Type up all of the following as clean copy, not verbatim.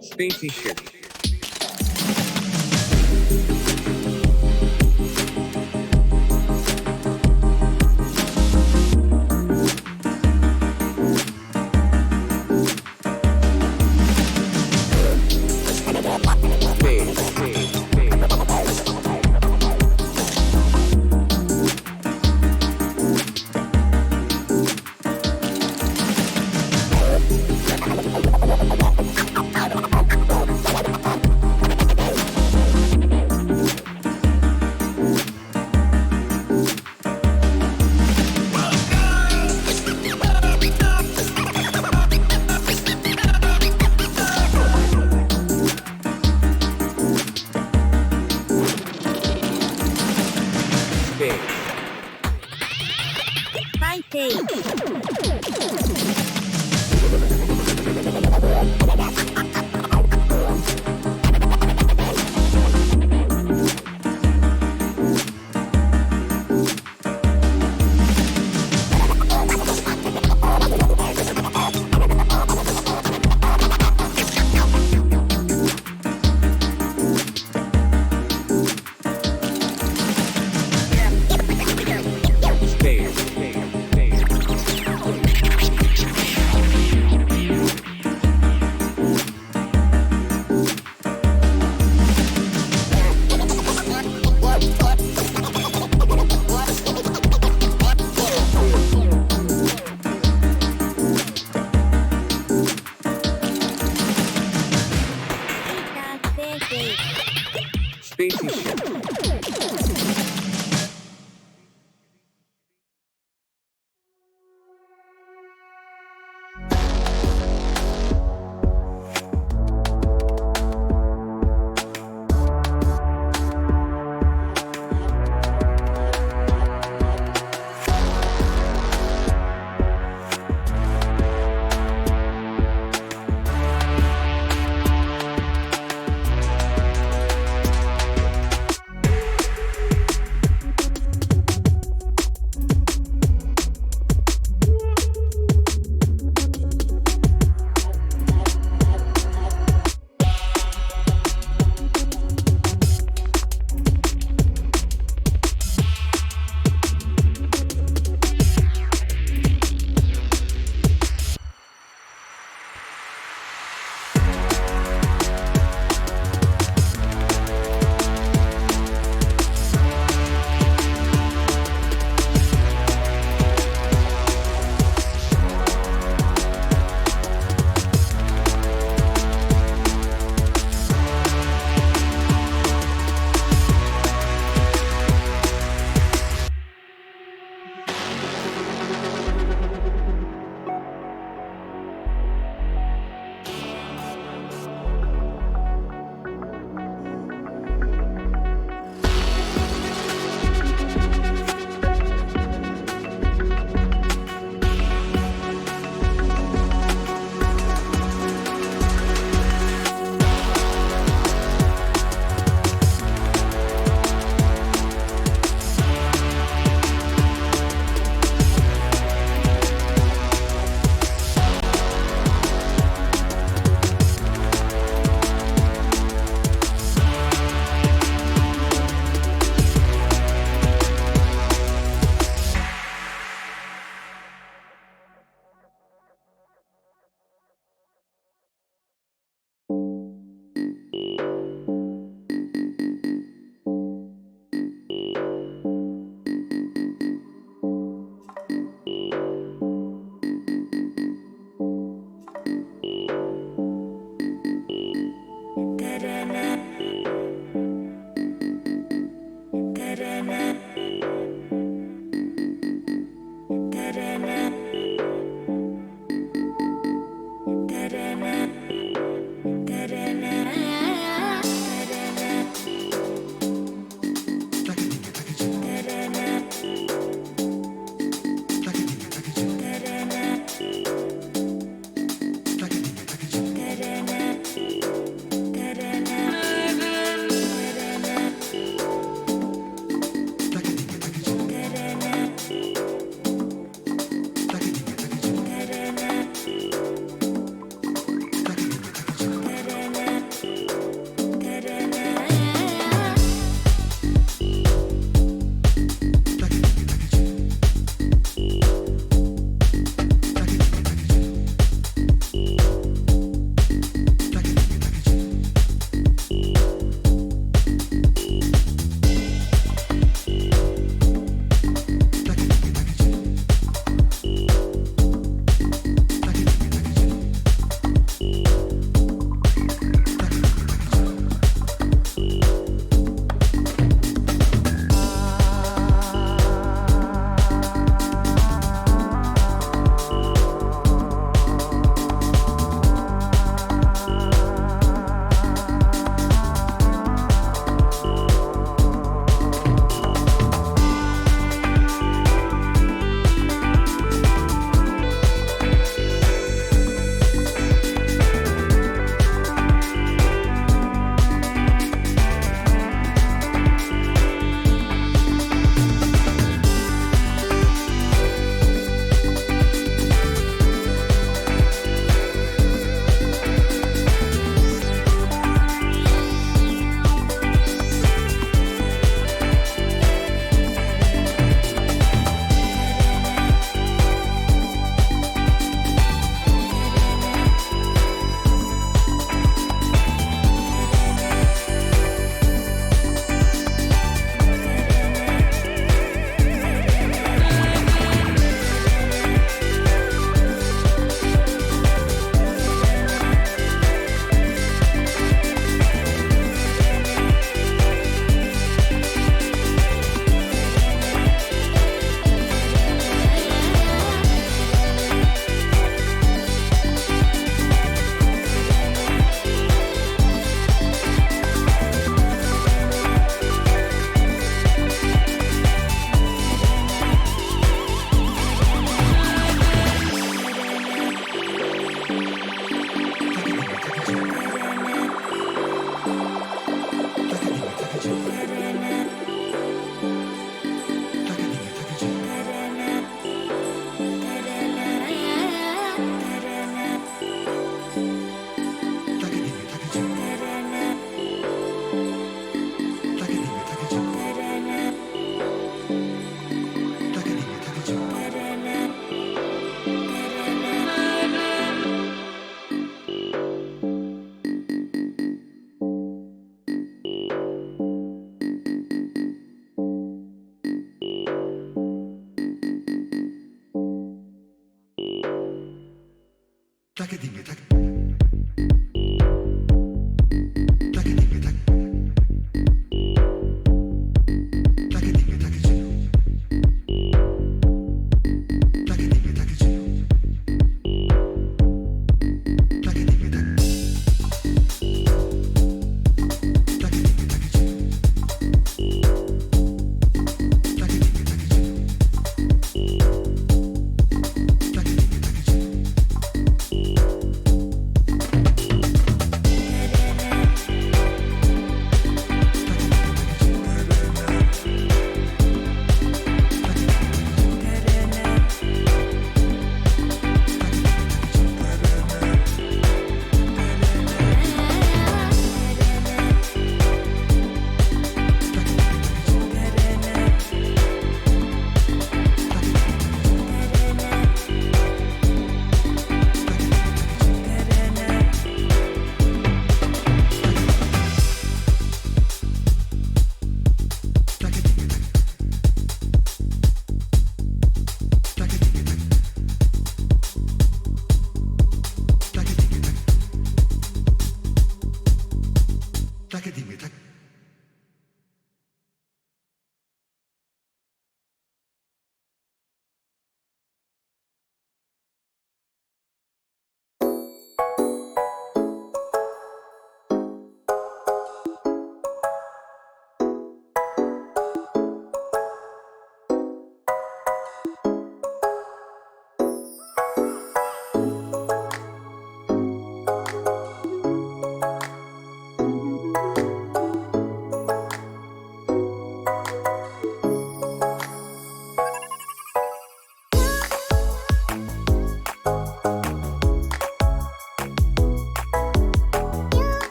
Spacey shit.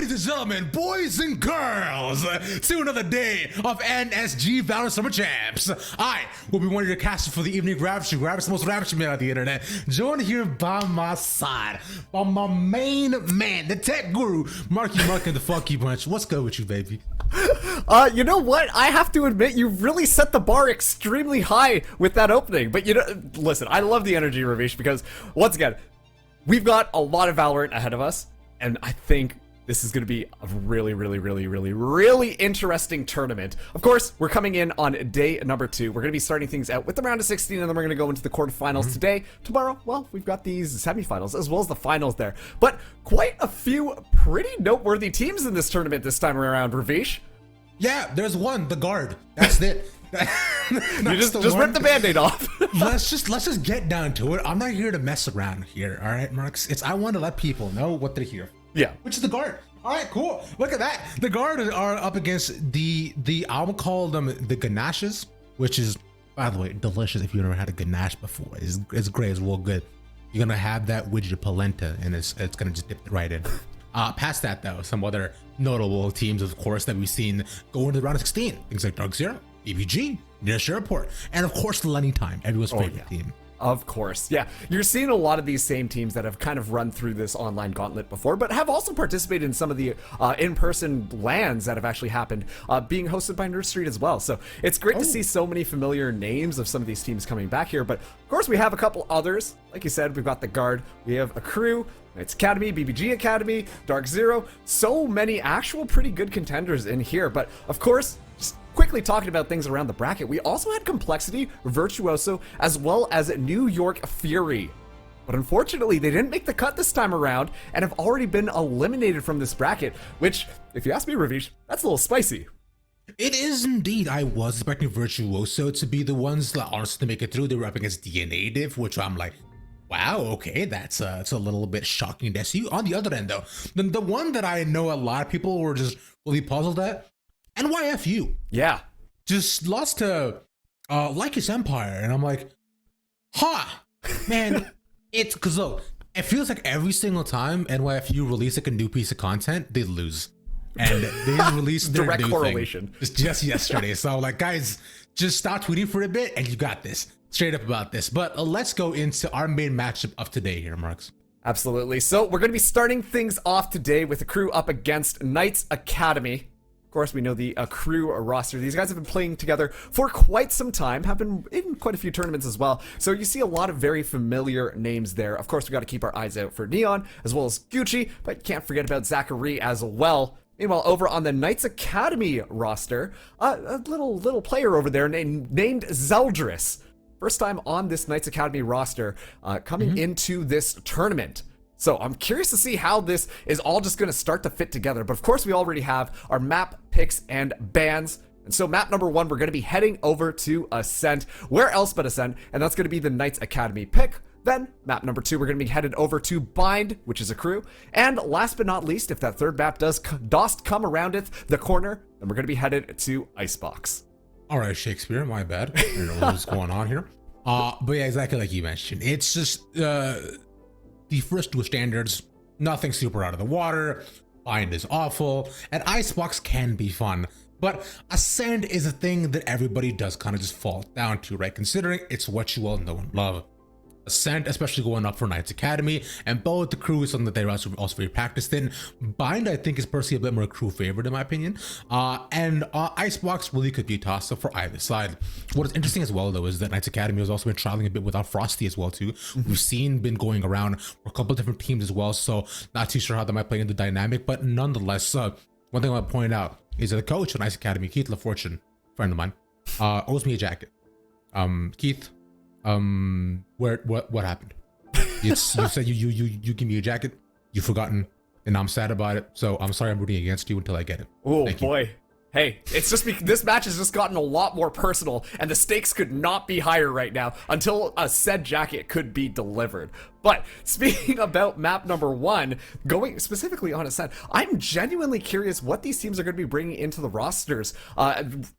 Ladies and gentlemen, boys and girls, to another day of NSG Valorant Summer Champs. I will be one of your casters for the evening rapture. Rapture's the most rapture man on the internet. Joined here by my side, by my main man, the tech guru, Marky Mark and the Funky Bunch. What's good with you, baby? You know what? I have to admit, you really set the bar extremely high with that opening. But you know, listen, I love the energy, Ravish, because once again, we've got a lot of Valorant ahead of us, and I think this is going to be a really interesting tournament. Of course, we're coming in on day number 2. We're going to be starting things out with the round of 16, and then we're going to go into the quarterfinals today. Tomorrow, well, we've got these semifinals as well as the finals there. But quite a few pretty noteworthy teams in this tournament this time around, Ravish. Yeah, there's one, the guard. That's it. You just rip the band-aid off. let's just get down to it. I'm not here to mess around here, all right, Marks? I want to let people know what they're here for. Yeah. Which is the guard. All right, cool. Look at that. The guard are up against the I would call them the ganaches, which is, by the way, delicious if you've never had a ganache before. It's great. It's real good. You're gonna have that with your polenta, and it's gonna just dip it right in. Past that though, some other notable teams, of course, that we've seen go into the round of 16. Things like Dark Zero, EVG, Near Sherport, and of course Lenny Time, everyone's favorite team. Of course, yeah. You're seeing a lot of these same teams that have kind of run through this online gauntlet before, but have also participated in some of the in-person LANs that have actually happened, being hosted by Nerd Street as well. So it's great to see so many familiar names of some of these teams coming back here. But of course, we have a couple others. Like you said, we've got the Guard, we have a Crew, Knights Academy, BBG Academy, Dark Zero. So many actual pretty good contenders in here. But of course, just quickly talking about things around the bracket, we also had Complexity, Virtuoso, as well as New York Fury. But unfortunately, they didn't make the cut this time around and have already been eliminated from this bracket, which, if you ask me, Ravish, that's a little spicy. It is indeed. I was expecting Virtuoso to be the ones that honestly to make it through. They were up against DNA Div, which I'm like, wow, okay, that's it's a little bit shocking to see. On the other end, though, the one that I know a lot of people were just really puzzled at, NYFU. Yeah. Just lost to Lycus Empire, and I'm like, man, it's because look, it feels like every single time NYFU release like a new piece of content, they lose. And they released their direct new correlation thing just yesterday. So like, guys, just stop tweeting for a bit and you got this. Straight up about this. But let's go into our main matchup of today here, Marks. Absolutely. So we're going to be starting things off today with the Crew up against Knights Academy. Of course, we know the Crew roster. These guys have been playing together for quite some time, have been in quite a few tournaments as well. So you see a lot of very familiar names there. Of course, we got to keep our eyes out for Neon as well as Gucci, but you can't forget about Zachary as well. Meanwhile, over on the Knights Academy roster, a little player over there named Zeldris. First time on this Knights Academy roster coming into this tournament. So I'm curious to see how this is all just going to start to fit together. But of course, we already have our map picks and bans. And so map number 1, we're going to be heading over to Ascent. Where else but Ascent? And that's going to be the Knights Academy pick. Then map number 2, we're going to be headed over to Bind, which is a Crew. And last but not least, if that third map does come around the corner, then we're going to be headed to Icebox. All right, Shakespeare, my bad. I don't know what's going on here. But yeah, exactly like you mentioned. It's just the first 2 standards, nothing super out of the water. Bind is awful, and Icebox can be fun. But Ascend is a thing that everybody does kind of just fall down to, right? Considering it's what you all know and love. Ascent, especially going up for Knights Academy, and both the Crew is something that they're also very practiced in. Bind, I think, is personally a bit more Crew favorite in my opinion. And Icebox really could be a toss-up for either side. What is interesting as well, though, is that Knights Academy has also been trialing a bit without Frosty as well, too. We've been going around for a couple of different teams as well, so not too sure how that might play into the dynamic, but nonetheless, one thing I want to point out is that the coach of Knights Academy, Keith LaFortune, friend of mine, owes me a jacket. Keith, what happened? You said you give me a jacket, you've forgotten, and I'm sad about it. So I'm sorry I'm rooting against you until I get it. Oh boy. Hey, it's just this match has just gotten a lot more personal, and the stakes could not be higher right now until a said jacket could be delivered. But speaking about map number 1, going specifically on Ascent, I'm genuinely curious what these teams are going to be bringing into the rosters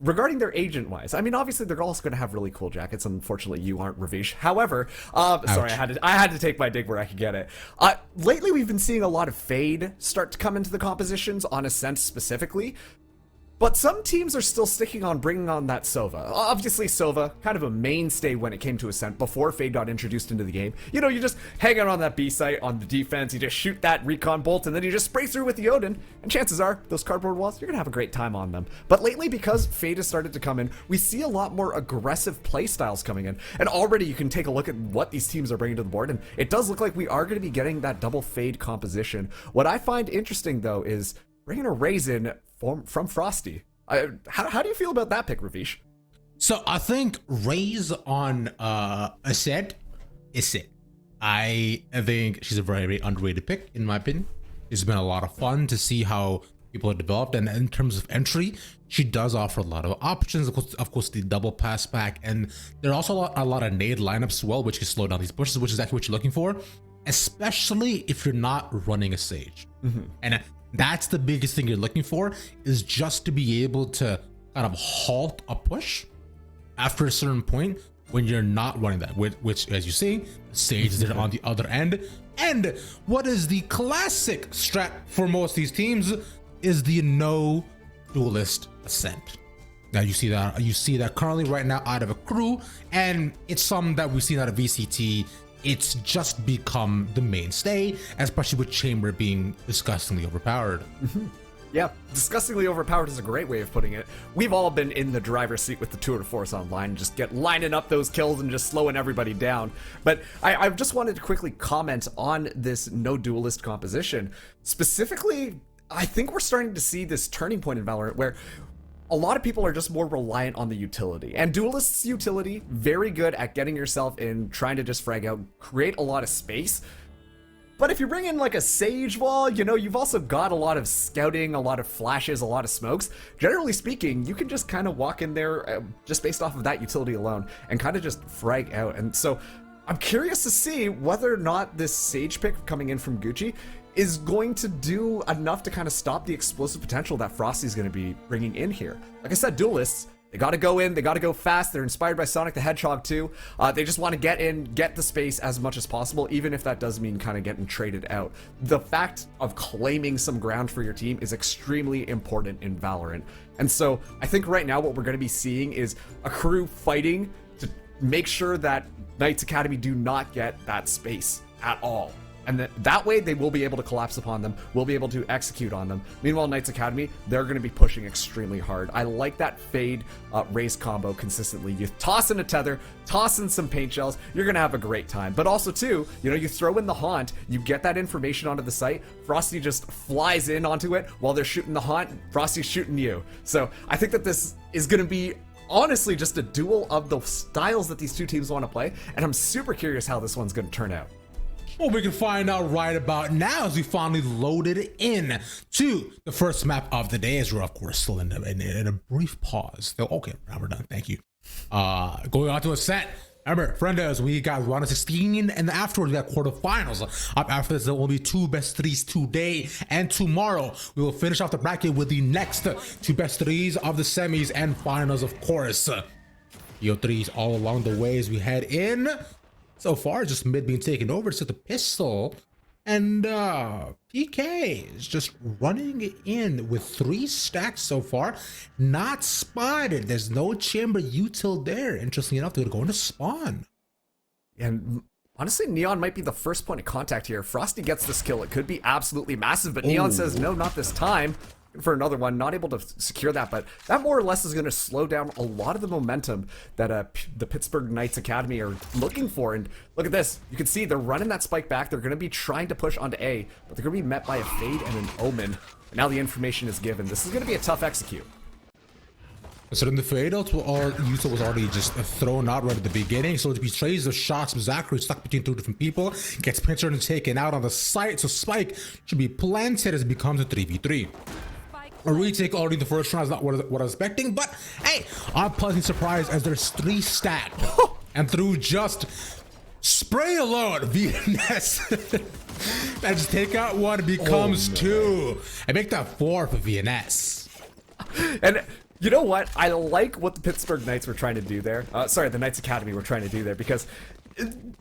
regarding their agent-wise. I mean, obviously they're also going to have really cool jackets. Unfortunately, you aren't, Ravish. However, sorry, I had to take my dig where I could get it. Lately, we've been seeing a lot of Fade start to come into the compositions on Ascent specifically. But some teams are still sticking on bringing on that Sova. Obviously, Sova, kind of a mainstay when it came to Ascent before Fade got introduced into the game. You know, you just hang out on that B site on the defense, you just shoot that recon bolt, and then you just spray through with the Odin. And chances are, those cardboard walls, you're gonna have a great time on them. But lately, because Fade has started to come in, we see a lot more aggressive playstyles coming in. And already you can take a look at what these teams are bringing to the board, and it does look like we are gonna be getting that double Fade composition. What I find interesting, though, is bringing a Raisin from Frosty. How do you feel about that pick, Ravish? So I think Raze on Ascent is sick. I think she's a very, very underrated pick, in my opinion. It's been a lot of fun to see how people are developed, and in terms of entry, she does offer a lot of options. Of course, the double pass back, and there are also a lot of nade lineups as well, which can slow down these pushes, which is exactly what you're looking for, especially if you're not running a Sage. And that's the biggest thing you're looking for, is just to be able to kind of halt a push after a certain point when you're not running that, which as you see, Sage is on the other end. And what is the classic strat for most of these teams is the no duelist Ascent. Now you see that currently right now out of a crew, and it's something that we've seen out of VCT. It's just become the mainstay, especially with Chamber being disgustingly overpowered. Yeah, disgustingly overpowered is a great way of putting it. We've all been in the driver's seat with the Tour de Force online, just lining up those kills and just slowing everybody down. But I just wanted to quickly comment on this no duelist composition. Specifically, I think we're starting to see this turning point in Valorant where a lot of people are just more reliant on the utility. And Duelist's utility, very good at getting yourself in, trying to just frag out, create a lot of space. But if you bring in like a Sage wall, you know, you've also got a lot of scouting, a lot of flashes, a lot of smokes. Generally speaking, you can just kind of walk in there just based off of that utility alone and kind of just frag out. And so I'm curious to see whether or not this Sage pick coming in from Gucci is going to do enough to kind of stop the explosive potential that Frosty's going to be bringing in here. Like I said, Duelists, they got to go in, they got to go fast. They're inspired by Sonic the Hedgehog too. They just want to get in, get the space as much as possible, even if that does mean kind of getting traded out. The fact of claiming some ground for your team is extremely important in Valorant. And so I think right now what we're going to be seeing is a crew fighting to make sure that Knights Academy do not get that space at all. And that way they will be able to collapse upon them, will be able to execute on them. Meanwhile, Knights Academy, they're going to be pushing extremely hard. I like that Fade Raze combo consistently. You toss in a tether, toss in some paint shells, you're going to have a great time. But also too, you know, you throw in the haunt, you get that information onto the site, Frosty just flies in onto it while they're shooting the haunt, Frosty's shooting you. So I think that this is going to be honestly just a duel of the styles that these two teams want to play, and I'm super curious how this one's going to turn out. Well, we can find out right about now as we finally loaded in to the first map of the day, as we're of course still in a brief pause. Okay, now we're done. Thank you. Going on to Ascent. Remember, friendos, we got round of 16, and afterwards we got quarterfinals. Up after this, there will be 2 best threes today and tomorrow. We will finish off the bracket with the next 2 best threes of the semis and finals, of course. EO3s all along the way as we head in. So far, just mid being taken over. It's at the pistol, and PK is just running in with 3 stacks so far. Not spotted. There's no chamber util there. Interestingly enough, they're going to spawn. And honestly, Neon might be the first point of contact here. If Frosty gets this kill, it could be absolutely massive, but Neon says no, not this time. For another one, not able to secure that, but that more or less is going to slow down a lot of the momentum that the Pittsburgh Knights Academy are looking for. And look at this, you can see they're running that spike back. They're going to be trying to push onto A, but they're going to be met by a Fade and an Omen. And now the information is given. This is going to be a tough execute. So then the fade out user was already just thrown out right at the beginning. So it betrays the shots. Zachary stuck between 2 different people, gets pincered and taken out on the site. So Spike should be planted as it becomes a 3v3. A retake already in the first round is not what I was expecting, but hey, I'm pleasantly surprised as there's 3 stacked. And through just spray alone, VNS. And just take out 1 becomes 2. And make that 4 for VNS. And you know what? I like what the Pittsburgh Knights were trying to do there. Sorry, the Knights Academy were trying to do there, because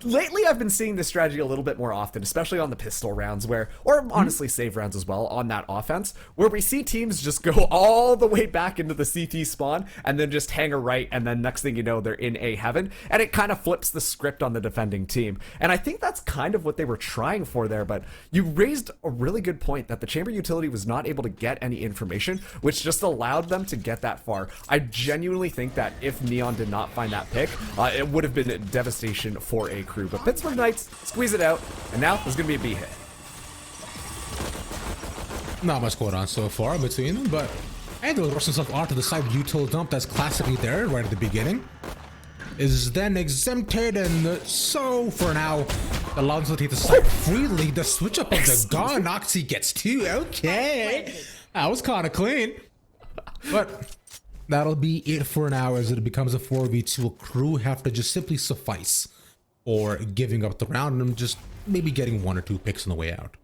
lately I've been seeing this strategy a little bit more often, especially on the pistol rounds or honestly save rounds as well on that offense, where we see teams just go all the way back into the CT spawn and then just hang a right, and then next thing you know, they're in A heaven, and it kind of flips the script on the defending team. And I think that's kind of what they were trying for there, but you raised a really good point that the chamber utility was not able to get any information, which just allowed them to get that far. I genuinely think that if Neon did not find that pick, it would have been a devastation for a crew, but Pittsburgh Knights squeeze it out, and now there's gonna be a B hit. Not much going on so far between them, but and they'll rush themselves onto the side util dump that's classically there right at the beginning. Is then exempted, and so for now allows them to take the side freely. The switch up of the gun, Oxy gets 2. Okay, that was kind of clean, but that'll be it for now as it becomes a 4v2. A crew have to just simply suffice or giving up the round and just maybe getting 1 or 2 picks on the way out.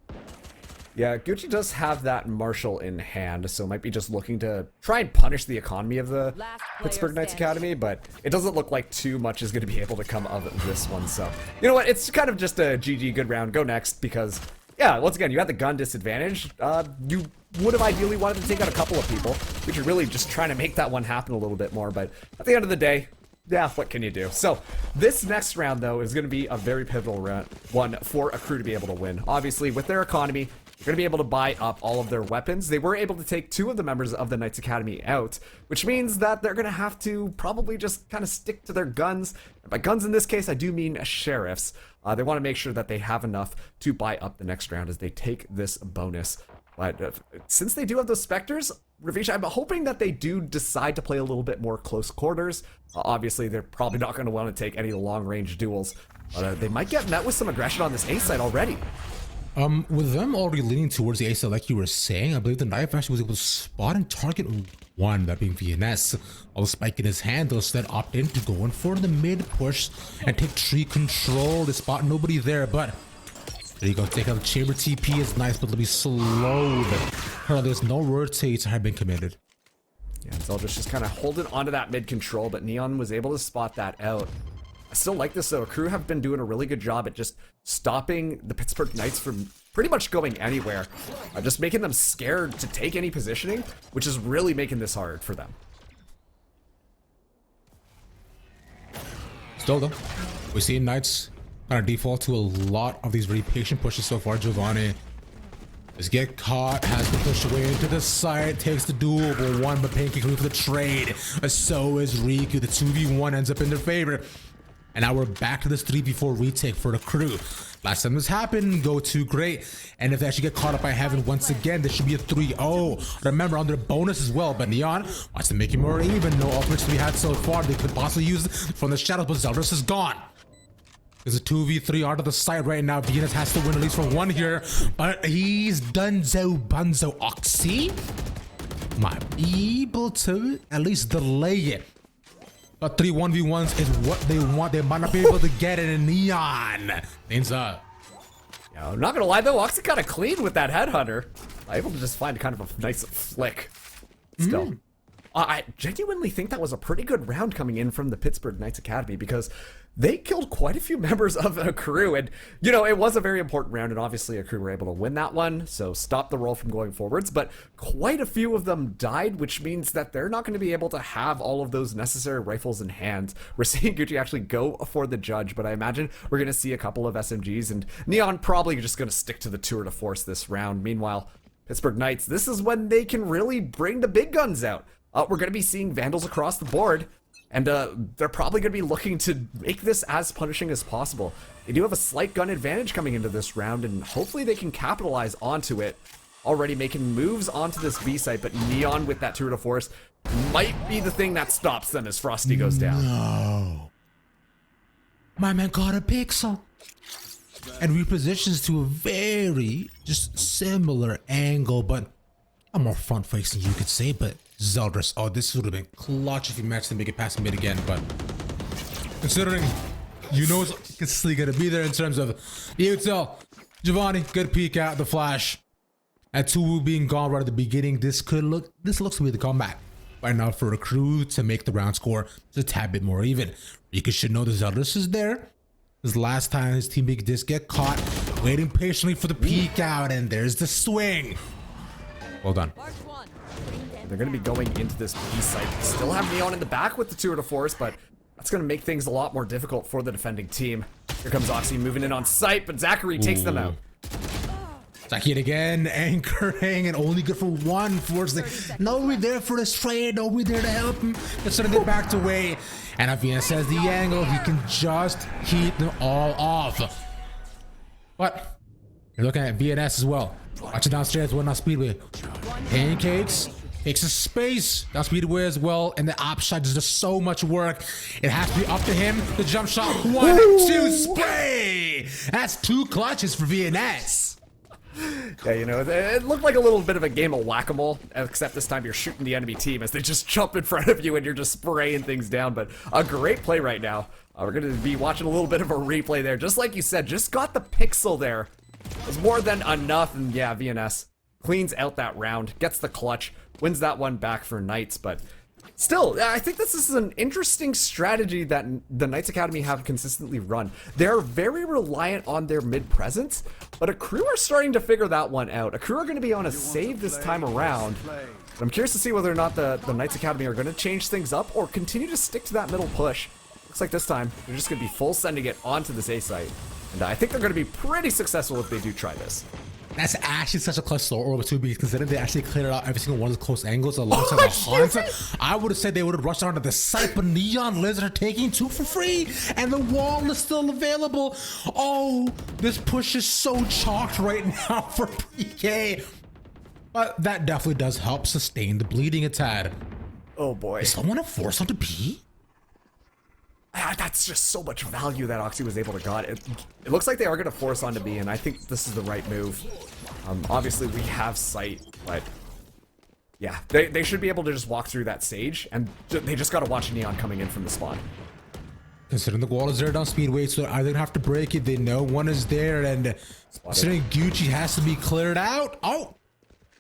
Yeah, Gucci does have that Marshall in hand, so might be just looking to try and punish the economy of the Pittsburgh Knights Academy, but it doesn't look like too much is going to be able to come of this one. So, you know what? It's kind of just a GG good round. Go next, because, yeah, once again, you had the gun disadvantage. You would have ideally wanted to take out a couple of people, which you're really just trying to make that one happen a little bit more, but at the end of the day, yeah, what can you do? So this next round, though, is going to be a very pivotal one for a crew to be able to win. Obviously, with their economy, they're going to be able to buy up all of their weapons. They were able to take 2 of the members of the Knights Academy out, which means that they're going to have to probably just kind of stick to their guns. And by guns in this case, I do mean sheriffs. They want to make sure that they have enough to buy up the next round as they take this bonus. But since they do have those Spectres, Ravish, I'm hoping that they do decide to play a little bit more close quarters. Obviously, they're probably not going to want to take any long-range duels, but they might get met with some aggression on this A side already. With them already leaning towards the A side, like you were saying, I believe the knife actually was able to spot and target 1, that being VNS. While the spike in his hand, they'll instead opt in to go in for the mid push and take tree control. They spot nobody there, but there you go. Take out the chamber TP is nice, but it'll be slowed. There's no rotates have been committed. Yeah, Zeldris just kind of holding onto that mid control, but Neon was able to spot that out. I still like this though. Crew have been doing a really good job at just stopping the Pittsburgh Knights from pretty much going anywhere. Just making them scared to take any positioning, which is really making this hard for them. Still though, we see Knights kind of default to a lot of these very patient pushes so far. Giovanni just get caught, has to push away into the side, takes the doable 1, but Pancake for the trade. So is Riku. The 2v1 ends up in their favor. And now we're back to this 3v4 retake for the crew. Last time this happened, go too great. And if they actually get caught up by Heaven once again, this should be a 3-0. Remember, under bonus as well, but Neon wants to make it more even. No offense to be had so far. They could possibly use from the shadows, but Zeldris is gone. There's a 2v3 onto the side right now. Venus has to win at least for 1 here, but he's donezo bunzo. Oxy might be able to at least delay it. But 3 1v1s is what they want. They might not be able to get it in Neon. Things up. Yeah, I'm not gonna lie though, Oxy kind of clean with that headhunter. Able to just find kind of a nice flick. Still. I genuinely think that was a pretty good round coming in from the Pittsburgh Knights Academy, because they killed quite a few members of a crew, and you know, it was a very important round, and obviously a crew were able to win that one, so stop the roll from going forwards, but quite a few of them died, which means that they're not going to be able to have all of those necessary rifles in hand. We're seeing Gucci actually go for the judge, but I imagine we're going to see a couple of SMGs, and Neon probably just going to stick to the tour de force this round. Meanwhile, Pittsburgh Knights, this is when they can really bring the big guns out. We're going to be seeing Vandals across the board, and they're probably going to be looking to make this as punishing as possible. They do have a slight gun advantage coming into this round, and hopefully they can capitalize onto it. Already making moves onto this B site, but Neon with that tour de force might be the thing that stops them as Frosty goes down. No. My man got a pixel. And repositions to a very just similar angle, but I'm more front facing, you could say, but Zeldris. Oh, this would have been clutch if you managed to make it past mid again, but considering you know it's consistently gonna be there in terms of the tell Giovanni, good peek out the flash. At 2 being gone right at the beginning, this looks to be the comeback right now for a crew to make the round score just a tad bit more even. Rika should know the Zeldris is there. This last time his teammate did get caught, waiting patiently for the peek out, and there's the swing. Well done. They're going to be going into this B site. Still have Neon in the back with the 2 to 4s, but that's going to make things a lot more difficult for the defending team. Here comes Oxy moving in on site, but Zachary takes them out. Zaki again, anchoring, and only good for 1. Forcing. Nobody there for this trade. Nobody there to help him. Considering they backed away. And Avina says the angle, he can just keep them all off. But you're looking at VNS as well. Watching downstairs, one on Speedway. Pancakes takes a space down Speedway as well, and the op shot is just so much work. It has to be up to him. The jump shot, 1, 2, spray. That's 2 clutches for VNS. Yeah, you know, it looked like a little bit of a game of whack-a-mole, except this time you're shooting the enemy team as they just jump in front of you and you're just spraying things down. But a great play right now. We're going to be watching a little bit of a replay there. Just like you said, just got the pixel there. It was more than enough, and yeah, VNS cleans out that round, gets the clutch, wins that one back for Knights, but still, I think this is an interesting strategy that the Knights Academy have consistently run. They're very reliant on their mid presence, but Accru are starting to figure that one out. Accru are going to be on a save this time around. But I'm curious to see whether or not the Knights Academy are going to change things up or continue to stick to that middle push. Looks like this time they're just going to be full sending it onto this A site. And I think they're going to be pretty successful if they do try this. That's actually such a close slow order to be considered. They actually cleared out every single one of the close angles alongside the Hansa. I would have said they would have rushed onto the site, but Neon Lizard are taking 2 for free, and the wall is still available. Oh, this push is so chalked right now for PK. But that definitely does help sustain the bleeding a tad. Oh boy. Is someone a force onto P? That's just so much value that Oxy was able to got. It looks like they are going to force onto B, and I think this is the right move. Obviously, we have sight, but yeah, they should be able to just walk through that Sage, and they just got to watch Neon coming in from the spawn. Considering the wall is there down Speedway, so they're either gonna have to break it. They know one is there, and considering Gucci has to be cleared out. Oh!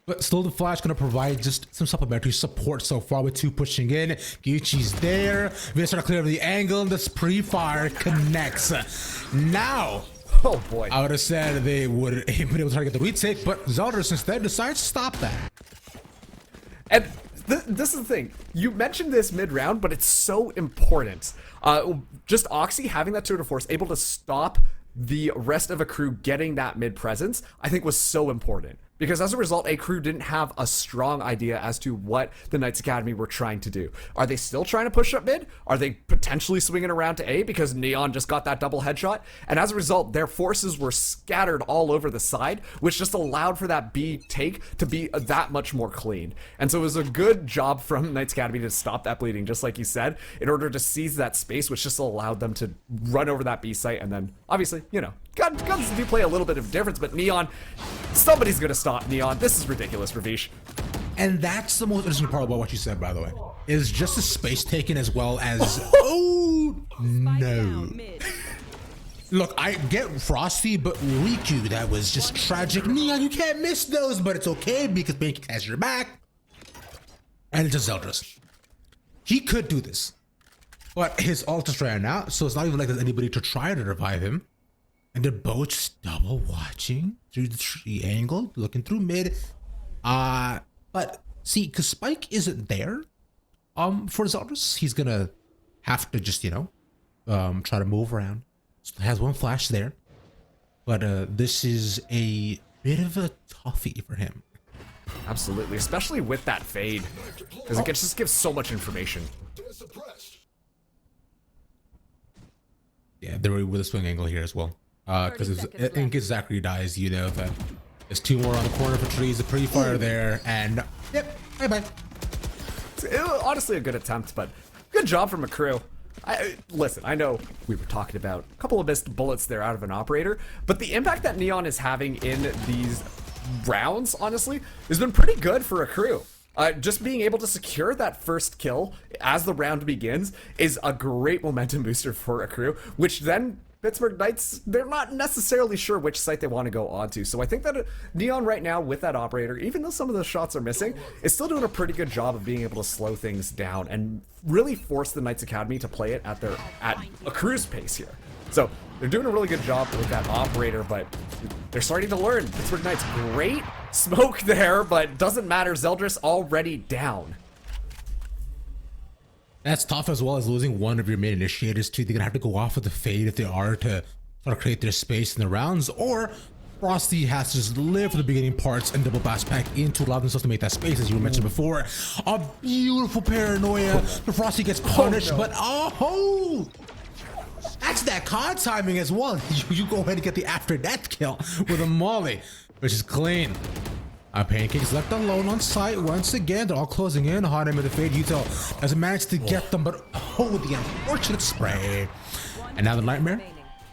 But still, the Flash gonna provide just some supplementary support so far with 2 pushing in. Gucci's there. We're trying to clear the angle, and this pre-fire connects. Now, oh boy, I would have said they would have been able to try to get the retake, but Zeldris instead decides to stop that. And this is the thing. You mentioned this mid-round, but it's so important. Just Oxy having that 2 to force, able to stop the rest of a crew getting that mid presence, I think was so important. Because as a result, a crew didn't have a strong idea as to what the Knights Academy were trying to do. Are they still trying to push up mid? Are they potentially swinging around to A because Neon just got that double headshot? And as a result, their forces were scattered all over the side, which just allowed for that B take to be that much more clean. And so it was a good job from Knights Academy to stop that bleeding, just like you said, in order to seize that space, which just allowed them to run over that B site. And then, obviously, you know, guns do play a little bit of difference, but Neon, somebody's gonna stop Neon. This is ridiculous, Ravish. And that's the most interesting part about what you said, by the way, is just the space taken as well as oh no. Look, I get Frosty, but Riku, that was just tragic. Neon, you can't miss those, but it's okay because Pancake has your back. And it's just Zeldris. He could do this, but his ult is ran out, so it's not even like there's anybody to try to revive him. And they're both just double watching through the tree angle, looking through mid. But see, because Spike isn't there, for Zeldris, he's gonna have to just, you know, try to move around. So has 1 flash there, but this is a bit of a toughie for him. Absolutely, especially with that fade, because it just gives so much information. Yeah, they're with a swing angle here as well. Because in case Zachary dies, you know that there's 2 more on the corner for trees, the pre-fire there, and yep, bye-bye. It was honestly a good attempt, but good job from a crew. Listen, I know we were talking about a couple of missed bullets there out of an operator, but the impact that Neon is having in rounds, honestly, has been pretty good for a crew. Just being able to secure that first kill as the round begins is a great momentum booster for a crew, which then Pittsburgh Knights, they're not necessarily sure which site they want to go onto. So I think that Neon right now with that operator, even though some of those shots are missing, is still doing a pretty good job of being able to slow things down and really force the Knights Academy to play it at a crew's pace here. So they're doing a really good job with that operator, but they're starting to learn. Pittsburgh Knights, great smoke there, but doesn't matter. Zeldris already down. That's tough, as well as losing one of your main initiators too. They're gonna have to go off with the fade if they are to sort of create their space in the rounds, or Frosty has to just live for the beginning parts and double bash back in to allow themselves to make that space, as you mentioned before. A beautiful paranoia. The Frosty gets punished, but that's that COD timing as well. You go ahead and get the after death kill with a molly, which is clean. Pancakes left alone on site once again. They're all closing in on him with the fade. Util doesn't manage to get them, but the unfortunate spray. And now the Nightmare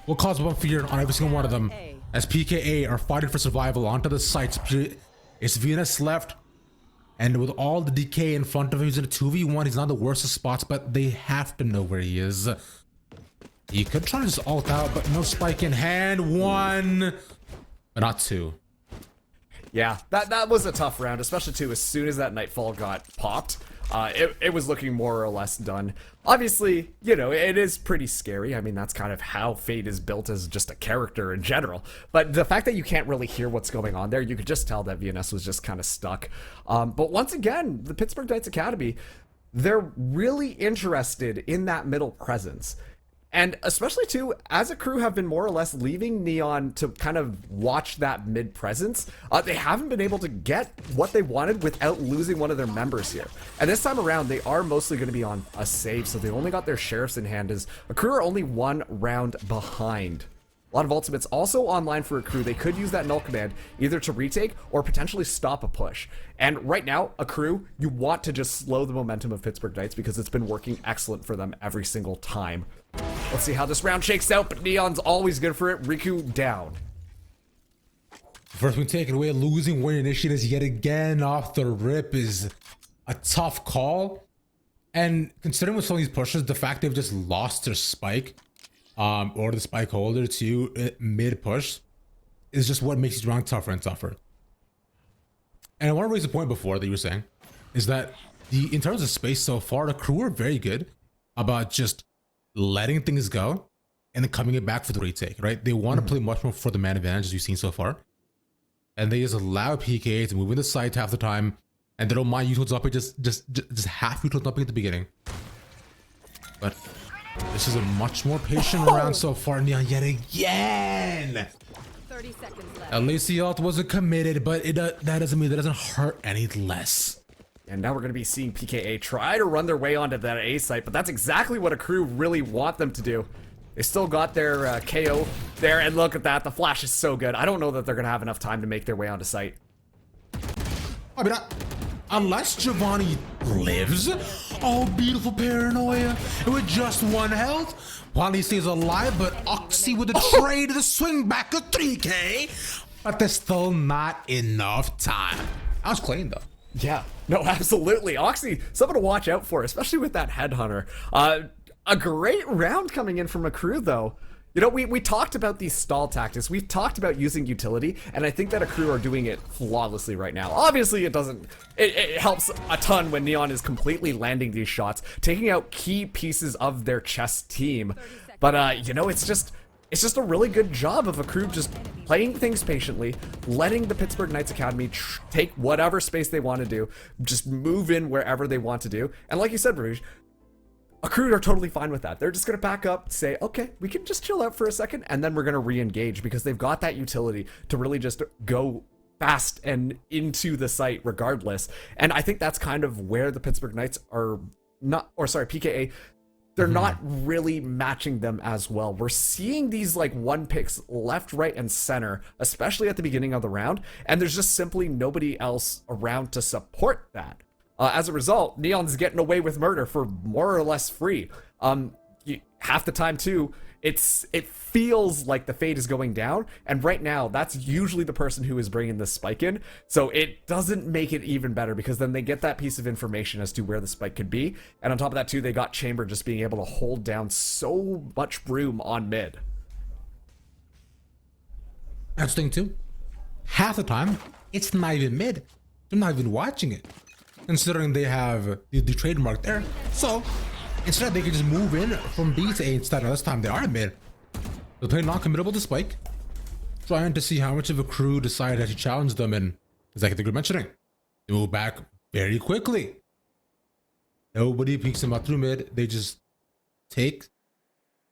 will cause one fear on every single one of them, as PKA are fighting for survival onto the sites. It's Venus left, and with all the decay in front of him, he's in a 2v1. He's not the worst of spots, but they have to know where he is. He could try to just ult out, but no spike in hand. One, but not two. Yeah, that was a tough round, especially too as soon as that Nightfall got popped. It was looking more or less done. Obviously, you know, it is pretty scary. I mean, that's kind of how Fade is built as just a character in general. But the fact that you can't really hear what's going on there, you could just tell that VNS was just kind of stuck. But once again, the Pittsburgh Knights Academy, they're really interested in that middle presence. And especially too, as a crew have been more or less leaving Neon to kind of watch that mid presence, they haven't been able to get what they wanted without losing one of their members here. And this time around, they are mostly going to be on a save, so they only got their sheriffs in hand, as a crew are only one round behind. A lot of ultimates also online for a crew. They could use that null command either to retake or potentially stop a push. And right now, a crew, you want to just slow the momentum of Pittsburgh Knights because it's been working excellent for them every single time. Let's see how this round shakes out, but Neon's always good for it. Riku down. First one taken away, losing one initiatives yet again off the rip is a tough call. And considering with some of these pushes, the fact they've just lost their spike, or the spike holder to mid push, is just what makes these rounds tougher and tougher. And I want to raise a point before that you were saying, is that in terms of space so far, the crew are very good about just letting things go and then coming it back for the retake, right? They want to play much more for the man advantage, as you've seen so far. And they just allow PK to move in the site half the time, and they don't mind utils up, just half utils up at the beginning. But this is a much more patient round so far. Neon yet again. 30 seconds left. At least the ult wasn't committed, but that doesn't mean that doesn't hurt any less. And now we're going to be seeing PKA try to run their way onto that A site, but that's exactly what a crew really want them to do. They still got their KO there, and look at that. The flash is so good. I don't know that they're going to have enough time to make their way onto site. I mean, unless Giovanni lives, oh, beautiful paranoia. With just one health, while he stays alive, but Oxy with a trade, the swing back to 3K, but there's still not enough time. I was clean though. Yeah, no, absolutely. Oxy, someone to watch out for, especially with that headhunter. A great round coming in from a crew though. You know, we talked about these stall tactics. We've talked about using utility, and I think that a crew are doing it flawlessly right now. Obviously, it helps a ton when Neon is completely landing these shots, taking out key pieces of their chess team. But, you know, it's just a really good job of a crew just playing things patiently, letting the Pittsburgh Knights Academy take whatever space they want to do, just move in wherever they want to do. And like you said, Rouge, a crew are totally fine with that. They're just going to back up, say, okay, we can just chill out for a second, and then we're going to re-engage because they've got that utility to really just go fast and into the site regardless. And I think that's kind of where the Pittsburgh Knights are not, or sorry, PKA, they're not really matching them as well. We're seeing these like one picks left, right, and center, especially at the beginning of the round, and there's just simply nobody else around to support that. As a result, Neon's getting away with murder for more or less free. half the time too, it feels like the fade is going down, and right now that's usually the person who is bringing the spike in, so it doesn't make it even better, because then they get that piece of information as to where the spike could be, and on top of that too, they got Chamber just being able to hold down so much room on mid. That's the thing too. Half the time, it's not even mid. They're not even watching it, considering they have the trademark there. So instead, they can just move in from B to A instead. Now this time they are mid. They're playing non-committable to spike, trying to see how much of a crew decided to challenge them. And exactly like you're mentioning, they move back very quickly. Nobody peeks them out through mid. They just take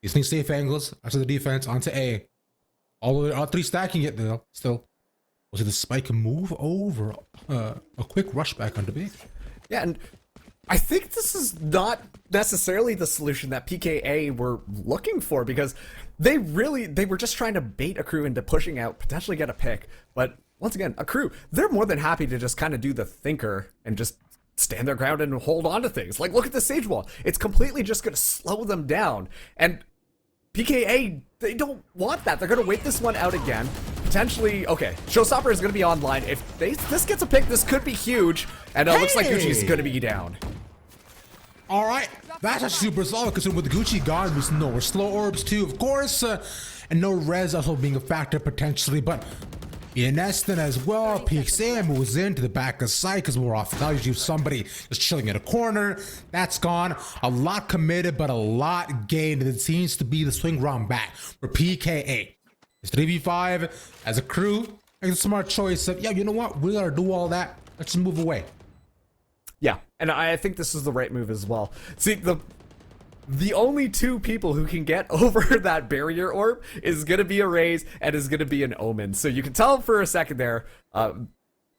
these safe angles after the defense onto A. All three stacking it though. Still, we'll see the spike move over a quick rush back onto B. Yeah, and I think this is not necessarily the solution that PKA were looking for, because they were just trying to bait a crew into pushing out, potentially get a pick. But once again, a crew, they're more than happy to just kind of do the thinker and just stand their ground and hold on to things. Like, look at the Sage Wall. It's completely just going to slow them down. And PKA, they don't want that. They're going to wait this one out again. Potentially, okay, Showstopper is going to be online. If this gets a pick, this could be huge. And it looks like Gucci's going to be down. All right, that's actually super solid, because with the Gucci gone, we know we're slow orbs too, of course, and no res also being a factor potentially, but ENS then as well. PXA moves into the back of sight because we're off values. You have somebody just chilling in a corner. That's gone. A lot committed, but a lot gained. And it seems to be the swing round back for PKA. It's 3v5 as a crew. It's a smart choice of, yeah, you know what? We gotta do all that. Let's just move away. Yeah, and I think this is the right move as well. See, the only two people who can get over that barrier orb is going to be a Raze and is going to be an Omen. So you can tell for a second there,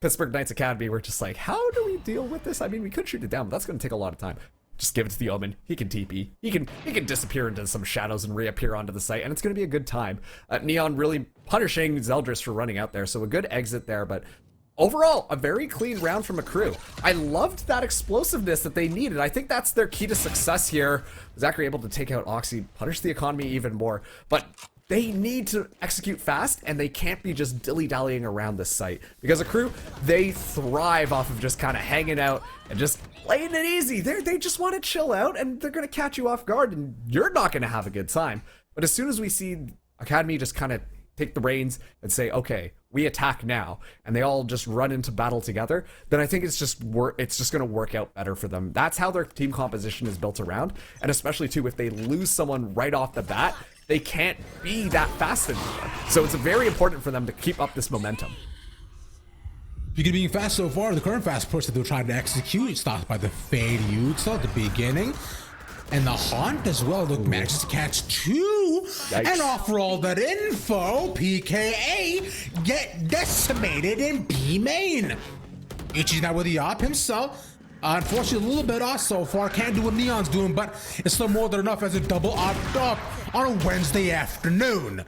Pittsburgh Knights Academy were just like, how do we deal with this? I mean, we could shoot it down, but that's going to take a lot of time. Just give it to the Omen. He can TP. He can disappear into some shadows and reappear onto the site, and it's going to be a good time. Neon really punishing Zeldris for running out there, so a good exit there, but overall, a very clean round from a crew. I loved that explosiveness that they needed. I think that's their key to success here. Zachary able to take out Oxy, punish the economy even more, but they need to execute fast, and they can't be just dilly-dallying around this site, because a crew, they thrive off of just kind of hanging out and just playing it easy. They just want to chill out, and they're going to catch you off guard, and you're not going to have a good time. But as soon as we see Academy just kind of take the reins and say, okay, we attack now, and they all just run into battle together, then I think it's just going to work out better for them. That's how their team composition is built around, and especially too, if they lose someone right off the bat, they can't be that fast anymore. So it's very important for them to keep up this momentum. Speaking of being fast so far, the current fast push that they're trying to execute, stopped by the Fade Utah at the beginning. And the Haunt as well, look, manages to catch two. Yikes. And offer all that info, PKA get decimated in B main. Ichi's now with the op himself. Unfortunately, a little bit off so far. Can't do what Neon's doing, but it's still more than enough as a double opt up on a Wednesday afternoon.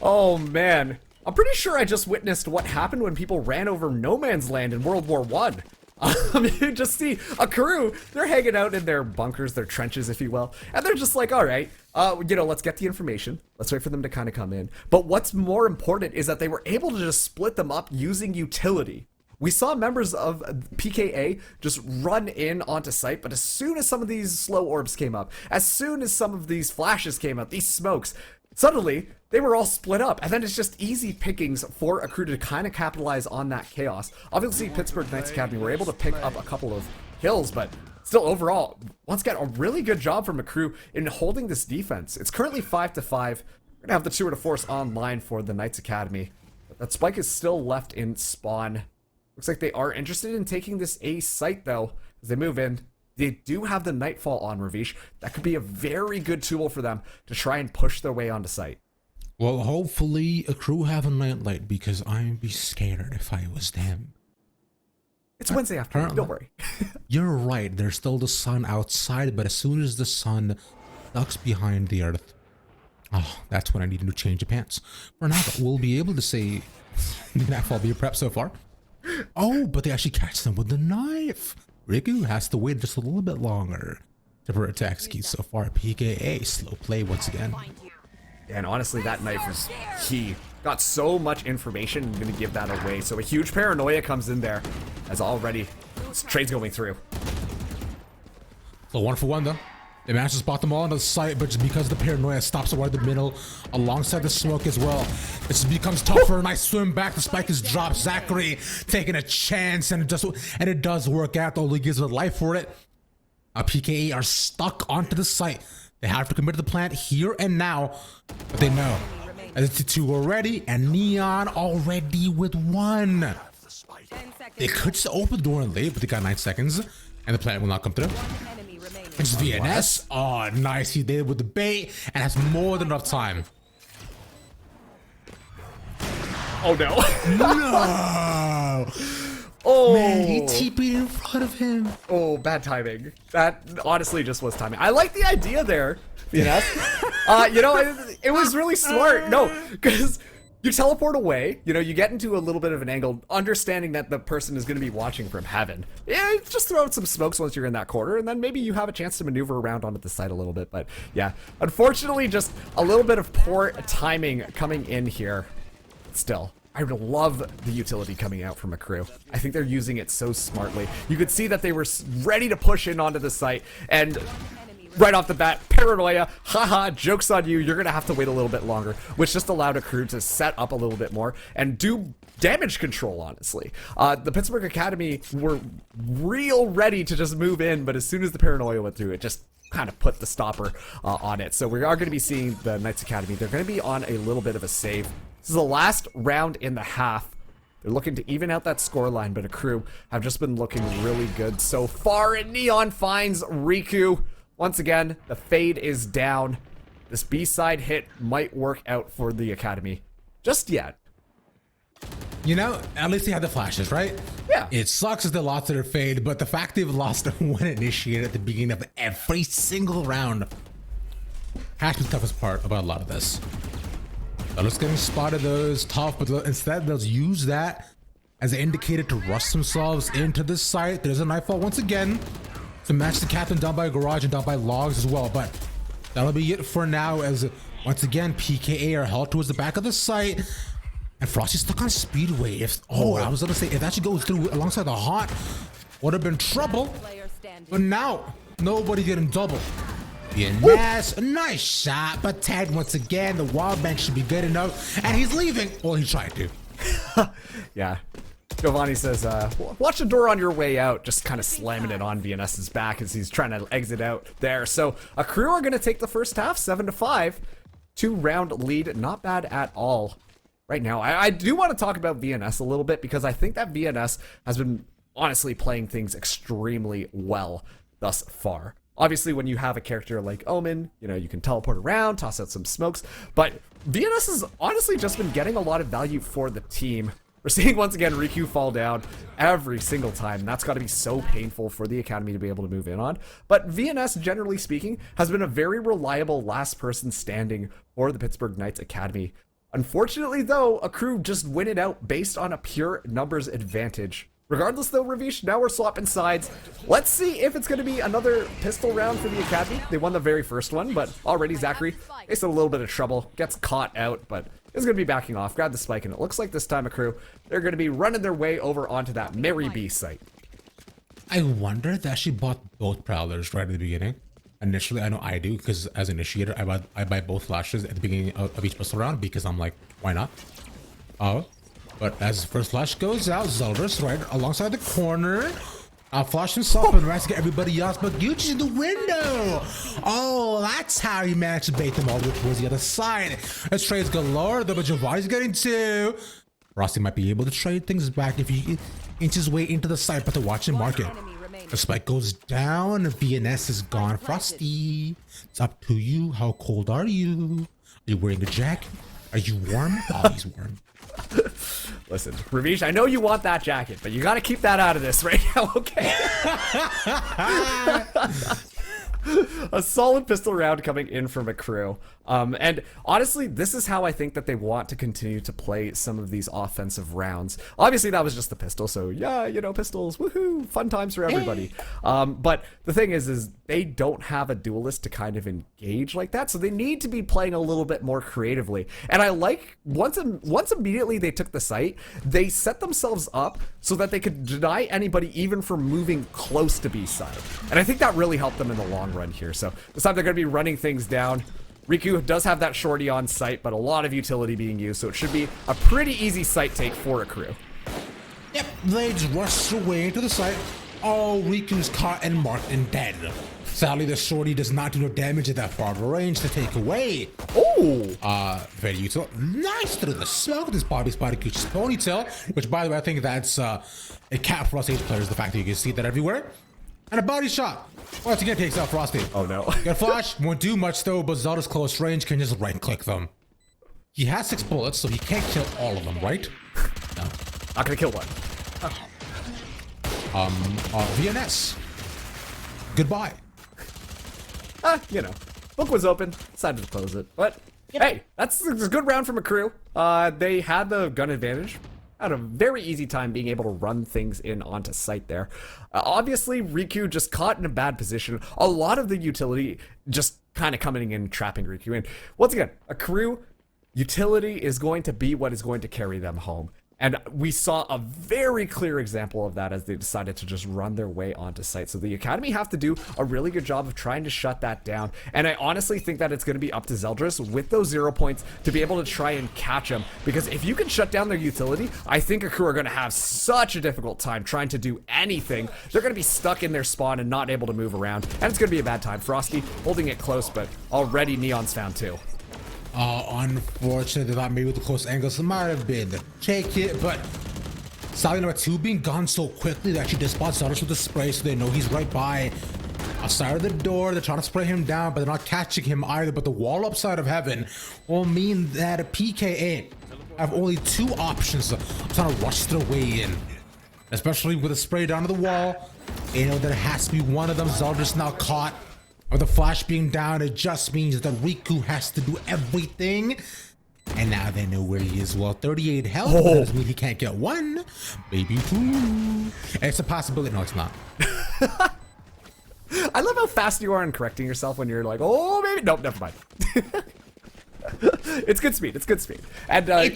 Oh, man. I'm pretty sure I just witnessed what happened when people ran over no man's land in World War I. You just see a crew, they're hanging out in their bunkers, their trenches, if you will, and they're just like, all right, let's get the information. Let's wait for them to kind of come in. But what's more important is that they were able to just split them up using utility. We saw members of PKA just run in onto site, but as soon as some of these slow orbs came up, as soon as some of these flashes came up, these smokes, suddenly they were all split up, and then it's just easy pickings for a crew to kind of capitalize on that chaos. Obviously, Pittsburgh Knights Academy were able to pick up a couple of kills, but still overall, once again, a really good job from a crew in holding this defense. It's currently 5-5. We're gonna have the Tour de Force online for the Knights Academy. That spike is still left in spawn. Looks like they are interested in taking this A site, though, as they move in. They do have the Nightfall on Ravish. That could be a very good tool for them to try and push their way onto site. Well, hopefully a crew have a nightlight, because I'd be scared if I was them. It's Wednesday afternoon, don't worry. You're right, there's still the sun outside, but as soon as the sun ducks behind the earth, oh, that's when I need a new change of pants. For now, we'll be able to say, Nightfall be a prep so far. Oh, but they actually catch them with the knife. Riku has to wait just a little bit longer Tipper attacks key so far. PKA slow play once again. And honestly, that knife was key. Got so much information, I'm gonna give that away. So a huge paranoia comes in there, as already this trade's going through. So 1 for 1 though. They managed to spot them all on the site, but just because the paranoia stops right in the middle, alongside the smoke as well, it just becomes tougher. Nice swim back. The spike is dropped. Zachary taking a chance, and it does work out. Only gives it life for it. PKA are stuck onto the site. They have to commit to the plant here and now, but they know. As it's 2 already, and Neon already with 1. They could just open the door and leave, but they got 9 seconds, and the plant will not come through. It's VNS. Oh, nice. He did it with the bait and has more than enough time. Oh no. No. Oh. Man, he TP'd in front of him. Oh, bad timing. That honestly just was timing. I like the idea there, VNS. You know, it was really smart. No, because you teleport away, you know, you get into a little bit of an angle, understanding that the person is going to be watching from heaven. Yeah, just throw out some smokes once you're in that corner, and then maybe you have a chance to maneuver around onto the side a little bit. But yeah, unfortunately, just a little bit of poor timing coming in here. Still, I love the utility coming out from a crew. I think they're using it so smartly. You could see that they were ready to push in onto the site, and right off the bat, paranoia, haha, joke's on you, you're gonna have to wait a little bit longer, which just allowed a crew to set up a little bit more and do damage control, honestly. The Pittsburgh Academy were real ready to just move in, but as soon as the paranoia went through, it just kind of put the stopper on it. So we are gonna be seeing the Knights Academy. They're gonna be on a little bit of a save. This is the last round in the half. They're looking to even out that scoreline, but a crew have just been looking really good so far, and Neon finds Riku. Once again, the fade is down. This B-side hit might work out for the Academy. Just yet. You know, at least they had the flashes, right? Yeah. It sucks that they lost their fade, but the fact they've lost when initiated at the beginning of every single round has been the toughest part about a lot of this. Let's getting spotted though is tough, but instead they'll use that as an indicator to rush themselves into the site. There's a nightfall once again to match the captain down by garage and down by logs as well, but that'll be it for now, as once again PKA are held towards the back of the site, and Frosty's stuck on Speedway. I was gonna say, if that should go through alongside the hot, would have been trouble, but now nobody getting double. Yes, nice shot, but tagged once again. The wild bank should be good enough, and he's leaving. Well, he tried to. Yeah. Giovanni says, watch the door on your way out, just kind of slamming it on VNS's back as he's trying to exit out there. So a crew are going to take the first half, 7-5. 2-round lead, not bad at all right now. I do want to talk about VNS a little bit, because I think that VNS has been honestly playing things extremely well thus far. Obviously, when you have a character like Omen, you know, you can teleport around, toss out some smokes, but VNS has honestly just been getting a lot of value for the team. We're seeing once again Riku fall down every single time. That's got to be so painful for the Academy to be able to move in on. But VNS, generally speaking, has been a very reliable last person standing for the Pittsburgh Knights Academy. Unfortunately, though, a crew just win it out based on a pure numbers advantage. Regardless, though, Ravish, now we're swapping sides. Let's see if it's going to be another pistol round for the Academy. They won the very first one, but already Zachary faced a little bit of trouble. Gets caught out, but is going to be backing off. Grab the spike, and it looks like this time a crew, they're going to be running their way over onto that Mary B site. I wonder if they actually bought both Prowlers right at the beginning. Initially, I know I do, because as an initiator, I buy both flashes at the beginning of each pistol round, because I'm like, why not? But as the first flash goes out, Zeldris right alongside the corner. Flash himself and tries to get everybody else, but Gucci's in the window. Oh, that's how he managed to bait them all the way towards the other side. As trades galore, though, but Giovanni's getting 2. Frosty might be able to trade things back if he inches his way into the site, but to watch him mark it. The spike goes down, and VNS is gone. Frosty, it's up to you. How cold are you? Are you wearing a jacket? Are you warm? Oh, he's warm. Listen, Ravish, I know you want that jacket, but you got to keep that out of this right now, okay? A solid pistol round coming in from a crew. And honestly, this is how I think that they want to continue to play some of these offensive rounds. Obviously, that was just the pistol, so yeah, you know, pistols, woohoo, fun times for everybody. But the thing is they don't have a duelist to kind of engage like that, so they need to be playing a little bit more creatively. And I like, once immediately they took the site, they set themselves up so that they could deny anybody even from moving close to B side. And I think that really helped them in the long run here. So this time they're going to be running things down. Riku does have that shorty on site, but a lot of utility being used, so it should be a pretty easy site take for a crew. Yep, they just rushed away into the site. Oh, Riku's caught and marked and dead. Sadly, the shorty does not do no damage at that far of a range to take away. Oh! Very useful. Nice through the smoke. This Bobby spotted Gucci's ponytail, which, by the way, I think that's a cap for us H players, the fact that you can see that everywhere. And a body shot. Once again, takes out Frosty. Oh no. Got flash, won't do much though, but Zelda's close range can just right click them. He has 6 bullets, so he can't kill all of them, right? No. Not gonna kill one. VNS. Goodbye. You know, book was open, decided to close it. But hey, that's a good round from a crew. They had the gun advantage. Had a very easy time being able to run things in onto site there. Obviously, Riku just caught in a bad position. A lot of the utility just kind of coming in, trapping Riku in. Once again, a crew, utility is going to be what is going to carry them home. And we saw a very clear example of that as they decided to just run their way onto site. So the Academy have to do a really good job of trying to shut that down. And I honestly think that it's going to be up to Zeldris with those 0 points to be able to try and catch them. Because if you can shut down their utility, I think a crew are going to have such a difficult time trying to do anything. They're going to be stuck in their spawn and not able to move around. And it's going to be a bad time. Frosty holding it close, but already Neon's found 2. Unfortunately, thought maybe with the close angles, it might have been the take it, but Sally number 2 being gone so quickly, they actually just spot Zeldris with the spray, so they know he's right by outside of the door. They're trying to spray him down, but they're not catching him either. But the wall upside of heaven will mean that a PKA have only 2 options of trying to rush their way in, especially with a spray down to the wall. You know, there has to be one of them. Zeldris now caught. With the flash being down, it just means that Riku has to do everything. And now they know where he is. Well, 38 health doesn't mean he can't get 1, maybe 2. It's a possibility. No, it's not. I love how fast you are in correcting yourself when you're like, oh, maybe. Nope, never mind. It's good speed. It's good speed. And I'm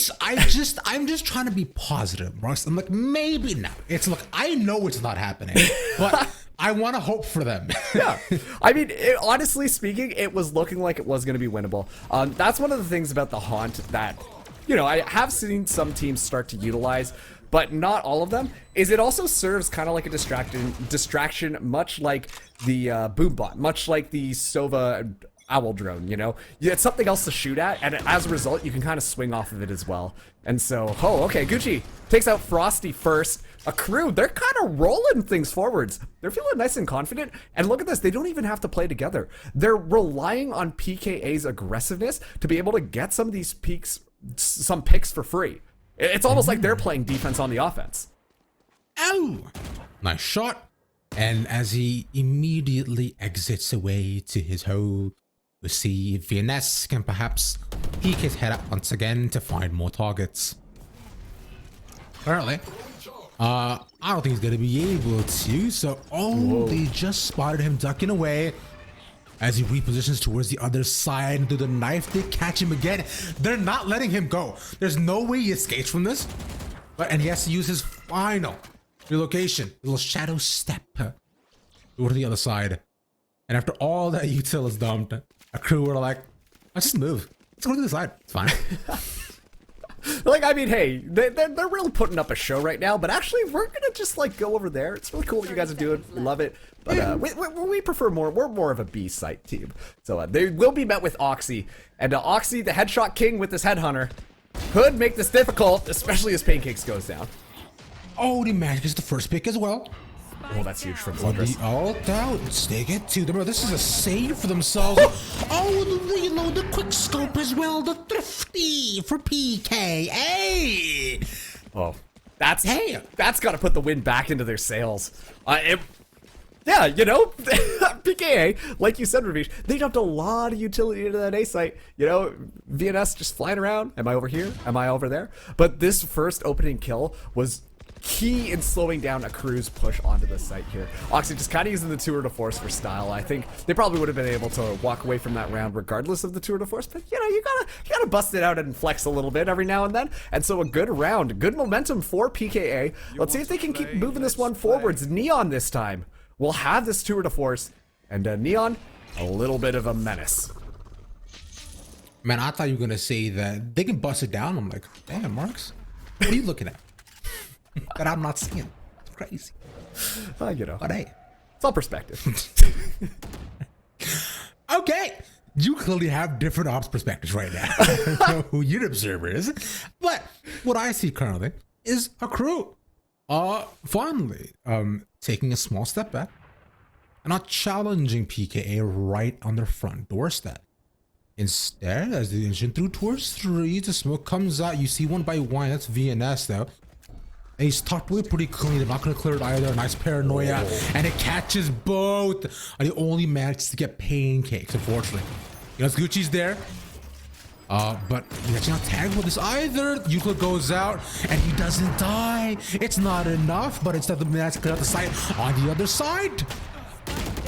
just trying to be positive, Ross. I'm like, maybe not. It's like, I know it's not happening, but I want to hope for them. Yeah. I mean, honestly speaking, it was looking like it was going to be winnable. That's one of the things about the Haunt that, you know, I have seen some teams start to utilize, but not all of them, is it also serves kind of like a distraction, much like the Boombot, much like the Sova Owl drone, you know? It's something else to shoot at, and as a result, you can kind of swing off of it as well. And so, oh, okay, Gucci takes out Frosty first. A crew, they're kind of rolling things forwards. They're feeling nice and confident. And look at this, they don't even have to play together. They're relying on PKA's aggressiveness to be able to get some of these some picks for free. It's almost like they're playing defense on the offense. Oh, nice shot. And as he immediately exits away to his hole, we see VNS can perhaps peek his head up once again to find more targets. Apparently, I don't think he's gonna be able to, so they just spotted him ducking away. As he repositions towards the other side and through the knife, they catch him again. They're not letting him go. There's no way he escapes from this. And he has to use his final relocation, little shadow step over to the other side. And after all that util is dumped, a crew were like, let's just move. Let's go to the side. It's fine. Like, I mean, hey, they're really putting up a show right now, but actually, we're gonna just, like, go over there. It's really cool what you guys are doing. Love it. But we prefer more, we're more of a B-site team. So they will be met with Oxy. And Oxy, the headshot king with this headhunter, could make this difficult, especially as Pancakes goes down. Oh, the magic is the first pick as well. Oh, that's huge from Zeldris. The ult out. They get to them. This is a save for themselves. Oh, the reload, the quick scope as well. The thrifty for PK. Hey. Oh, that's got to put the wind back into their sails. Yeah, you know, PKA, like you said, Ravish, they dumped a lot of utility into that A site. You know, VNS just flying around. Am I over here? Am I over there? But this first opening kill was key in slowing down a crew's push onto the site here. Oxy just kind of using the tour de force for style. I think they probably would have been able to walk away from that round regardless of the tour de force, but you know, you gotta bust it out and flex a little bit every now and then. And so a good round, good momentum for PKA. Let's see if they can keep moving this one forwards. Neon this time will have this tour de force, and Neon, a little bit of a menace. Man, I thought you were gonna say that they can bust it down. I'm like, damn, Marks, what are you looking at? That I'm not seeing. It's crazy. You know, But hey, it's all perspective. okay, you clearly have different ops perspectives right now. I don't know who your observer is, but what I see currently is a crew, finally, taking a small step back and not challenging PKA right on their front doorstep. Instead, as the engine through towards 3, the smoke comes out. You see one by one. That's VNS though. And he's tucked away pretty clean. They're not going to clear it either. Nice paranoia. And it catches both. And he only manages to get pancakes, unfortunately. You know, Gucci's there. But he's actually not tagged with this either. Yuka goes out and he doesn't die. It's not enough, but instead of the manage to clear out the site on the other side.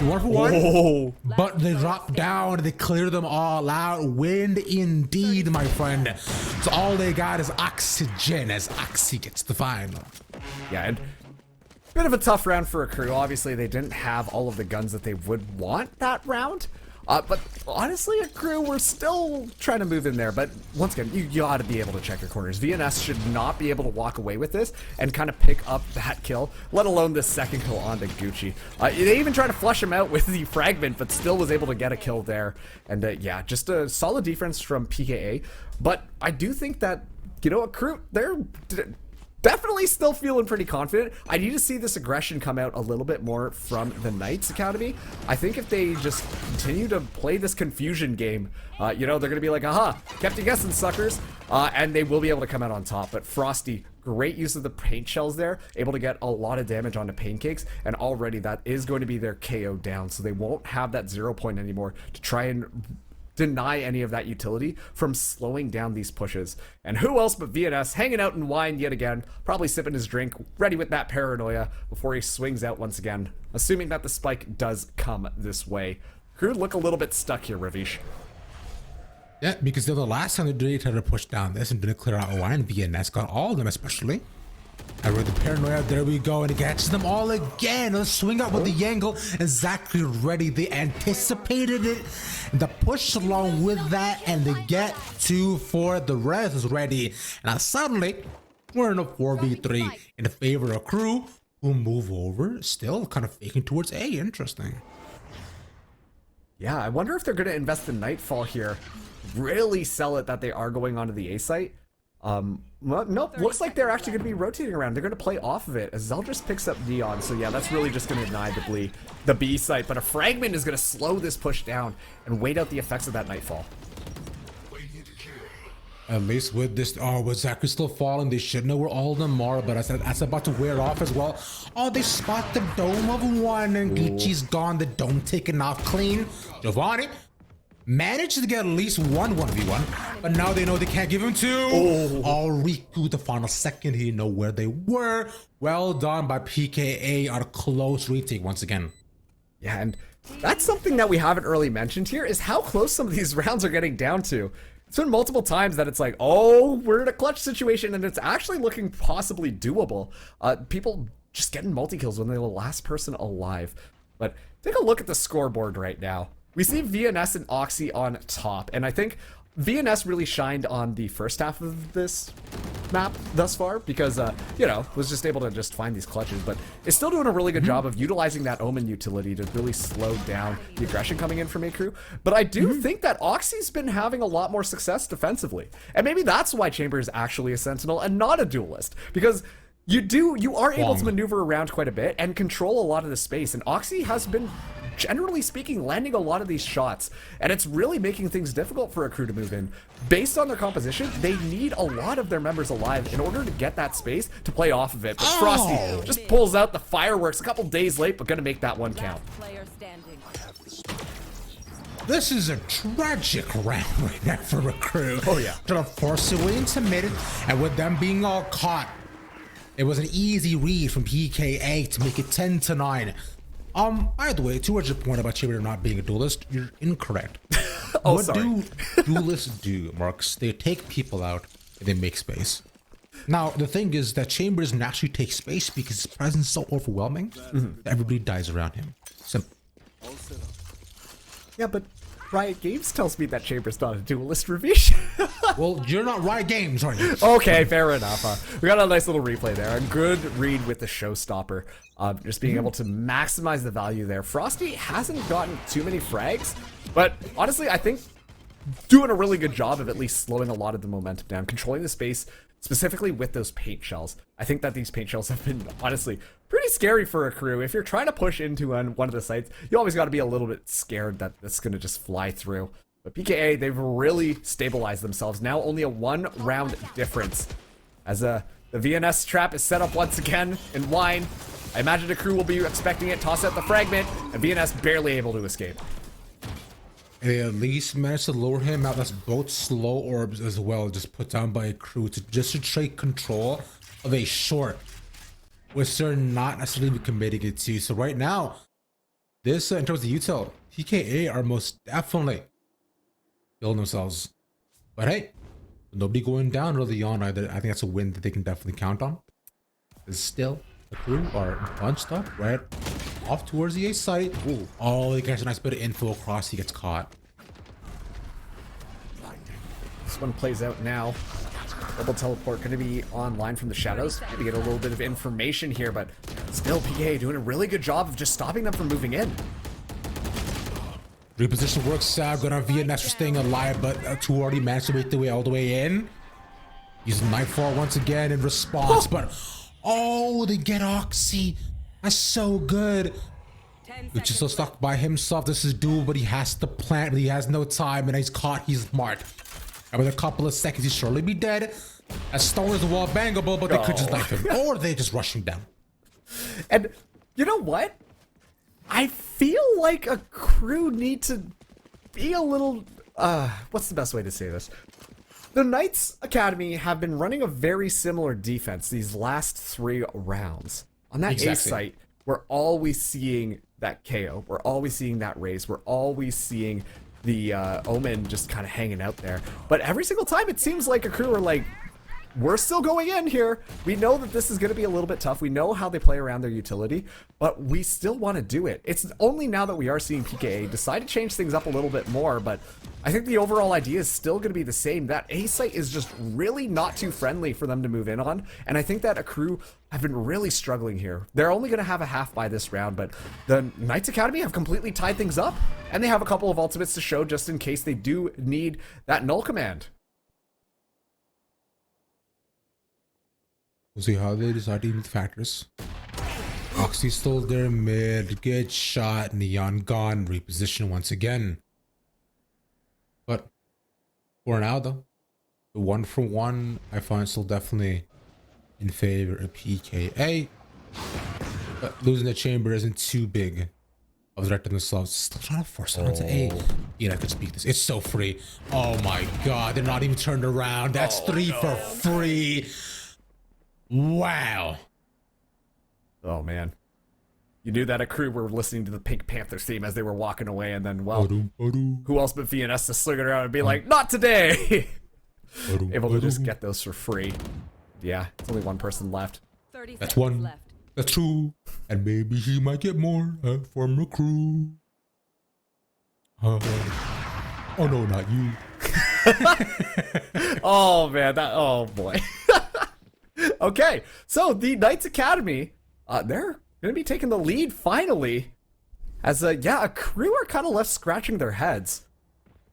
1 for 1. Oh. But they drop down, they clear them all out. Wind indeed, my friend. So all they got is oxygen as Oxy gets the final. Yeah, and bit of a tough round for a crew. Obviously, they didn't have all of the guns that they would want that round. But honestly, a crew, we're still trying to move in there. But once again, you gotta be able to check your corners. VNS should not be able to walk away with this and kind of pick up that kill, let alone the second kill onto Gucci. They even tried to flush him out with the fragment, but still was able to get a kill there. And yeah, just a solid defense from PKA. But I do think that, you know, a crew, they're definitely still feeling pretty confident. I need to see this aggression come out a little bit more from the Knights Academy. I think if they just continue to play this confusion game, you know, they're going to be like, aha, kept you guessing, suckers. And they will be able to come out on top. But Frosty, great use of the paint shells there, able to get a lot of damage onto pancakes. And already that is going to be their KO down. So they won't have that 0 point anymore to try and deny any of that utility from slowing down these pushes. And who else but VNS hanging out in wine yet again, probably sipping his drink, ready with that paranoia before he swings out once again, assuming that the spike does come this way. Crew look a little bit stuck here, Ravish. Yeah, because the last time they tried to push down this and didn't clear out wine, VNS got all of them especially. I read the paranoia, there we go, and it catches them all again. Let's swing out with the angle, exactly ready. They anticipated it, the push along with that, and they get 2 for the rest is ready. And now suddenly, we're in a 4v3 in favor of crew who move over, still kind of faking towards A. Interesting. Yeah, I wonder if they're going to invest in Nightfall here, really sell it that they are going onto the A site. Well, nope, looks like they're actually going to be rotating around. They're going to play off of it as Zeldris picks up Neon. So yeah, that's really just going to deny the B site. But a fragment is going to slow this push down and wait out the effects of that Nightfall. At least with this, with Zachary still falling, they should know where all of them are, but that's about to wear off as well. Oh, they spot the dome of one, and Gucci's gone, the dome taken off clean. Giovanni managed to get at least one 1v1, but now they know they can't give him 2. Oh, Riku, the final second, he didn't know where they were. Well done by PKA on a close retake once again. Yeah, and that's something that we haven't really mentioned here, is how close some of these rounds are getting down to. It's been multiple times that it's like, oh, we're in a clutch situation, and it's actually looking possibly doable. People just getting multi-kills when they're the last person alive. But take a look at the scoreboard right now. We see VNS and Oxy on top, and I think VNS really shined on the first half of this map thus far because, you know, was just able to just find these clutches, but it's still doing a really good job of utilizing that Omen utility to really slow down the aggression coming in from A-Crew. But I do think that Oxy's been having a lot more success defensively, and maybe that's why Chamber is actually a Sentinel and not a duelist, because you are able to maneuver around quite a bit and control a lot of the space, and Oxy has been generally speaking, landing a lot of these shots. And it's really making things difficult for a crew to move in. Based on their composition, they need a lot of their members alive in order to get that space to play off of it. But Frosty just pulls out the fireworks a couple days late, but gonna make that one count. This is a tragic round right now for a crew. Oh, yeah. They're forcibly intimidated, and with them being all caught, it was an easy read from PKA to make it 10-9. By the way, towards your point about Chamber not being a duelist, you're incorrect. Oh, what sorry. do duelists do, Marks? They take people out and they make space. Now, the thing is that Chambers naturally takes space because his presence is so overwhelming that everybody dies around him. Simple. Yeah, but Riot Games tells me that Chamber's not a duelist, Ravish. Well, you're not Riot Games, are you? Okay, fair enough. We got a nice little replay there. A good read with the showstopper. Just being able to maximize the value there. Frosty hasn't gotten too many frags, but honestly, I think doing a really good job of at least slowing a lot of the momentum down, controlling the space, specifically with those paint shells. I think that these paint shells have been, honestly, pretty scary for a crew. If you're trying to push into one of the sites, you always got to be a little bit scared that it's going to just fly through. But PKA, they've really stabilized themselves. Now only a 1 round difference. As the VNS trap is set up once again in line. I imagine the crew will be expecting it, toss out the fragment, and VNS barely able to escape. They at least managed to lure him out. That's both slow orbs as well, just put down by a crew to take control of a short, which they're not necessarily committing it to. So right now, this in terms of util, PKA are most definitely building themselves. But hey, nobody going down early on either. I think that's a win that they can definitely count on. There's still the crew are bunched up right off towards the A site. Ooh. Oh, he gets a nice bit of info across. He gets caught. This one plays out now. Double teleport going to be online from the shadows. Maybe get a little bit of information here, but still PKA doing a really good job of just stopping them from moving in. Reposition works out. Good on VNS for staying alive, but two already managed to make their way all the way in. Using Nightfall once again in response, but oh, they get Oxy. That's so good. Which is still stuck by himself. This is doable, but he has to plant, but he has no time, and he's caught. He's marked. And with a couple of seconds, he'll surely be dead. As Stone is the wall bangable, but they could just knife him, or they just rush him down. And you know what? I feel like a crew need to be a little, what's the best way to say this? The Knights Academy have been running a very similar defense these last 3 rounds. On that A site, we're always seeing that KO. We're always seeing that raise. We're always seeing the Omen just kind of hanging out there. But every single time it seems like a crew are like, we're still going in here. We know that this is going to be a little bit tough. We know how they play around their utility, but we still want to do it. It's only now that we are seeing PKA decide to change things up a little bit more, but I think the overall idea is still going to be the same. That A site is just really not too friendly for them to move in on, and I think that a crew have been really struggling here. They're only going to have a half by this round, but the Knights Academy have completely tied things up, and they have a couple of ultimates to show just in case they do need that null command. We'll see how they decide to deal with factors. Oxy still there mid, good shot, Neon gone, reposition once again. But for now though, the 1-for-1 I find still definitely in favor of PKA. But losing the chamber isn't too big of a threat to themselves. Still trying to force it onto A. Yeah, I could speak this. It's so free. Oh my god, they're not even turned around. That's 3 for free. Wow. Oh man. You knew that a crew were listening to the Pink Panther theme as they were walking away, and then, well, who else but VNS to sling it around and be like, not today! Able to just get those for free. Yeah, it's only one person left. That's one. That's two. And maybe he might get more from the crew. Oh no, not you. Oh man, oh boy. Okay, so the Knights Academy, they're going to be taking the lead finally. As, yeah, a crew are kind of left scratching their heads.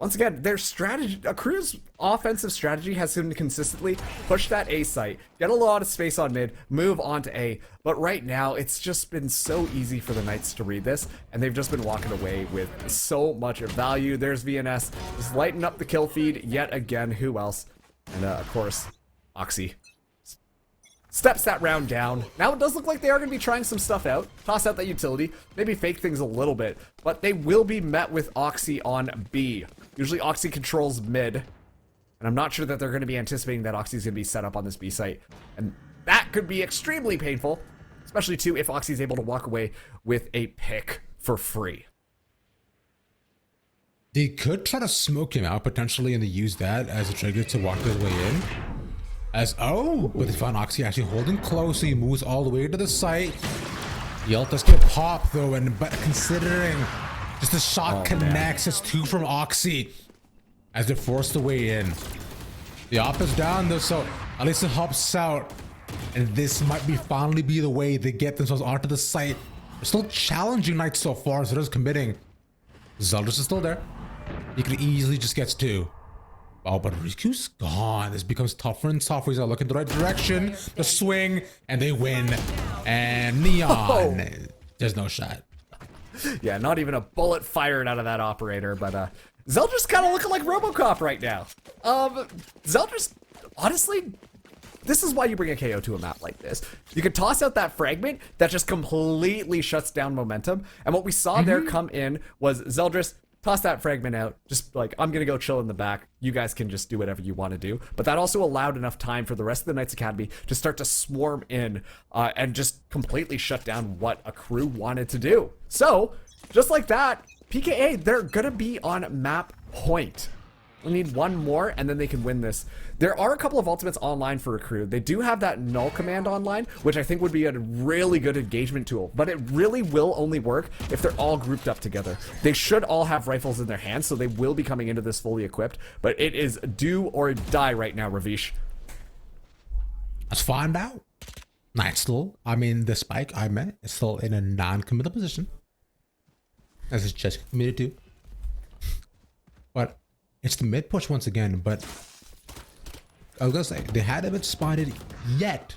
once again, their strategy, Crew's offensive strategy has been to consistently push that A site, get a lot of space on mid, move on to A. But right now, it's just been so easy for the Knights to read this, and they've just been walking away with so much value. There's VNS, just lighting up the kill feed yet again. Who else? And of course, Oxy steps that round down. Now it does look like they are going to be trying some stuff out. Toss out that utility, maybe fake things a little bit, but they will be met with Oxy on B. Usually Oxy controls mid, and I'm not sure that they're going to be anticipating that Oxy's going to be set up on this B site. And that could be extremely painful, especially too if Oxy's able to walk away with a pick for free. They could try to smoke him out potentially, and they use that as a trigger to walk his way in. But they found Oxy actually holding close, so he moves all the way to the site. The ult does get popped though, but considering just the shot connects, it's 2 from Oxy as they're forced to weigh in. The op is down though, so at least it helps out. And this might finally be the way they get themselves onto the site. They're still challenging Knights so far, so they're just committing. Zeldris is still there. He can easily just gets 2. Oh, but Riku's gone. This becomes tougher and tougher. He's got to look in the right direction. The swing, and they win. And Neon, there's no shot. Yeah, not even a bullet fired out of that operator, but Zeldris kind of looking like RoboCop right now. Zeldris, honestly, this is why you bring a KO to a map like this. You could toss out that fragment that just completely shuts down momentum. And what we saw there come in was Zeldris toss that fragment out, just like, I'm gonna go chill in the back. You guys can just do whatever you want to do. But that also allowed enough time for the rest of the Knights Academy to start to swarm in and just completely shut down what a crew wanted to do. So, just like that, PKA, they're gonna be on map point. We need one more, and then they can win this. There are a couple of ultimates online for a crew. They do have that null command online, which I think would be a really good engagement tool, but it really will only work if they're all grouped up together. They should all have rifles in their hands, so they will be coming into this fully equipped, but it is do or die right now, Ravish. Let's find out. Knights still, the spike I meant is still in a non-committal position, as it's just committed to. But it's the mid push once again, but I was gonna say, they hadn't been spotted yet.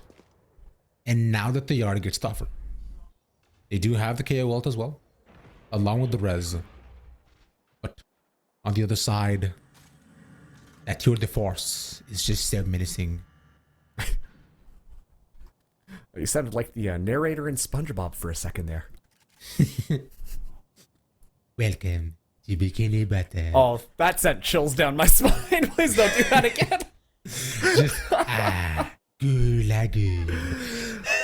And now that they are, it gets tougher. They do have the KO ult as well, along with the res. But on the other side, that tour de force is just so menacing. You sounded like the narrator in SpongeBob for a second there. Welcome to Bikini Bottom. Oh, that sent chills down my spine. Please don't do that again. Just good.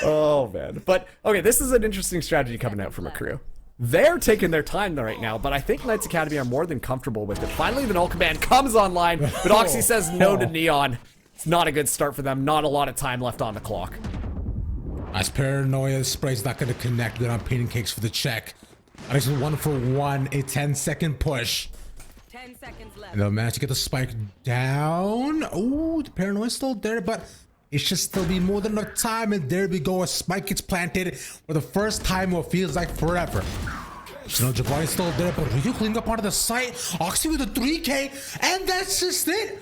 Oh man, but okay, this is an interesting strategy coming out from a crew. They're taking their time right now, but I think Knights Academy are more than comfortable with it. Finally, the null command comes online, but Oxy says no to Neon. It's not a good start for them. Not a lot of time left on the clock. As Paranoia spray's not going to connect, good on painting cakes for the check. At least 1 for 1, a 10-second push. 10 seconds left. And they'll manage to get the spike down. Oh, the Paranoia's still there, but it should still be more than enough time. And there we go, a spike gets planted for the first time in what feels like forever. So no, Jabari's still there, but Ryu cleaning up onto the site. Oxy with a 3K, and that's just it.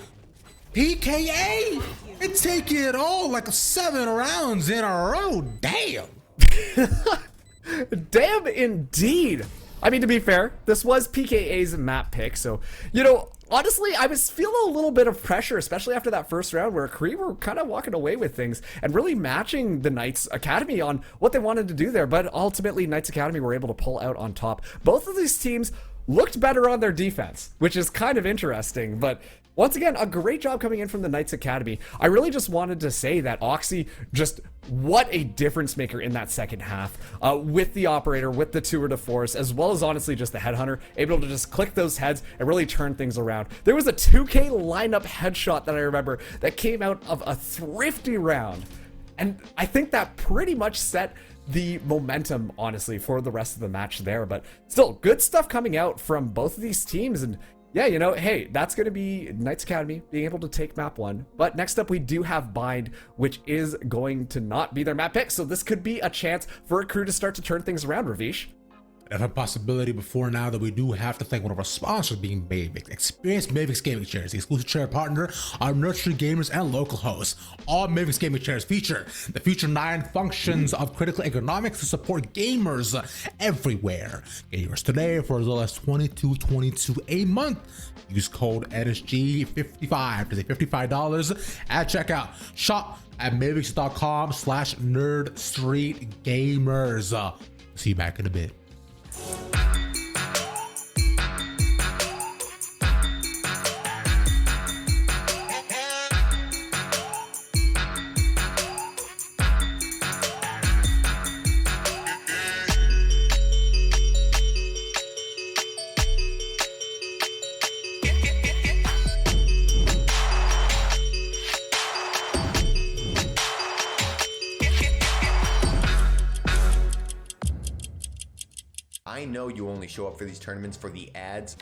PKA, and taking it all like 7 rounds in a row. Damn. Damn indeed. I mean, to be fair, this was PKA's map pick, so, you know, honestly, I was feeling a little bit of pressure, especially after that first round where Kree were kind of walking away with things and really matching the Knights Academy on what they wanted to do there, but ultimately Knights Academy were able to pull out on top. Both of these teams looked better on their defense, which is kind of interesting, but once again, a great job coming in from the Knights Academy. I really just wanted to say that Oxy, just what a difference maker in that second half with the operator, with the tour de force, as well as honestly just the headhunter, able to just click those heads and really turn things around. There was a 2K lineup headshot that I remember that came out of a thrifty round. And I think that pretty much set the momentum, honestly, for the rest of the match there. But still, good stuff coming out from both of these teams. And yeah, you know, hey, that's going to be Knights Academy being able to take map 1. But next up, we do have Bind, which is going to not be their map pick. So this could be a chance for a crew to start to turn things around, Ravish. Another possibility before now that we do have to thank one of our sponsors being Mavix. Experience Mavix Gaming Chairs, the exclusive chair partner, our nursery gamers and local hosts. All Mavix Gaming Chairs feature the Feature 9 functions of critical ergonomics to support gamers everywhere. Get yours today for as little as $22.22 a month. Use code NSG55 to save $55 at checkout. Shop at mavix.com/nerdstreetgamers. See you back in a bit. I know you only show up for these tournaments for the ads.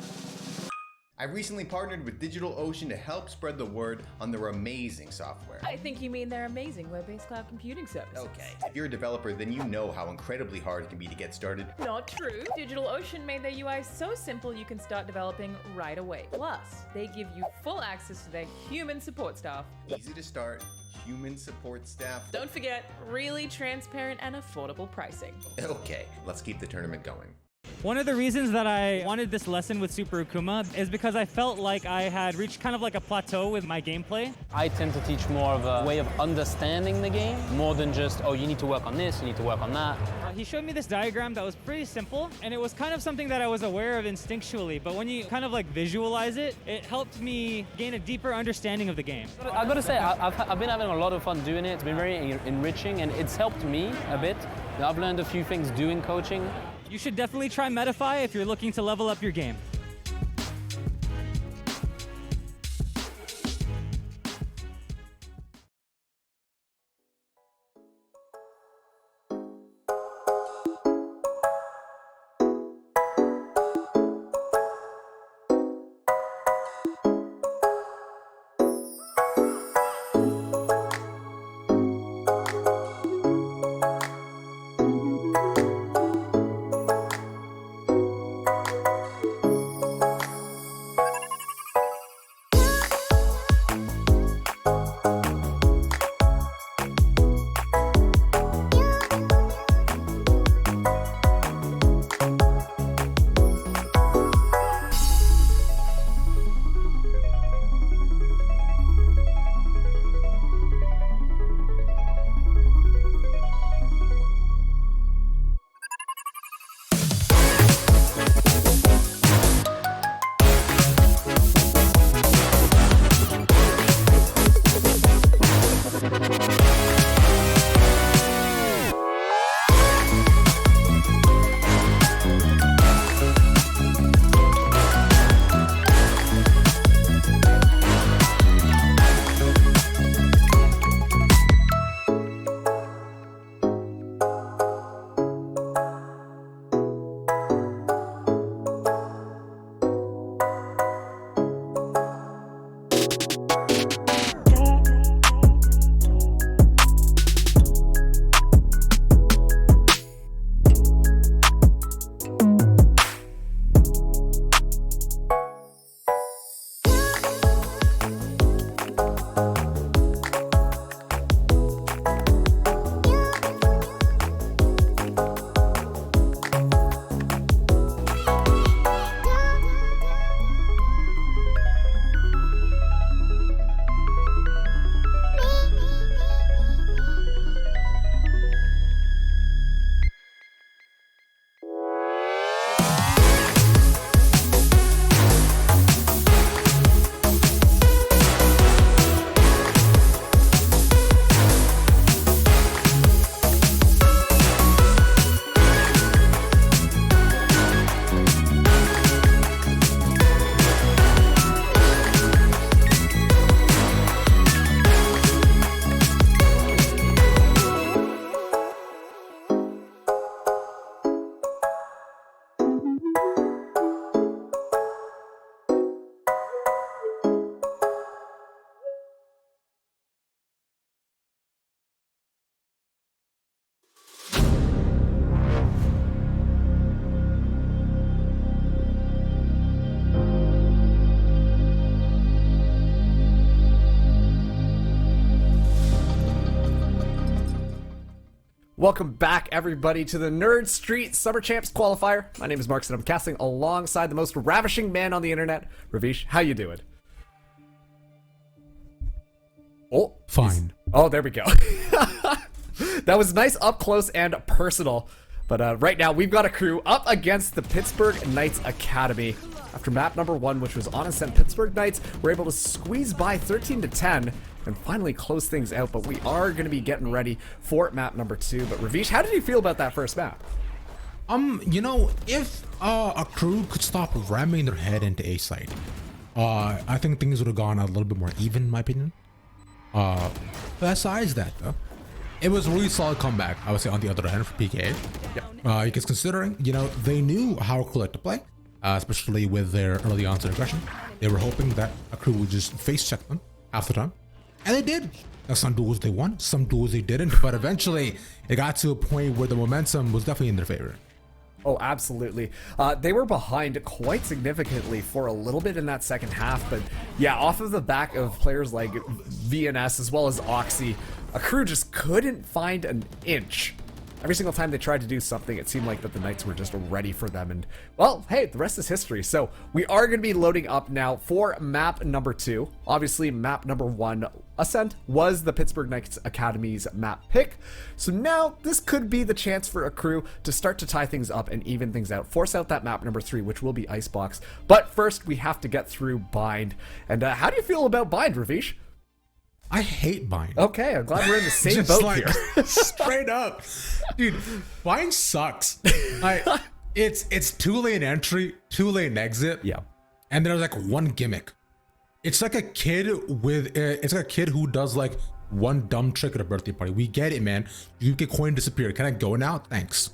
I recently partnered with DigitalOcean to help spread the word on their amazing software. I think you mean their amazing web-based cloud computing services. Okay, if you're a developer, then you know how incredibly hard it can be to get started. Not true. DigitalOcean made their UI so simple you can start developing right away. Plus, they give you full access to their human support staff. Easy to start, human support staff. Don't forget, really transparent and affordable pricing. Okay, let's keep the tournament going. One of the reasons that I wanted this lesson with Super Ukuma is because I felt like I had reached kind of like a plateau with my gameplay. I tend to teach more of a way of understanding the game, more than just, oh, you need to work on this, you need to work on that. He showed me this diagram that was pretty simple, and it was kind of something that I was aware of instinctually, but when you kind of like visualize it, it helped me gain a deeper understanding of the game. I gotta say, I've been having a lot of fun doing it. It's been very enriching, and it's helped me a bit. I've learned a few things doing coaching. You should definitely try Medify if you're looking to level up your game. Welcome back, everybody, to the Nerd Street Summer Champs Qualifier. My name is Marks, and I'm casting alongside the most ravishing man on the internet, Ravish. How you doing? Oh, Fine. oh, there we go. That was nice up close and personal. But right now, we've got a crew up against the Pittsburgh Knights Academy. After map number 1, which was on ascent, Pittsburgh Knights were able to squeeze by 13-10 and finally close things out. But we are going to be getting ready for map number 2. But Ravish, how did you feel about that first map? You know, if a crew could stop ramming their head into A site, I think things would have gone a little bit more even, in my opinion. Besides that, though, it was a really solid comeback, I would say, on the other end for PK. Because considering, you know, they knew how a crew liked to play, especially with their early onset aggression. They were hoping that a crew would just face check them half the time. And they did. Now, some duels they won, some duels they didn't, but eventually it got to a point where the momentum was definitely in their favor. Oh, absolutely. They were behind quite significantly for a little bit in that second half, but yeah, off of the back of players like VNS as well as Oxy, a crew just couldn't find an inch. Every single time they tried to do something, it seemed like that the Knights were just ready for them. And, well, hey, the rest is history. So we are going to be loading up now for map number 2. Obviously, map number 1, Ascent, was the Pittsburgh Knights Academy's map pick. So now this could be the chance for a crew to start to tie things up and even things out. Force out that map number 3, which will be Icebox. But first, we have to get through Bind. And how do you feel about Bind, Ravish? I hate Bind. Okay, I'm glad we're in the same Just boat like, here. straight up. Dude, Bind sucks. It's 2-lane entry, 2-lane exit. Yeah. And there's like one gimmick. It's like a kid with, it's like a kid who does like one dumb trick at a birthday party. We get it, man. You get coin disappear. Can I go now? Thanks.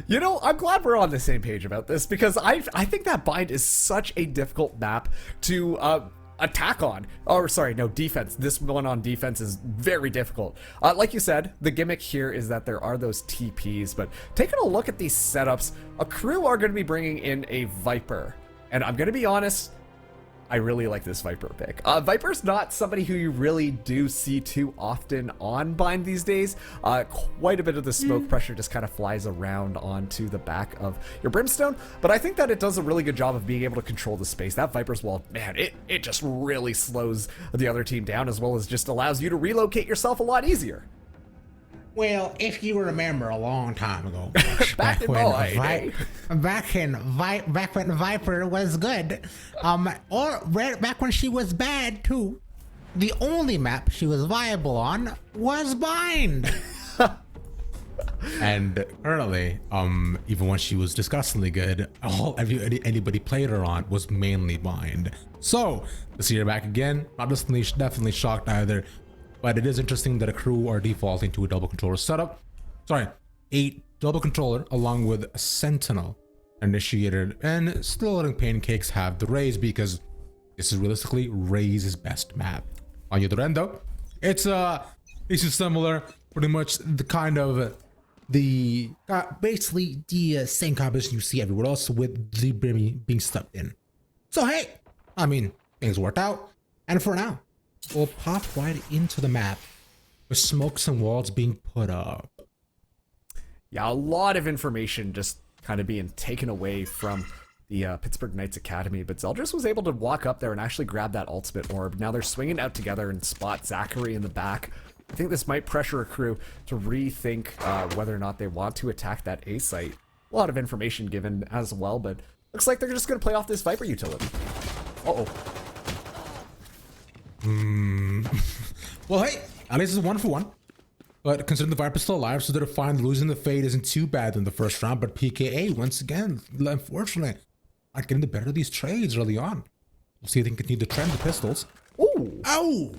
You know, I'm glad we're on the same page about this because I think that Bind is such a difficult map to attack on. Or sorry, no, defense. This one on defense is very difficult. Like you said, the gimmick here is that there are those TPs, but taking a look at these setups, a crew are going to be bringing in a Viper. And I'm going to be honest, I really like this Viper pick. Viper's not somebody who you really do see too often on Bind these days. Quite a bit of the smoke pressure just kind of flies around onto the back of your Brimstone, but I think that it does a really good job of being able to control the space. That Viper's wall, man, it just really slows the other team down, as well as just allows you to relocate yourself a lot easier. Well, if you remember a long time ago, Back in my day. back when Viper was good, or back when she was bad too, the only map she was viable on was Bind. And currently, even when she was disgustingly good, anybody played her on was mainly Bind. So to see her back again, not definitely shocked either. But it is interesting that a crew are defaulting to a double controller setup. Sorry, a double controller along with a Sentinel initiated, and still letting Pancakes have the Raze because this is realistically Raze's best map. On the other end though, it's similar, pretty much the kind of basically the same composition you see everywhere else with the Brimmy being stuck in. So hey, I mean, things worked out, and for now, we'll pop right into the map with smokes and walls being put up. Yeah, a lot of information just kind of being taken away from the Pittsburgh Knights Academy, but Zeldris was able to walk up there and actually grab that ultimate orb. Now they're swinging out together and spot Zachary in the back. I think this might pressure a crew to rethink whether or not they want to attack that A site. A lot of information given as well, but looks like they're just going to play off this Viper utility. Uh-oh. Well, hey, at least it's 1-for-1. But considering the Viper's still alive, so they're fine. Losing the Fade isn't too bad in the first round. But PKA, once again, unfortunately, are getting the better of these trades early on. We'll see if they can continue to trend the pistols. Ooh. Oh!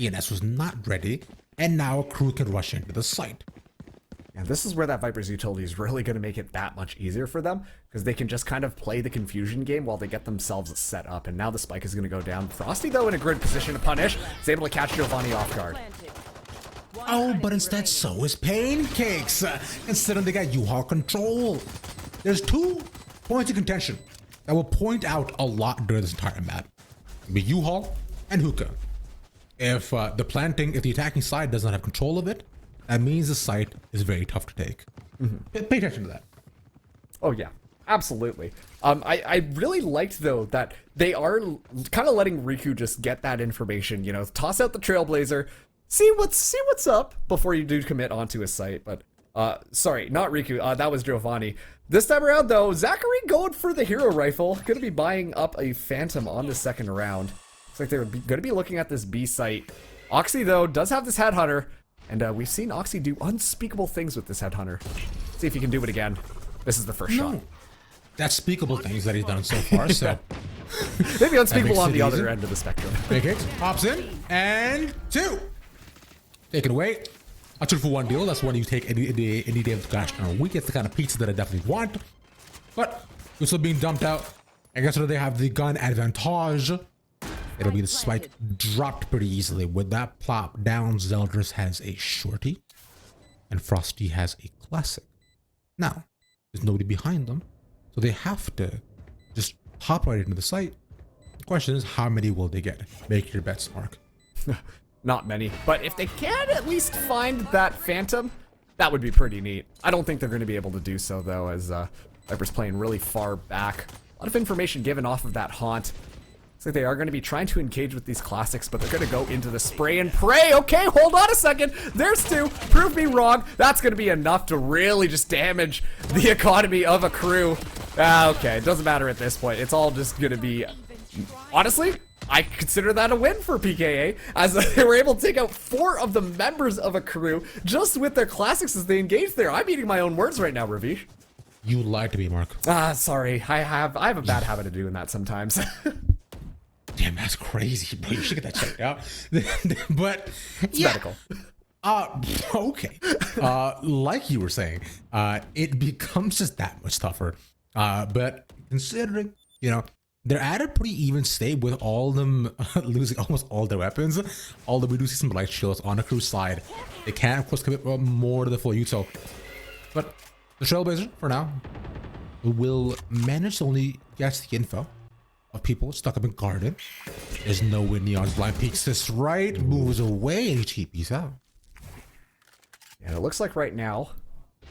ENS was not ready, and now a crew can rush into the site. Yeah, this is where that Viper's utility is really going to make it that much easier for them, because they can just kind of play the confusion game while they get themselves set up. And now the spike is going to go down. Frosty, though, in a good position to punish, is able to catch Giovanni off guard. Oh, but instead so is Pancakes. Instead they got U-Haul control. There's 2 points of contention that will point out a lot during this entire map. It'll be U-Haul and Hookah. If the attacking side does not have control of it, that means the site is very tough to take. Pay attention to that. Oh yeah, absolutely. I really liked though that they are kind of letting Riku just get that information. You know, toss out the Trailblazer, see what's up before you do commit onto a site. But sorry, not Riku. That was Giovanni. This time around though, Zachary going for the hero rifle. Gonna be buying up a Phantom on the second round. Looks like they're gonna be looking at this B site. Oxy though does have this headhunter, and we've seen Oxy do unspeakable things with this headhunter. See if he can do it again. This is the first shot. That's speakable things that he's done so far, so. Maybe unspeakable on the easy. other end of the spectrum. Big hit, pops in, and 2. Take it away. A 2-for-1 deal. That's one you take any day of the gosh darn week. It's the kind of pizza that I definitely want. But we're still being dumped out. I guess they have the gun advantage. It'll be the spike dropped pretty easily. With that plop down, Zeldris has a shorty, and Frosty has a classic. Now, there's nobody behind them, so they have to just hop right into the site. The question is, how many will they get? Make your bets, Mark. Not many, but if they can at least find that Phantom, that would be pretty neat. I don't think they're going to be able to do so though, as Viper's playing really far back. A lot of information given off of that haunt. Looks like they are going to be trying to engage with these classics, but they're going to go into the spray and pray. Okay, hold on a second. There's 2. Prove me wrong. That's going to be enough to really just damage the economy of a crew. Okay, it doesn't matter at this point. It's all just going to be... Honestly, I consider that a win for PKA, as they were able to take out 4 of the members of a crew just with their classics as they engaged there. I'm eating my own words right now, Ravish. You lied to me, Mark. Sorry. I have a bad habit of doing that sometimes. Damn, that's crazy, bro. You should get that checked out. But It's medical. Okay. Like you were saying, it becomes just that much tougher. But considering, you know, they're at a pretty even state with all of them losing almost all their weapons. Although we do see some light shields on the crew side. They can, of course, commit more to the full util. But the Trailblazer, for now, will manage to only get the info of people stuck up in garden. There's no way Neon's blind peeks this right, moves away, and he TPs out. And it looks like right now,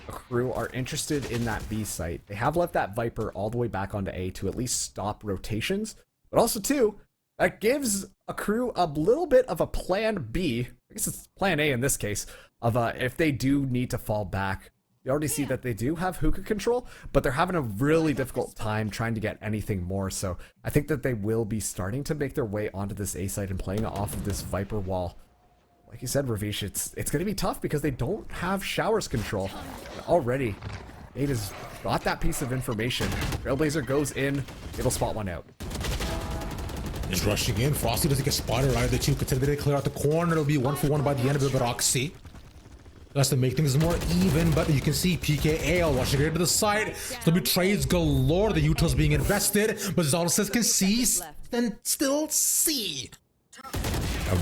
a crew are interested in that B site. They have left that Viper all the way back onto A to at least stop rotations. But also, too, that gives a crew a little bit of a plan B. I guess it's plan A in this case, of if they do need to fall back. You already see that they do have hookah control, but they're having a really difficult time trying to get anything more. So I think that they will be starting to make their way onto this A site and playing off of this Viper wall. Like you said, Ravish, it's going to be tough because they don't have showers control. And already, Ada's got that piece of information. Trailblazer goes in, it'll spot one out. Is rushing in. Frosty doesn't get spotted either. Two continue to clear out the corner. It'll be 1-for-1 by the end of it, but Oxy. That's to make things more even, but you can see PKA rushing into the side. So betrays galore. The utils being invested, but Zalda can see and still see.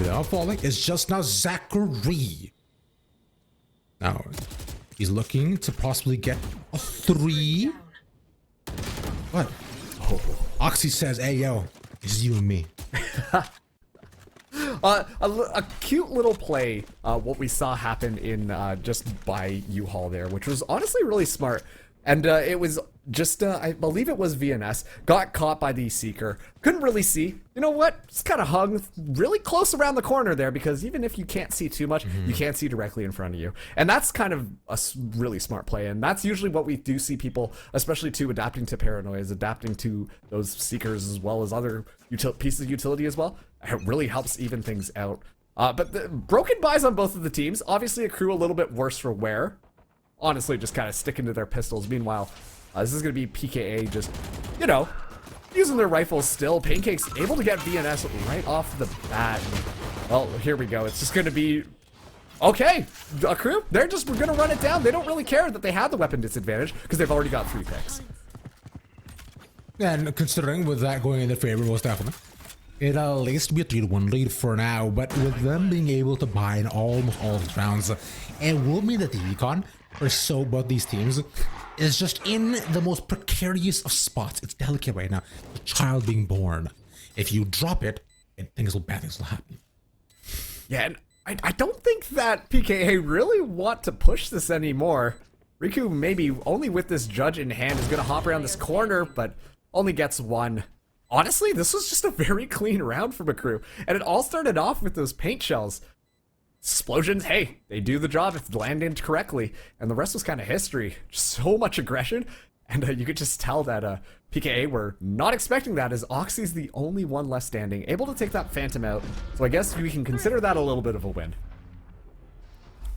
Now falling is just now Zachary. Now he's looking to possibly get a 3. What? Oh, Oxy says, "Hey yo, it's you and me." A cute little play, what we saw happen in just by U-Haul there, which was honestly really smart. And it was just, I believe it was VNS, got caught by the Seeker. Couldn't really see. You know what? Just kind of hung really close around the corner there, because even if you can't see too much, you can't see directly in front of you. And that's kind of a really smart play. And that's usually what we do see people, especially too, adapting to paranoias, adapting to those Seekers as well as other pieces of utility as well. It really helps even things out. But the broken buys on both of the teams. Obviously a crew a little bit worse for wear. Honestly, just kind of sticking to their pistols. Meanwhile, this is going to be PKA just, you know, using their rifles still. Pancake's able to get VNS right off the bat. Well, here we go. It's just going to be... Okay, a crew, they're just going to run it down. They don't really care that they have the weapon disadvantage because they've already got 3 picks. And considering with that going in their favor, most definitely. It'll at least be a 3-1 lead for now, but with them being able to buy in almost all these rounds, it will mean that the econ for so both these teams is just in the most precarious of spots. It's delicate right now. The child being born. If you drop it, bad things will happen. Yeah, and I don't think that PKA really want to push this anymore. Riku, maybe only with this judge in hand, is going to hop around this corner, but only gets one. Honestly, this was just a very clean round from a crew. And it all started off with those paint shells. Explosions, hey, they do the job if landed correctly. And the rest was kind of history. Just so much aggression. And you could just tell that PKA were not expecting that, as Oxy's the only one left standing, able to take that Phantom out. So I guess we can consider that a little bit of a win.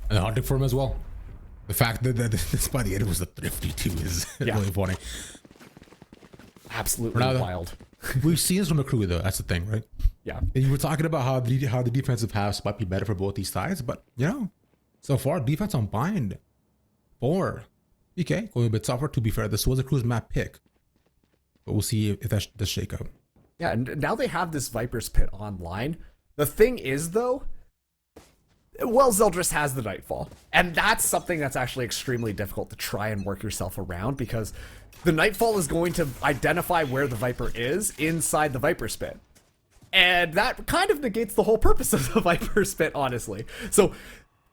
And hunting for him as well. The fact that this by the end was a thrifty too is really funny. Absolutely wild. We've seen this from a crew though. That's the thing, right? Yeah. And you were talking about how the defensive halves might be better for both these sides, but you know, so far defense on bind for PK going a bit tougher. To be fair, this was a crew's map pick, but we'll see if that does shake out. Yeah, and now they have this Viper's Pit online. The thing is though, well, Zeldris has the Nightfall, and that's something that's actually extremely difficult to try and work yourself around, because the Nightfall is going to identify where the Viper is inside the Viper's Pit. And that kind of negates the whole purpose of the Viper's Pit, honestly. So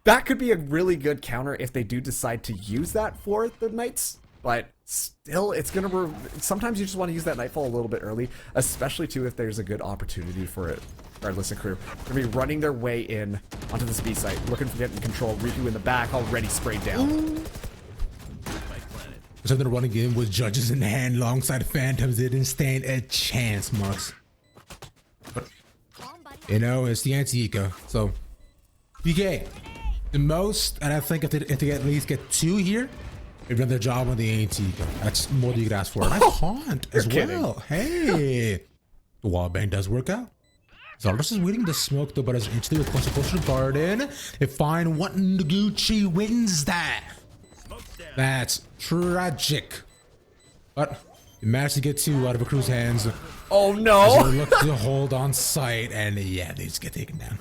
that could be a really good counter if they do decide to use that for the Knights. But still, it's going to... Sometimes you just want to use that Nightfall a little bit early, especially too if there's a good opportunity for it. Regardless of crew, they're going to be running their way in onto this B site, looking for getting control. Riku in the back, already sprayed down. So they're running in with judges in hand alongside Phantoms. They didn't stand a chance, Marks. But, you know, it's the anti-eco. So, PK, the most, and I think if they at least get 2 here, they've done their job on the anti-eco. That's more than you could ask for. Nice haunt as well. Hey, the wall bang does work out. Zeldris is waiting to smoke though, but as each with closer to garden, they find one. Gucci wins that. That's tragic. But they managed to get 2 out of a crew's hands. Oh no! They look to hold on site, and yeah, they just get taken down.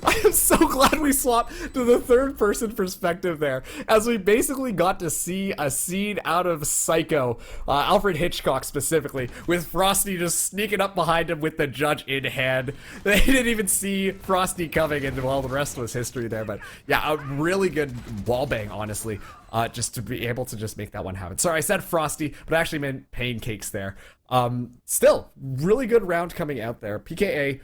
I am so glad we swapped to the third person perspective there, as we basically got to see a scene out of Psycho, Alfred Hitchcock specifically, with Frosty just sneaking up behind him with the judge in hand. They didn't even see Frosty coming, and well, the rest was history there. But yeah, a really good wallbang, honestly, just to be able to just make that one happen. Sorry, I said Frosty, but I actually meant Pancakes there. Still, really good round coming out there. PKA,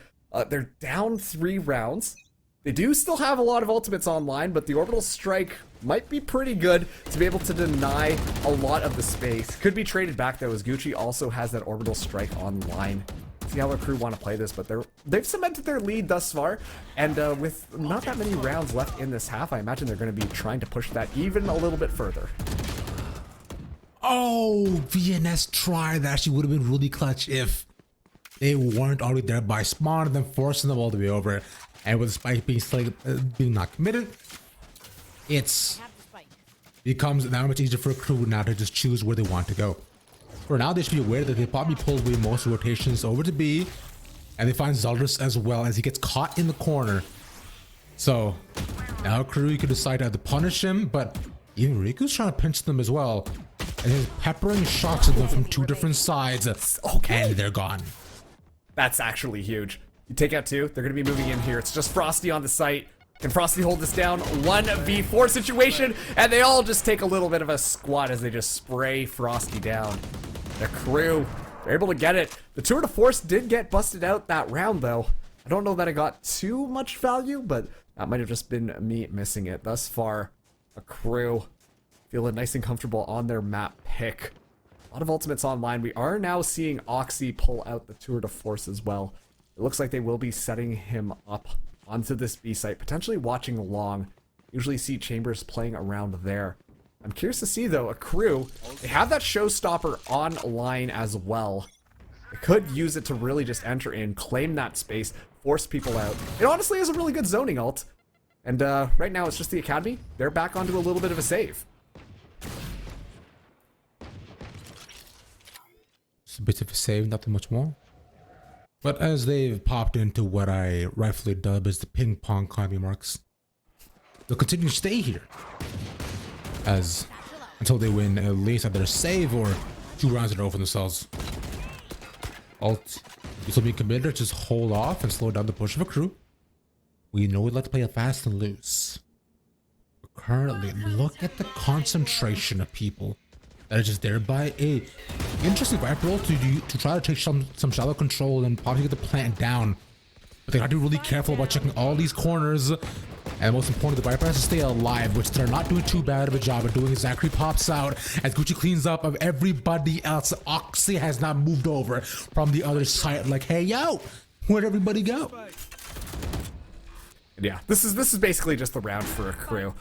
they're down 3 rounds. They do still have a lot of ultimates online, but the orbital strike might be pretty good to be able to deny a lot of the space. Could be traded back though, as Gucci also has that orbital strike online. See how the crew want to play this, but they've cemented their lead thus far, and with not that many rounds left in this half, I imagine they're going to be trying to push that even a little bit further. Oh, VNS try that actually would have been really clutch if they weren't already there by spawn and then forcing them all the way over. And with the spike being not committed, it becomes now much easier for a crew now to just choose where they want to go. For now, they should be aware that they probably pulled away most rotations over to B, and they find Zeldris as well as he gets caught in the corner. So now crew, you can decide to either punish him, but even Riku's trying to pinch them as well. And he's peppering shots at them from 2 different sides, and they're gone. That's actually huge. You take out 2, they're going to be moving in here. It's just Frosty on the site. Can Frosty hold this down? 1v4 situation, and they all just take a little bit of a squat as they just spray Frosty down. The crew, they're able to get it. The tour de force did get busted out that round, though. I don't know that it got too much value, but that might have just been me missing it. Thus far, a crew feeling nice and comfortable on their map pick. A lot of ultimates online. We are now seeing Oxy pull out the tour de force as well. It looks like they will be setting him up onto this B site, potentially watching along. Usually see Chambers playing around there. I'm curious to see though, a crew, they have that showstopper online as well. They could use it to really just enter in, claim that space, force people out. It honestly is a really good zoning ult. And right now it's just the Academy. They're back onto a little bit of a save. It's a bit of a save, nothing much more. But as they've popped into what I rightfully dub as the ping pong economy, Marks, they'll continue to stay here until they win at least either save or 2 rounds in a row for themselves. Ult, you still be committed, just hold off and slow down the push of a crew. We know we like to play it fast and loose. But currently, look at the concentration of people that are just there by a interesting Viper roll to try to take some shallow control and probably get the plant down. But they have to be really careful about checking all these corners. And most importantly, the Viper has to stay alive, which they're not doing too bad of a job of doing. Zachary pops out as Gucci cleans up of everybody else. Oxy has not moved over from the other side. Like, hey, yo, where'd everybody go? Yeah, this is basically just the round for a crew.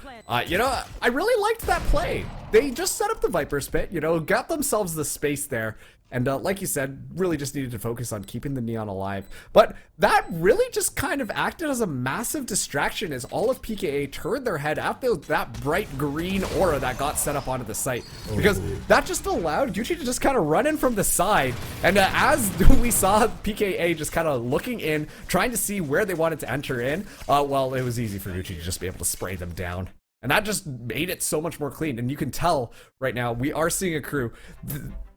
You know, I really liked that play. They just set up the Viper's Pit, you know, got themselves the space there. And like you said, really just needed to focus on keeping the Neon alive. But that really just kind of acted as a massive distraction as all of PKA turned their head at that bright green aura that got set up onto the site. Because that just allowed Gucci to just kind of run in from the side. And as we saw PKA just kind of looking in, trying to see where they wanted to enter in, well, it was easy for Gucci to just be able to spray them down. And that just made it so much more clean. And you can tell right now, we are seeing a crew.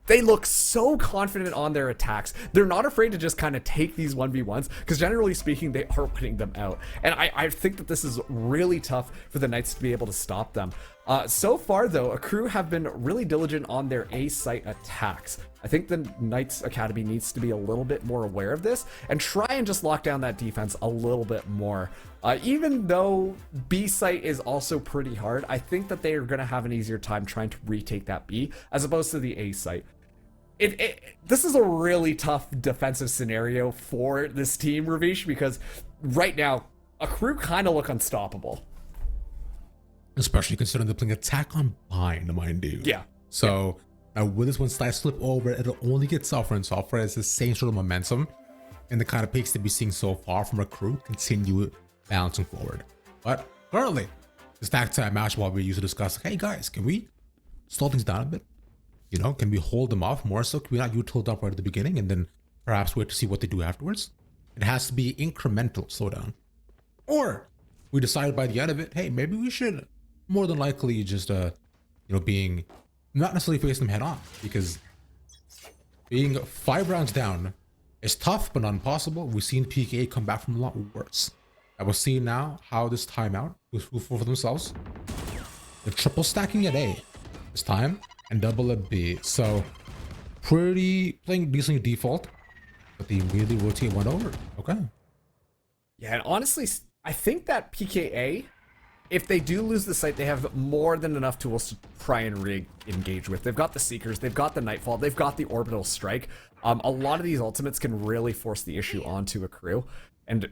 They look so confident on their attacks. They're not afraid to just kind of take these 1v1s because generally speaking, they are winning them out. And I think that this is really tough for the Knights to be able to stop them. So far though, a crew have been really diligent on their A site attacks. I think the Knights Academy needs to be a little bit more aware of this and try and just lock down that defense a little bit more. Even though B site is also pretty hard, I think that they are going to have an easier time trying to retake that B as opposed to the A site. This is a really tough defensive scenario for this team, Ravish, because right now, a crew kind of look unstoppable. Especially considering they're playing attack on bind, mind you. Yeah. So, now with this one slice slip over, it'll only get softer and softer as the same sort of momentum and the kind of peaks that we're seeing so far from our crew continue bouncing forward. But currently, this tag time match while we used to discuss, hey guys, can we slow things down a bit? You know, can we hold them off more so? Can we not util dump right at the beginning and then perhaps wait to see what they do afterwards? It has to be incremental slowdown. Or we decide by the end of it, hey, maybe we should more than likely just, you know, being not necessarily facing them head on, because being 5 rounds down is tough, but not impossible. We've seen PKA come back from a lot worse. I will see now how this timeout was fruitful for themselves. They're triple stacking at A this time and double at B. So pretty playing decently default, but the immediately rotate went over. Okay. Yeah, and honestly, I think that PKA, if they do lose the site, they have more than enough tools to try and re-engage with. They've got the Seekers, they've got the Nightfall, they've got the Orbital Strike. A lot of these ultimates can really force the issue onto a crew and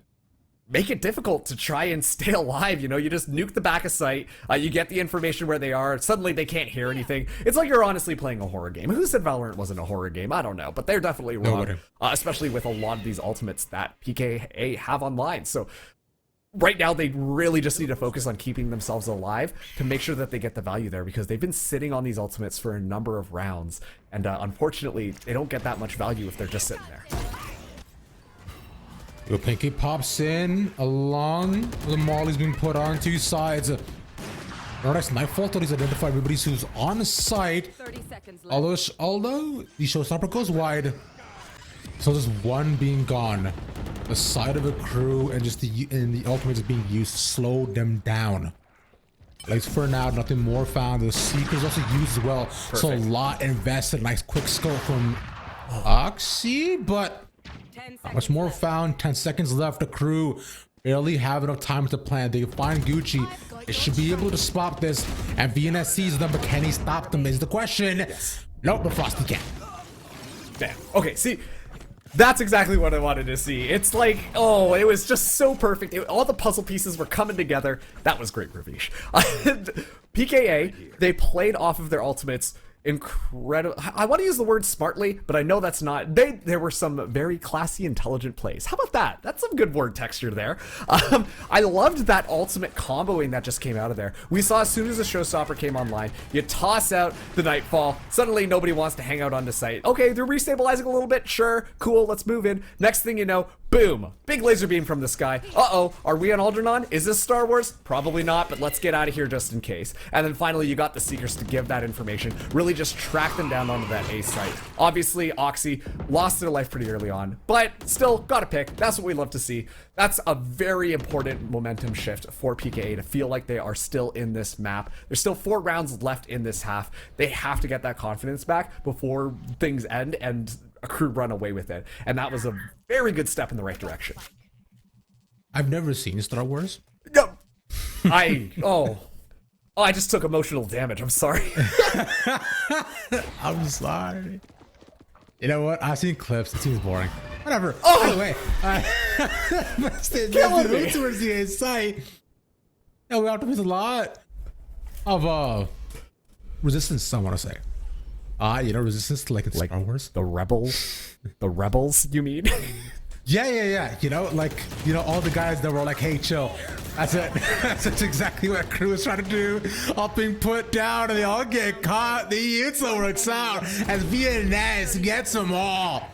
make it difficult to try and stay alive. You know, you just nuke the back of site, you get the information where they are, suddenly they can't hear anything. It's like you're honestly playing a horror game. Who said Valorant wasn't a horror game? I don't know, but they're definitely wrong, especially with a lot of these ultimates that PKA have online. So right now, they really just need to focus on keeping themselves alive to make sure that they get the value there, because they've been sitting on these ultimates for a number of rounds, and unfortunately, they don't get that much value if they're just sitting there. Your Pinky pops in along the molly's being put on 2 sides. Nice Nightfall thought he's identified everybody who's on site. 30 seconds left. Although the showstopper goes wide, so there's one being gone. The side of a crew and just the ultimate is being used to slow them down. At least for now, nothing more found. The Seekers also used as well. Perfect. So a lot invested. Nice quick scope from Oxy, but not much more found. 10 seconds left. The crew barely have enough time to plan. They find Gucci. They should be able to spot this, and VNS sees them, but can he stop them is the question. Yes. Nope, but Frosty can. Damn. Okay, see, that's exactly what I wanted to see. It's like, oh, it was just so perfect. All the puzzle pieces were coming together. That was great, Ravish. PKA, they played off of their ultimates incredible. I want to use the word smartly, but I know that's not. There were some very classy, intelligent plays. How about that? That's some good word texture there. I loved that ultimate comboing that just came out of there. We saw as soon as the showstopper came online, you toss out the Nightfall. Suddenly, nobody wants to hang out on the site. Okay, they're restabilizing a little bit. Sure, cool. Let's move in. Next thing you know, Boom! Big laser beam from the sky. Uh-oh, are we on Alderaan? Is this Star Wars? Probably not, but let's get out of here just in case. And then finally, you got the Seekers to give that information. Really just track them down onto that A site. Obviously, Oxy lost their life pretty early on, but still, got a pick. That's what we love to see. That's a very important momentum shift for PKA to feel like they are still in this map. There's still 4 rounds left in this half. They have to get that confidence back before things end and a crew run away with it. And that was a very good step in the right direction. I've never seen Star Wars. No. I just took emotional damage. I'm sorry. I'm sorry. You know what? I've seen clips. It seems boring. Whatever. Oh, anyway, Killing me. towards the A site. Yeah, we have to use a lot of resistance. I want to say, resistance like in Star Wars. The rebels, you mean? Yeah. All the guys that were like, "Hey, chill." That's it. That's exactly what crew is trying to do. All being put down, and they all get caught. The Yutza works out as Vietnamese gets them all.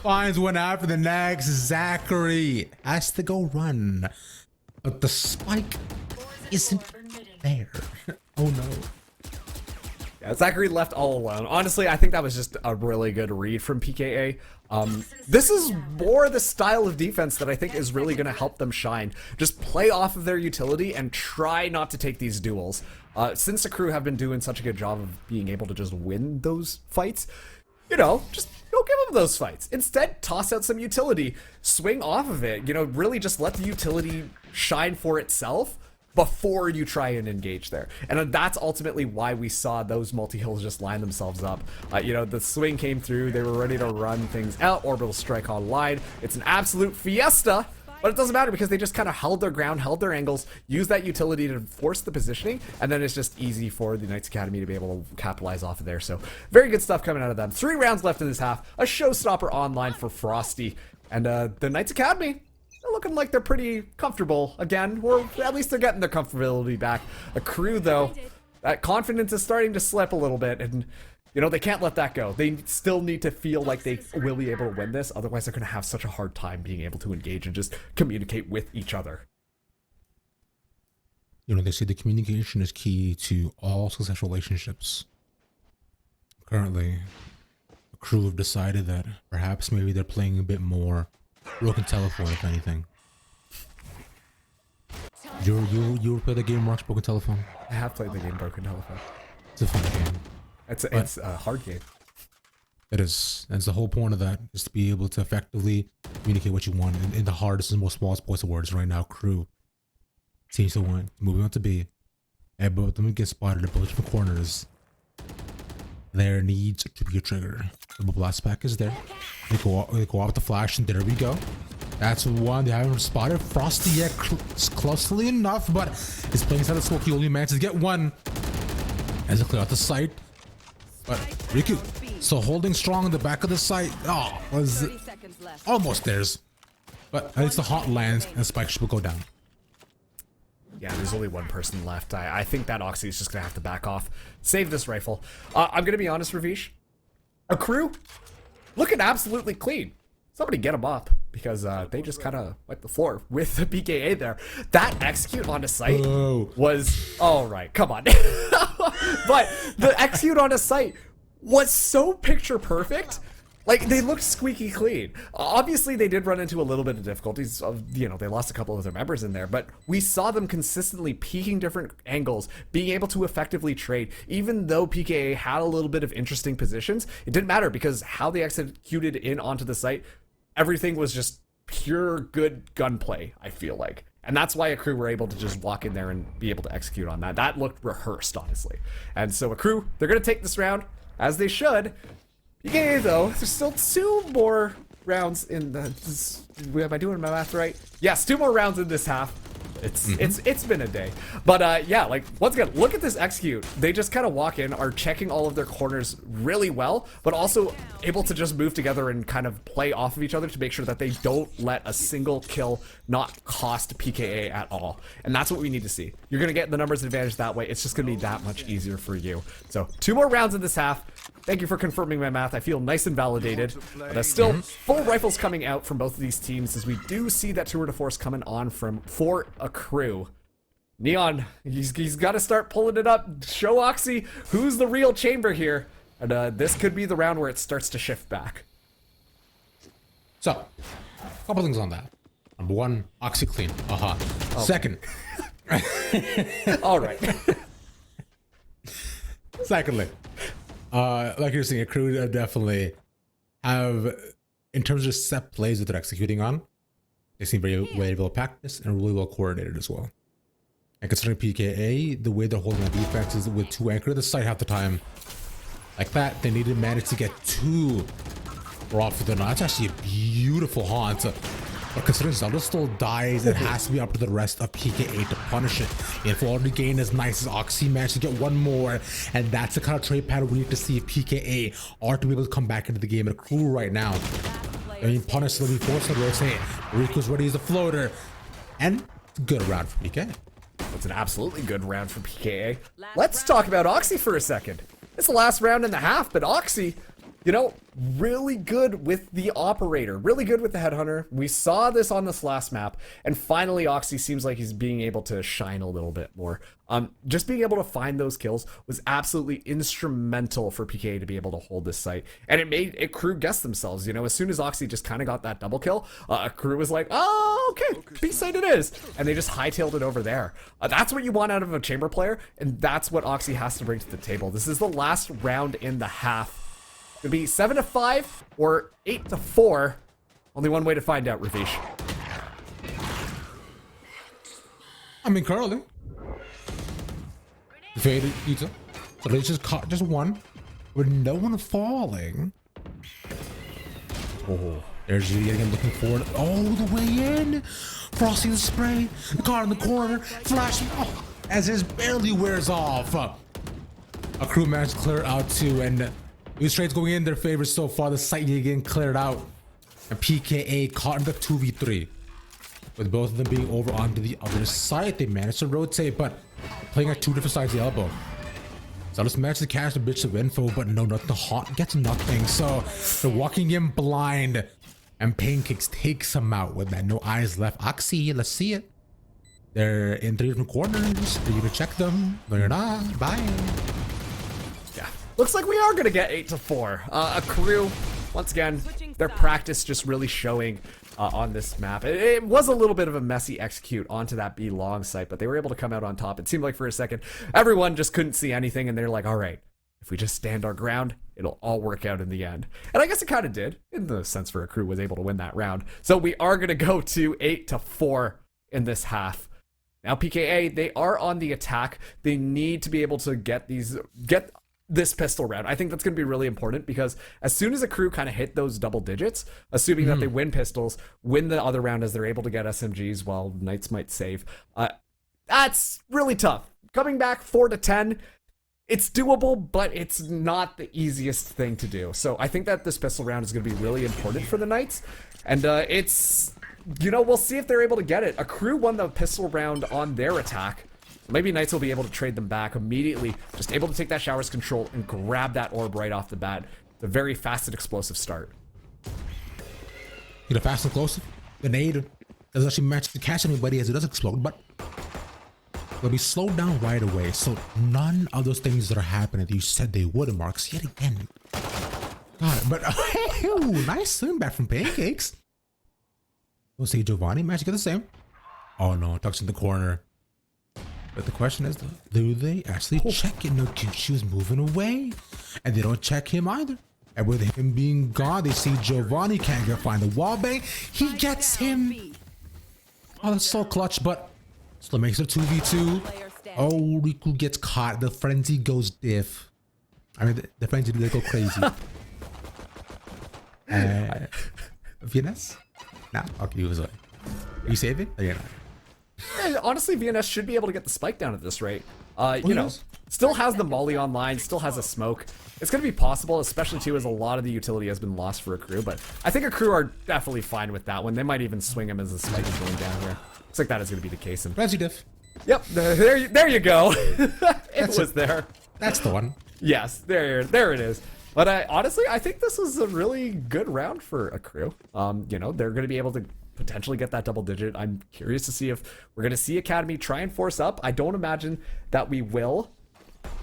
Finds one after the next. Zachary has to go run, but the spike isn't there. Oh no. Yeah, Zachary left all alone. Honestly, I think that was just a really good read from PKA. This is more the style of defense that I think is really going to help them shine. Just play off of their utility and try not to take these duels. Since the crew have been doing such a good job of being able to just win those fights, just don't give them those fights. Instead, toss out some utility, swing off of it, really just let the utility shine for itself before you try and engage there. And that's ultimately why we saw those multi-hills just line themselves up. The swing came through, they were ready to run things out, orbital strike online. It's an absolute fiesta, but it doesn't matter because they just kind of held their ground, held their angles, used that utility to force the positioning, and then it's just easy for the Knights Academy to be able to capitalize off of there. So very good stuff coming out of them. 3 rounds left in this half, a showstopper online for Frosty. And the Knights Academy, they're looking like they're pretty comfortable again, or at least they're getting their comfortability back. A crew, though, that confidence is starting to slip a little bit, and they can't let that go. They still need to feel like they will be able to win this, otherwise they're going to have such a hard time being able to engage and just communicate with each other. They say the communication is key to all successful relationships. Currently, the crew have decided that perhaps maybe they're playing a bit more broken telephone, if anything. You play the game Mark's Broken Telephone? I have played the game Broken Telephone. It's a fun game. It's a hard game. It is. And the whole point of that is to be able to effectively communicate what you want in the hardest and most smallest voice of words right now. Crew seems to win. Moving on to B. And both of them get spotted at both different corners. There needs to be a trigger. The blast pack is there. They go off with the flash, and there we go. That's one they haven't spotted. Frosty yet closely enough, but it's playing inside the smoke. He only manages to get one as it clear out the site. But Riku still holding strong in the back of the site. Oh, was almost theirs. But at least the hot lands and Spike will go down. Yeah, there's only one person left. I think that Oxy is just going to have to back off. Save this rifle. I'm going to be honest, Ravish. A crew looking absolutely clean. Somebody get them up because they just kind of wiped the floor with the PKA there. That execute on a site was... All right, come on. But the execute on a site was so picture perfect. Like, they looked squeaky clean. Obviously, they did run into a little bit of difficulties. They lost a couple of their members in there, but we saw them consistently peeking different angles, being able to effectively trade. Even though PKA had a little bit of interesting positions, it didn't matter because how they executed in onto the site, everything was just pure good gunplay, I feel like. And that's why a crew were able to just walk in there and be able to execute on that. That looked rehearsed, honestly. And so a crew, they're going to take this round, as they should. PKA, though, there's still 2 more rounds in the... Am I doing my math right? Yes, 2 more rounds in this half. It's been a day. But yeah, like once again, look at this execute. They just kind of walk in, are checking all of their corners really well, but also able to just move together and kind of play off of each other to make sure that they don't let a single kill not cost PKA at all. And that's what we need to see. You're gonna get the numbers advantage that way. It's just gonna be that much easier for you. So 2 more rounds in this half. Thank you for confirming my math. I feel nice and validated. But still, full rifles coming out from both of these teams as we do see that tour de force coming on for a crew. Neon, he's got to start pulling it up. Show Oxy who's the real chamber here. And this could be the round where it starts to shift back. So, a couple things on that. Number 1, Oxy clean. Oh. Second. All right. Secondly, like you're saying, a crew definitely have, in terms of set plays that they're executing on, they seem very well practiced and really well coordinated as well. And considering PKA, the way they're holding on defense is with 2 anchor the site half the time. Like that, they need to manage to get 2 off of the night. That's actually a beautiful haunt. But considering Zelda still dies, it has to be up to the rest of PKA to punish it. And for all the gain as nice as Oxy managed to get 1 more, and that's the kind of trade pattern we need to see if PKA are to be able to come back into the game. And a crew right now, I mean, punish will be forced to rotate. Riku's ready as a floater, and good round for PKA. It's an absolutely good round for PKA. Let's talk about Oxy for a second. It's the last round and a half, but Oxy, you know, really good with the operator, really good with the headhunter. We saw this on this last map, and finally Oxy seems like he's being able to shine a little bit more. Just being able to find those kills was absolutely instrumental for PKA to be able to hold this site, and it made a crew guess themselves. You know, as soon as Oxy just kind of got that double kill, a crew was like, oh, okay, B site it is, and they just hightailed it over there. That's what you want out of a chamber player, and that's what Oxy has to bring to the table. This is the last round in the half. It'll be 7-5 or 8-4. Only one way to find out, Ravish. I mean, currently, faded Ita. So they just caught just 1 with no one falling. Oh, there's you again looking forward all the way in. Frosty the spray, the car in the corner, flashing as his barely wears off. A crew managed to clear out too, and these trades going in their favor so far. The site getting cleared out, and PKA caught in the 2v3. With both of them being over onto the other side, they managed to rotate, but playing at 2 different sides of the elbow. So just managed to catch the bitch of info, but no, nothing to haunt, gets nothing. So they're walking in blind, and Pancakes takes him out with that. No eyes left. Oxy, let's see it. They're in 3 different corners. Are you gonna check them? No, you're not. Bye. Yeah, looks like we are gonna get 8-4. A crew, once again, their practice just really showing on this map. It was a little bit of a messy execute onto that B long site, but they were able to come out on top. It seemed like for a second, everyone just couldn't see anything, and they're like, all right, if we just stand our ground, it'll all work out in the end. And I guess it kind of did, in the sense for a crew was able to win that round. So we are going to go to 8-4 in this half. Now PKA, they are on the attack. They need to be able to get this pistol round. I think that's going to be really important, because as soon as a crew kind of hit those double digits, assuming that they win pistols, win the other round as they're able to get SMGs while Knights might save, that's really tough. Coming back 4-10, it's doable, but it's not the easiest thing to do. So I think that this pistol round is going to be really important for the Knights, and it's, you know, we'll see if they're able to get it. A crew won the pistol round on their attack. Maybe Knights will be able to trade them back immediately, just able to take that shower's control and grab that orb right off the bat. It's a very fast and explosive start. You know, fast and explosive. The nade doesn't actually match to catch anybody as it does explode, but it'll be slowed down right away. So none of those things that are happening that you said they would, Marks, yet again. God, but nice swing back from Pancakes. We'll see Giovanni match get the same. Oh no, tucks in the corner. But the question is, do they actually check it? No, she was moving away, and they don't check him either. And with him being gone, they see Giovanni can't find the wall bang. He gets him. Oh, that's so clutch, but still makes it 2v2. Oh, Riku gets caught. The frenzy goes diff. I mean, the frenzy did go crazy. Venus? Nah, okay, he was like, are you saving? Oh, yeah, And honestly, VNS should be able to get the spike down at this rate. You know, yes. still has the molly online, still has a smoke. It's going to be possible, especially too, as a lot of the utility has been lost for a crew. But I think a crew are definitely fine with that one. They might even swing him as the spike is going down here. Looks like that is going to be the case. And Resi diff. yep, there you go. It was there. That's the one. Yes, there it is. But honestly, I think this was a really good round for a crew. You know, they're going to be able to potentially get that double digit. I'm curious to see if we're going to see Academy try and force up. I don't imagine that we will.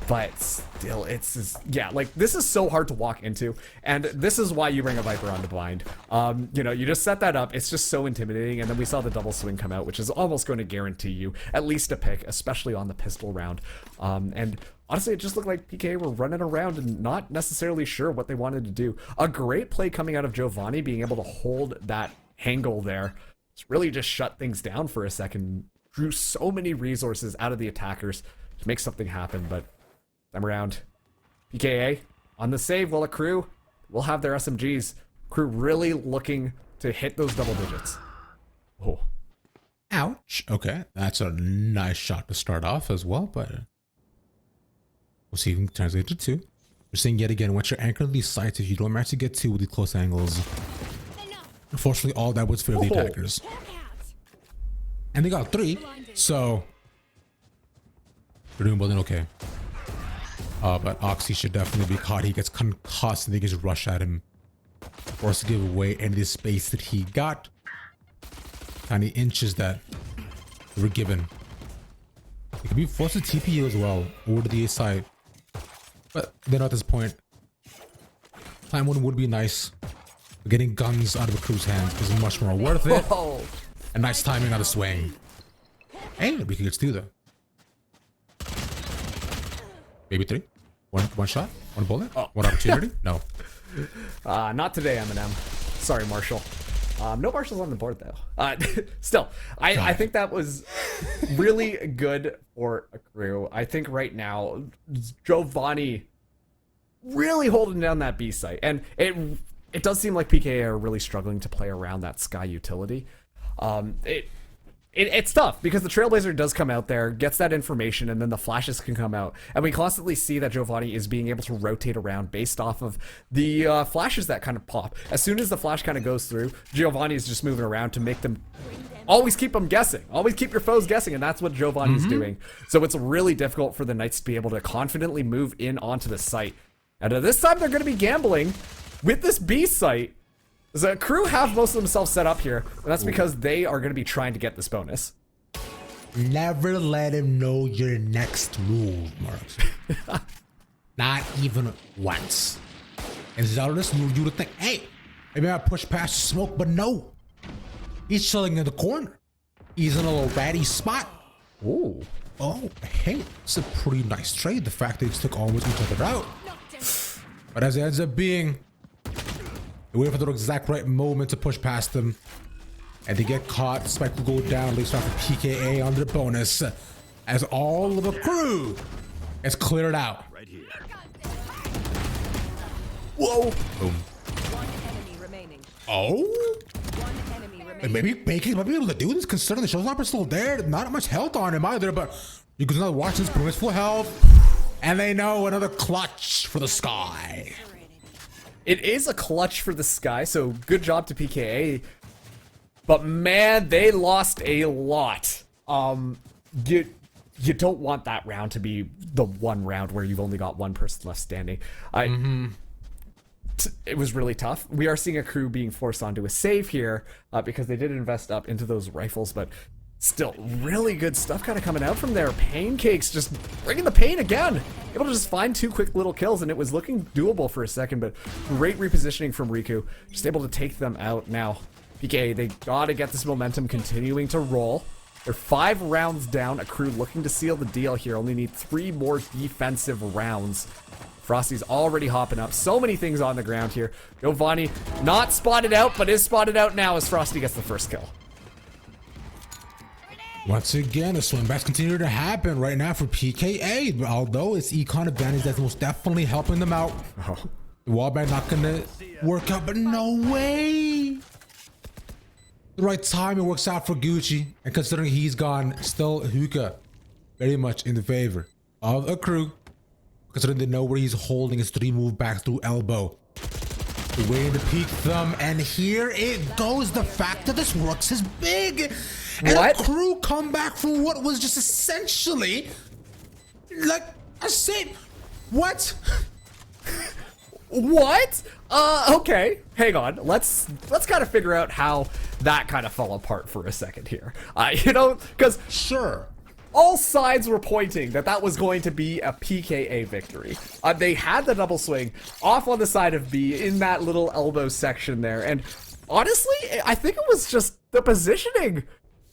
But still, it's just, yeah, like this is so hard to walk into, and this is why you bring a Viper onto blind. You know, you just set that up. It's just so intimidating, and then we saw the double swing come out, which is almost going to guarantee you at least a pick, especially on the pistol round. And honestly, it just looked like PK were running around and not necessarily sure what they wanted to do. A great play coming out of Giovanni, being able to hold that angle there. It's really just shut things down for a second. Drew so many resources out of the attackers to make something happen, but time around, PKA on the save while a crew will have their SMGs. Crew really looking to hit those double digits. Oh. Ouch. Okay, that's a nice shot to start off as well, but we'll see if we can translate to two. We're seeing yet again, once you're anchored in these sites, if you don't manage to get two with the close angles, unfortunately all that was for the attackers. And they got three, so they're doing more than okay. But Oxy should definitely be caught. He gets concussed and they just rush at him. Forced to give away any of the space that he got. Tiny inches that were given. It could be forced to TPU as well, over to the A side. But then at this point, Plan 1 would be nice. But getting guns out of a crew's hands is much more worth it. Whoa. And nice timing on the swing. Hey, we could get two though. Maybe three. One shot? One bullet? Oh. One opportunity? No. Not today, Eminem. Sorry, Marshall. No Marshall's on the board though. Still, I think that was really good for a crew. I think right now, Giovanni really holding down that B site. And it does seem like PKA are really struggling to play around that Sky utility. It's tough because the Trailblazer does come out there, gets that information, and then the flashes can come out. And we constantly see that Giovanni is being able to rotate around based off of the flashes that kind of pop. As soon as the flash kind of goes through, Giovanni is just moving around to make them always keep them guessing. Always keep your foes guessing, and that's what Giovanni's doing. So it's really difficult for the Knights to be able to confidently move in onto the site. And this time they're going to be gambling with this B site. The crew have most of themselves set up here, and that's because they are going to be trying to get this bonus. Never let him know your next move, Mark. Not even once. And Zealous moved you to think, hey, maybe I push past the smoke, but no. He's chilling in the corner. He's in a little batty spot. Ooh. Oh, hey, it's a pretty nice trade. The fact that he took almost each other out. But as it ends up being, they wait for the exact right moment to push past them. And they get caught. The spike will go down. They start for PKA on their bonus. As all of the crew is cleared out. Right here. Whoa. Boom. One enemy remaining. Oh? One enemy remaining. And maybe Bacon might be able to do this considering the showstopper's still there. Not much health on him either, but you can not watch this pretty much full health. And they know another clutch for the Sky. It is a clutch for the Sky, so good job to PKA. But man, they lost a lot. You don't want that round to be the one round where you've only got one person left standing. It was really tough. We are seeing a crew being forced onto a save here because they did invest up into those rifles, but still really good stuff kind of coming out from there. Pancakes just bringing the pain again. Able to just find two quick little kills, and it was looking doable for a second, but great repositioning from Riku. Just able to take them out now. PK, they gotta get this momentum continuing to roll. They're 5 rounds down. A crew looking to seal the deal here. Only need 3 more defensive rounds. Frosty's already hopping up. So many things on the ground here. Giovanni not spotted out, but is spotted out now as Frosty gets the first kill. Once again, the swingbacks continue to happen right now for PKA. Although it's econ advantage that's most definitely helping them out. The wallbang not gonna work out, but no way. the right time, it works out for Gucci. And considering he's gone, still hookah very much in the favor of a crew. Considering they know where he's holding his 3 move back through elbow. Waiting to peek them, and here it goes. The fact that this works is big. And What? a crew come back from what was just essentially like a save. What? What? Okay. Hang on. Let's kind of figure out how that kind of fell apart for a second here. You know, because Sure. all sides were pointing that that was going to be a PKA victory. They had the double swing off on the side of B in that little elbow section there. And honestly, I think it was just the positioning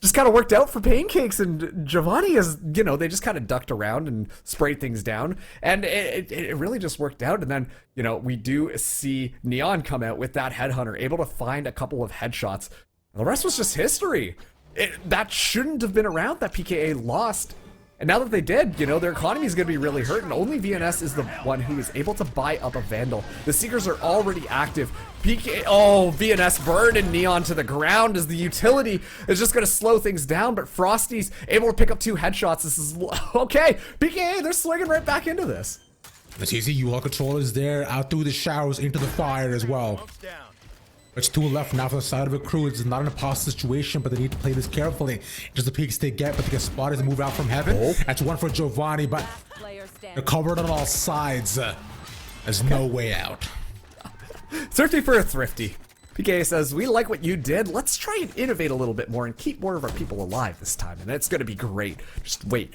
just kind of worked out for Pancakes, and Giovanni is, you know, they just kind of ducked around and sprayed things down. And it really just worked out. And then, you know, we do see Neon come out with that headhunter, able to find a couple of headshots. The rest was just history. That shouldn't have been around, that PKA lost. And now that they did, you know, their economy is going to be really hurt, and only VNS is the one who is able to buy up a Vandal. The Seekers are already active. VNS burned and Neon to the ground as the utility is just going to slow things down, but Frosty's able to pick up 2 headshots. This is, okay, PKA, they're swinging right back into this. It's easy, U-Haul controllers there, out through the showers, into the fire as well. There's 2 left now for the side of a crew. It's not an impossible situation, but they need to play this carefully. Just the peaks they get, but they get spotted and move out from heaven. Oh. That's 1 for Giovanni, but Player they're standing. covered on all sides. There's no way out. Thrifty for a thrifty. PKA says, we like what you did. Let's try and innovate a little bit more and keep more of our people alive this time. And it's going to be great. Just wait.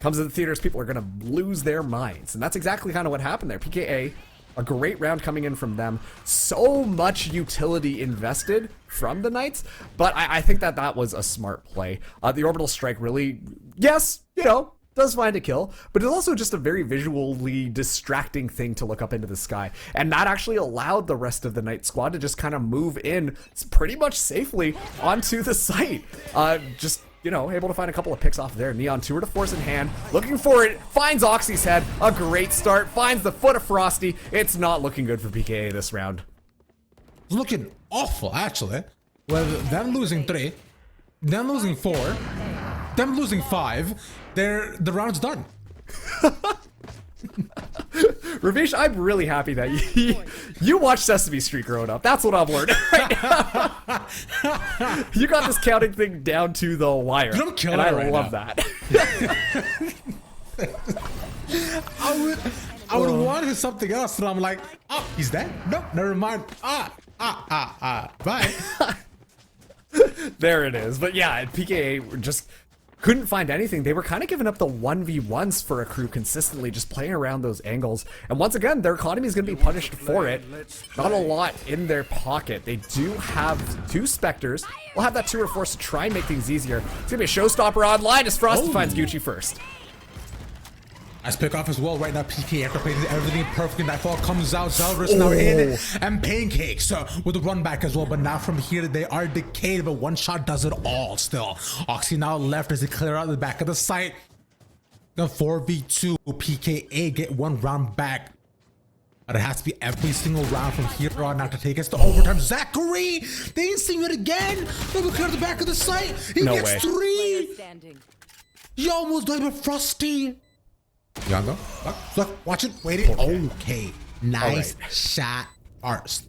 Comes to the theaters, people are going to lose their minds. And that's exactly kind of what happened there. PKA, a great round coming in from them. So much utility invested from the Knights, but I think that that was a smart play. The orbital strike really, yes, you know, does find a kill, but it's also just a very visually distracting thing to look up into the sky. And that actually allowed the rest of the Knight squad to just kind of move in pretty much safely onto the site. Just, you know, able to find a couple of picks off there. Neon 2 to force in hand, looking for it, finds Oxy's head, a great start, finds the foot of Frosty. It's not looking good for PKA this round. It's looking awful, actually. With them losing 3, them losing 4, them losing 5, the round's done. Ravish, I'm really happy that you watched Sesame Street growing up. That's what I'm learning right now. You got this counting thing down to the wire. You're killing and I it right love now. that. I would want something else, and I'm like, oh, he's dead? No, never mind. Bye. There it is. But yeah, PKA just couldn't find anything. They were kind of giving up the 1v1s for a crew consistently, just playing around those angles. And once again, their economy is going to be punished for it. Not a lot in their pocket. They do have 2 Spectres. We'll have that 2 force to try and make things easier. It's going to be a showstopper online as Frosty finds Gucci first. Nice pick off as well right now. PK after playing everything perfectly. Nightfall comes out. Zelda's now in it. And Pancakes with the run back as well. But now from here, they are decayed. But one shot does it all still. Oxy now left as they clear out the back of the site. The 4v2. PKA get 1 round back. But it has to be every single round from here on now to take us to overtime. Zachary! They ain't seen it again. They will clear the back of the site. He No gets way. 3. Player standing. You almost died with Frosty. Yango, look, watch it, waiting. Okay, nice shot first.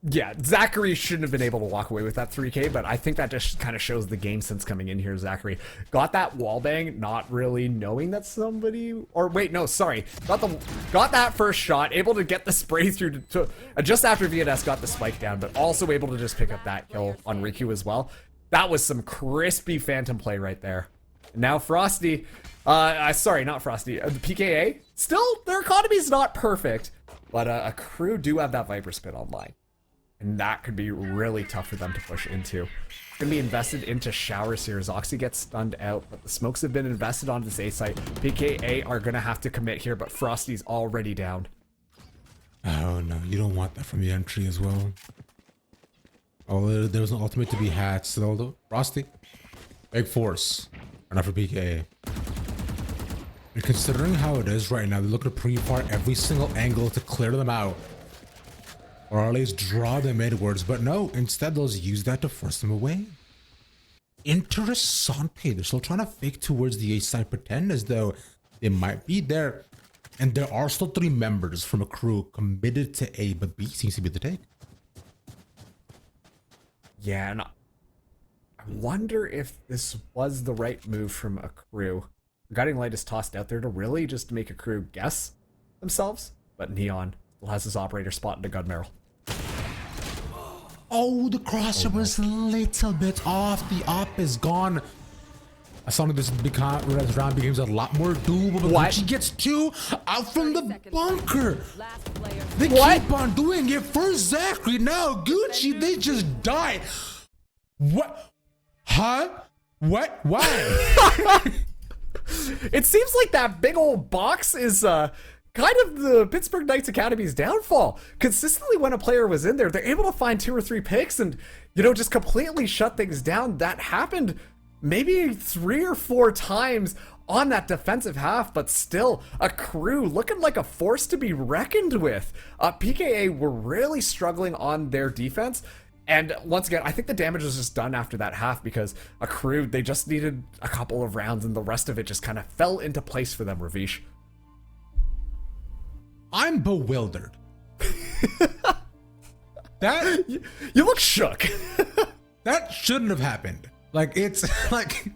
Yeah, Zachary shouldn't have been able to walk away with that 3K, but I think that just kind of shows the game sense coming in here. Zachary got that wallbang, not really knowing that somebody, or wait, no, sorry, got that first shot, able to get the spray through to just after VNS got the spike down, but also able to just pick up that kill on Riku as well. That was some crispy phantom play right there. Now Frosty, sorry, not Frosty, the PKA, still, their economy's not perfect, but a crew do have that Viper Spit online. And that could be really tough for them to push into. It's going to be invested into showers here as Oxy gets stunned out, but the smokes have been invested onto this A site. PKA are going to have to commit here, but Frosty's already down. Oh no, you don't want that from the entry as well. Oh, there's an ultimate to be had still though. Frosty, big force. Enough for PKA. And considering how it is right now, they're looking to pre-fire every single angle to clear them out. or at least draw them inwards, but no, instead they'll use that to force them away. Interessante. They're still trying to fake towards the A side, pretend as though they might be there. And there are still 3 members from a crew committed to A, but B seems to be the take. Yeah, and I wonder if this was the right move from a crew. Guiding Light is tossed out there to really just make a crew guess themselves, but Neon still has his operator spotted a gun barrel. Oh, the crosser was a little bit off. The op is gone. I saw this round becomes a lot more doable, but What? Gucci gets 2 out from the bunker. Last player. They What? keep on doing it for Zachary. Now Gucci, they just die. What? Huh? What? Why? It seems like that big old box is kind of the Pittsburgh Knights Academy's downfall. Consistently when a player was in there, they're able to find 2 or 3 picks and, you know, just completely shut things down. That happened maybe 3 or 4 times on that defensive half, but still a crew looking like a force to be reckoned with. PKA were really struggling on their defense. And once again, I think the damage was just done after that half because a crew, they just needed a couple of rounds and the rest of it just kind of fell into place for them, Ravish. I'm bewildered. That You look shook. that shouldn't have happened. Like, it's like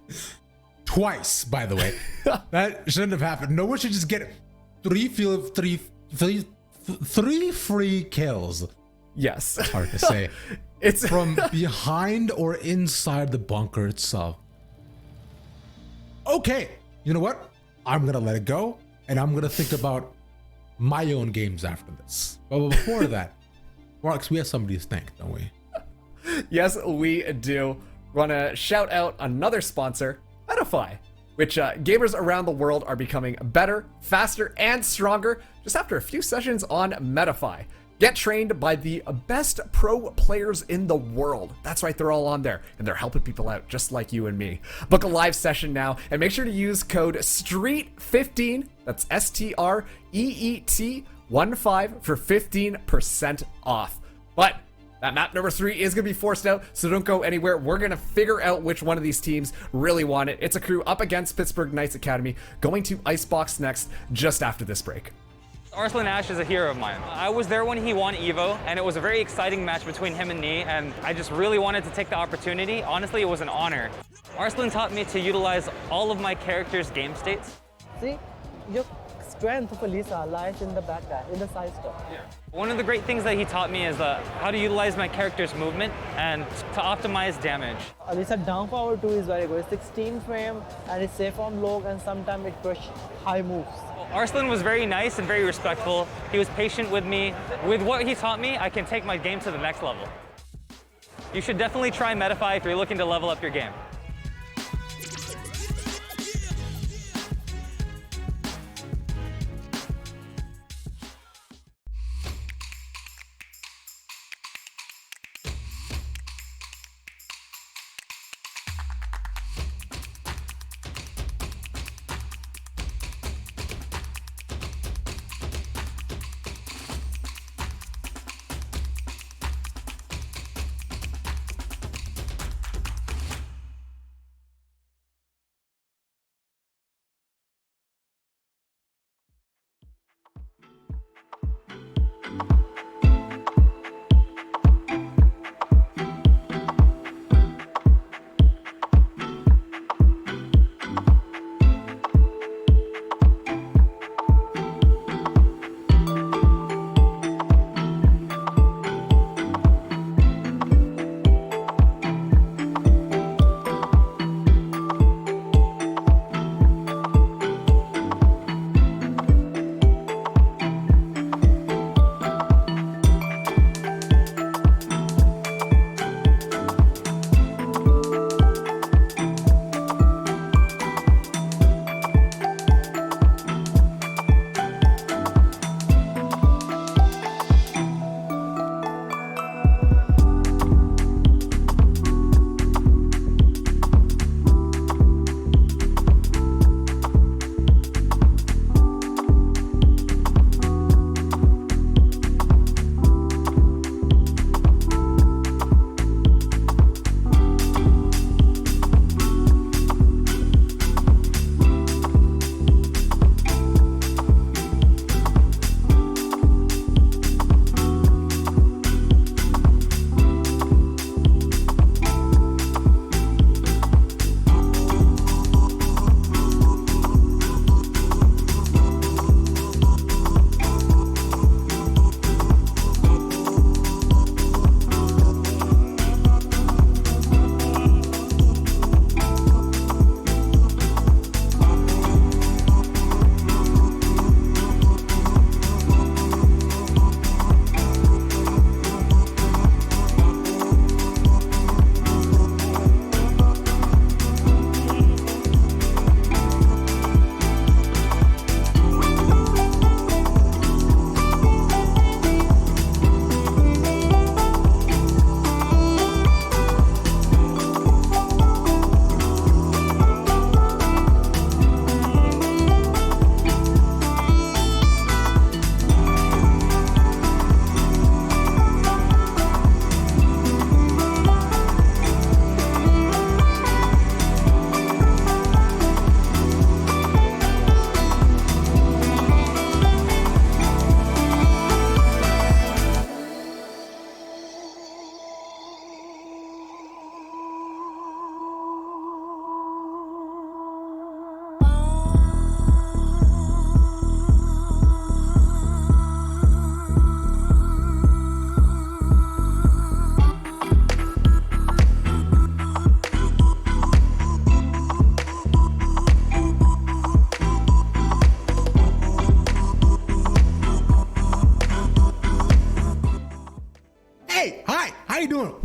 twice, by the way. That shouldn't have happened. No one should just get 3 free kills. Yes. Hard to say. It's From behind or inside the bunker itself. Okay, you know what? I'm gonna let it go, and I'm gonna think about my own games after this. But before that, Marks, we have somebody to thank, don't we? Yes, we do. Want to shout out another sponsor, Medify, which gamers around the world are becoming better, faster, and stronger just after a few sessions on Medify. Get trained by the best pro players in the world. That's right, they're all on there, and they're helping people out just like you and me. Book a live session now, and make sure to use code STREET15, that's STREET15 for 15% off. But that map number 3 is going to be forced out, so don't go anywhere. We're going to figure out which one of these teams really want it. It's a crew up against Pittsburgh Knights Academy, going to Icebox next, just after this break. Arslan Ash is a hero of mine. I was there when he won EVO, and it was a very exciting match between him and me, and I just really wanted to take the opportunity. Honestly, it was an honor. Arslan taught me to utilize all of my character's game states. See, your strength of Elisa lies in the back guy, in the side stuff. One of the great things that he taught me is how to utilize my character's movement and to optimize damage. Elisa down power 2 is very good. 16 frame and it's safe on low and sometimes it push high moves. Arslan was very nice and very respectful. He was patient with me. With what he taught me, I can take my game to the next level. You should definitely try Medify if you're looking to level up your game.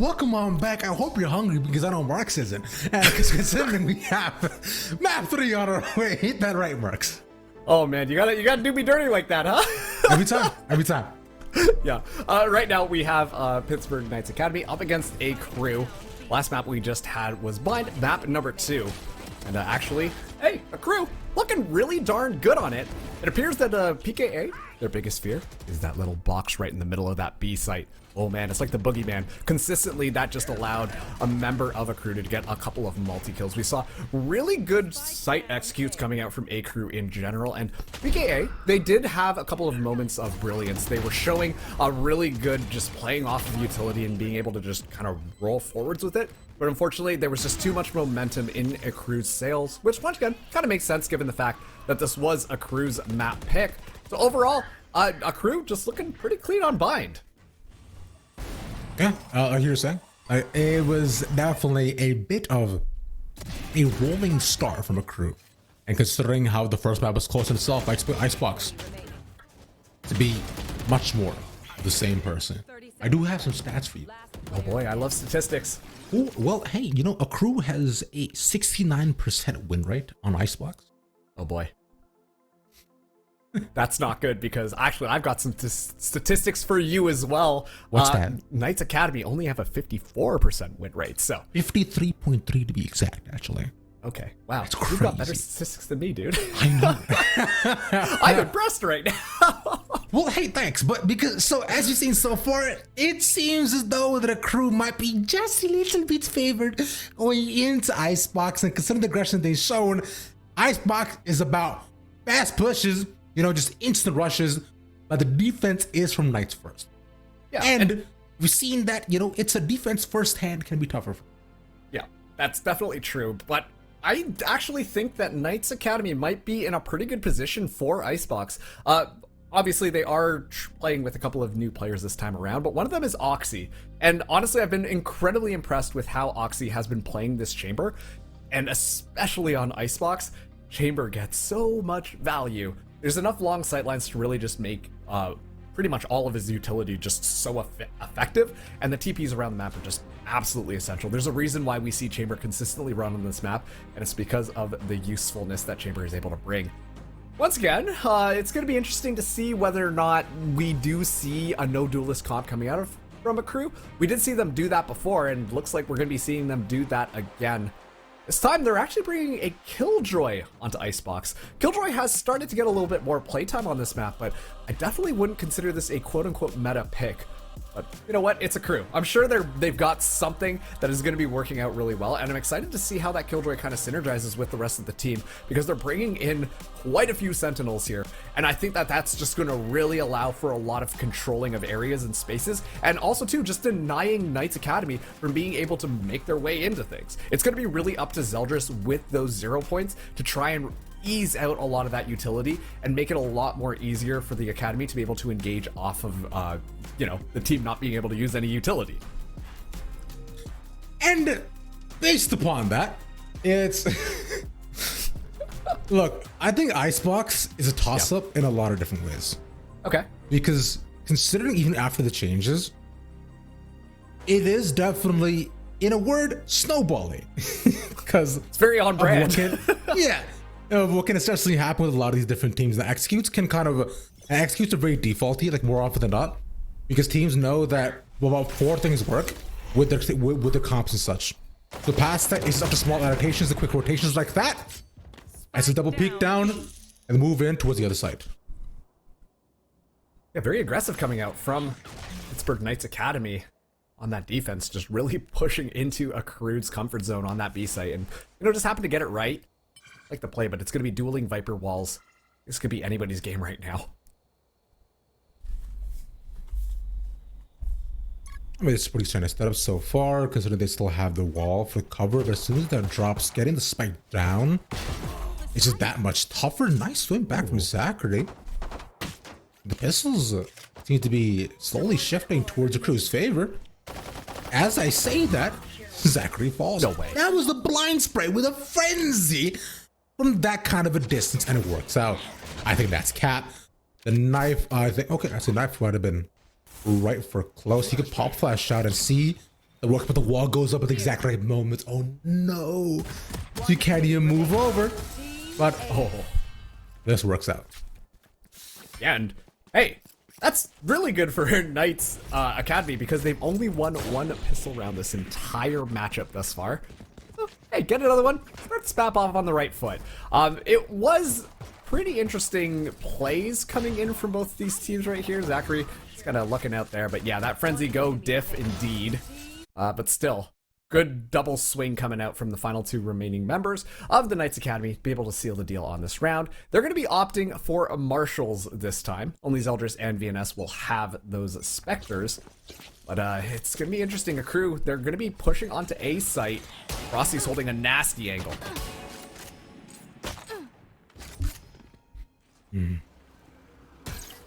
welcome on back. I hope you're hungry because I know Marks isn't. And considering we have map 3 on our way, hit that right, Marks. Oh man, you gotta do me dirty like that, huh? Every time. Yeah. Right now we have Pittsburgh Knights Academy up against a crew. Last map we just had was blind map number 2. And actually, hey, a crew looking really darn good on it. It appears that PKA, their biggest fear, is that little box right in the middle of that B site. Oh man, it's like the boogeyman. Consistently, that just allowed a member of a crew to get a couple of multi-kills. We saw really good site executes coming out from a crew in general, and PKA, they did have a couple of moments of brilliance. They were showing a really good just playing off of utility and being able to just kind of roll forwards with it. But unfortunately, there was just too much momentum in a crew's sales, which once again, kind of makes sense given the fact that this was a crew's map pick. So overall, a crew just looking pretty clean on bind. Yeah, I hear you saying. It was definitely a bit of a rolling start from a crew. And considering how the first map was close to itself, I expect Icebox to be much more the same person. I do have some stats for you. Oh boy, I love statistics. Ooh, well, hey, you know, a crew has a 69% win rate on Icebox. Oh boy. That's not good because actually I've got some statistics for you as well. What's that? Knights Academy only have a 54% win rate, so. 53.3 to be exact, actually. Okay, wow. That's You've got better crazy. statistics than me, dude. I know. I'm impressed right now. Well, hey, thanks. But because, so as you've seen so far, it seems as though that a crew might be just a little bit favored going into Icebox. And considering the aggression they've shown, Icebox is about fast pushes, you know, just instant rushes. But the defense is from Knights first. Yeah, and we've seen that, you know, it's a defense first hand can be tougher. Yeah, that's definitely true. But I actually think that Knights Academy might be in a pretty good position for Icebox. Obviously, they are playing with a couple of new players this time around, but one of them is Oxy. And honestly, I've been incredibly impressed with how Oxy has been playing this chamber. And especially on Icebox, chamber gets so much value. There's enough long sightlines to really just make pretty much all of his utility just so effective, and the TPs around the map are just absolutely essential. There's a reason why we see Chamber consistently run on this map, and it's because of the usefulness that Chamber is able to bring. Once again, it's going to be interesting to see whether or not we do see a no duelist comp coming out from a crew. We did see them do that before, and looks like we're going to be seeing them do that again. This time, they're actually bringing a Killjoy onto Icebox. Killjoy has started to get a little bit more playtime on this map, but I definitely wouldn't consider this a quote-unquote meta pick. But you know what? It's a crew. I'm sure they've got something that is going to be working out really well, and I'm excited to see how that Killjoy kind of synergizes with the rest of the team, because they're bringing in quite a few Sentinels here, and I think that that's just going to really allow for a lot of controlling of areas and spaces, and also too just denying Knights Academy from being able to make their way into things. It's going to be really up to Zeldris with those 0 points to try and ease out a lot of that utility and make it a lot more easier for the Academy to be able to engage off of, you know, the team not being able to use any utility. And based upon that, it's... Look, I think Icebox is a toss-up in a lot of different ways. Okay. Because considering even after the changes, it is definitely, in a word, snowballing. Because it's very on brand. What can essentially happen with a lot of these different teams. The executes are very defaulty, like more often than not, because teams know that about 4 things work with their comps and such. So past that, it's up to small adaptations, the quick rotations like that. As a double peek down and move in towards the other side. Yeah, very aggressive coming out from Pittsburgh Knights Academy on that defense, just really pushing into a crew's comfort zone on that B site, and you know, just happened to get it right. Like the play, but it's going to be dueling Viper walls. This could be anybody's game right now. I mean, it's pretty standard setup so far, considering they still have the wall for cover, but as soon as that drops, getting the spike down, it's just that much tougher. Nice swing back from Zachary. The pistols seem to be slowly shifting towards the crew's favor. As I say that, Zachary falls. No way. That was the blind spray with a frenzy from that kind of a distance, and it works out. I think that's cap. The knife, I think, okay, actually, knife might have been right for close. He could pop flash out and see The work, but the wall goes up at the exact right moment. Oh no. So you can't even move over. But oh, this works out. And hey, that's really good for Knights Academy because they've only won 1 pistol round this entire matchup thus far. So, hey, get another one. Start spap off on the right foot. It was pretty interesting plays coming in from both these teams right here. Zachary is kind of looking out there, but yeah, that Frenzy Go diff indeed. But still, good double swing coming out from the final 2 remaining members of the Knights Academy to be able to seal the deal on this round. They're going to be opting for Marshals this time. Only Zeldris and VNS will have those Spectres. But it's going to be interesting. A crew, they're going to be pushing onto A site. Frosty's holding a nasty angle.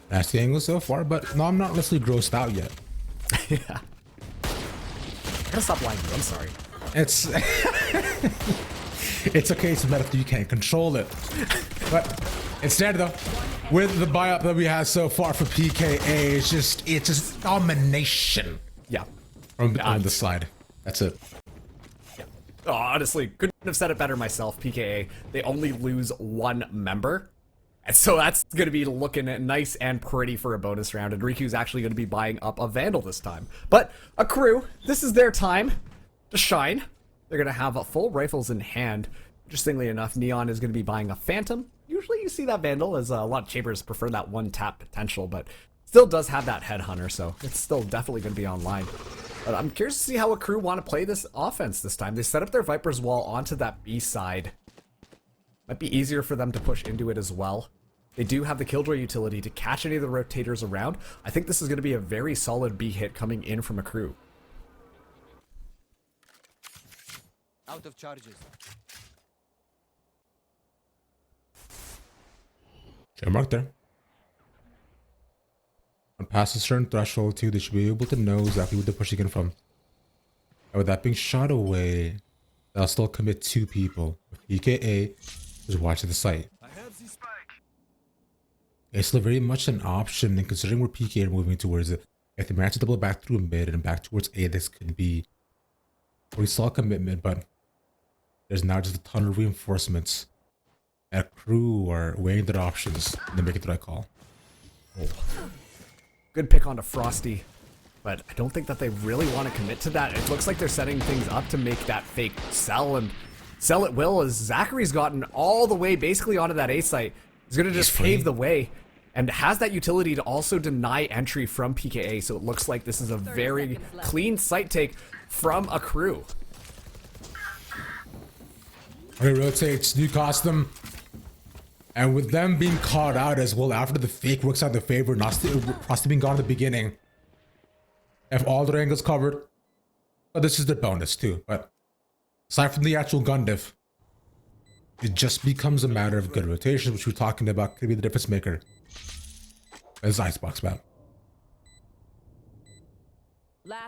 Nasty angle so far, but no, I'm not necessarily grossed out yet. Yeah. I gotta stop lying to you, I'm sorry. It's it's okay, it's a metaphor, you can't control it. But instead though, with the buy-up that we have so far for PKA, it's just domination. Yeah. From on the slide. That's it. Yeah. Oh, honestly, couldn't have said it better myself. PKA, they only lose 1 member. And so that's going to be looking nice and pretty for a bonus round. And Riku's actually going to be buying up a Vandal this time. But a crew, this is their time to shine. They're going to have full rifles in hand. Interestingly enough, Neon is going to be buying a Phantom. Usually you see that Vandal, as a lot of chambers prefer that 1-tap potential, but still does have that Headhunter, so it's still definitely going to be online. But I'm curious to see how a crew want to play this offense this time. They set up their Viper's Wall onto that B side. Might be easier for them to push into it as well. They do have the Killjoy utility to catch any of the rotators around. I think this is going to be a very solid B hit coming in from a crew. Out of charges. Check mark there. And past a certain threshold too, they should be able to know exactly what they're pushing in from. And with that being shot away, they'll still commit 2 people. PKA is watching the site. It's still very much an option, and considering where PK are moving towards it, if they manage to double back through mid and back towards A, this could be pretty solid commitment, but there's now just a ton of reinforcements. And a crew are weighing their options and they're making the right call. Oh. Good pick onto Frosty, but I don't think that they really want to commit to that. It looks like they're setting things up to make that fake sell, and sell at will, as Zachary's gotten all the way basically onto that A site. He's going to just pave the way and has that utility to also deny entry from PKA. So it looks like this is a very clean site take from a crew. It rotates, new custom. And with them being caught out as well after the fake works out in their favor, Frosty being gone in the beginning. Have all their angles covered. But this is the bonus too. But aside from the actual gun diff, it just becomes a matter of good rotation, which we're talking about could be the difference maker. As Icebox map.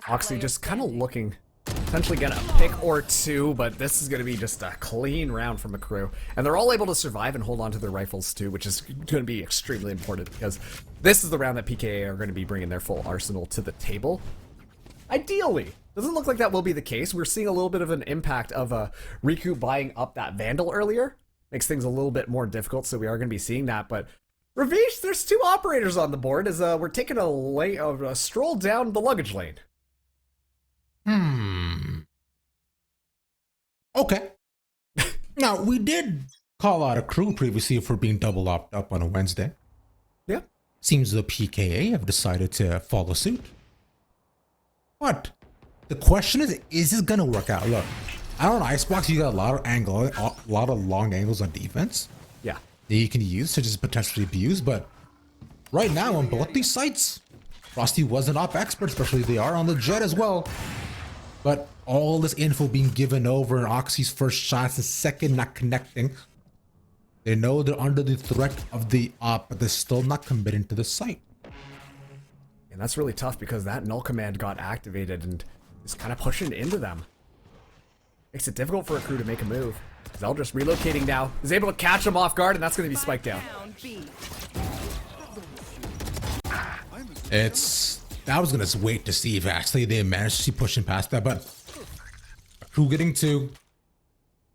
Oxy just kind of looking, potentially get a pick or 2, but this is going to be just a clean round from a crew. And they're all able to survive and hold on to their rifles too, which is going to be extremely important because this is the round that PKA are going to be bringing their full arsenal to the table. Ideally. Doesn't look like that will be the case. We're seeing a little bit of an impact of Riku buying up that Vandal earlier. Makes things a little bit more difficult, so we are going to be seeing that. But Ravish, there's 2 operators on the board as we're taking a stroll down the luggage lane. Okay. Now, we did call out a crew previously for being double locked up on a Wednesday. Yeah. Seems the PKA have decided to follow suit. But the question is this gonna work out? Look, I don't know, Icebox, you got a lot of long angles on defense. Yeah. That you can use to just potentially abuse, but right now on both these sites, Frosty was an op expert, especially they are on the jet as well. But all this info being given over and Oxy's first shots and second not connecting. They know they're under the threat of the op, but they're still not committing to the site. And that's really tough because that null command got activated and is kind of pushing into them. Makes it difficult for a crew to make a move. Zeldris relocating now, is able to catch him off guard, and that's going to be spiked down. It's I was gonna wait to see if actually they managed to see pushing past that, but Crew getting 2,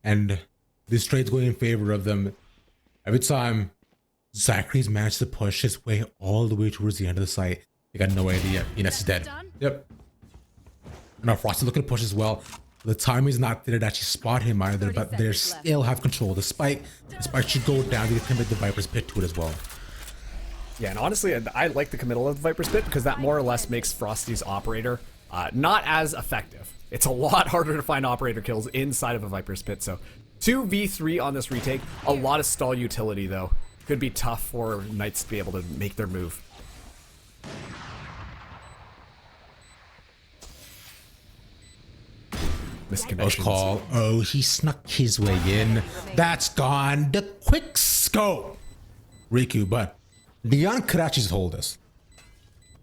and this trade's going in favor of them. Every time Zachary's managed to push his way all the way towards the end of the site, they got no idea. Ines is dead. Yep. Now Frosty looking to push as well. The timing's not there to actually spot him either, but they still have control. The spike should go down. They commit the Viper's Pit to it as well. Yeah, and honestly, I like the committal of the Viper's Pit because that more or less makes Frosty's operator not as effective. It's a lot harder to find operator kills inside of a Viper's Pit. So 2v3 on this retake. A lot of stall utility though. Could be tough for Knights to be able to make their move. Close call. Oh, he snuck his way in. That's gone. The quick scope. Riku, but Leon could actually just hold this.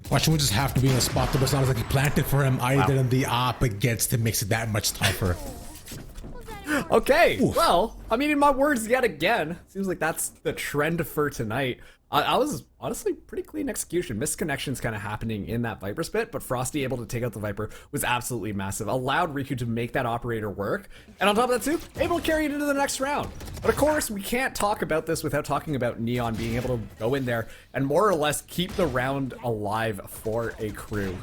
Question would just have to be in a spot that was not like he planted for him either, and the op against him makes it that much tougher. Okay, well, I mean, in my words yet again, seems like that's the trend for tonight. I was honestly pretty clean execution. Misconnections kind of happening in that Viper's Pit, but Frosty able to take out the Viper was absolutely massive. Allowed Riku to make that operator work. And on top of that too, able to carry it into the next round. But of course, we can't talk about this without talking about Neon being able to go in there and more or less keep the round alive for a Crew.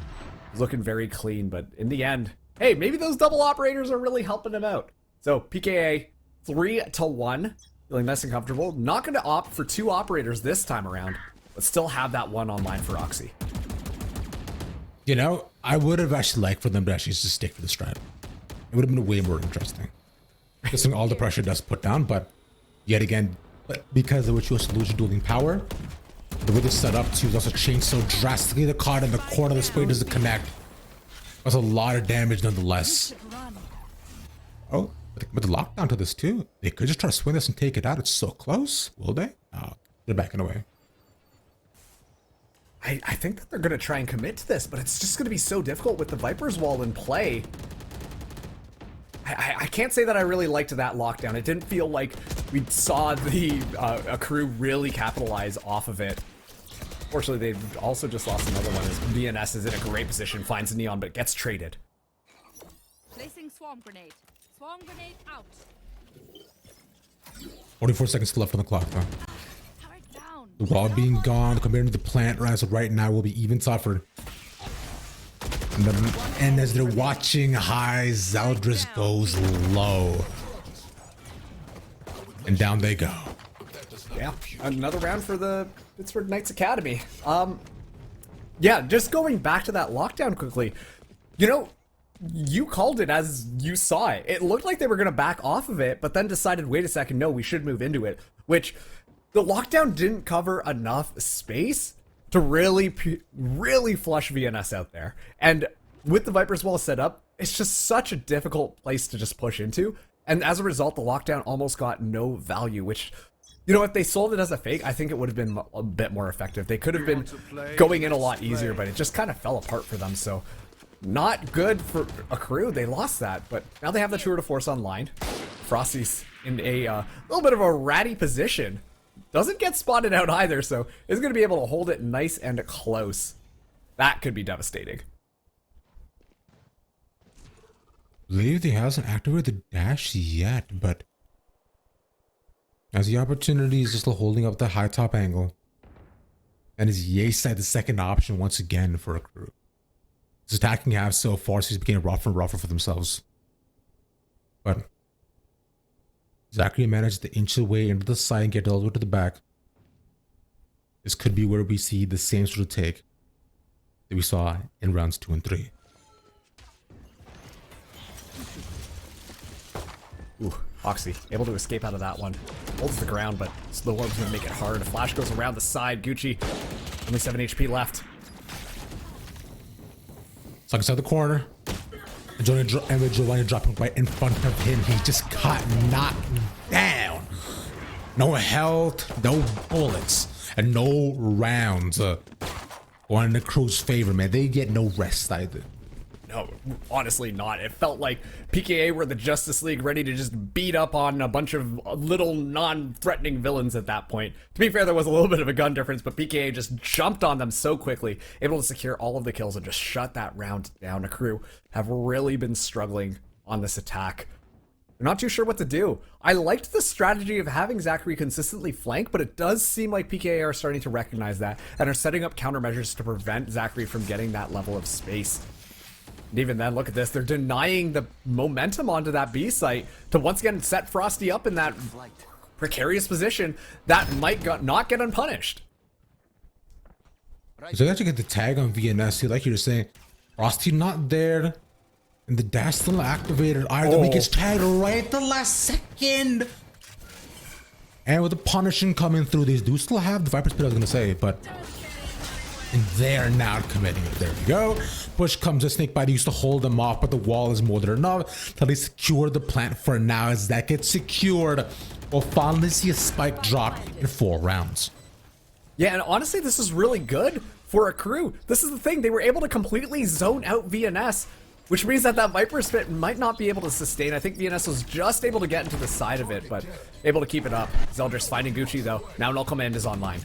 Looking very clean, but in the end, hey, maybe those double operators are really helping him out. So PKA 3-1. Feeling nice and comfortable. Not going to opt for 2 operators this time around, but still have that one online for Oxy. You know, I would have actually liked for them to actually just stick to the strat. It would have been way more interesting. Considering all the pressure does put down, but yet again, because of Virtual Solution dueling power, the way this set up to also change so drastically. The card in the corner of the spray doesn't connect. That's a lot of damage nonetheless. Oh. But the lockdown to this too. They could just try to swing this and take it out. It's so close. Will they? Oh, they're backing away. I think that they're going to try and commit to this, but it's just going to be so difficult with the Viper's Wall in play. I can't say that I really liked that lockdown. It didn't feel like we saw the a Crew really capitalize off of it. Fortunately, they've also just lost another one as BNS is in a great position, finds Neon, but gets traded. Placing swarm grenade. Swarm grenade out. 44 seconds left on the clock, though. The wall being gone, compared to the plant rise right now will be even tougher. And as they're watching high, Zeldris goes low. And down they go. Yeah, another round for the Pittsburgh Knights Academy. Yeah, just going back to that lockdown quickly. You know, you called it as you saw it. It looked like they were going to back off of it, but then decided, wait a second, no, we should move into it. Which, the lockdown didn't cover enough space to really flush VNS out there. And with the Viper's Wall set up, it's just such a difficult place to just push into. And as a result, the lockdown almost got no value, which, you know, if they sold it as a fake, I think it would have been a bit more effective. They could have been going in a lot easier, but it just kind of fell apart for them. So not good for a Crew. They lost that, but now they have the Tour de Force online. Frosty's in a little bit of a ratty position. Doesn't get spotted out either, so is going to be able to hold it nice and close. That could be devastating. I believe he hasn't activated the dash yet, but as the opportunity is just holding up the high top angle, and his Yay side the second option once again for a Crew. His attacking half so far seems to be getting rougher and rougher for themselves. But Zachary managed to inch away into the side and get all the way to the back. This could be where we see the same sort of take that we saw in rounds 2 and 3. Ooh, Oxy, able to escape out of that one. Holds the ground, but Slow Orb's gonna make it hard. A flash goes around the side. Gucci, only 7 HP left. Stuck inside the corner. And with Giovanni dropping right in front of him, he just got knocked down. No health, no bullets, and no rounds. Going in the Crew's favor, man. They get no rest either. No, honestly not. It felt like PKA were the Justice League ready to just beat up on a bunch of little non-threatening villains at that point. To be fair, there was a little bit of a gun difference, but PKA just jumped on them so quickly, able to secure all of the kills and just shut that round down. A crew have really been struggling on this attack. They're not too sure what to do. I liked the strategy of having Zachary consistently flank, but it does seem like PKA are starting to recognize that and are setting up countermeasures to prevent Zachary from getting that level of space. And even then, look at this. They're denying the momentum onto that B site to once again set Frosty up in that precarious position that might not get unpunished. So they actually get the tag on VNS. Like you were saying, Frosty not there. And the dash still activated. Either he gets tagged right at the last second. And with the punishing coming through, these do still have the Viper Spit, I was going to say, but... And they're now committing it. There we go. Push comes a snake bite. They used to hold them off, but the wall is more than enough till they secure the plant for now. As that gets secured, we'll finally see a spike drop in 4 rounds. Yeah, and honestly, this is really good for a crew. This is the thing. They were able to completely zone out VNS, which means that Viper Spit might not be able to sustain. I think VNS was just able to get into the side of it, but able to keep it up. Zeldris finding Gucci, though. Now Null Command is online.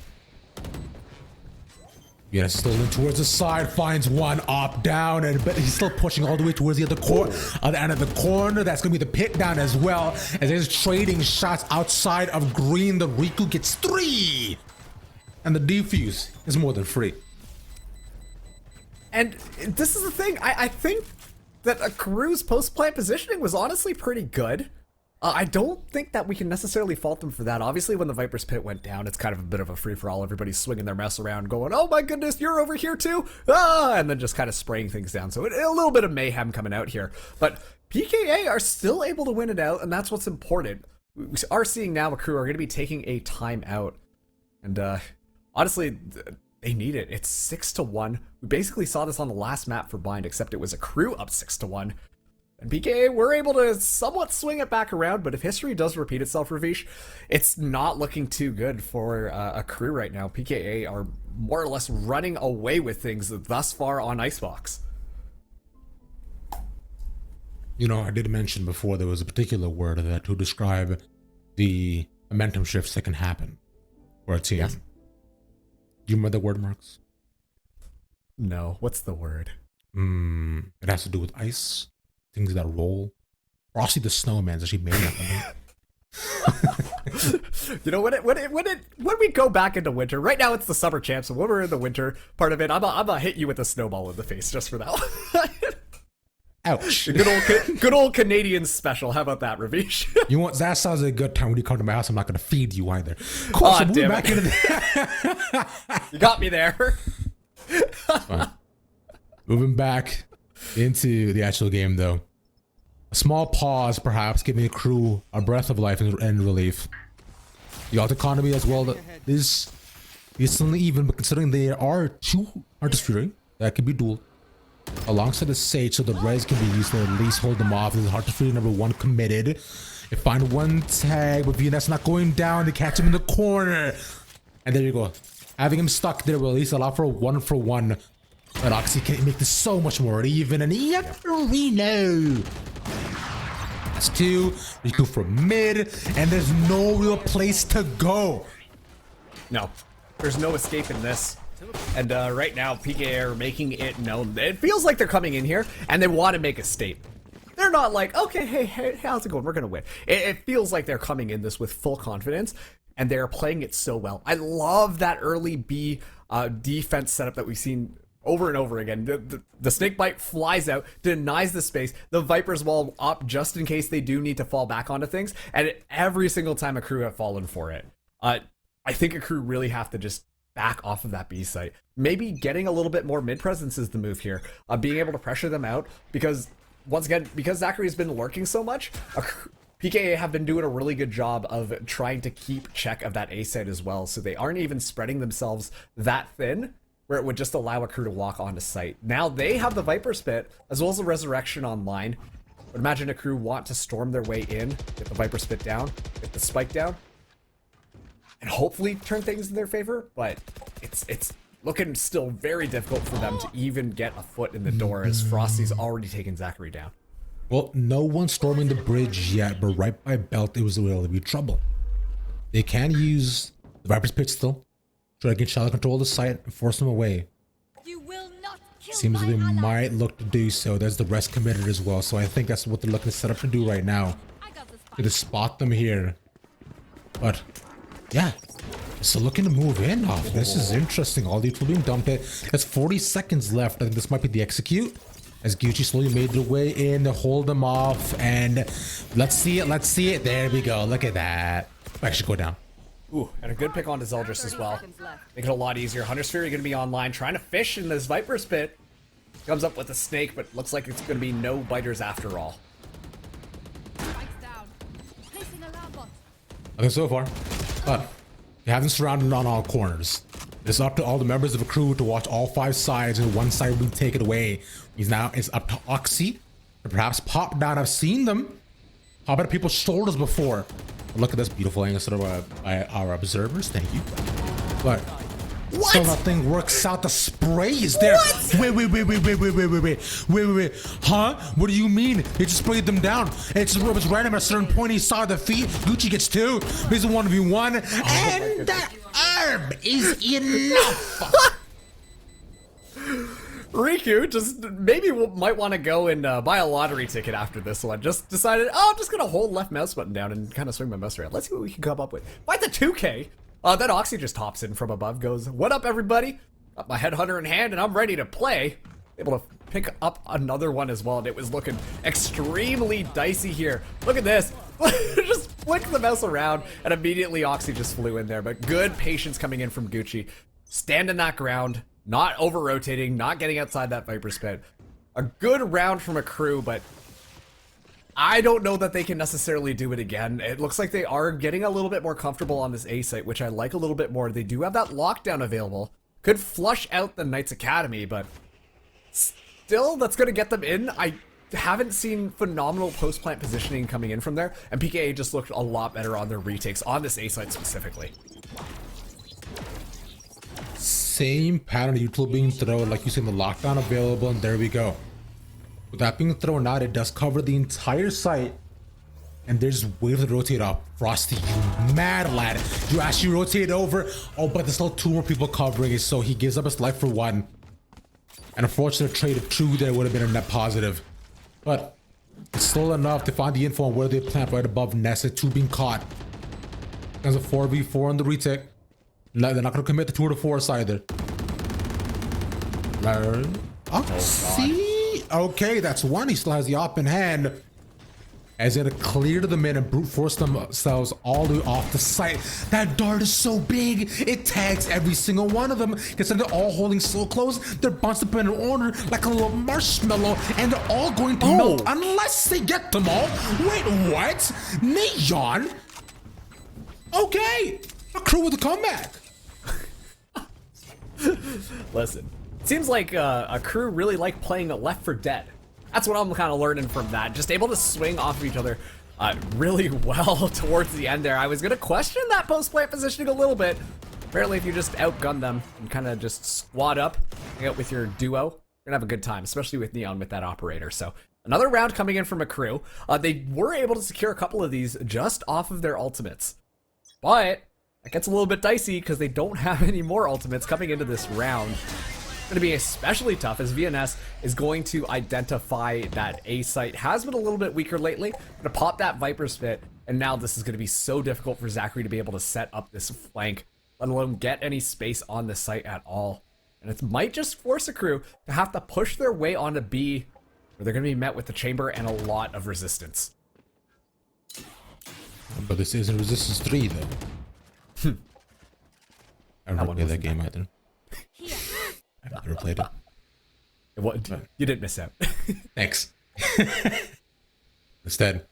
Yeah, still in towards the side, finds one up, down, but he's still pushing all the way towards the other corner. At the end of the corner, that's gonna be the pit down as well. As there's trading shots outside of green, the Riku gets 3, and the defuse is more than free. And this is the thing. I think that a crew's post-plant positioning was honestly pretty good. I don't think that we can necessarily fault them for that. Obviously, when the Viper's Pit went down, it's kind of a bit of a free-for-all. Everybody's swinging their mess around, going, oh my goodness, you're over here too? Ah! And then just kind of spraying things down. So a little bit of mayhem coming out here. But PKA are still able to win it out, and that's what's important. We are seeing now a crew are going to be taking a timeout. And honestly, they need it. It's 6-1. We basically saw this on the last map for Bind, except it was a crew up 6-1. And PKA were able to somewhat swing it back around, but if history does repeat itself, Ravish, it's not looking too good for a crew right now. PKA are more or less running away with things thus far on Icebox. You know, I did mention before there was a particular word that to describe the momentum shifts that can happen for a team. Yes. Do you remember the word, Marks? No, what's the word? It has to do with ice. Things that roll. Frosty the Snowman's actually made that one. You know, when we go back into winter, right now it's the summer champs, so when we're in the winter part of it, I'm gonna hit you with a snowball in the face just for that one. Ouch. Good old Canadian special. How about that, Ravish? You want that sounds like a good time when you come to my house. I'm not gonna feed you either. Cool, so damn back it. into You got me there. Moving back into the actual game, though. A small pause, perhaps, giving the crew a breath of life and relief. The alt economy as well is decently even, but considering there are 2 Artist Fury that can be dual alongside the Sage, so the res can be used to at least hold them off. This is Artist Fury number 1 committed. They find one tag, but VNS not going down. They catch him in the corner. And there you go. Having him stuck there will at least allow for a 1-for-1. But Oxy can make this so much more even, and Reno. That's 2. Riku from mid, and there's no real place to go. No, there's no escaping this. And right now, PKA are making it known. It feels like they're coming in here, and they want to make a statement. They're not like, okay, hey, how's it going? We're going to win. It feels like they're coming in this with full confidence, and they're playing it so well. I love that early B defense setup that we've seen over and over again. The snake bite flies out, denies the space. The Viper's wall up just in case they do need to fall back onto things. And every single time a crew have fallen for it. I think a crew really have to just back off of that B site. Maybe getting a little bit more mid presence is the move here. Being able to pressure them out because, once again, because Zachary's been lurking so much, PKA have been doing a really good job of trying to keep check of that A site as well. So they aren't even spreading themselves that thin, where it would just allow a crew to walk onto site. Now they have the Viper Spit, as well as the Resurrection online. But imagine a crew want to storm their way in, get the Viper Spit down, get the Spike down, and hopefully turn things in their favor, but it's looking still very difficult for them to even get a foot in the door as Frosty's already taken Zachary down. Well, no one's storming the bridge yet, but right by Belt, it was will be trouble. They can use the Viper's Pit still. Try to get shallow control of the site and force them away. You will not kill Seems my they ally. might look to do so. There's the rest committed as well. So I think that's what they're looking to set up to do right now. I got this To spot them here. But yeah, so looking to move in off. This is interesting. All these people being dumped. There's 40 seconds left. I think this might be the execute. As Gucci slowly made their way in to hold them off. And let's see it. Let's see it. There we go. Look at that. Actually go down. Ooh, and a good pick on to Zeldris as well. Make it a lot easier. Hunter Sphere, you're going to be online trying to fish in this Viper's Pit. Comes up with a snake, but looks like it's going to be no biters after all. spikes down. Placing alarm bot. I think so far. But you haven't surrounded on all corners. It's up to all the members of the crew to watch all 5 sides, and one side will take it away. It's up to Oxy to perhaps pop down. I've seen them pop out of people's shoulders before. Look at this beautiful angle set up by our observers. Thank you. But still nothing works out. The spray is there. Wait. Huh? What do you mean? He just sprayed them down. It was random at a certain point. He saw the feet. Gucci gets 2. He's a 1v1. And that herb is enough. Riku just maybe might want to go and buy a lottery ticket after this one. Just decided, oh, I'm just going to hold left mouse button down and kind of swing my mouse around. Let's see what we can come up with. Fight the 2K. Then Oxy just hops in from above, goes, what up, everybody? Got my headhunter in hand, and I'm ready to play. Able to pick up another one as well, and it was looking extremely dicey here. Look at this. Just flick the mouse around, and immediately Oxy just flew in there. But good patience coming in from Gucci. Standing that ground. Not over-rotating, not getting outside that Viper's Pit. A good round from a crew, but I don't know that they can necessarily do it again. It looks like they are getting a little bit more comfortable on this A site, which I like a little bit more. They do have that lockdown available. Could flush out the Knights Academy, but still, that's going to get them in. I haven't seen phenomenal post-plant positioning coming in from there, and PKA just looked a lot better on their retakes on this A site specifically. Same pattern, util being thrown, like you said, the lockdown available, and there we go. With that being thrown out, it does cover the entire site, and there's way to rotate up. Frosty, you mad lad. You actually rotate over. Oh, but there's still 2 more people covering it, so he gives up his life for 1. And unfortunately, a trade of 2 there would have been a net positive. But it's still enough to find the info on where they plant right above Nessa, 2 being caught. There's a 4v4 on the retake. No, they're not going to commit the 2 or the 4 either. Oh, see? Okay, that's 1. He still has the op in hand. As they're going to clear to the mid and brute force themselves all the way off the site. That dart is so big, it tags every single one of them. Considering they're all holding so close, they're bunched up in an order like a little marshmallow, and they're all going to melt unless they get them all. Wait, what? Neon? Okay, a crew with a comeback. Listen, it seems like a crew really like playing Left 4 Dead. That's what I'm kind of learning from that. Just able to swing off of each other really well towards the end there. I was going to question that post-plant positioning a little bit. Apparently, if you just outgun them and kind of just squad up, hang out with your duo, you're going to have a good time, especially with Neon with that operator. So another round coming in from a crew. They were able to secure a couple of these just off of their ultimates. But it gets a little bit dicey because they don't have any more ultimates coming into this round. It's going to be especially tough as VNS is going to identify that A site has been a little bit weaker lately. Going to pop that Viper's Pit, and now this is going to be so difficult for Zachary to be able to set up this flank, let alone get any space on the site at all. And it might just force a crew to have to push their way onto B, where they're going to be met with the chamber and a lot of resistance. But this isn't Resistance 3 though. I don't play that game either. I've never played it. What? You didn't miss out. Thanks. Instead,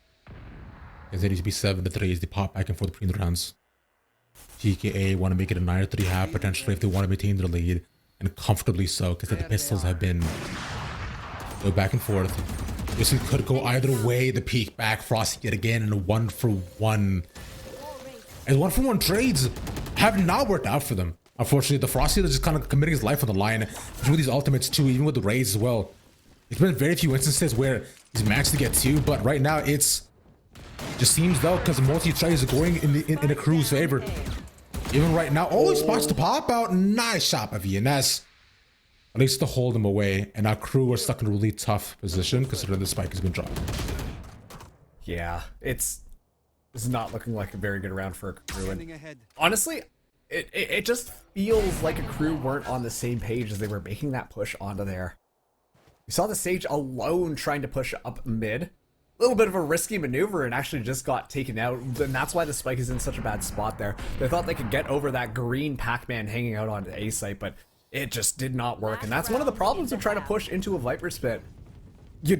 it needs to be 7-3 as they pop back and forth between the rounds. TKA want to make it a 9-3 half potentially if they want to maintain their lead, and comfortably so, because the pistols have been go back and forth. This could go either way. The peek back, Frosty yet again, and a 1-for-1. And 1-for-1 trades have not worked out for them. Unfortunately, the Frosty is just kind of committing his life on the line with these ultimates too, even with the raids as well. There's been very few instances where he's managed to get 2, but right now it's just seems though because the multi-tries are going in the crew's favor. Even right now, he spots to pop out. Nice shot by VNS. At least to hold him away, and our crew are stuck in a really tough position considering the spike has been dropped. Yeah, it's not looking like a very good round for a crew. And honestly, it just feels like a crew weren't on the same page as they were making that push onto there. We saw the Sage alone trying to push up mid. A little bit of a risky maneuver and actually just got taken out. And that's why the spike is in such a bad spot there. They thought they could get over that green Pac-Man hanging out on the A site, but it just did not work. And that's one of the problems of trying to push into a Viper spit. You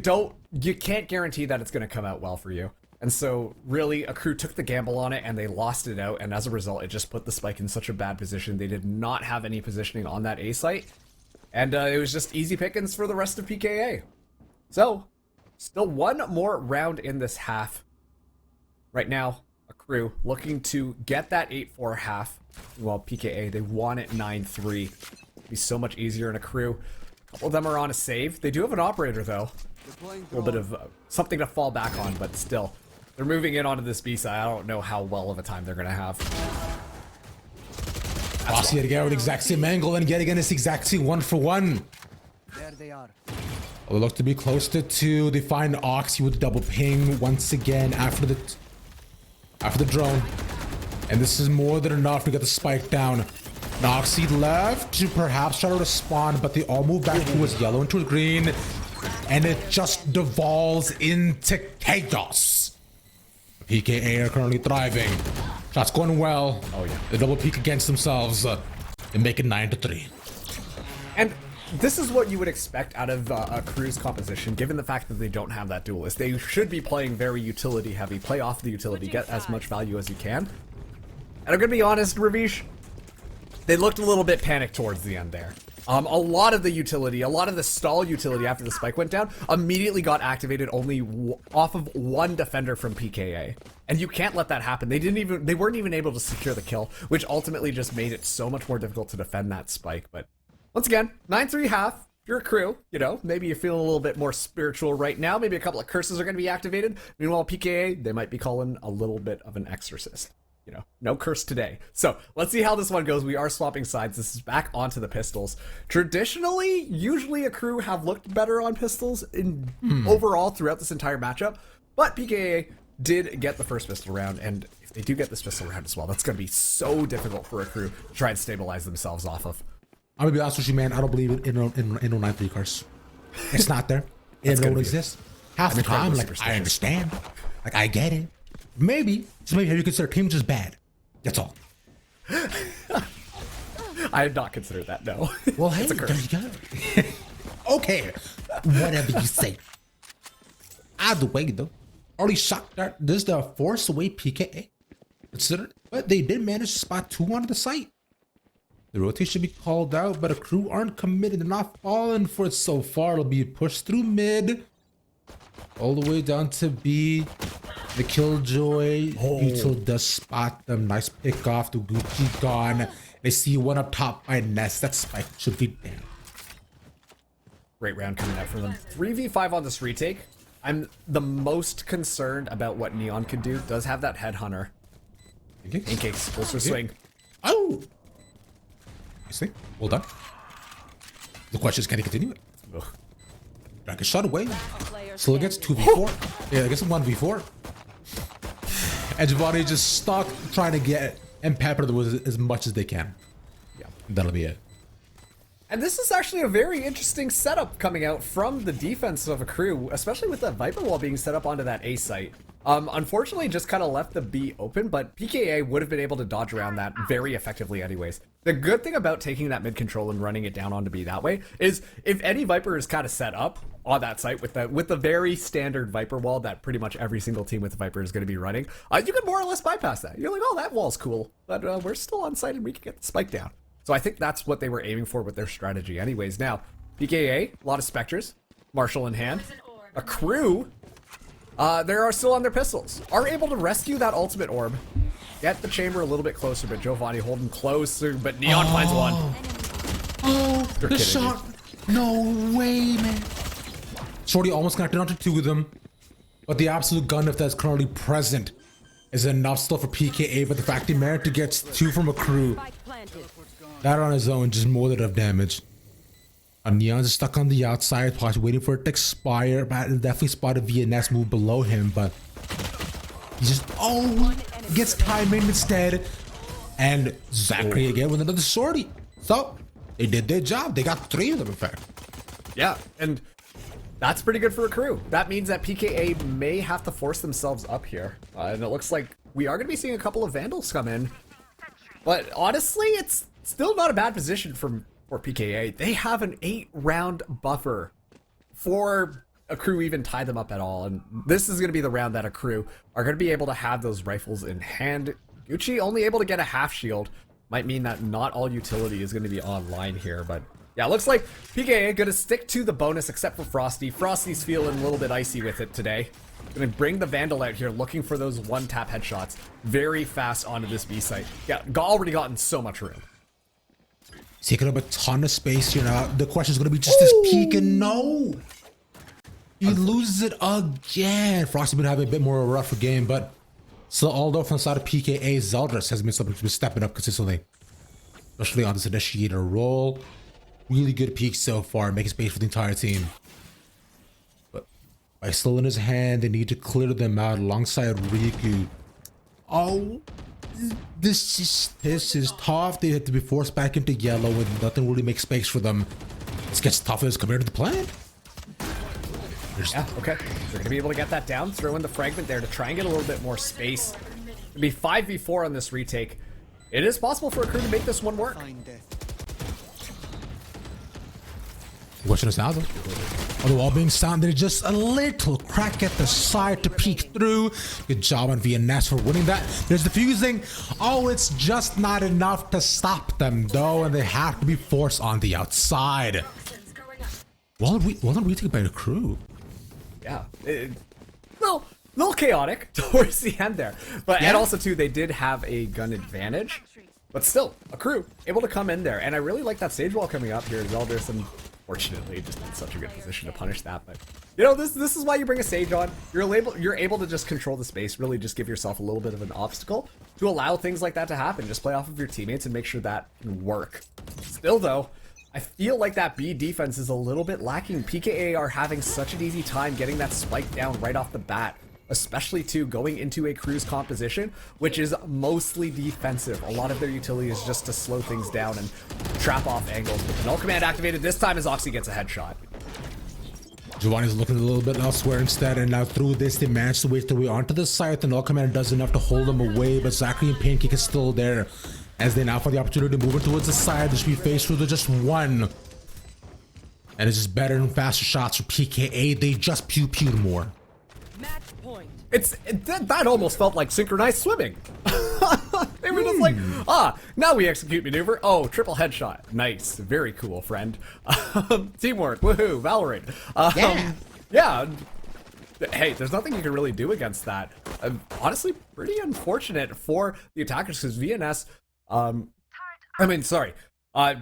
can't guarantee that it's going to come out well for you. And so really a crew took the gamble on it and they lost it out. And as a result, it just put the spike in such a bad position. They did not have any positioning on that A site. And it was just easy pickings for the rest of PKA. So still one more round in this half. Right now, a crew looking to get that 8-4 half. Well, PKA, they won it 9-3. Be so much easier in a crew. A couple of them are on a save. They do have an operator though. A little bit of something to fall back on, but still. They're moving in onto this B side. I don't know how well of a time they're going to have. Frosty yet again with the exact same angle, and yet again it's exact same 1-for-1. There they are. Well, they look to be close to 2. They find Oxy with double ping once again after the drone. And this is more than enough to get the spike down. Oxy left to perhaps try to respawn, but they all move back towards yellow and towards green. And it just devolves into chaos. PKA are currently thriving. Shots going well. Oh yeah. They double peek against themselves and make it 9-3. And this is what you would expect out of a crew's composition, given the fact that they don't have that duelist. They should be playing very utility heavy. Play off the utility, get as much value as you can. And I'm gonna be honest, Ravish, they looked a little bit panicked towards the end there. A lot of the utility, a lot of the stall utility after the spike went down immediately got activated only off of one defender from PKA. And you can't let that happen. They weren't even able to secure the kill, which ultimately just made it so much more difficult to defend that spike. But once again, 9-3 half. If you're a crew, you know, maybe you're feeling a little bit more spiritual right now. Maybe a couple of curses are going to be activated. Meanwhile, PKA, they might be calling a little bit of an exorcist. You know, no curse today. So let's see how this one goes. We are swapping sides. This is back onto the pistols. Traditionally, usually a crew have looked better on pistols in overall throughout this entire matchup, but PKA did get the first pistol round, and if they do get this pistol round as well, that's going to be so difficult for a crew to try and stabilize themselves off of. I'm gonna be honest with you, man. I don't believe in 9-3 curse. It's not there. It don't exist. Half the time, like, I understand. Like, I get it. Maybe, just maybe you consider teams just bad. That's all. I have not considered that, no. Well, hey, there you go. Okay, whatever you say. Either way, though, early shot that this is the force away PKA. Consider it, but they did manage to spot 2 onto the site. The rotation should be called out, but a crew aren't committed. They're not falling for it so far. It'll be pushed through mid, all the way down to B. The Killjoy Util does spot them. Nice pick off. The Gucci gone. They see one up top by Nest. That spike should be down. Great round coming out for them. 3v5 on this retake. I'm the most concerned about what Neon could do. Does have that headhunter. Pancakes, closer swing. Oh! You see? Well done. The question is, can he continue it? Drag a shot away. Still gets 2v4. Yeah, I guess 1v4. Edgebody just stuck trying to get and pepper them with as much as they can. Yeah, that'll be it. And this is actually a very interesting setup coming out from the defense of a crew, especially with that Viper wall being set up onto that A site. Unfortunately, just kind of left the B open, but PKA would have been able to dodge around that very effectively anyways. The good thing about taking that mid control and running it down onto B that way is if any Viper is kind of set up on that site with the very standard Viper wall that pretty much every single team with Viper is going to be running, you can more or less bypass that. You're like, oh, that wall's cool, but we're still on site and we can get the spike down. So I think that's what they were aiming for with their strategy anyways. Now, PKA, a lot of Spectres, Marshall in hand, a crew, they are still on their pistols, are able to rescue that ultimate orb, get the chamber a little bit closer, but Giovanni holding closer, but Neon finds one. Oh, You're the kidding shot. No way, man. Shorty almost connected onto 2 of them. But the absolute gun, if that's currently present, is enough still for PKA. But the fact he managed to get 2 from a crew, that on his own just more than enough damage. Neon's is stuck on the outside, possibly waiting for it to expire. But definitely spotted VNS move below him, but he just gets timing instead. And Zachary again with another sortie. So they did their job. They got 3 of them, in fact. Yeah, and that's pretty good for a crew. That means that PKA may have to force themselves up here. And it looks like we are going to be seeing a couple of Vandals come in. But honestly, it's still not a bad position for PKA. They have an 8-round buffer for a crew even tie them up at all. And this is going to be the round that a crew are going to be able to have those rifles in hand. Gucci only able to get a half shield. Might mean that not all utility is going to be online here, but yeah, looks like PKA going to stick to the bonus except for Frosty. Frosty's feeling a little bit icy with it today. Going to bring the Vandal out here looking for those 1-tap headshots very fast onto this B site. Yeah, already gotten so much room. Taking up a ton of space here now. The question is going to be just this peek, and no! He loses it again. Frosty's been having a bit more of a rougher game, but still, although from the side of PKA, Zeldris has been stepping up consistently. Especially on this initiator role. Really good peak so far, making space for the entire team. But by still in his hand, they need to clear them out alongside Riku. Oh, this is tough. They have to be forced back into yellow and nothing really makes space for them. This gets tougher as compared to the plan. Yeah, okay. They're going to be able to get that down, throw in the fragment there to try and get a little bit more space. It'll be 5v4 on this retake. It is possible for a crew to make this one work. Watching us now, though. On the wall being sounded, just a little crack at the side to peek through. Good job on VNS for winning that. There's the fusing. Oh, it's just not enough to stop them, though, and they have to be forced on the outside. Well done retake by the crew. Yeah. Well, a little chaotic towards the end there. But and also, too, they did have a gun advantage. But still, a crew able to come in there. And I really like that stage wall coming up here as well. There's some... Fortunately, just in such a good position to punish that. But you know, this is why you bring a Sage on. You're able to just control the space, really just give yourself a little bit of an obstacle to allow things like that to happen. Just play off of your teammates and make sure that can work. Still though, I feel like that B defense is a little bit lacking. PKA are having such an easy time getting that spike down right off the bat. Especially too going into a crew's composition, which is mostly defensive. A lot of their utility is just to slow things down and trap off angles. But the null command activated this time as Oxy gets a headshot. Giovanni's looking a little bit elsewhere instead, and now through this they manage to wait their way onto the side. The null command does enough to hold them away, but Zachary and Pancake is still there as they now find the opportunity to move in towards the side. They should be faced with just one. And it's just better and faster shots for PKA. They just pew-pewed more. That almost felt like synchronized swimming. They were just like, now we execute maneuver. Oh, triple headshot. Nice. Very cool, friend. Teamwork. Woohoo. Valorant. Yeah. Hey, there's nothing you can really do against that. Honestly, pretty unfortunate for the attackers because VNS,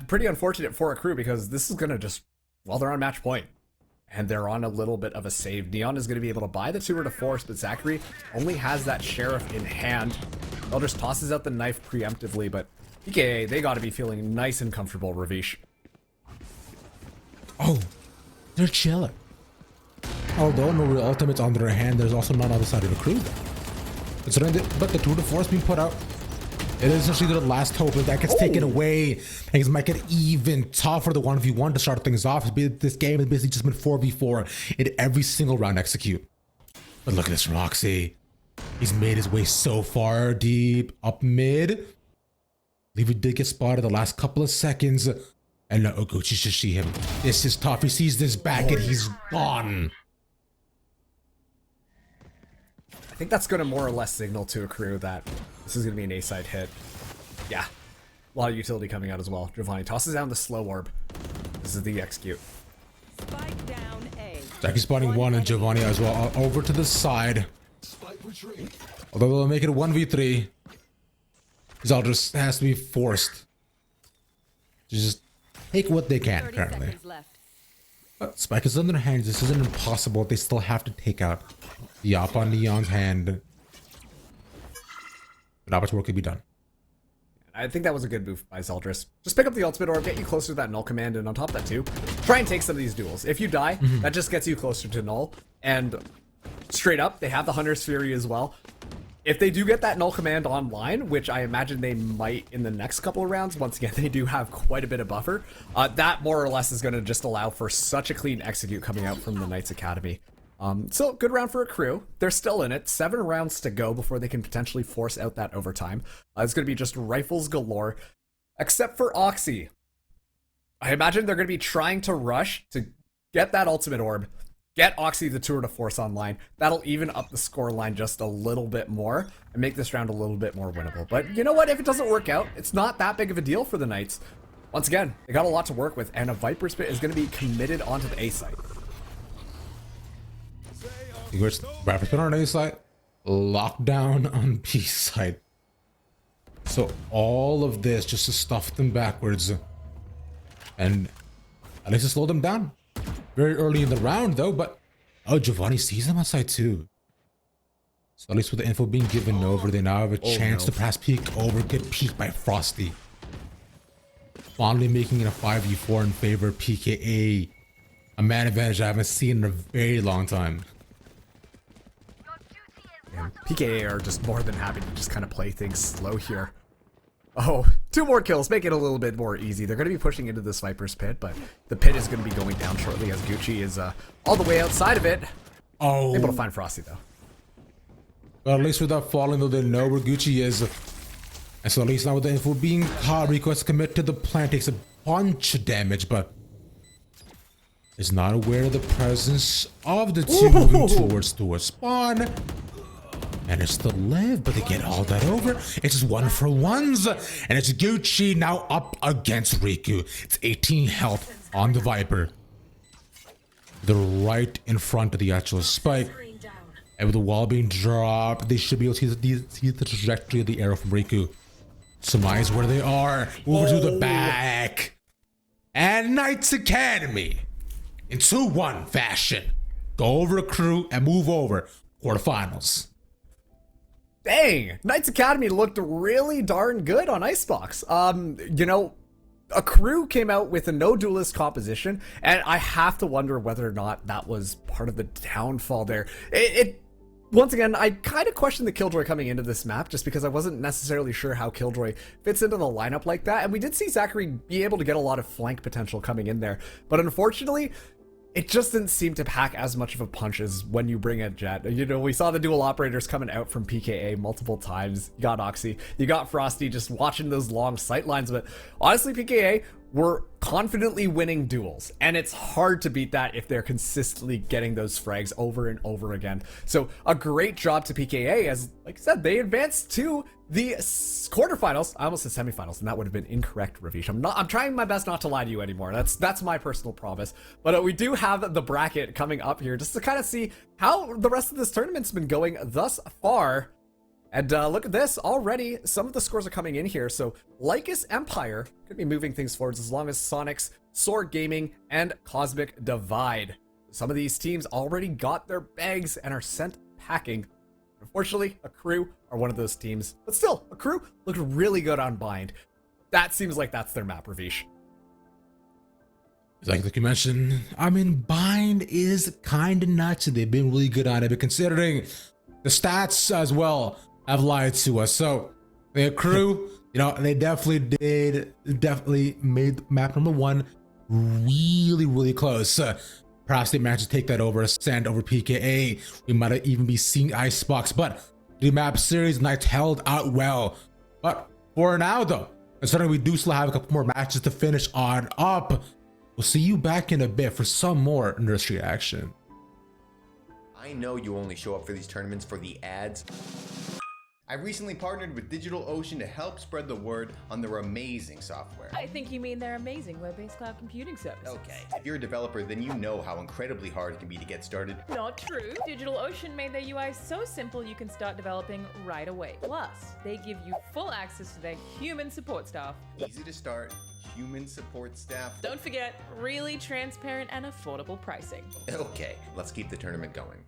pretty unfortunate for a crew because this is going to just, well, they're on match point. And they're on a little bit of a save. Neon is going to be able to buy the tour de force, but Zachary only has that sheriff in hand. Elders tosses out the knife preemptively, but PKA, they got to be feeling nice and comfortable, Ravish. Oh, they're chilling. Although no real ultimates on their hand, there's also none on the side of the crew. But the tour de force being put out, it is essentially the last hope. If that gets taken away, things might get even tougher. The 1v1 to start things off. This game has basically just been 4v4 in every single round execute. But look at this from Oxy. He's made his way so far deep up mid. Levi did get spotted the last couple of seconds. And now Oguchi should see him. This is tough. He sees this back and he's gone. I think that's going to more or less signal to a crew that this is going to be an A-side hit. Yeah. A lot of utility coming out as well. Giovanni tosses down the slow orb. This is the execute. Spike down A. Jackie spotting one and Giovanni as well. Over to the side. Although they'll make it a 1v3. Zeldris has to be forced to just take what they can 30 currently. seconds left. But Spike is in their hands. This isn't impossible. They still have to take out the op on Neon's hand. But not much work can be done. I think that was a good move by Zeldris. Just pick up the ultimate orb, get you closer to that null command, and on top of that too, try and take some of these duels. If you die, that just gets you closer to null. And straight up, they have the Hunter's Fury as well. If they do get that null command online, which I imagine they might in the next couple of rounds, once again, they do have quite a bit of buffer, that more or less is going to just allow for such a clean execute coming out from the Knights Academy. So good round for a crew. They're still in it. 7 rounds to go before they can potentially force out that overtime. It's going to be just rifles galore, except for Oxy. I imagine they're going to be trying to rush to get that ultimate orb, get Oxy the tour de force online. That'll even up the score line just a little bit more and make this round a little bit more winnable. But you know what? If it doesn't work out, it's not that big of a deal for the Knights. Once again, they got a lot to work with, and a Viper's Pit is going to be committed onto the A site. Rapper's been on A side, lockdown on B side. So all of this just to stuff them backwards. And at least to slow them down. Very early in the round though, but oh, Giovanni sees them outside too. So at least with the info being given over, they now have a chance to pass peek over, get peeked by Frosty. Finally making it a 5v4 in favor of PKA. A man advantage I haven't seen in a very long time. PKA are just more than happy to just kind of play things slow here. Oh, 2 more kills, make it a little bit more easy. They're going to be pushing into this Viper's Pit, but the pit is going to be going down shortly as Gucci is all the way outside of it. Oh. Able to find Frosty though. But at least without falling though, they know where Gucci is. And so at least now with the info being caught, Rico has to commit to the plan, takes a bunch of damage, but is not aware of the presence of the two moving towards spawn. And it's to live, but they get all that over. It's just 1-for-1s, and it's Gucci now up against Riku. It's 18 health on the Viper. They're right in front of the actual Spike. And with the wall being dropped, they should be able to see the trajectory of the arrow from Riku. Surmise where they are. Over to the back. And Knights Academy, in 2-1 fashion, go over a crew and move over. Quarterfinals. Dang, Knights Academy looked really darn good on Icebox. You know, a crew came out with a no duelist composition, and I have to wonder whether or not that was part of the downfall there. Once again, I kind of questioned the Killjoy coming into this map just because I wasn't necessarily sure how Killjoy fits into the lineup like that, and we did see Zachary be able to get a lot of flank potential coming in there, but unfortunately, it just didn't seem to pack as much of a punch as when you bring a Jet. You know, we saw the dual operators coming out from PKA multiple times. You got Oxy, you got Frosty just watching those long sight lines, but honestly, PKA were confidently winning duels, and it's hard to beat that if they're consistently getting those frags over and over again. So a great job to PKA, as like I said, they advanced to the quarterfinals. I almost said semifinals, and that would have been incorrect, Ravish. I'm trying my best not to lie to you anymore. That's my personal promise. But we do have the bracket coming up here just to kind of see how the rest of this tournament's been going thus far. And look at this, already some of the scores are coming in here. So Lycus Empire could be moving things forwards as long as Sonic's, Sword Gaming, and Cosmic Divide. Some of these teams already got their bags and are sent packing. Unfortunately, a crew are one of those teams, but still, a crew looked really good on Bind. That seems like that's their map, Ravish. Like you mentioned, I mean, Bind is kind of nuts. They've been really good on it, but considering the stats as well have lied to us. So their crew, you know, they definitely made map number 1 really close. Perhaps they managed to take that over, send over PKA. We might even be seeing Icebox, but the map series Knights held out well. But for now though, considering we do still have a couple more matches to finish on up, we'll see you back in a bit for some more nursery action. I know you only show up for these tournaments for the ads. I recently partnered with DigitalOcean to help spread the word on their amazing software. I think you mean their amazing web-based cloud computing services. Okay, if you're a developer, then you know how incredibly hard it can be to get started. Not true. DigitalOcean made their UI so simple you can start developing right away. Plus, they give you full access to their human support staff. Easy to start, human support staff. Don't forget, really transparent and affordable pricing. Okay, let's keep the tournament going.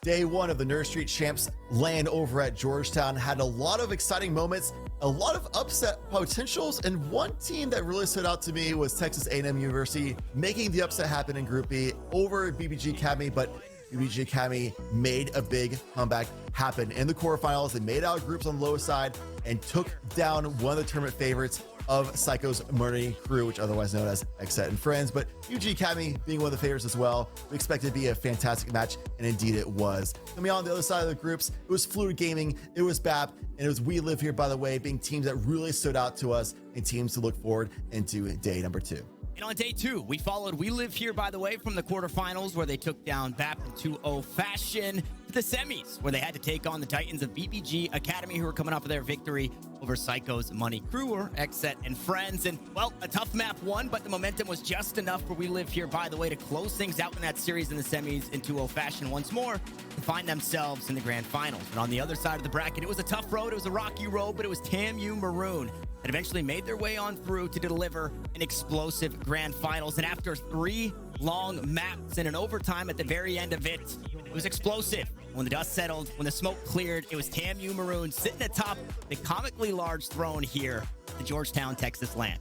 Day one of the Nurse Street Champs LAN over at Georgetown had a lot of exciting moments, a lot of upset potentials, and one team that really stood out to me was Texas A&M University making the upset happen in Group B over BBG Academy, but BBG Academy made a big comeback happen in the quarterfinals. They made out groups on the low side and took down one of the tournament favorites of Psycho's Murray crew, which otherwise known as Exet and Friends, but UG Academy being one of the favorites as well. We expected it to be a fantastic match, and indeed it was. Coming on the other side of the groups, it was Fluid Gaming, it was BAP, and it was We Live Here, by the way, being teams that really stood out to us and teams to look forward into day number 2. And on day 2, we followed We Live Here, by the way, from the quarterfinals where they took down BAP in 2-0 fashion to the semis where they had to take on the Titans of BBG Academy, who were coming off of their victory over Psycho's Money Crew, or Exet and Friends. And, well, a tough map won, but the momentum was just enough for We Live Here, by the way, to close things out in that series in the semis in 2-0 fashion once more to find themselves in the grand finals. And on the other side of the bracket, it was a tough road. It was a rocky road, but it was TAMU Maroon that eventually made their way on through to deliver an explosive grand finals. And after 3 long maps and an overtime at the very end of it, it was explosive. When the dust settled, when the smoke cleared, it was TAMU Maroon sitting atop the comically large throne here at the Georgetown, Texas LAN.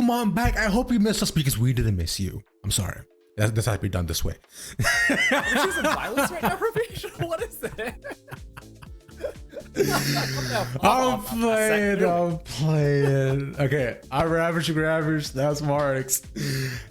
come on back. I hope you missed us because we didn't miss you. I'm sorry. That's has to be done this way. Are we choosing violence right now, Ravish? What is that? I'm playing. Okay, I'm Ravage. That's Marks.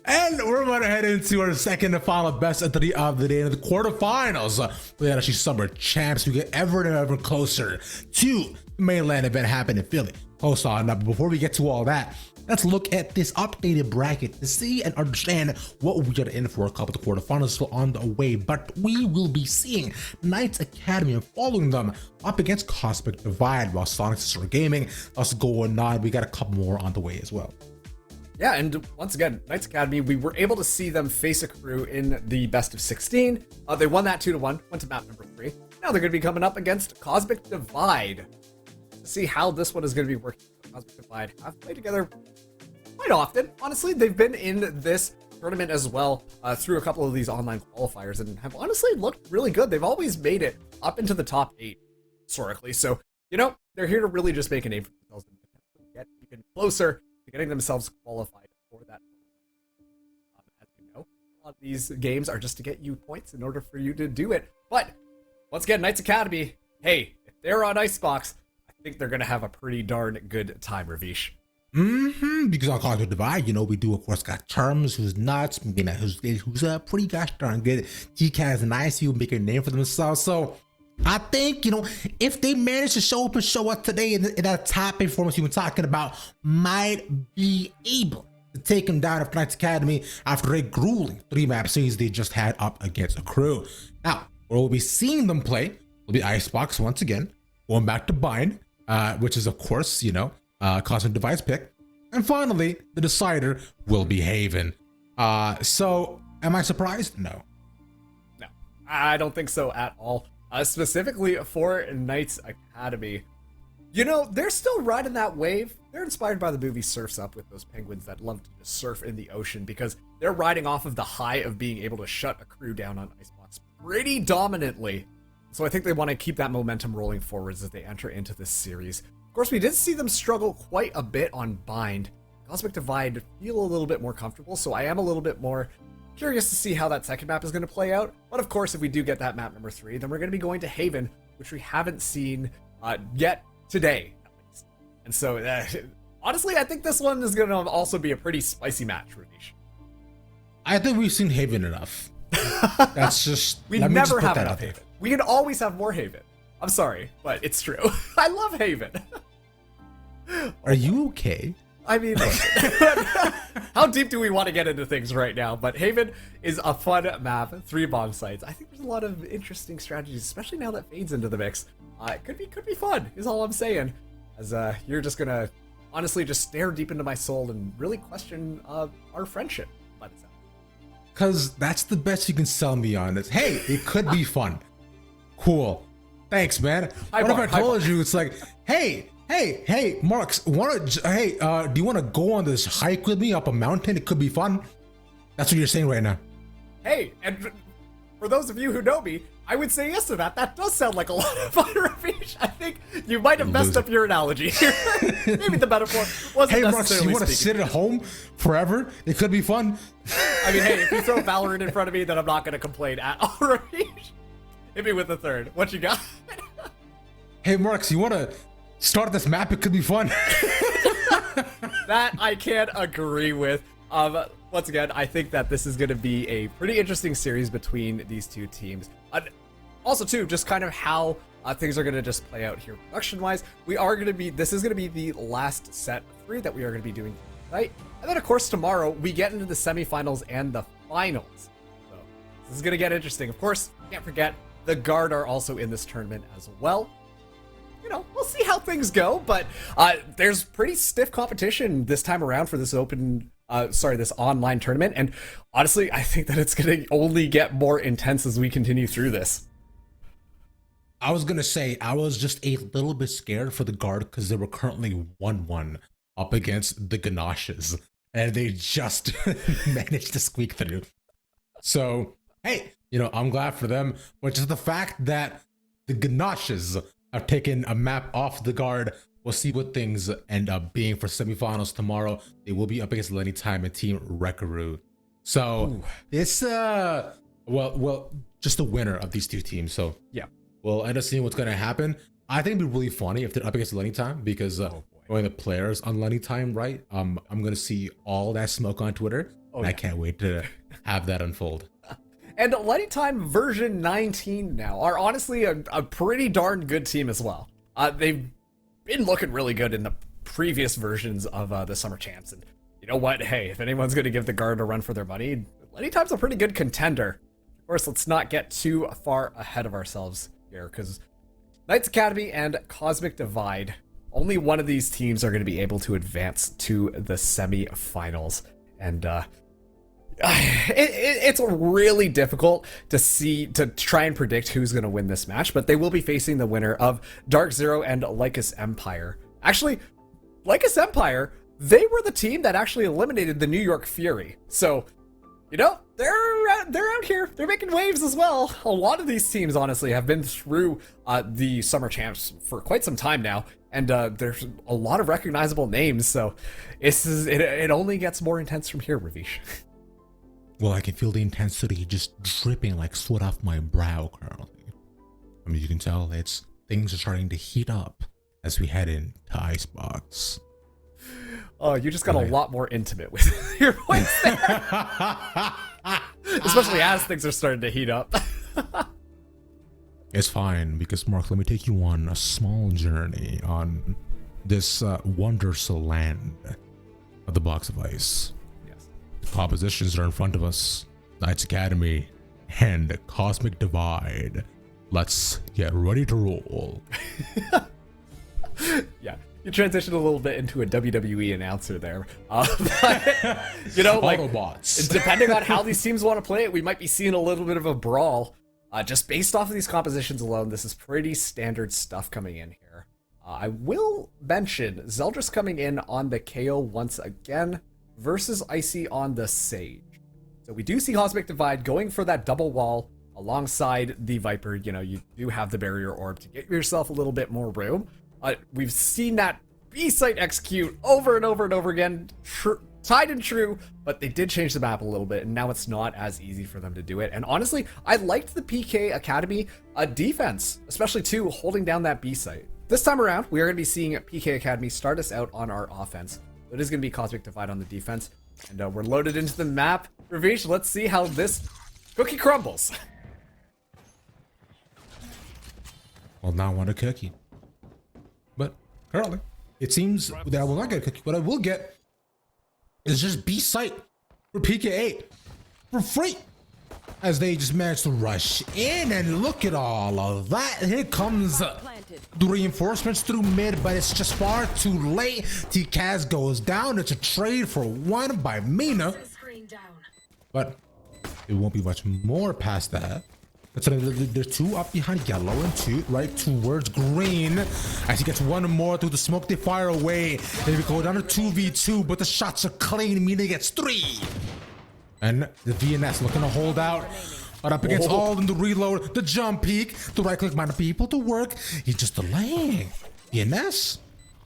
And we're going to head into our second and final best of the day in the quarterfinals. We had actually summer champs. We get ever and ever closer to the mainland event happening in Philly. Hold on, now, but before we get to all that, let's look at this updated bracket to see and understand what we are in for. A couple of the quarterfinals still on the way, but we will be seeing Knights Academy and following them up against Cosmic Divide, while Sonic Sister Gaming us going on. We got a couple more on the way as well. Yeah, and once again, Knights Academy, we were able to see them face a crew in the best of 16. They won that 2-1, went to map number 3. Now they're going to be coming up against Cosmic Divide. See how this one is going to be working. Cosmic Divide have played together quite often. Honestly, they've been in this tournament as well through a couple of these online qualifiers and have honestly looked really good. They've always made it up into the top 8 historically. So, you know, they're here to really just make a name for themselves and get even closer to getting themselves qualified for that. As you know, a lot of these games are just to get you points in order for you to do it. But once again, Knights Academy, hey, if they're on Icebox, I think they're going to have a pretty darn good time, Ravish. Because on Cosmic Divide, you know, we do, of course, got Terms, who's nuts, you know, who's pretty gosh darn good. TCAT is nice, you make a name for themselves. So I think, you know, if they manage to show up and show up today in that top performance you've been talking about, might be able to take them down of Knights Academy after a grueling 3-map series they just had up against a crew. Now, where we'll be seeing them play will be Icebox once again, going back to Bind, which is, of course, you know, Cosmic Divide's pick. And finally, the decider will be Haven. So, am I surprised? No. No, I don't think so at all. Specifically for Knights Academy. You know, they're still riding that wave. They're inspired by the movie Surf's Up with those penguins that love to just surf in the ocean because they're riding off of the high of being able to shut a crew down on Icebox pretty dominantly. So I think they want to keep that momentum rolling forwards as they enter into this series. Of course, we did see them struggle quite a bit on Bind. Cosmic Divide feel a little bit more comfortable, so I am a little bit more curious to see how that second map is going to play out. But of course, if we do get that map number 3, then we're going to be going to Haven, which we haven't seen yet today, at least. And so, honestly, I think this one is going to also be a pretty spicy match, Ravish. I think we've seen Haven enough. That's just... we never have enough Haven. We can always have more Haven. I'm sorry, but it's true. I love Haven. Are you okay? I mean, how deep do we want to get into things right now? But Haven is a fun map, 3 bomb sites. I think there's a lot of interesting strategies, especially now that Fade's into the mix. It could be fun, is all I'm saying. As you're just gonna honestly just stare deep into my soul and really question our friendship by the sound. Because that's the best you can sell me on is, hey, it could be fun. Cool. Thanks, man. What if I told you it's like, hey, Marks, do you want to go on this hike with me up a mountain? It could be fun. That's what you're saying right now. Hey, and for those of you who know me, I would say yes to that. That does sound like a lot of fun, Ravish. I think you might have messed up your analogy here. Maybe the metaphor wasn't necessarily Marks, you want to sit at home forever? It could be fun. I mean, hey, if you throw Valorant in front of me, then I'm not going to complain at all, Ravish. Hit me with a third. What you got? Hey, Marks, you want to start this map? It could be fun. That I can't agree with. Once again, I think that this is going to be a pretty interesting series between these two teams. Also, too, just kind of how things are going to just play out here production-wise. This is going to be the last set of 3 that we are going to be doing tonight. And then, of course, tomorrow, we get into the semifinals and the finals. So, this is going to get interesting. Of course, can't forget, the Guard are also in this tournament as well. You know, we'll see how things go, but there's pretty stiff competition this time around for this this online tournament, and honestly, I think that it's going to only get more intense as we continue through this. I was going to say, I was just a little bit scared for the Guard because they were currently 1-1 up against the Ganaches, and they just managed to squeak through. So, hey, you know, I'm glad for them, but just the fact that the Ganaches have taken a map off the Guard We'll see what things end up being for semifinals tomorrow. They will be up against Lenny Time and Team Rekaroo. So it's well, just the winner of these two teams. So Yeah. we'll end up seeing what's gonna happen. I think it'd be really funny if they're up against Lenny Time because knowing the players on Lenny Time, right? I'm gonna see all that smoke on Twitter. And I can't wait to have that unfold. And Lenny Time version 19 now are honestly a pretty darn good team as well. They've been looking really good in the previous versions of the Summer Champs. And you know what? Hey, if anyone's going to give the Guard a run for their money, Lenny Time's a pretty good contender. Of course, let's not get too far ahead of ourselves here, because Knights Academy and Cosmic Divide, only one of these teams are going to be able to advance to the semifinals. And it's really difficult to try and predict who's going to win this match, but they will be facing the winner of Dark Zero and Lycus Empire. Actually, Lycus Empire, they were the team that actually eliminated the New York Fury. So, you know, they're out here. They're making waves as well. A lot of these teams, honestly, have been through the Summer Champs for quite some time now, and there's a lot of recognizable names. So, it only gets more intense from here, Ravish. Well, I can feel the intensity just dripping like sweat off my brow currently. I mean, you can tell things are starting to heat up as we head into Icebox. Oh, you just got a lot more intimate with your voice there. Especially as things are starting to heat up. It's fine, because Mark, let me take you on a small journey on this wonderful land of the Box of Ice. Propositions are in front of us. Knights Academy and Cosmic Divide. Let's get ready to roll. Yeah, you transitioned a little bit into a WWE announcer there. But, you know, like, Autobots. Depending on how these teams want to play it, we might be seeing a little bit of a brawl. Just based off of these compositions alone, this is pretty standard stuff coming in here. I will mention Zeldris coming in on the KO once again, versus Icy on the Sage. So we do see Cosmic Divide going for that double wall alongside the Viper. You know, you do have the barrier orb to get yourself a little bit more room. We've seen that B-site execute over and over and over again, tried and true, but they did change the map a little bit, and now it's not as easy for them to do it. And honestly, I liked the PK Academy defense, especially too, holding down that B-site. This time around, we are going to be seeing PK Academy start us out on our offense. It is going to be Cosmic Divide on the defense. And we're loaded into the map. Ravish, let's see how this cookie crumbles. Well, now I want a cookie. But currently, it seems that I will not get a cookie. What I will get is just B-site for PK8 for free. As they just managed to rush in, and look at all of that. Here comes the reinforcements through mid, but it's just far too late. T-Kaz goes down. It's a trade for one by Mina. But it won't be much more past that. So there's two up behind yellow and two right towards green. As he gets one more through the smoke, they fire away. Then we go down to 2v2, but the shots are clean. Mina gets 3. And the VNS looking to hold out. But up against all of them, the reload, the jump peek, the right click might not be able to work. He's just delaying. VNS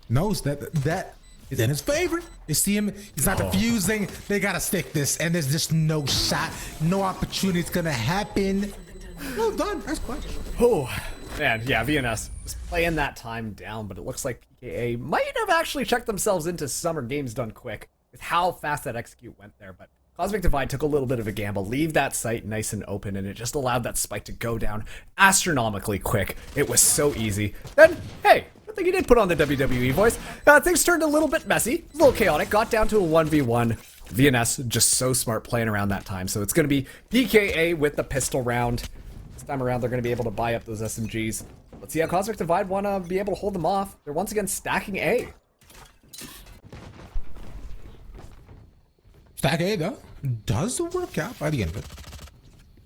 knows that is in his favor. They see him, he's not defusing. They gotta stick this, and there's just no shot, no opportunity. It's gonna happen. Well done, nice clutch. Oh, man, yeah, VNS is playing that time down, but it looks like PKA might have actually checked themselves into Summer Games Done Quick with how fast that execute went there, but Cosmic Divide took a little bit of a gamble, leave that site nice and open, and it just allowed that spike to go down astronomically quick. It was so easy. Then, hey, I think he did put on the WWE voice. Things turned a little bit messy, a little chaotic, got down to a 1v1. VNS just so smart playing around that time, so it's going to be PKA with the pistol round. This time around, they're going to be able to buy up those SMGs. Let's see how Cosmic Divide want to be able to hold them off. They're once again stacking A. Stack A, though, does work out by the end of it.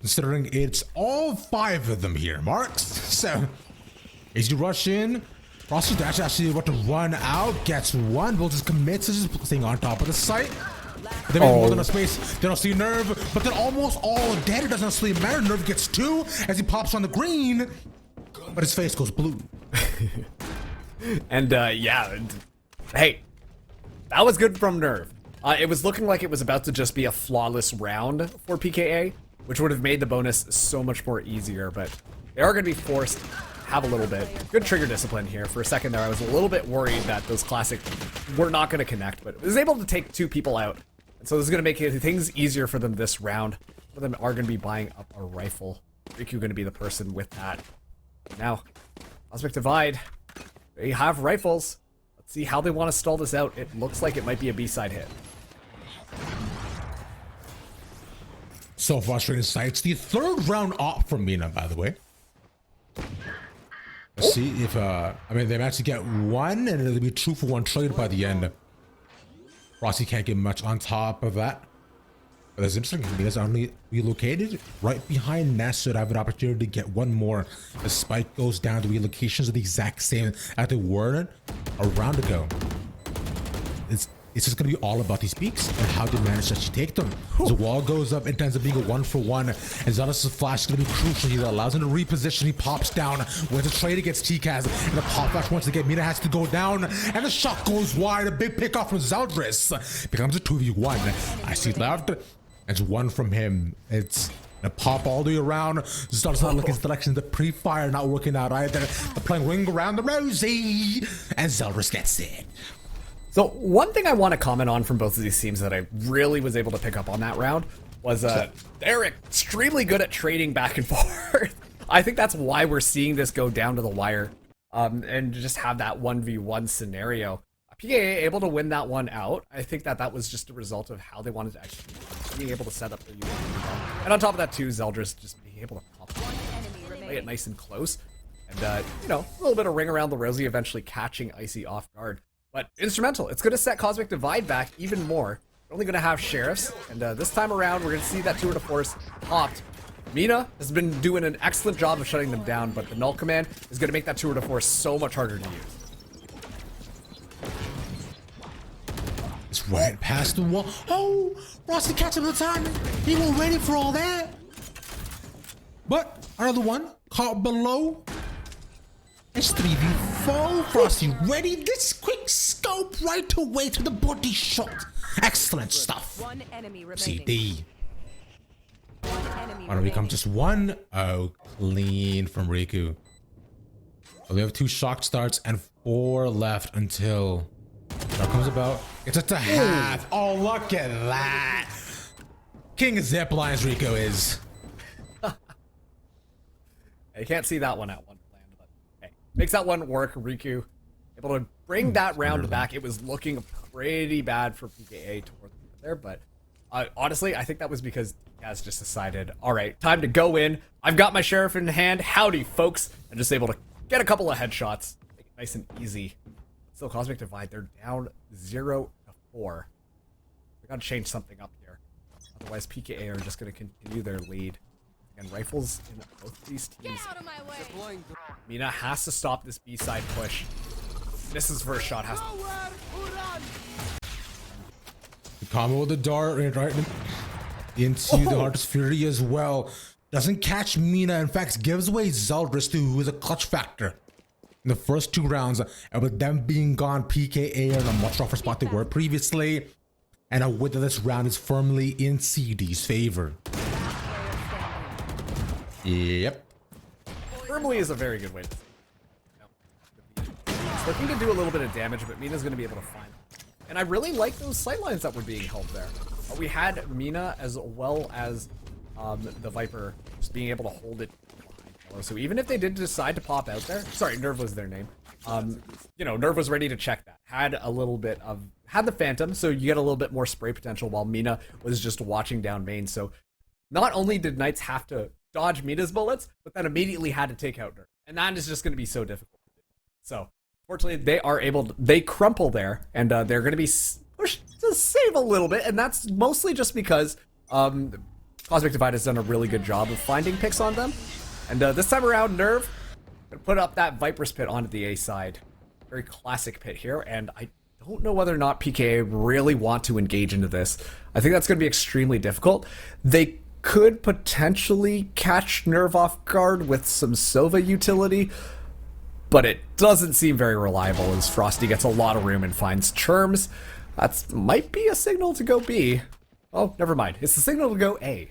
Considering it's all 5 of them here, Marks. So, as you rush in, Frosty Dash actually about to run out, gets one, will just commit to just staying on top of the site. They make more than a space. They don't see Nerve, but they're almost all dead. It doesn't necessarily matter. Nerve gets 2 as he pops on the green, but his face goes blue. And yeah, hey, that was good from Nerve. It was looking like it was about to just be a flawless round for PKA, which would have made the bonus so much more easier, but they are going to be forced to have a little bit. Good trigger discipline here. For a second there, I was a little bit worried that those classic were not going to connect, but was able to take 2 people out. And so this is going to make things easier for them this round. Some of them are going to be buying up a rifle. Riku going to be the person with that. Now, Cosmic Divide, they have rifles. Let's see how they want to stall this out. It looks like it might be a B-side hit. So frustrating sights. The 3rd round op from Mina, by the way. Let's see if I mean they managed to get 1 and it'll be 2 for 1 trade by the end. Frosty can't get much on top of that. But that's interesting. Mina's only relocated right behind Ness, should have an opportunity to get 1 more. The spike goes down. The relocations are the exact same as they were a round ago. It's just going to be all about these peaks and how they manage to actually take them. The wall goes up, it ends up being a 1 for 1. And Zealous' flash is going to be crucial. He allows him to reposition. He pops down. Wins a trade against TCAS. And the pop flash once again, Mina has to go down. And the shot goes wide. A big pick off from Zeldris. Becomes a 2v1. I see left. It's 1 from him. It's a pop all the way around. Zeldris not looking his direction. The pre-fire not working out either. They're playing ring around the rosy. And Zeldris gets it. So one thing I want to comment on from both of these teams that I really was able to pick up on that round was they're extremely good at trading back and forth. I think that's why we're seeing this go down to the wire and just have that 1v1 scenario. PKA able to win that one out. I think that was just a result of how they wanted to actually being able to set up their unit. And on top of that too, Zeldris just being able to pop play it nice and close. And you know, a little bit of ring around the rosy, eventually catching Icy off guard. But instrumental. It's going to set Cosmic Divide back even more. We're only going to have Sheriffs. And this time around, we're going to see that tour de force popped. Mina has been doing an excellent job of shutting them down, but the null command is going to make that tour de force so much harder to use. It's right past the wall. Oh, Frosty catch him the time. He wasn't ready for all that. But another one caught below. It's 3v4. Frosty ready. This quick scope right away to the body shot. Excellent stuff. One enemy remaining. CD. Why don't we come just 1? Oh, clean from Riku. So we have 2 shock starts and 4 left until that comes about. It's just a half. Oh, look at that. King of zip lines Riku is. You can't see that one at one plan, but hey, makes that one work. Riku able to bring that round back. It was looking pretty bad for PKA towards there, but honestly, I think that was because Kaz just decided, all right, time to go in. I've got my sheriff in hand. Howdy, folks. And just able to get a couple of headshots. Make it nice and easy. Still, Cosmic Divide, they're down 0-4. We gotta change something up here. Otherwise, PKA are just gonna continue their lead. And rifles in both of these teams. Get out of my way. Mina has to stop this B-side push. Misses first shot. Has to... The combo with the dart right into the Heart's Fury as well. Doesn't catch Mina. In fact, gives away Zeldris, who is a clutch factor in the first 2 rounds. And with them being gone, PKA are in a much rougher spot they were previously. And a win of this round is firmly in CD's favor. Yep. Firmly is a very good way to say it. It's looking to do a little bit of damage, but Mina's going to be able to find it. And I really like those sightlines that were being held there. We had Mina as well as the Viper just being able to hold it behind. So even if they did decide to pop out there, sorry, Nerve was their name. You know, Nerve was ready to check that. Had the Phantom, so you get a little bit more spray potential while Mina was just watching down main. So not only did Knights have to dodge Mina's bullets, but then immediately had to take out Nerve. And that is just going to be so difficult to do. So, fortunately, they crumple there, and they're going to be pushed to save a little bit, and that's mostly just because Cosmic Divide has done a really good job of finding picks on them. And this time around, Nerve put up that Viper's Pit onto the A side. Very classic pit here, and I don't know whether or not PKA really want to engage into this. I think that's going to be extremely difficult. They could potentially catch Nerve off guard with some Sova utility, but it doesn't seem very reliable as Frosty gets a lot of room and finds Churms. That might be a signal to go B. Oh, never mind. It's the signal to go A.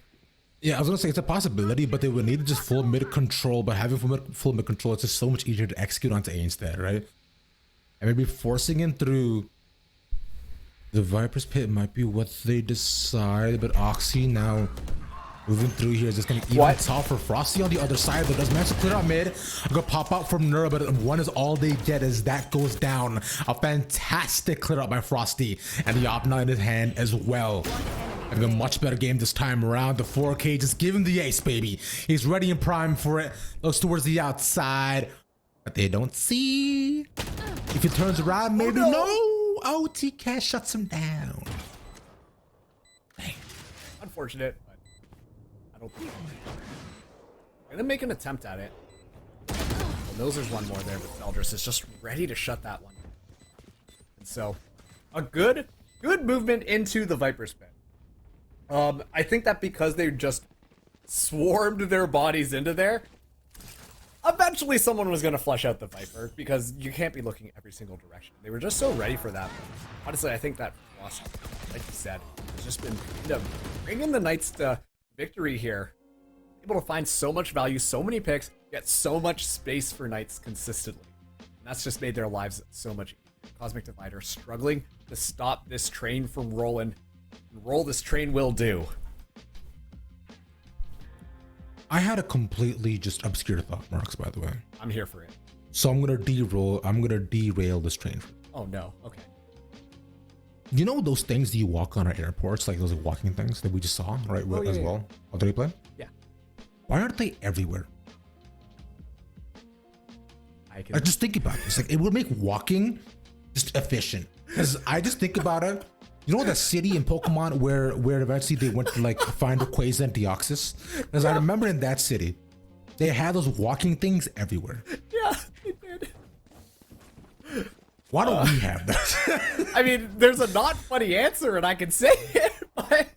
Yeah, I was gonna say it's a possibility, but they would need just full mid control. But having full mid control, it's just so much easier to execute onto A instead, right? And maybe forcing him through the Viper's Pit might be what they decide. But Oxy now moving through here is just gonna even tough for Frosty on the other side. But does manage to clear out mid. I'm gonna pop out from Nura, but one is all they get as that goes down. A fantastic clear out by Frosty, and the op 9 in his hand as well. Having a much better game this time around. The 4K just give him the ace, baby. He's ready and prime for it. Looks towards the outside, but they don't see. If he turns around, maybe no. Oh, TK shuts him down. Dang. Unfortunate, but I don't think I'm gonna make an attempt at it. Well, there's one more there, but Eldris is just ready to shut that one. And so, a good movement into the Viper's Pit. I think that because they just swarmed their bodies into there, eventually someone was going to flush out the Viper, because you can't be looking every single direction. They were just so ready for that. Honestly, I think that Frost, like you said, has just been bringing the Knights to victory here. Able to find so much value, so many picks, get so much space for Knights consistently. And that's just made their lives so much easier. Cosmic Divider struggling to stop this train from rolling. Roll this train will do. I had a completely just obscure thought, Marks, by the way. I'm here for it. So I'm gonna derail this train. Oh no, okay. You know those things that you walk on at airports, like those walking things that we just saw, right? Oh, yeah, as well. Oh, did they play? Yeah. Why aren't they everywhere? I just think about this. Like, it would make walking just efficient. Because I just think about it. You know that city in Pokemon where eventually they went to like find Rayquaza and Deoxys? Because I remember in that city, they had those walking things everywhere. Yeah, they did. Why don't we have that? I mean, there's a not funny answer, and I can say it, but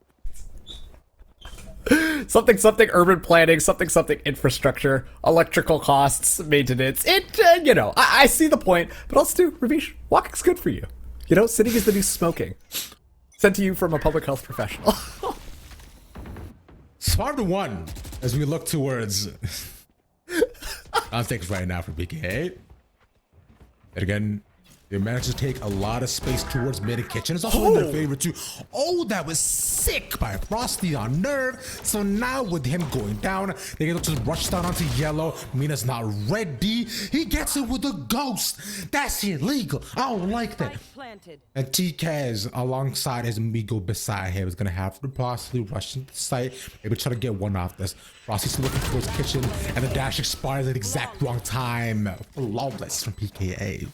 something urban planning, something infrastructure, electrical costs, maintenance. You know, I see the point, but also, Ravish, walking's good for you. You know, sitting is the new smoking. Sent to you from a public health professional. Smart one as we look towards things right now for BK. And again, they managed to take a lot of space towards mid and kitchen. It's also in their favor too. Oh, that was sick by Frosty on Nerve. So now with him going down, they get to rush down onto yellow. Mina's not ready. He gets it with a ghost. That's illegal. I don't like that. And TK's alongside his amigo beside him is gonna have to possibly rush into the site. Maybe try to get one off this. Frosty's looking towards kitchen, and the dash expires at the exact wrong time. Flawless from PKA.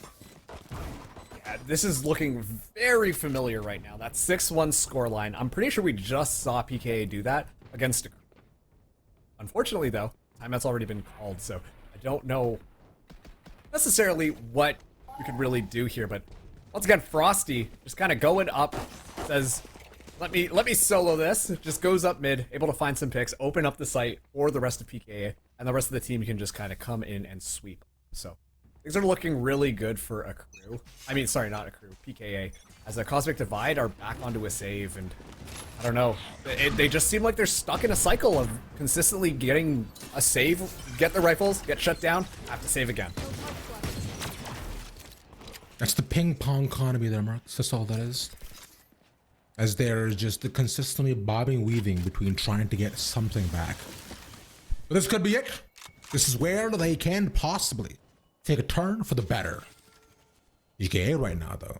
This is looking very familiar right now. That 6-1 scoreline. I'm pretty sure we just saw PKA do that against a crew. Unfortunately, though, timeout's already been called, so I don't know necessarily what you could really do here. But once again, Frosty just kind of going up, says, let me solo this. Just goes up mid, able to find some picks, open up the site for the rest of PKA, and the rest of the team can just kind of come in and sweep. So things are looking really good for a crew. I mean, sorry, not a crew, PKA. As the Cosmic Divide are back onto a save, and I don't know. They just seem like they're stuck in a cycle of consistently getting a save, get the rifles, get shut down, have to save again. That's the ping pong economy there, Marcus. That's all that is. As they're just consistently bobbing, weaving between trying to get something back. But this could be it. This is where they can possibly take a turn for the better. PKA right now, though,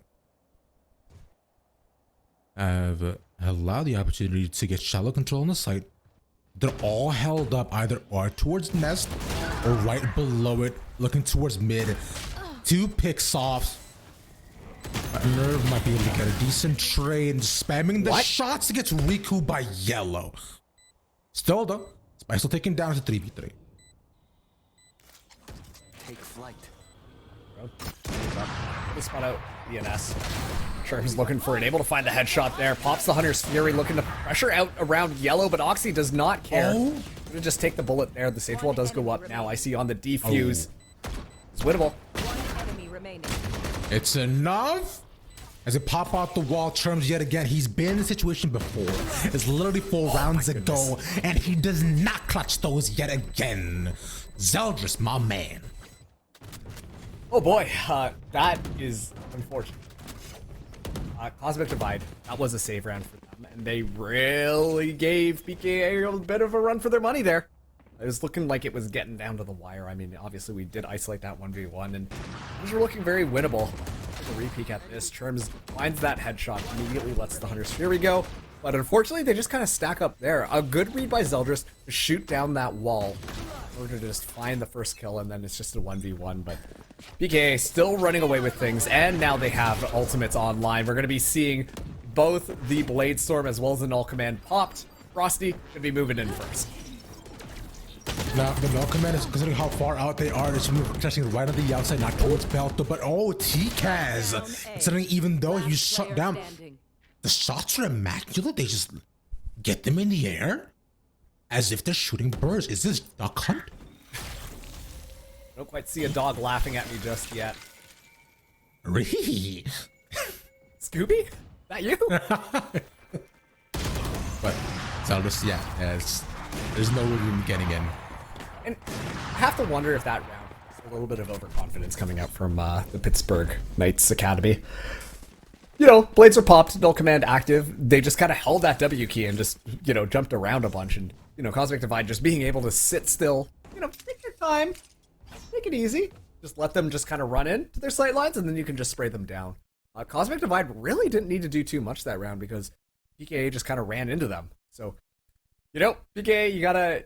have allowed the opportunity to get shallow control on the site. They're all held up either or towards nest or right below it, looking towards mid. 2 picks off. Nerve might be able to get a decent trade, spamming the shots. Gets Riku by yellow. Still though, Spy still taking down to 3v3. Take flight. They spot out ENS. Sure, he's looking for it. Able to find the headshot there. Pops the Hunter's Fury, looking to pressure out around yellow, but Oxy does not care. Gonna just take the bullet there. The Sage Wall does go up now. I see on the defuse. It's winnable. One enemy remaining. It's enough. As it pop out the wall, Terms yet again. He's been in the situation before. It's literally 4 rounds ago, and he does not clutch those yet again. Zeldris, my man. Oh boy, that is unfortunate. Cosmic Divide, that was a save round for them, and they really gave PKA a bit of a run for their money there. It was looking like it was getting down to the wire. I mean, obviously we did isolate that 1v1, and these were looking very winnable. A re-peek at this. Terms finds that headshot, immediately lets the Hunter Sphere go, but unfortunately they just kind of stack up there. A good read by Zeldris to shoot down that wall in order to just find the first kill, and then it's just a 1v1, but PKA still running away with things, and now they have ultimates online. We're going to be seeing both the Blade Storm as well as the Null Command popped. Frosty going to be moving in first. Now, the Null Command is considering how far out they are. It's protecting right on the outside, not towards Belto, but oh, TKaz. Considering even though you shut down, the shots are immaculate. They just get them in the air as if they're shooting birds. Is this Duck Hunt? I don't quite see a dog laughing at me just yet. Really? Scooby? That you? But Zeldris, yeah, there's no room getting in. And I have to wonder if that round is a little bit of overconfidence coming out from the Pittsburgh Knights Academy. You know, blades are popped, Null Command active. They just kind of held that W key and just, you know, jumped around a bunch. And, you know, Cosmic Divide just being able to sit still, you know, take your time, take it easy. Just let them just kind of run in to their sight lines, and then you can just spray them down. Cosmic Divide really didn't need to do too much that round because PKA just kind of ran into them. So, you know, PKA, you gotta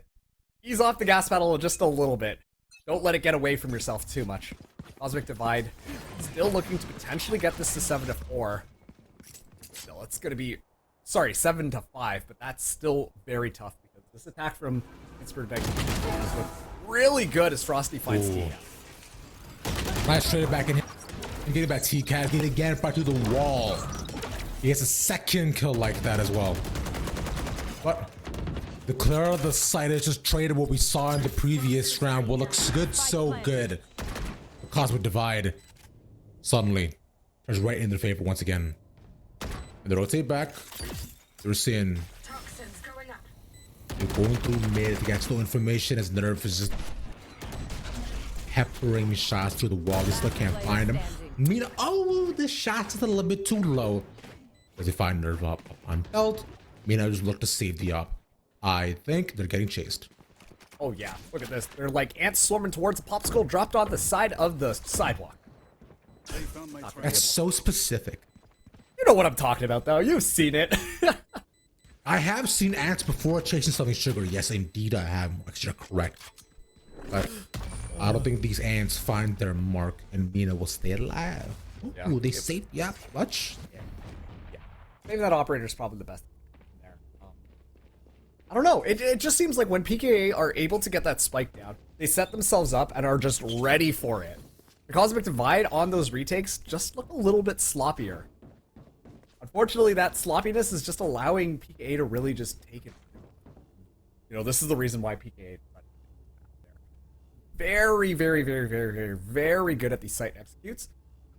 ease off the gas pedal just a little bit. Don't let it get away from yourself too much. Cosmic Divide still looking to potentially get this to 7-4. Still, it's gonna be, sorry, 7-5, but that's still very tough because this attack from Pittsburgh Knights look really good as Frosty finds T. Nice straight back in here. And get it back TKaz, get it again right through the wall. He gets a second kill like that as well. But the clear of the sight is just traded what we saw in the previous round. What looks good, so good. The Cosmic Divide suddenly turns right in their favor once again. And they rotate back. They're seeing they're going through mid. They got slow information as Nerf is just peppering shots through the wall. They still can't find them. Mina, oh, this shot's a little bit too low. As they find Nerf up on belt, Mina just look to save the up. I think they're getting chased. Oh yeah, look at this. They're like ants swarming towards a popsicle dropped on the side of the sidewalk. That's so specific. You know what I'm talking about though. You've seen it. I have seen ants before chasing something sugary. Yes, indeed I have. You're correct. But I don't think these ants find their mark and Mina will stay alive. Ooh, Yeah. they saved, yeah, much. Yeah. Maybe that operator's probably the best there. I don't know. It just seems like when PKA are able to get that spike down, they set themselves up and are just ready for it. The Cosmic Divide on those retakes just look a little bit sloppier. Unfortunately, that sloppiness is just allowing PKA to really just take it. You know, this is the reason why PKA very, very, very, very, very, very good at these site executes.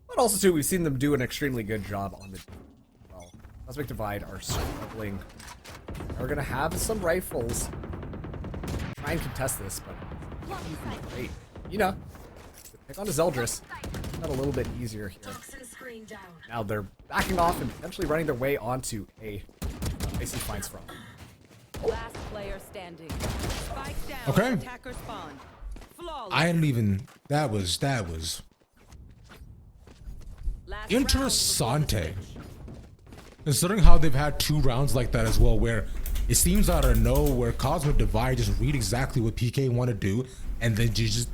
But also, too, we've seen them do an extremely good job on the well. Cosmic Divide are struggling. They're going to have some rifles. Try and contest this, but great. You know, pick on the Zeldris. Got a little bit easier here. Now they're backing off and potentially running their way onto a Icy finds from. Last player standing. Spike down. Okay. Attacker spawn. Flawless. I didn't even, that was Last interessante. Considering how they've had 2 rounds like that as well, where it seems out of nowhere, Cosmic Divide just read exactly what PK want to do, and then you just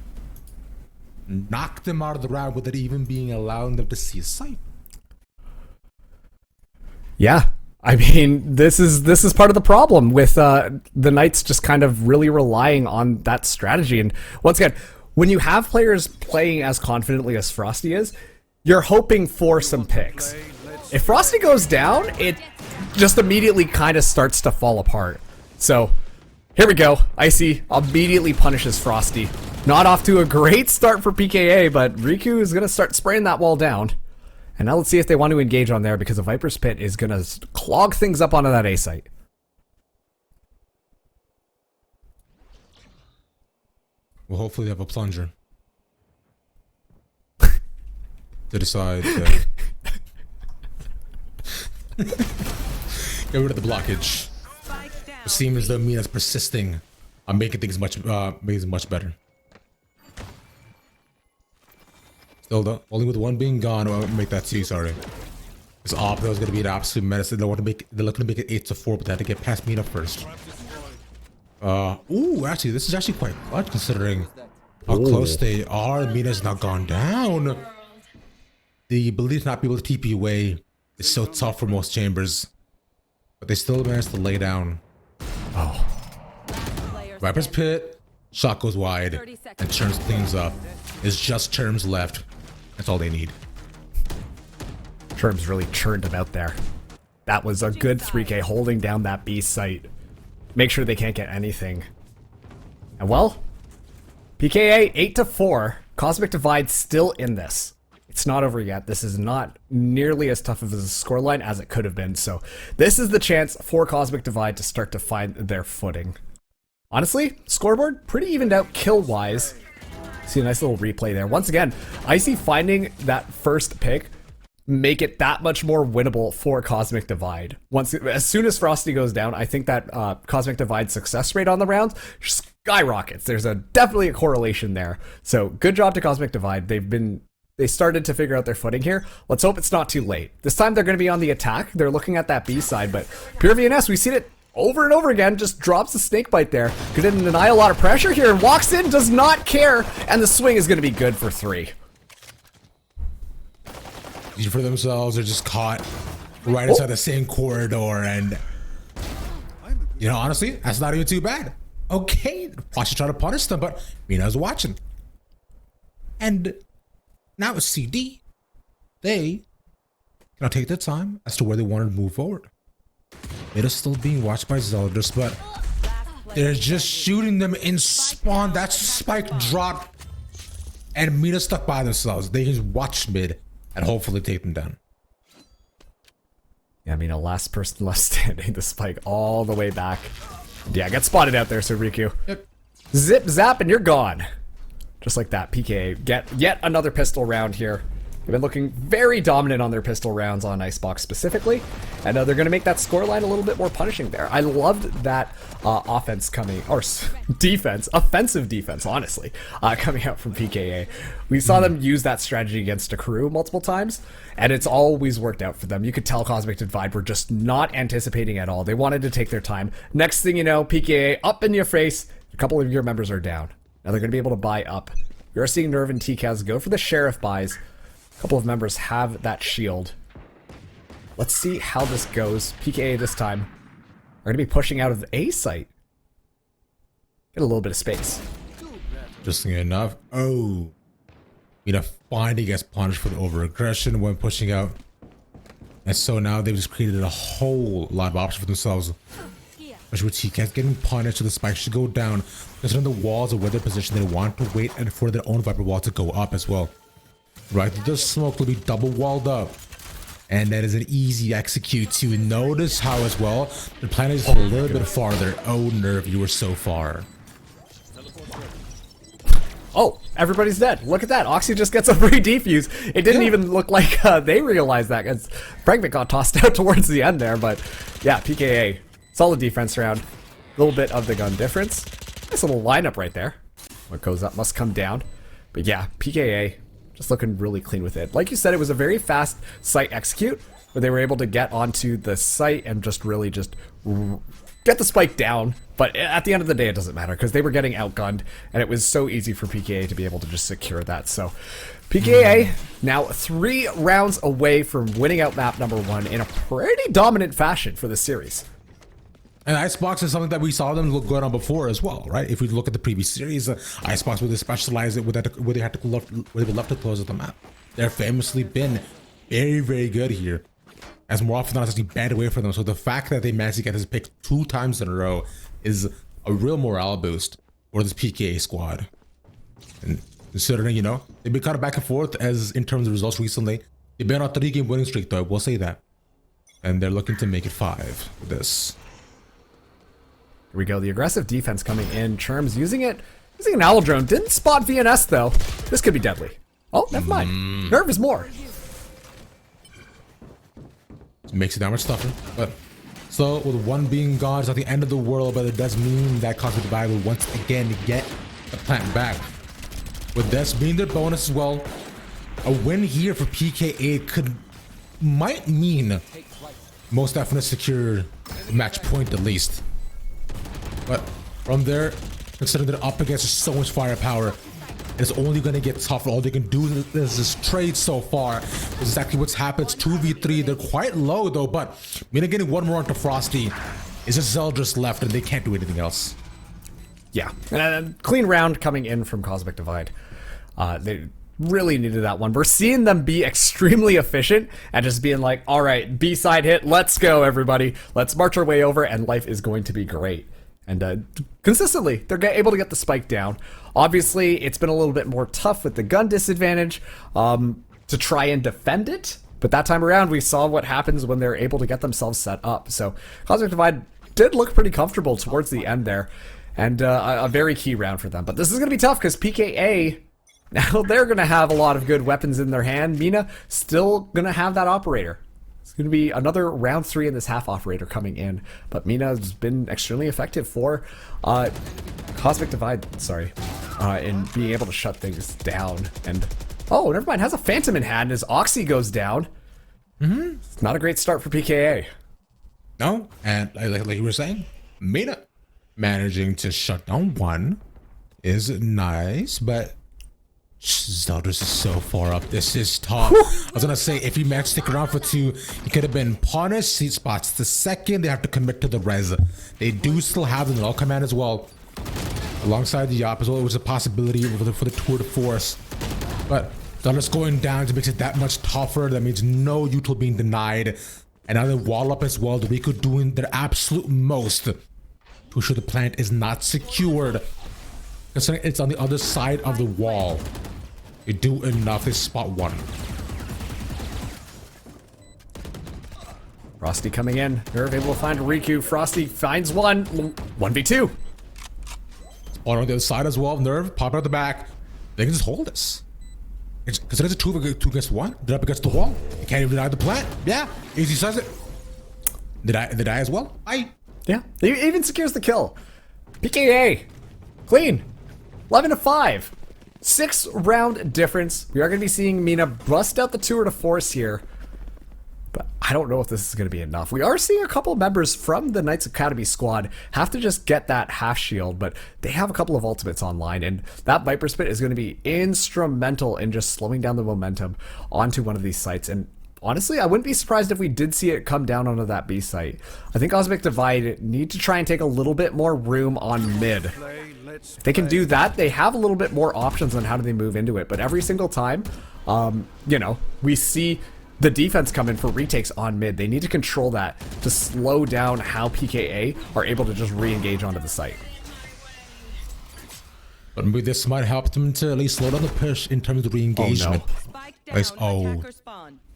knock them out of the round without even being allowing them to see a sight. Yeah, I mean, this is part of the problem with the Knights just kind of really relying on that strategy. And once again, when you have players playing as confidently as Frosty is, you're hoping for some picks. If Frosty goes down, it just immediately kind of starts to fall apart. So here we go. Icy immediately punishes Frosty. Not off to a great start for PKA, but Riku is going to start spraying that wall down. And now let's see if they want to engage on there, because the Viper's Pit is going to clog things up onto that A site. Well, hopefully they have a plunger to decide to get rid of the blockage. It seems as though Mina's persisting on making things much better. Still though, only with one being gone, I'll make that 2, sorry. This op though is gonna be an absolute menace. They're looking to make it 8-4, but they had to get past Mina first. Ooh, actually, this is actually quite clutch considering how close they are. Mina's not gone down. The ability to not be able to TP away is so tough for most chambers, but they still managed to lay down. Oh. Viper's Pit, shot goes wide, and turns things up. There's just Terms left. That's all they need. Terms really churned them out there. That was a good 3K holding down that B site. Make sure they can't get anything. And well, PKA 8-4. Cosmic Divide still in this. It's not over yet. This is not nearly as tough of a scoreline as it could have been. So this is the chance for Cosmic Divide to start to find their footing. Honestly, scoreboard pretty evened out kill-wise. See a nice little replay there. Once again, Icy finding that first pick make it that much more winnable for Cosmic Divide. As soon as Frosty goes down, I think that Cosmic Divide success rate on the rounds skyrockets. There's definitely a correlation there. So good job to Cosmic Divide. They started to figure out their footing here. Let's hope it's not too late. This time they're going to be on the attack. They're looking at that B side, but Pure VNS, we've seen it over and over again, just drops the snake bite there. Couldn't deny a lot of pressure here and walks in, does not care, and the swing is going to be good for 3. Easy for themselves, they're just caught right inside the same corridor, and you know, honestly, that's not even too bad. Okay, Foster trying to punish them, but Mina's watching. And now it's CD. They gonna take their time as to where they want to move forward. Mina's still being watched by Zeldris, but they're just shooting them in spawn. That spike dropped, and Mina stuck by themselves. They just watch mid and hopefully take them down. Yeah, Mina, last person left standing. The spike all the way back. Yeah, get spotted out there, Sir Riku. Yep. Zip, zap, and you're gone. Just like that, PK get yet another pistol round here. They've been looking very dominant on their pistol rounds on Icebox specifically, and they're going to make that scoreline a little bit more punishing there. I loved that offense coming, or defense, offensive defense, honestly, coming out from PKA. We saw them use that strategy against a crew multiple times, and it's always worked out for them. You could tell Cosmic Divide were just not anticipating at all. They wanted to take their time. Next thing you know, PKA up in your face. A couple of your members are down. Now they're going to be able to buy up. You're seeing Nerve and TCAS go for the Sheriff buys. A couple of members have that shield. Let's see how this goes. PKA this time are going to be pushing out of the A site. Get a little bit of space. Interesting enough. Oh. Mina finally gets punished for the over-aggression when pushing out. And so now they've just created a whole lot of options for themselves. Especially with TCAS getting punished, so the spike should go down. Because on the walls are where they're positioned, they want to wait and for their own Viper wall to go up as well. Right, the smoke will be double walled up, and that is an easy execute to notice how as well the plan is a little bit farther. Oh, Nerve, you were so far. Oh, everybody's dead. Look at that. Oxy just gets a free defuse. It didn't even look like they realized that, because Fragment got tossed out towards the end there. But yeah, PKA, solid defense round. A little bit of the gun difference. Nice little lineup right there. What goes up must come down. But yeah, PKA just looking really clean with it. Like you said, it was a very fast site execute where they were able to get onto the site and just really just get the spike down. But at the end of the day, it doesn't matter because they were getting outgunned, and it was so easy for PKA to be able to just secure that. So PKA now 3 rounds away from winning out map number 1 in a pretty dominant fashion for the series. And Icebox is something that we saw them look good on before as well, right? If we look at the previous series, Icebox would specialize it with that, where they were left to close at the map. They're famously been very, very good here, as more often than not, it's actually bad away from them. So the fact that they managed to get this pick 2 times in a row is a real morale boost for this PKA squad. And considering, you know, they've been kind of back and forth as in terms of results recently. They've been on a 3-game winning streak, though, we'll say that. And they're looking to make it 5 with this. Here we go. The aggressive defense coming in. Churm's using an owl drone. Didn't spot VNS, though. This could be deadly. Oh, never mind. Nerve is more. Makes it that much tougher, but so with one being gone, it's not the end of the world, but it does mean that Cosmic Divide will once again get the plant back. With this being their bonus as well, a win here for PKA might mean most definitely secure match point at least. But from there, considering they're up against so much firepower, it's only going to get tougher. All they can do is this trade so far. Exactly what's happened. It's 2v3. They're quite low though, but Mina getting one more onto Frosty. It's just Zeldris left and they can't do anything else. Yeah, and a clean round coming in from Cosmic Divide. They really needed that one. We're seeing them be extremely efficient and just being like, all right, B-side hit, let's go everybody. Let's march our way over and life is going to be great. And consistently, they're able to get the spike down. Obviously, it's been a little bit more tough with the gun disadvantage to try and defend it. But that time around, we saw what happens when they're able to get themselves set up. So Cosmic Divide did look pretty comfortable towards the end there. And a very key round for them. But this is going to be tough because PKA, now they're going to have a lot of good weapons in their hand. Mina still going to have that operator. It's going to be another round 3 in this half operator coming in. But Mina has been extremely effective for Cosmic Divide, in being able to shut things down. And, oh, never mind, has a Phantom in hand as Oxy goes down. It's not a great start for PKA. No, and like you were saying, Mina managing to shut down one is nice, but Zeldris is so far up. This is tough. I was gonna say, if he managed to stick around for 2, he could have been punished. He spots the second. They have to commit to the res. They do still have the null command as well, alongside the op as well. It was a possibility for the tour de force, but Zeldris going down makes it that much tougher. That means no util being denied, and now they wall up as well. The Rico doing their absolute most to ensure the plant is not secured. Considering it's on the other side of the wall, they do enough. They spot one. Frosty coming in. Nerve able to find Riku. Frosty finds one. 1v2. Spawn on the other side as well. Nerve pop out the back. They can just hold this. Because it's a 2 against 1. They're up against the wall. You can't even deny the plant. Yeah, easy says it. Did I as well? Yeah, he even secures the kill. PKA, clean. 11-5. 6-round difference. We are going to be seeing Mina bust out the tour de force here. But I don't know if this is going to be enough. We are seeing a couple of members from the Knights Academy squad have to just get that half shield, but they have a couple of ultimates online, and that Viper Spit is going to be instrumental in just slowing down the momentum onto one of these sites. And honestly, I wouldn't be surprised if we did see it come down onto that B site. I think Cosmic Divide need to try and take a little bit more room on mid. If they can do that, they have a little bit more options on how do they move into it. But every single time, you know, we see the defense come in for retakes on mid. They need to control that to slow down how PKA are able to just re-engage onto the site. But maybe this might help them to at least slow down the push in terms of re-engagement. Oh,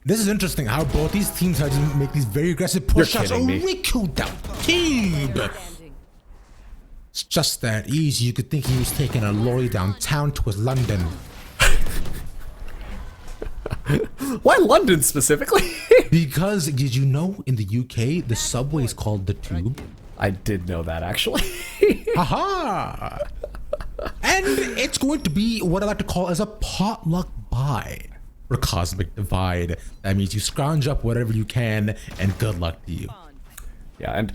this is interesting how both these teams have to make these very aggressive push shots. Oh, Riku down Cube! It's just that easy. You could think he was taking a lorry downtown to London. Why London specifically? Because did you know in the UK the subway is called the Tube? I did know that actually. Haha! And it's going to be what I like to call as a potluck buy for Cosmic Divide. That means you scrounge up whatever you can and good luck to you. Yeah, and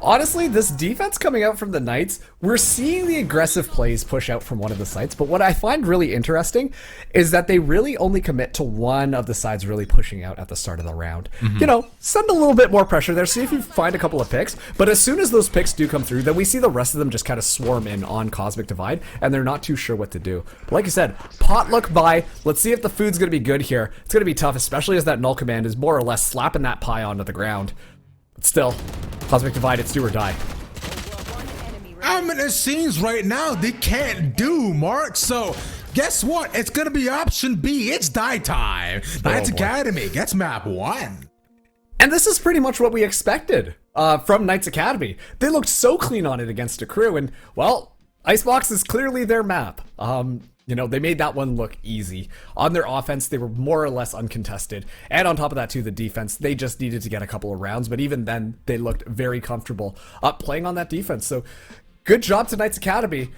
honestly, this defense coming out from the Knights, we're seeing the aggressive plays push out from one of the sites, but what I find really interesting is that they really only commit to one of the sides really pushing out at the start of the round. You know, send a little bit more pressure there, see if you find a couple of picks, but as soon as those picks do come through, then we see the rest of them just kind of swarm in on Cosmic Divide, and they're not too sure what to do. But like I said, potluck buy, let's see if the food's going to be good here. It's going to be tough, especially as that null command is more or less slapping that pie onto the ground. But still, Cosmic Divide, it's do or die. moment it seems right now they can't do, Mark. So guess what? It's gonna be option B. It's die time. Knights Academy gets map 1. And this is pretty much what we expected from Knights Academy. They looked so clean on it against a crew, and well, Icebox is clearly their map. You know, they made that one look easy. On their offense, they were more or less uncontested. And on top of that, too, the defense, they just needed to get a couple of rounds. But even then, they looked very comfortable playing on that defense. So good job to Knights Academy.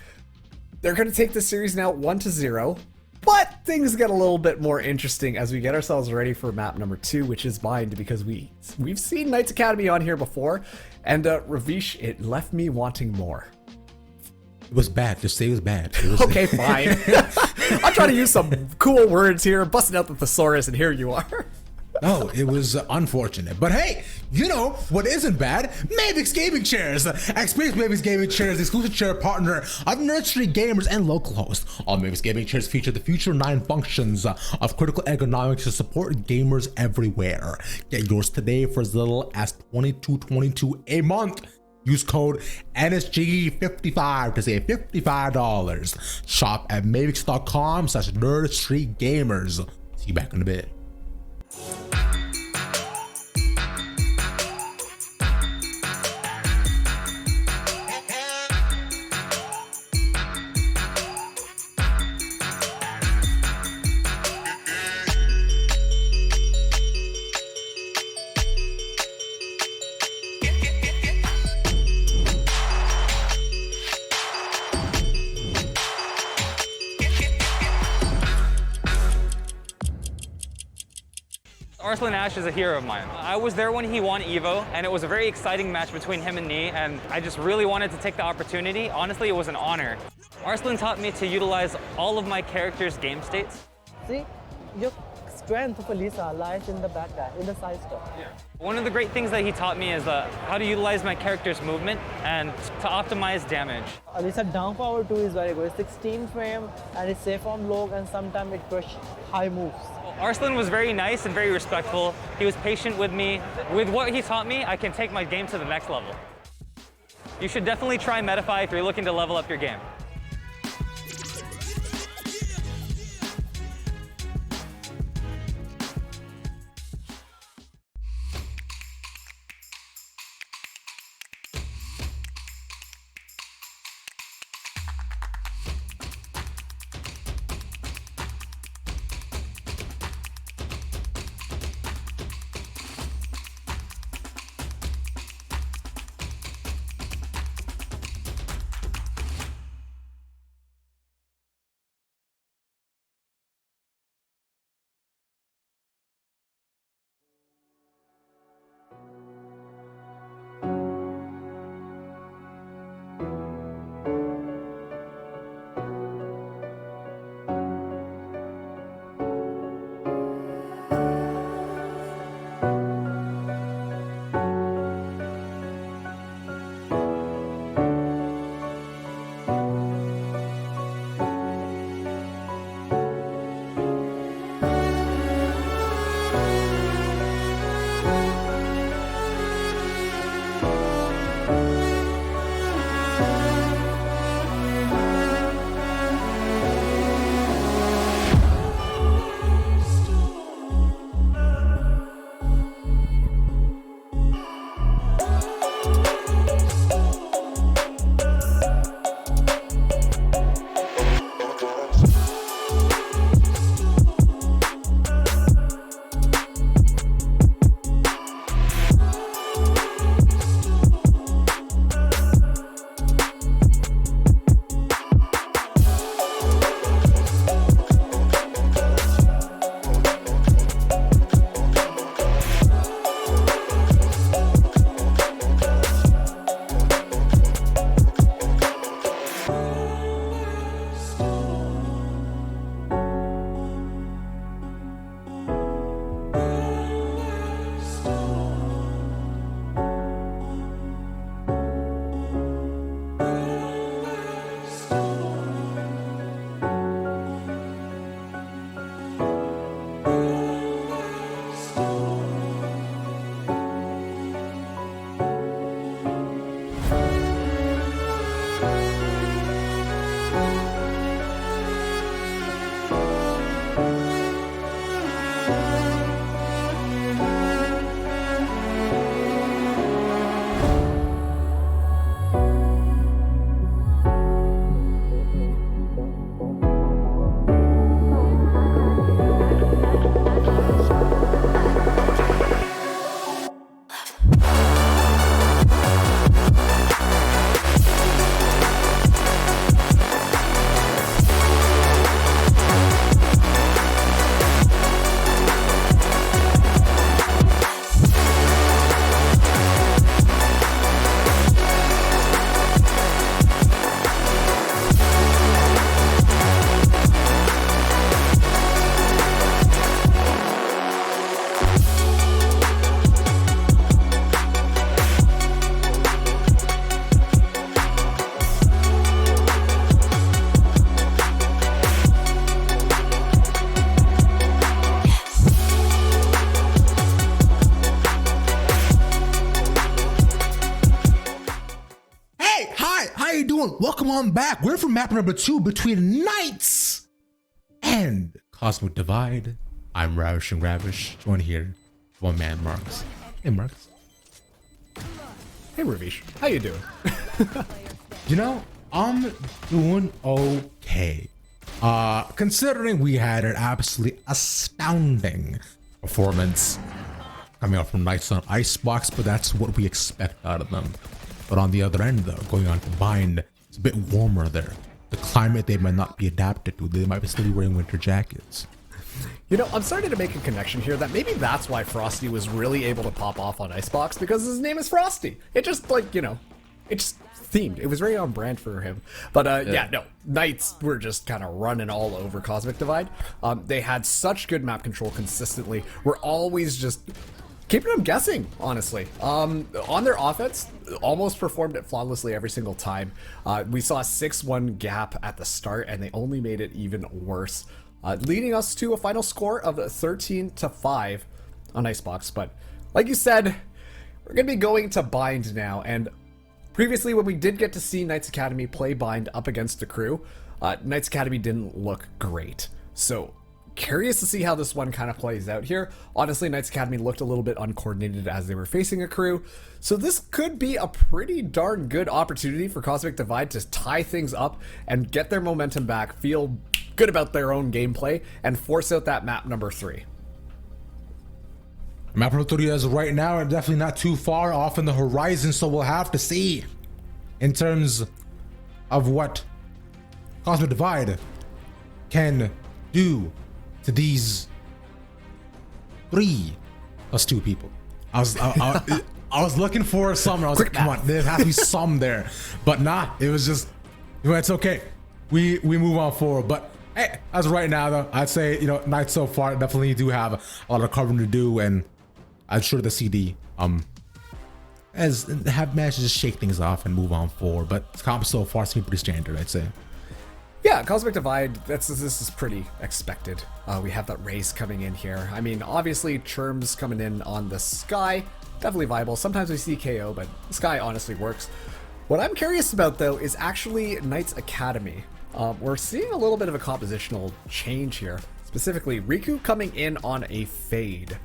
They're going to take this series now 1-0. But things get a little bit more interesting as we get ourselves ready for map number 2, which is Bind, because we've seen Knights Academy on here before. And Ravish, it left me wanting more. It was bad. Just say it was bad. It was okay, fine. I'm trying to use some cool words here, busting out the thesaurus, and here you are. No, it was unfortunate. But hey, you know what isn't bad? Mavix Gaming Chairs. Experience Mavix Gaming Chairs, the exclusive chair partner of nursery gamers and local hosts. All Mavix Gaming Chairs feature the Future 9 functions of critical ergonomics to support gamers everywhere. Get yours today for as little as $22.22 a month. Use code NSG55 to save $55. Shop at mavix.com/nerdstreetgamers. See you back in a bit. Arslan Ash is a hero of mine. I was there when he won EVO, and it was a very exciting match between him and me, and I just really wanted to take the opportunity. Honestly, it was an honor. Arslan taught me to utilize all of my character's game states. See, your strength of Elisa lies in the back guy, in the side step. Yeah. One of the great things that he taught me is how to utilize my character's movement and to optimize damage. Elisa down power 2 is very good. It's 16 frame and it's safe on low, and sometimes it push high moves. Arslan was very nice and very respectful. He was patient with me. With what he taught me, I can take my game to the next level. You should definitely try Medify if you're looking to level up your game. welcome on back. We're from map number 2 between Knights and Cosmic Divide. I'm Ravish and Ravish, joined here, one man Marcus. Hey Marcus. Hey Ravish, how you doing? You know, I'm doing okay. Considering we had an absolutely astounding performance coming out from Knights on Icebox, but that's what we expect out of them. But on the other end though, going on Combined, it's a bit warmer there. The climate they might not be adapted to. They might be still wearing winter jackets. You know, I'm starting to make a connection here that maybe that's why Frosty was really able to pop off on Icebox, because his name is Frosty. It just like, you know, it just themed. It was very on brand for him. But yeah, no, Knights were just kind of running all over Cosmic Divide. They had such good map control consistently. We're always just keeping them guessing, honestly. On their offense, almost performed it flawlessly every single time. We saw a 6-1 gap at the start, and they only made it even worse, leading us to a final score of 13-5 on Icebox. But like you said, we're going to be going to Bind now, and previously when we did get to see Knights Academy play Bind up against the crew, Knights Academy didn't look great. So curious to see how this one kind of plays out here. Honestly, Knights Academy looked a little bit uncoordinated as they were facing a crew, so this could be a pretty darn good opportunity for Cosmic Divide to tie things up and get their momentum back, feel good about their own gameplay, and force out that map number 3. Map number 3 is right now and definitely not too far off in the horizon, so we'll have to see in terms of what Cosmic Divide can do to these 3 plus 2 people. I was looking for some. I was like, come on, there has to be some there, but nah. It was just, it's okay. We move on forward. But hey, as of right now though, I'd say, you know, Knights so far definitely do have a lot of covering to do, and I'm sure the CD have managed to just shake things off and move on forward. But comp so far seems pretty standard, I'd say. Yeah, Cosmic Divide, this is pretty expected. We have that race coming in here. I mean, obviously, Churms coming in on the Sky, definitely viable. Sometimes we see KO, but the Sky honestly works. What I'm curious about, though, is actually Knights Academy. We're seeing a little bit of a compositional change here. Specifically, Riku coming in on a Fade.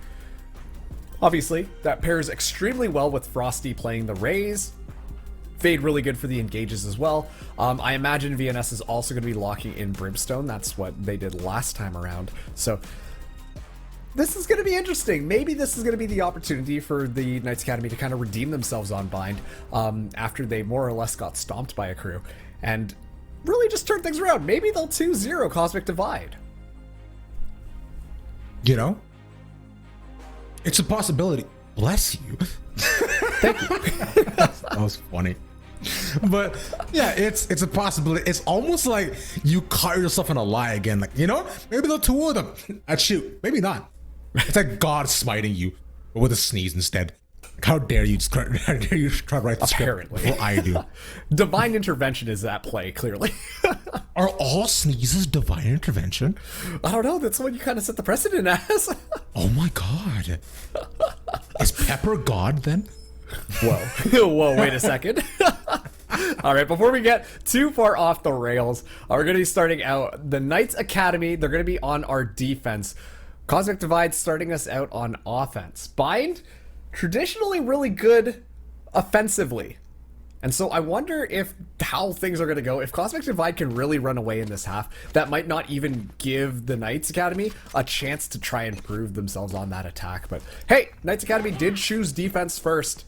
Obviously, that pairs extremely well with Frosty playing the Raze. Fade really good for the engages as well. I imagine VNS is also going to be locking in Brimstone. That's what they did last time around. So this is going to be interesting. Maybe this is going to be the opportunity for the Knights Academy to kind of redeem themselves on Bind after they more or less got stomped by a crew and really just turn things around. Maybe they'll 2-0 Cosmic Divide. You know, it's a possibility. Bless you. Thank you. That was funny. But yeah, it's a possibility. It's almost like you caught yourself in a lie again. Like, you know, maybe they'll 2 of them. I'd shoot. Maybe not. It's like God smiting you, but with a sneeze instead. Like, how dare you try to write the script before I do? Divine intervention is at play, clearly. Are all sneezes divine intervention? I don't know. That's what you kind of set the precedent as. Oh my God. Is Pepper God then? Whoa. Whoa, wait a second. All right, before we get too far off the rails, we're going to be starting out the Knights Academy. They're going to be on our defense. Cosmic Divide starting us out on offense. Bind, traditionally really good offensively. And so I wonder how things are going to go. If Cosmic Divide can really run away in this half, that might not even give the Knights Academy a chance to try and prove themselves on that attack. But hey, Knights Academy did choose defense first.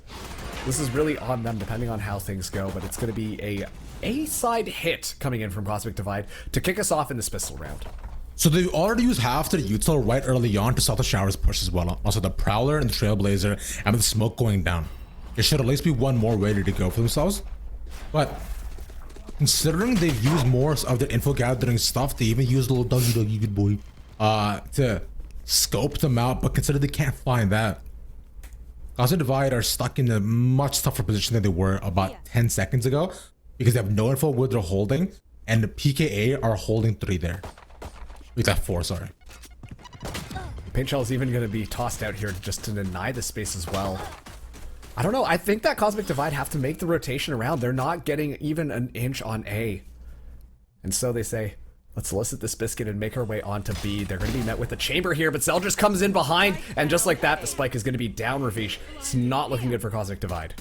This is really on them depending on how things go, but it's going to be a A-side hit coming in from Cosmic Divide to kick us off in this pistol round. So they already used half their util right early on to stop the Showers push as well. Also the Prowler and the Trailblazer and with the smoke going down. There should at least be one more ready to go for themselves. But considering they've used more of their info gathering stuff, they even used a little Dougie good boy to scope them out. But consider they can't find that, Cosmic Divide are stuck in a much tougher position than they were about 10 seconds ago because they have no info where they're holding, and the PKA are holding 3 there. We got 4, sorry. Paint Shell is even going to be tossed out here just to deny the space as well. I don't know. I think that Cosmic Divide have to make the rotation around. They're not getting even an inch on A. And so they say, let's solicit this biscuit and make our way onto B. They're going to be met with a chamber here, but Zeldris comes in behind, and just like that, the spike is going to be down Ravish. It's not looking good for Cosmic Divide.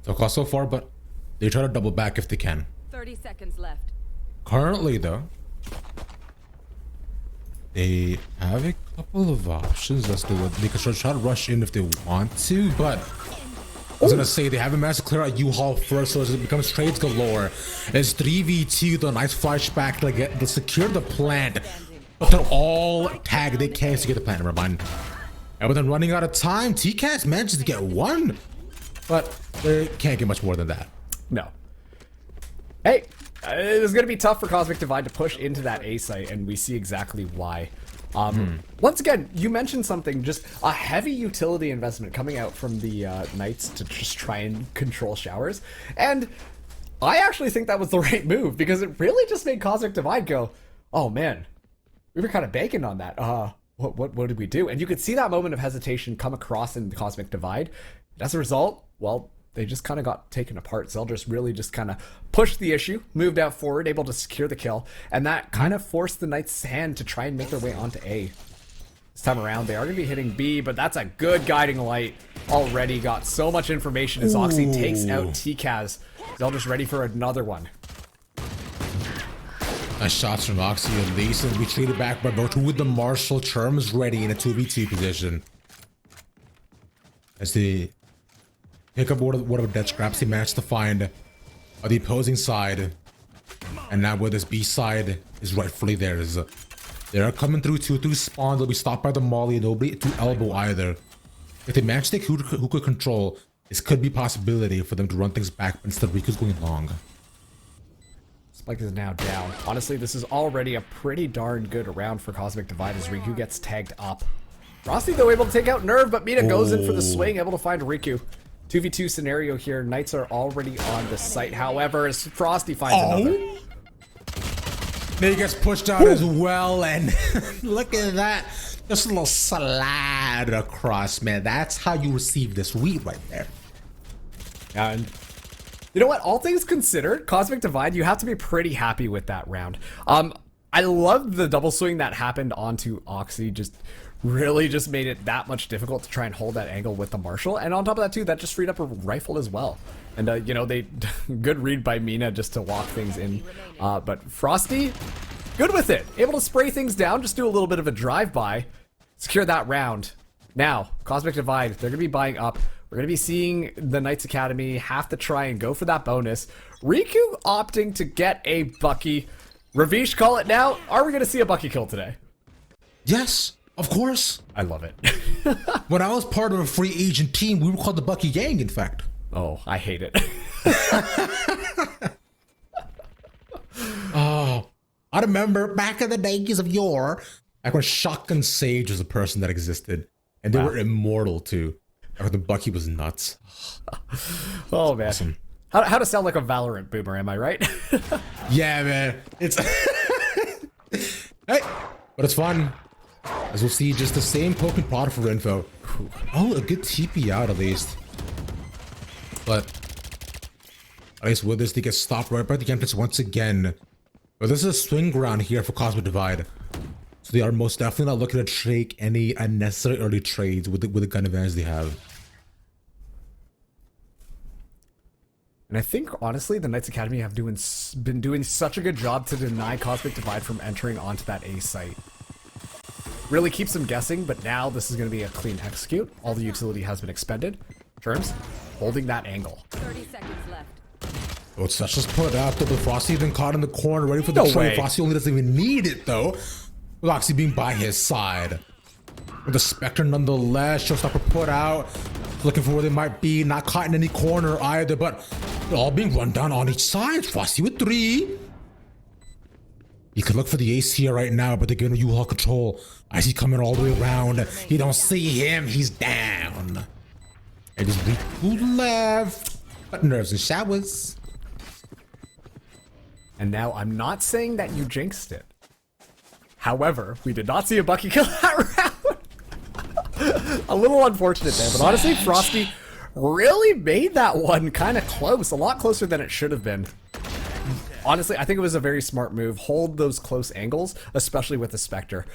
So close so far, but they try to double back if they can. 30 seconds left. Currently, though, they have a couple of options as to what they can try to rush in if they want to, but I was gonna say they haven't managed to clear out U-Haul first, so as it becomes trades galore. It's 3v2, the nice flashback to get to secure the plant, but they're all tagged. They can't secure the plant. Never mind. And with them running out of time, TCAS manages to get one, but they can't get much more than that. No. Hey, it's going to be tough for Cosmic Divide to push into that A site, and we see exactly why. Once again, you mentioned something, just a heavy utility investment coming out from the Knights to just try and control showers. And I actually think that was the right move, because it really just made Cosmic Divide go, oh man, we were kind of banking on that. What did we do? And you could see that moment of hesitation come across in the Cosmic Divide. As a result, well, they just kind of got taken apart. Zeldris really just kind of pushed the issue, moved out forward, able to secure the kill, and that kind of forced the Knights' hand to try and make their way onto A. This time around, they are going to be hitting B, but that's a good guiding light. Already got so much information as Oxy takes out TCAS. Zeldris ready for another one. Nice shots from Oxy and Lisa, and we traded back by Botu with the Marshall Terms ready in a 2v2 position. As they pick up whatever dead scraps they managed to find on the opposing side, and now where this B side is rightfully theirs. They're coming through spawn. They'll be stopped by the molly, and nobody to elbow either. If they manage to take hookah control, this could be a possibility for them to run things back instead of Riku's going long. Spike is now down. Honestly, this is already a pretty darn good round for Cosmic Divide as Riku gets tagged up. Frosty, though, able to take out Nerve, but Mina goes in for the swing, able to find Riku. 2v2 scenario here. Knights are already on the site. However, as Frosty finds another. He gets pushed out as well, and look at that. Just a little slide across, man. That's how you receive this wheat right there. And you know what? All things considered, Cosmic Divide, you have to be pretty happy with that round. I loved the double swing that happened onto Oxy. Just really just made it that much difficult to try and hold that angle with the Marshall. And on top of that too, that just freed up a rifle as well. And you know, they good read by Mina just to lock things in. But Frosty, good with it. Able to spray things down, just do a little bit of a drive-by. Secure that round. Now, Cosmic Divide, they're gonna be buying up. We're gonna be seeing the Knights Academy have to try and go for that bonus. Riku opting to get a Bucky. Ravish, call it now. Are we gonna see a Bucky kill today? Yes. Of course. I love it. When I was part of a free agent team, we were called the Bucky Gang, in fact. Oh, I hate it. Oh, I remember back in the days of yore, back when Shotgun Sage was a person that existed, and they were immortal too. The Bucky was nuts. Oh man. Awesome. How to sound like a Valorant boomer, am I right? Yeah, man. It's hey, but it's fun. As we'll see, just the same poking pod for info. Oh, a good TP out at least. But at least with this, they get stopped right by the entrance once again. But this is a swing ground here for Cosmic Divide. So they are most definitely not looking to take any unnecessary early trades with the gun advantage they have. And I think, honestly, the Knights Academy have been doing such a good job to deny Cosmic Divide from entering onto that A site. Really keeps them guessing, but now this is going to be a clean execute. All the utility has been expended. Terms, holding that angle. 30 seconds left. Oh, it's just put out though. The Frosty even caught in the corner, ready for the trade. Frosty only doesn't even need it though. With Oxy being by his side. With the Spectre nonetheless, Showstopper put out. Looking for where they might be, not caught in any corner either, but they're all being run down on each side. Frosty with 3. You could look for the ace here right now, but they're giving U-Haul control. I see coming all the way around. You don't see him, he's down. And he's weak to left, but nerves and showers. And now I'm not saying that you jinxed it. However, we did not see a Bucky kill that round. A little unfortunate there, but honestly, Frosty really made that one kind of close, a lot closer than it should have been. Honestly, I think it was a very smart move. Hold those close angles, especially with the Spectre.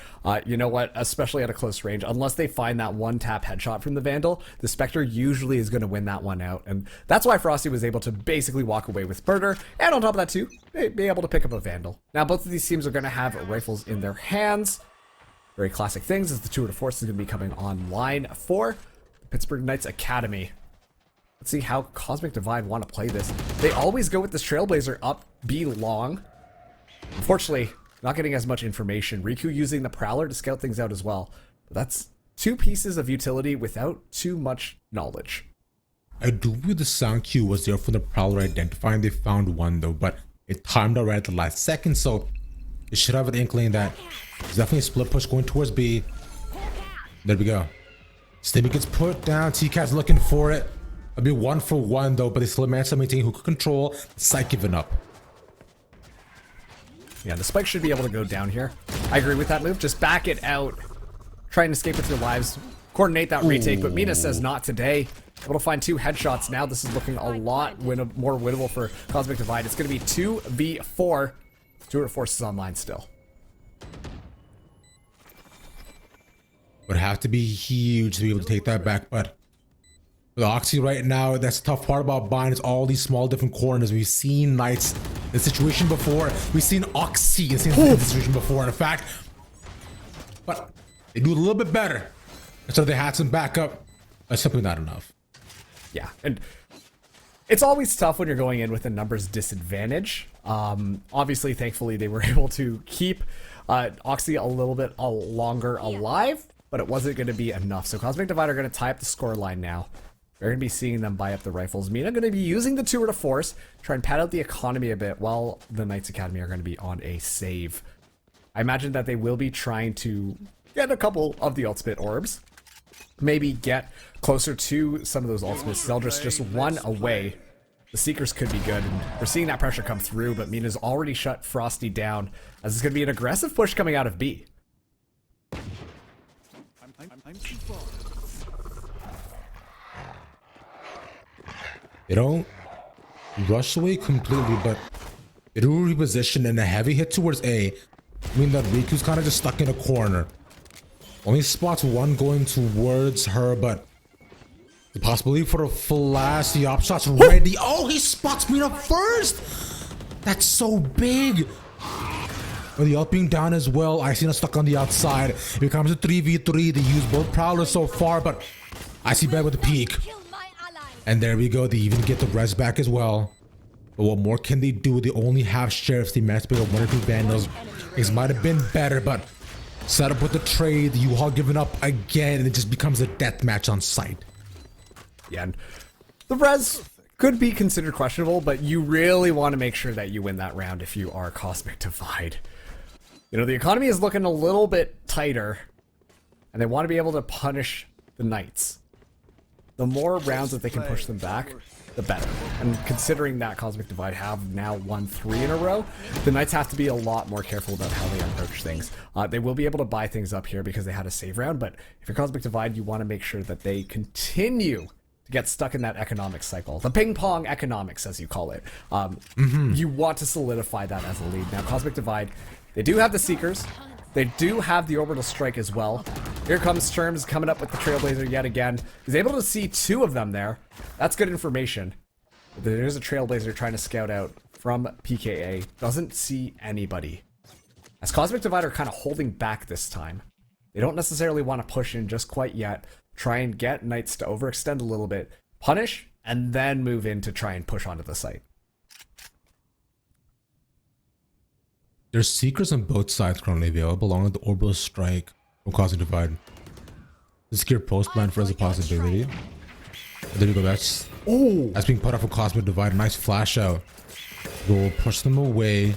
You know what? Especially at a close range. Unless they find that one-tap headshot from the Vandal, the Spectre usually is going to win that one out. And that's why Frosty was able to basically walk away with murder. And on top of that, too, be able to pick up a Vandal. Now, both of these teams are going to have rifles in their hands. Very classic things, as the Tour de Force is going to be coming online for the Pittsburgh Knights Academy. Let's see how Cosmic Divide want to play this. They always go with this Trailblazer up B long. Unfortunately, not getting as much information. Riku using the Prowler to scout things out as well. But that's two pieces of utility without too much knowledge. I do believe the sound cue was there for the Prowler identifying they found one though, but it timed out right at the last second, so it should have an inkling that there's definitely a split push going towards B. There we go. Stimmy gets put down, T-Cat's looking for it. It'll be 1 for 1 though, but they still managed to maintain hook control. Sight giving up. Yeah, the spike should be able to go down here. I agree with that move. Just back it out. Try and escape with your lives. Coordinate that retake, but Mina says not today. Able to find 2 headshots now. This is looking a lot more winnable for Cosmic Divide. It's going to be 2v4. Tour de Force is online still. Would have to be huge to be able to take that back, but with Oxy right now, that's the tough part about buying is all these small different corners. We've seen Knights in this situation before. We've seen Oxy in this situation before, in fact. But they do a little bit better. And so they had some backup. That's simply not enough. Yeah, and it's always tough when you're going in with a numbers disadvantage. Obviously, thankfully, they were able to keep Oxy a little bit longer alive, but it wasn't going to be enough. So Cosmic Divide are going to tie up the score line now. We're going to be seeing them buy up the rifles. Mina going to be using the Tour de Force, try and pad out the economy a bit, while the Knights Academy are going to be on a save. I imagine that they will be trying to get a couple of the ultimate orbs. Maybe get closer to some of those ultimates. Zeldris just 1 away. The Seekers could be good, and we're seeing that pressure come through, but Mina's already shut Frosty down, as it's going to be an aggressive push coming out of B. They don't rush away completely, but they do reposition, and a heavy hit towards A. I mean that Riku's kind of just stuck in a corner. Only spots one going towards her, but the possibility for a flash, the op shot's ready. Oh, he spots Mina first! That's so big! With the ult being down as well, Icina stuck on the outside. It becomes a 3v3. They use both Prowlers so far, but Icy bad with the peek. And there we go, they even get the res back as well. But what more can they do? They only have Sheriffs, they managed to pick up 1 or 2 Vandals. Things might have been better, but set up with the trade, the U-Haul giving up again, and it just becomes a death match on site. Yeah, and the res could be considered questionable, but you really want to make sure that you win that round if you are Cosmic Divide. You know, the economy is looking a little bit tighter, and they want to be able to punish the Knights. The more rounds that they can push them back, the better. And considering that Cosmic Divide have now won 3 in a row, the Knights have to be a lot more careful about how they approach things. They will be able to buy things up here because they had a save round, but if you're Cosmic Divide, you want to make sure that they continue to get stuck in that economic cycle. The ping pong economics, as you call it. You want to solidify that as a lead. Now, Cosmic Divide, they do have the Seekers. They do have the Orbital Strike as well. Here comes Terms coming up with the Trailblazer yet again. He's able to see 2 of them there. That's good information. There's a Trailblazer trying to scout out from PKA. Doesn't see anybody. As Cosmic Divide are kind of holding back this time. They don't necessarily want to push in just quite yet. Try and get Knights to overextend a little bit. Punish, and then move in to try and push onto the site. There's Seekers on both sides currently available, along with the Orbital Strike from Cosmic Divide. The secure post plan for as a possibility. There you go, that's being put up for Cosmic Divide. Nice flash out. We'll push them away.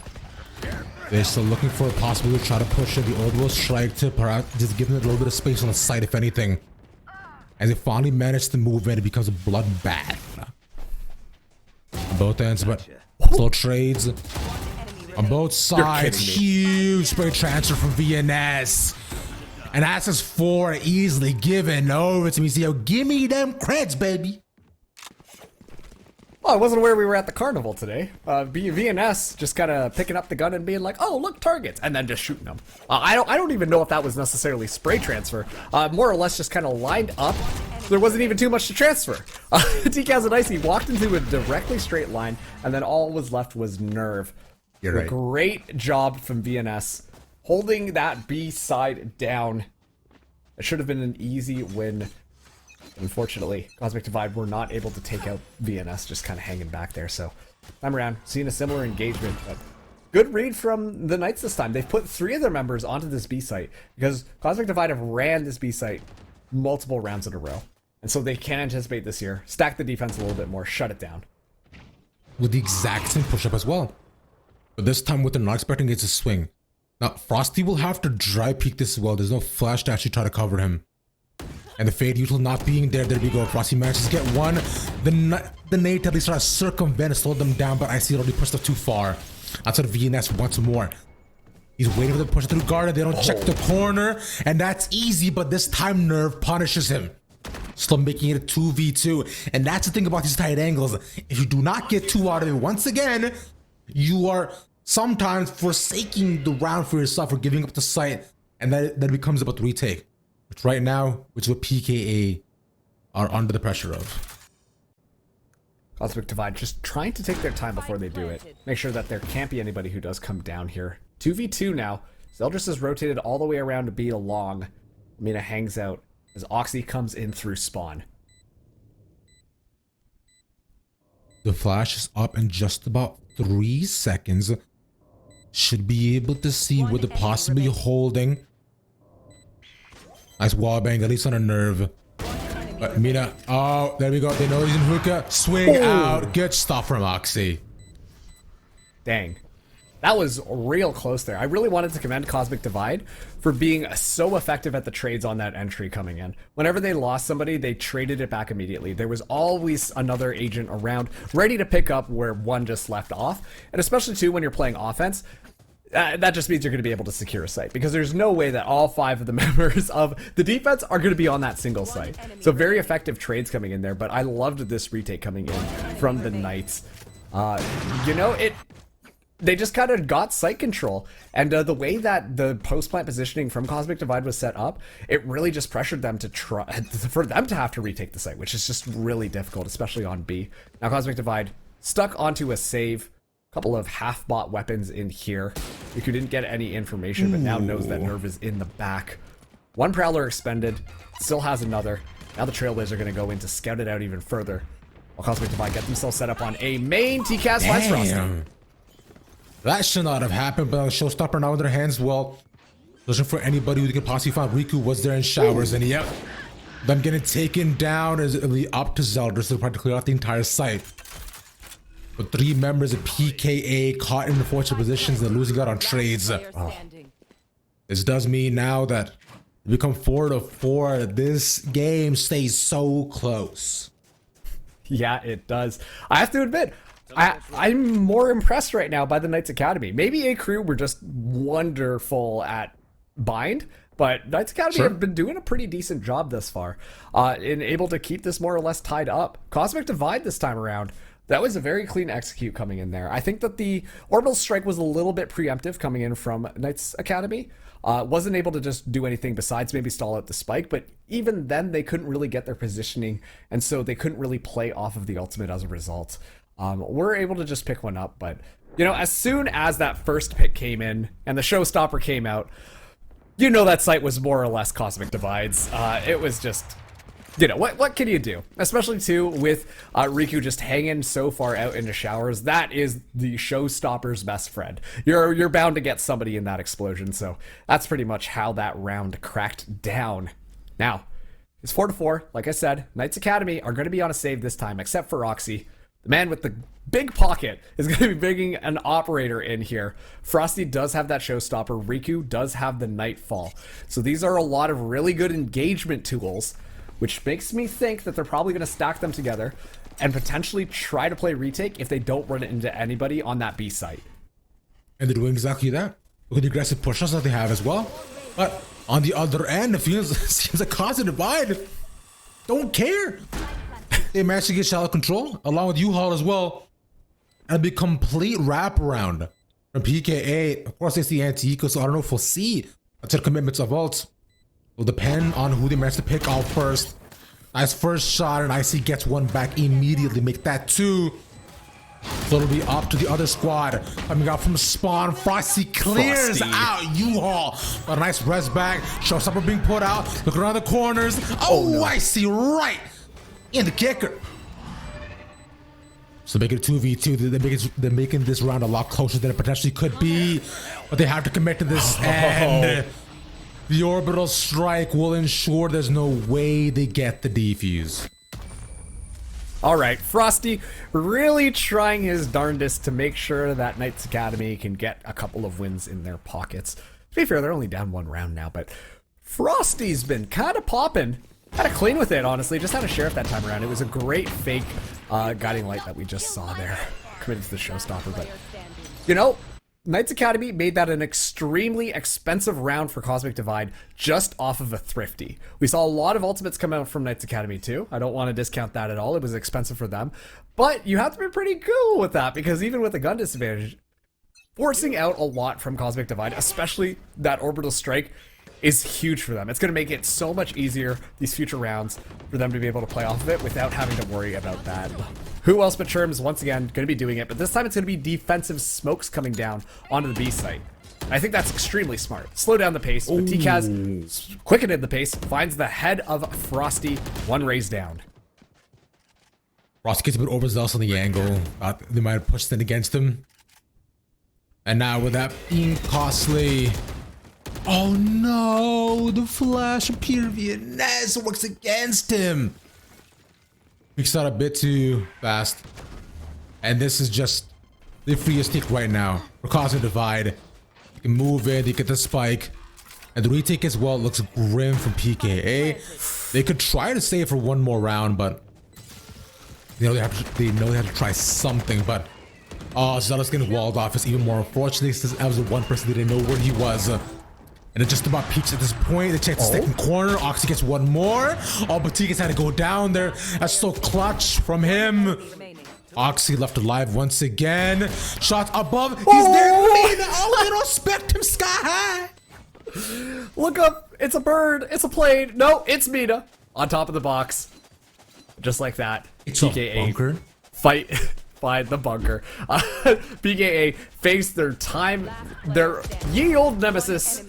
They're still looking for a possibility to try to push in the Orbital Strike to perhaps just give them a little bit of space on the site, if anything. As they finally manage to move in, it becomes a bloodbath. On both ends, but still trades. On both sides, huge spray transfer from VNS. And that's just 4 easily given over to me. So, give me them creds, baby. Well, I wasn't aware we were at the carnival today. VNS just kind of picking up the gun and being like, "Oh, look, targets," and then just shooting them. I don't even know if that was necessarily spray transfer. More or less just kind of lined up. There wasn't even too much to transfer. TKaz and Icy walked into a directly straight line, and then all was left was nerve. You're right. Great job from VNS holding that B side down. It should have been an easy win. Unfortunately, Cosmic Divide were not able to take out VNS, just kind of hanging back there. So, time around, seeing a similar engagement, but good read from the Knights this time. They've put 3 of their members onto this B site because Cosmic Divide have ran this B site multiple rounds in a row. And so they can anticipate this year, stack the defense a little bit more, shut it down. With the exact same push-up as well. But this time what they're not expecting is a swing. Now, Frosty will have to dry peek this as well. There's no flash to actually try to cover him. And the Fade Util not being there, there we go. Frosty manages to get one. The nade at least try to circumvent and slow them down, but I see it already pushed up too far. Outside of VNS once more. He's waiting for them to push through guard, and they don't check the corner. And that's easy, but this time Nerve punishes him. Still making it a 2v2. And that's the thing about these tight angles. If you do not get 2 out of it, once again, you are sometimes forsaking the round for yourself or giving up the site. And that becomes about the retake. Which right now, which is what PKA are under the pressure of. Cosmic Divide just trying to take their time before they do it. Make sure that there can't be anybody who does come down here. 2v2 now. Zeldris is rotated all the way around to beat along. Mina hangs out as Oxy comes in through spawn. The flash is up in just about 3 seconds. Should be able to see what they're possibly holding. Nice wallbang, at least on a Nerve. But Mina, oh, there we go. They know he's in hookah. Swing out. Good stuff from Oxy. Dang. That was real close there. I really wanted to commend Cosmic Divide for being so effective at the trades on that entry coming in. Whenever they lost somebody, they traded it back immediately. There was always another agent around ready to pick up where one just left off. And especially too when you're playing offense, that just means you're going to be able to secure a site because there's no way that all 5 of the members of the defense are going to be on that single site. So very effective trades coming in there, but I loved this retake coming in from the Knights. You know, they just kind of got site control, and the way that the post-plant positioning from Cosmic Divide was set up, it really just pressured them to for them to have to retake the site, which is just really difficult, especially on B. Now Cosmic Divide stuck onto a save. Couple of half-bot weapons in here. Riku didn't get any information, but now knows that Nerve is in the back. 1 Prowler expended, still has another. Now the Trailblazer are going to go in to scout it out even further. While Cosmic Divide get themselves set up on a main. TKaz finds Frosty. That should not have happened, but the Showstopper now in their hands. Well, looking for anybody who could possibly find. Riku was there in showers, and yep, them getting taken down is up to Zeldris. They'll probably clear out the entire site. But 3 members of PKA caught in unfortunate positions and losing out on trades. This does mean now that we become 4-4. This game stays so close. Yeah, it does. I have to admit, I'm more impressed right now by the Knights Academy. Maybe A Crew were just wonderful at bind, but Knights Academy have been doing a pretty decent job thus far in able to keep this more or less tied up. Cosmic Divide this time around. That was a very clean execute coming in there. I think that the Orbital Strike was a little bit preemptive coming in from Knights Academy. Wasn't able to just do anything besides maybe stall out the spike, but even then they couldn't really get their positioning, and so they couldn't really play off of the ultimate as a result. We're able to just pick one up, but you know, as soon as that first pick came in and the Showstopper came out, you know that site was more or less Cosmic Divides. It was just... You know, what can you do? Especially, too, with Riku just hanging so far out into showers. That is the Showstopper's best friend. You're bound to get somebody in that explosion, so that's pretty much how that round cracked down. Now, it's 4-4. Like I said, Knights Academy are going to be on a save this time, except for Roxy. The man with the big pocket is going to be bringing an operator in here. Frosty does have that Showstopper. Riku does have the Nightfall. So these are a lot of really good engagement tools, which makes me think that they're probably going to stack them together and potentially try to play retake if they don't run it into anybody on that B site. And they're doing exactly that. Look at the aggressive pushes that they have as well. But On the other end, it seems like Cause Divide don't care. They managed to get shallow control along with U-Haul as well. And it'll be complete wraparound from PKA. Of course, it's the anti-eco, so I don't know if we'll see until commitments of ults. Will depend on who they manage to pick out first. Nice first shot, and IC gets one back immediately. Make that 2. So it'll be up to the other squad. Coming out from spawn, Frosty clears out U-Haul. A nice res back. Showstopper being put out. Look around the corners. Oh, no. I see right in the kicker. So make it 2v2. They're making this round a lot closer than it potentially could be. But they have to commit to this end. The orbital strike will ensure there's no way they get the defuse. All right, Frosty really trying his darndest to make sure that Knights Academy can get a couple of wins in their pockets. To be fair, they're only down 1 round now, but Frosty's been kind of popping. Kind of clean with it, honestly. Just had a sheriff that time around. It was a great fake guiding light that we just saw there. Committed to the showstopper, but you know, Knights Academy made that an extremely expensive round for Cosmic Divide just off of a thrifty. We saw a lot of ultimates come out from Knights Academy too. I don't want to discount that at all. It was expensive for them. But you have to be pretty cool with that, because even with the gun disadvantage, forcing out a lot from Cosmic Divide, especially that orbital strike, is huge for them. It's going to make it so much easier these future rounds for them to be able to play off of it without having to worry about that. Who else but Sherms, once again, going to be doing it, but this time it's going to be defensive smokes coming down onto the B site. I think that's extremely smart. Slow down the pace, but TKaz quickened the pace, finds the head of Frosty, 1 raise down. Frosty gets a bit overzealous on the angle. They might have pushed it against him. And now with that being costly... Oh no, the flash of Peter Vianez works against him. Picks out a bit too fast. And this is just the freest take right now. For Cosmic Divide. You can move in, you get the spike. And the retake as well looks grim from PKA. They could try to save for 1 more round, but they know they have to try something, but Zealous getting walled off is even more unfortunate, since I was the one person that didn't know where he was. And it just about peaks at this point. They check the second corner. Oxy gets 1 more. Oh, Batikas had to go down there. That's so clutch from him. Oxy left alive once again. Shots above. He's there. Oh, they don't respect him sky high. Look up. It's a bird. It's a plane. No, it's Mina on top of the box. Just like that. It's PKA a bunker. Find the bunker. PKA face their ye old nemesis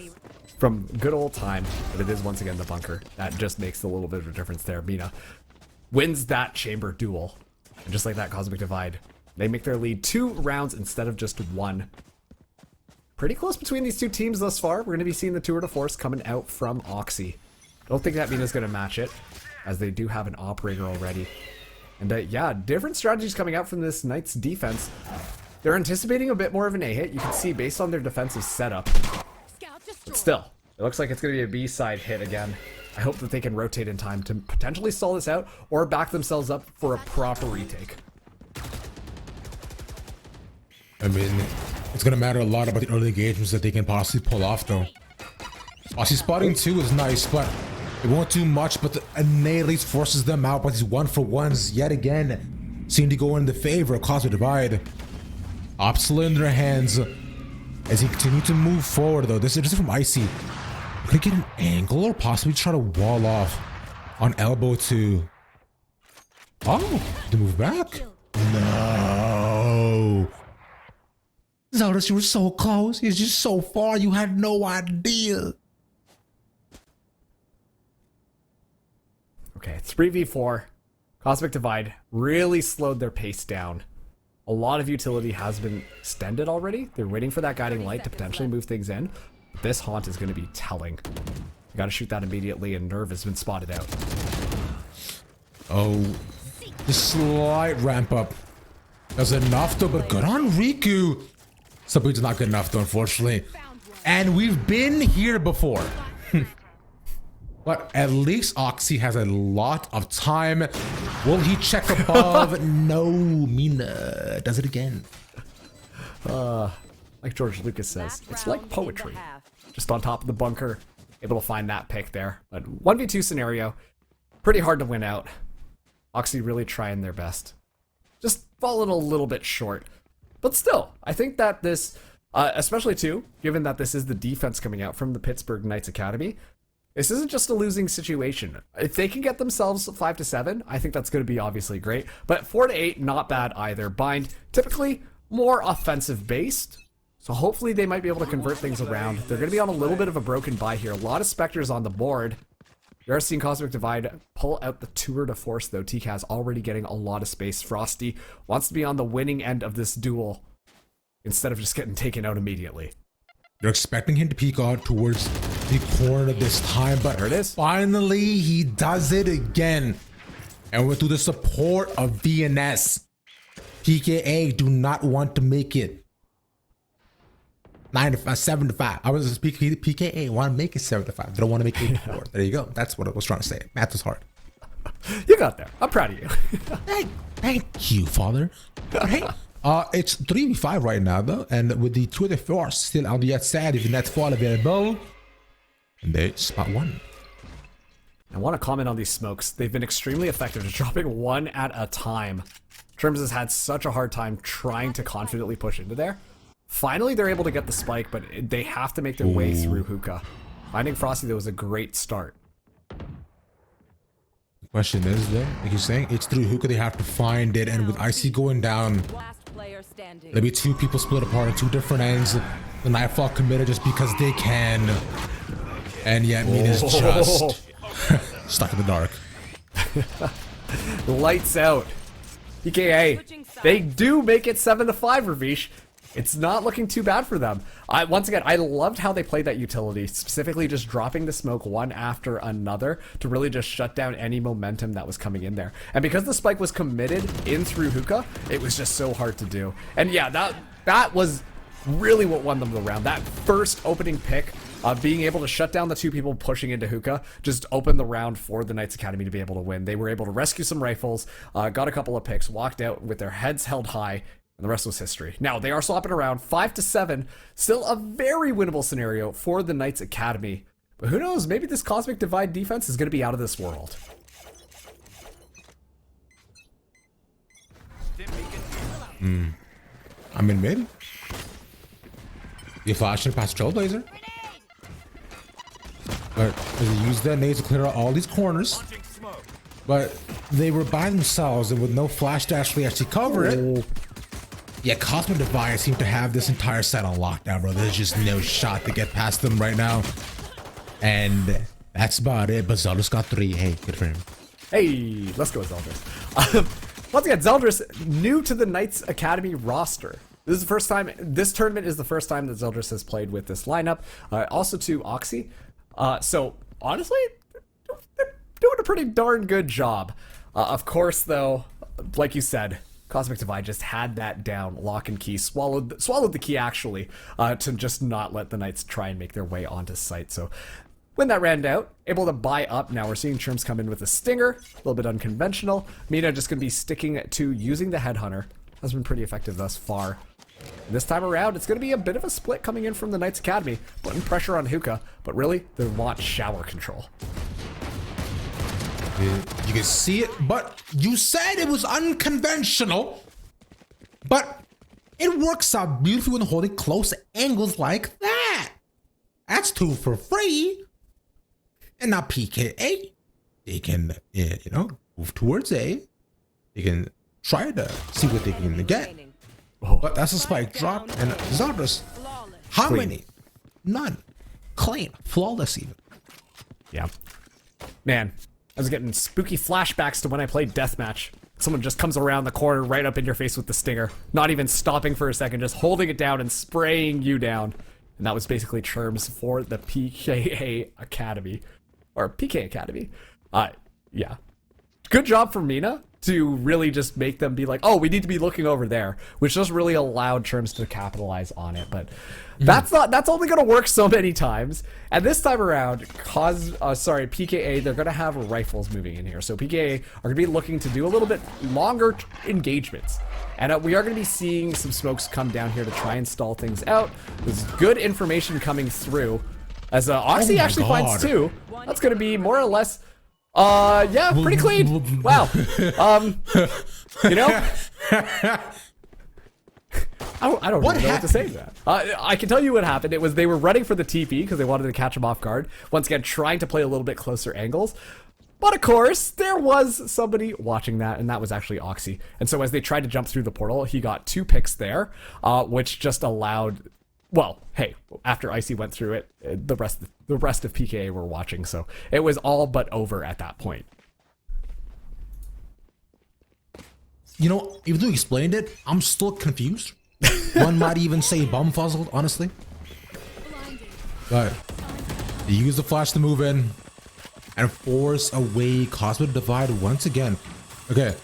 from good old time, but it is once again the bunker. That just makes a little bit of a difference there. Mina wins that chamber duel. And just like that, Cosmic Divide, they make their lead 2 rounds instead of just 1. Pretty close between these 2 teams thus far. We're going to be seeing the tour de force coming out from Oxy. Don't think that Mina's going to match it, as they do have an operator already. And yeah, different strategies coming out from this Knights defense. They're anticipating a bit more of an A hit. You can see based on their defensive setup. But still, it looks like it's going to be a B-side hit again. I hope that they can rotate in time to potentially stall this out or back themselves up for a proper retake. I mean, it's going to matter a lot about the early engagements that they can possibly pull off, though. Aussie spotting 2 is nice, but it won't do much, but the Nate at least forces them out, but these 1-for-1s yet again seem to go in the favor of Cosmic Divide. Opsla in their hands as he continues to move forward, though. This is from Icy. Could get an angle or possibly try to wall off on elbow 2. Oh, to move back? No. Zealous, you were so close. You're just so far, you had no idea. Okay, 3v4. Cosmic Divide really slowed their pace down. A lot of utility has been extended already. They're waiting for that guiding light to potentially move things in. This haunt is going to be telling. You got to shoot that immediately, and Nerve has been spotted out. Oh, the slight ramp up. That's enough though, but good on Riku. Sublead's not good enough though, unfortunately. And we've been here before. But at least Oxy has a lot of time. Will he check above? No, Mina does it again. Like George Lucas says, it's like poetry. Just on top of the bunker. able to find that pick there. But 1v2 scenario, pretty hard to win out. Oxy really trying their best. Just falling a little bit short. But still, I think that this, especially too, given that this is the defense coming out from the Pittsburgh Knights Academy, this isn't just a losing situation. If they can get themselves 5-7, I think that's going to be obviously great. But 4-8, not bad either. Bind, typically more offensive based. So hopefully they might be able to convert things around. They're going to be on a little bit of a broken buy here. A lot of Spectres on the board. You are seeing Cosmic Divide pull out the tour de force, though. TCAS already getting a lot of space. Frosty wants to be on the winning end of this duel instead of just getting taken out immediately. They're expecting him to peek out towards the corner this time, but there it is. Finally, he does it again. And with through the support of VNS, PKA do not want to make it 7-5. I was PKA want to make it 7-5. They don't want to make it 8-4. There you go. That's what I was trying to say. Math is hard. You got there. I'm proud of you. Thank you, father. Hey. It's 3v5 right now though, and with the tour de force still on the outside, if net fall available, and they spot one. I want to comment on these smokes. They've been extremely effective at dropping one at a time. Terms has had such a hard time trying to confidently push into there. Finally, they're able to get the spike, but they have to make their way through hookah. Finding Frosty, though, was a great start. The question is, though, like you're saying, it's through hookah, they have to find it, and with IC going down, there'll be two people split apart on two different ends. The Nightfall committed just because they can, and yet Mina's just stuck in the dark. Lights out. PKA, they do make it 7-5, Ravish. It's not looking too bad for them. Once again, I loved how they played that utility, specifically just dropping the smoke one after another to really just shut down any momentum that was coming in there. And because the spike was committed in through hookah, it was just so hard to do. And yeah, that was really what won them the round. That first opening pick, being able to shut down the two people pushing into hookah, just opened the round for the Knights Academy to be able to win. They were able to rescue some rifles, got a couple of picks, walked out with their heads held high, and the rest was history. Now, they are swapping around 5-7. Still a very winnable scenario for the Knights Academy. But who knows? Maybe this Cosmic Divide defense is going to be out of this world. I'm in mid. You flashing past Trailblazer. But they used that nade to clear out all these corners. But they were by themselves, and with no flash to actually cover it. Yeah, Cosmic Divide seem to have this entire set on lockdown, bro. There's just no shot to get past them right now. And that's about it. But Zeldris got 3. Hey, good for him. Hey, let's go with Zeldris. Once again, Zeldris, new to the Knights Academy roster. This is the first time, this tournament is the first time that Zeldris has played with this lineup. Also to Oxy. So, honestly, they're doing a pretty darn good job. Of course, though, like you said, Cosmic Divide just had that down, lock and key, swallowed the key actually, to just not let the Knights try and make their way onto site. So when that ran out, able to buy up. Now we're seeing Churms come in with a stinger, a little bit unconventional. Mina just going to be sticking to using the Headhunter. Has been pretty effective thus far. And this time around, it's going to be a bit of a split coming in from the Knights Academy, putting pressure on hookah, but really, they want shower control. You can see it, but you said it was unconventional. But it works out beautifully when holding close angles like that. That's 2 for free. And now PKA, they can, move towards A. They can try to see what they can get. But that's a spike drop, and Zeldris, how many? None. Clean. Flawless even. Yeah. Man, I was getting spooky flashbacks to when I played Deathmatch. Someone just comes around the corner right up in your face with the stinger. Not even stopping for a second, just holding it down and spraying you down. And that was basically terms for the PKA Academy. Or PK Academy. Yeah. Good job for Mina to really just make them be like, oh, we need to be looking over there, which just really allowed Terms to capitalize on it. But that's only going to work so many times. And this time around, PKA, they're going to have rifles moving in here. So PKA are going to be looking to do a little bit longer engagements. And we are going to be seeing some smokes come down here to try and stall things out. There's good information coming through. As Oxy my actually God. finds 2. That's going to be more or less, yeah, pretty clean. Wow. You know, I don't really know what to say to that. I can tell you what happened. It was they were running for the TP because they wanted to catch him off guard. Once again, trying to play a little bit closer angles. But of course, there was somebody watching that, and that was actually Oxy. And so as they tried to jump through the portal, he got 2 picks there, which just allowed... Well, hey, after Icy went through it, the rest of PKA were watching, so it was all but over at that point. You know, even though you explained it, I'm still confused. One might even say bumfuzzled, honestly. But they use the flash to move in and force away Cosmic Divide once again. Okay,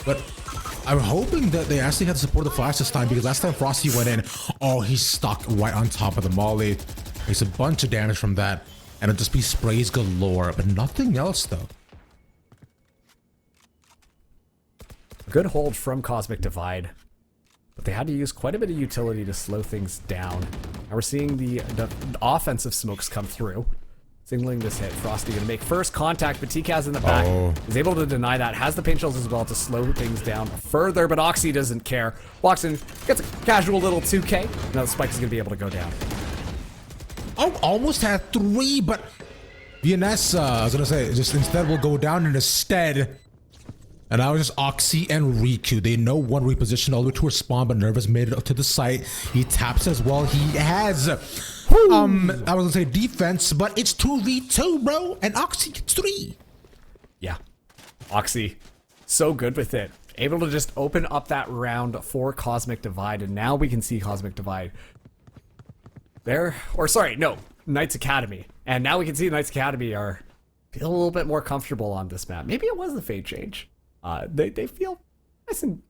but I'm hoping that they actually had to support the flash this time, because last time Frosty went in, oh, he's stuck right on top of the molly. Takes a bunch of damage from that, and it'll just be sprays galore, but nothing else though. Good hold from Cosmic Divide, but they had to use quite a bit of utility to slow things down. Now we're seeing the offensive smokes come through, signaling this hit. Frosty gonna make first contact, but TKaz in the back is able to deny that. Has the paint shells as well to slow things down further, but Oxy doesn't care. Walks in, gets a casual little 2K. Now the spike is gonna be able to go down. Oh, almost had 3, but VNS, I was gonna say, just instead will go down, and instead. And now it's just Oxy and Riku. They know one reposition all the way to her spawn, but Nervous made it up to the site. He taps as well. He has, I was gonna say defense, but it's 2v2, bro. And Oxy gets 3. Yeah. Oxy, so good with it. Able to just open up that round for Cosmic Divide, and now we can see Cosmic Divide there. Or sorry, no, Knights Academy. And now we can see Knights Academy are feel a little bit more comfortable on this map. Maybe it was the fade change. They feel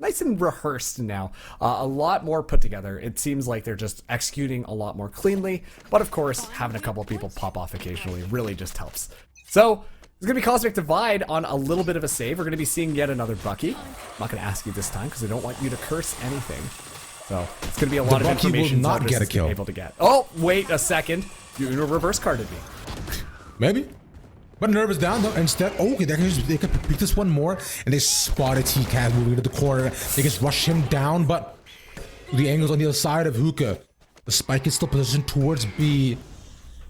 nice and rehearsed now. A lot more put together. It seems like they're just executing a lot more cleanly. But of course, having a couple of people pop off occasionally really just helps. So it's going to be Cosmic Divide on a little bit of a save. We're going to be seeing yet another Bucky. I'm not going to ask you this time because I don't want you to curse anything. So it's going to be a lot of information. Will not get a kill. Able to get. Oh, wait a second. You reverse carded me. Maybe. But Nervous down though. Instead, okay, they could pick this one more, and they spotted TKaz moving to the corner. They just rush him down, but the angle's on the other side of Hookah. The spike is still positioned towards B,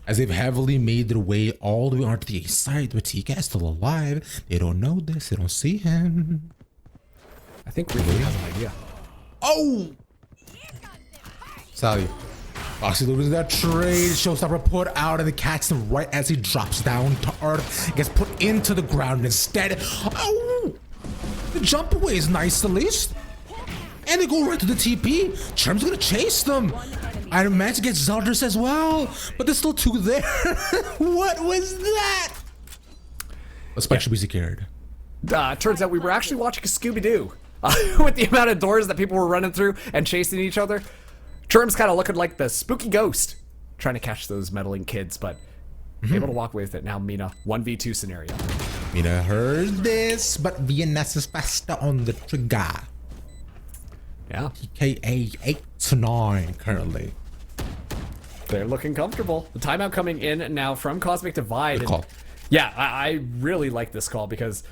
as they've heavily made their way all the way onto the A side, but TKaz still alive. They don't know this. They don't see him. I think Riku has an idea. Oh! Sally. Oxy loses that trade. Showstopper put out, and they catch him right as he drops down to earth. Gets put into the ground instead. Oh! The jump away is nice at least. And they go right to the TP. Charm's gonna chase them. I managed to get Zeldris as well, but there's still 2 there. What was that? A spike should be secured. Turns out we were actually watching a Scooby-Doo. With the amount of doors that people were running through and chasing each other. Churm's kind of looking like the spooky ghost, trying to catch those meddling kids, but able to walk away with it. Now Mina, 1v2 scenario. Mina heard this, but VNS is faster on the trigger. Yeah. PKA 8-9 currently. They're looking comfortable. The timeout coming in now from Cosmic Divide. Good call. Yeah, I really like this call because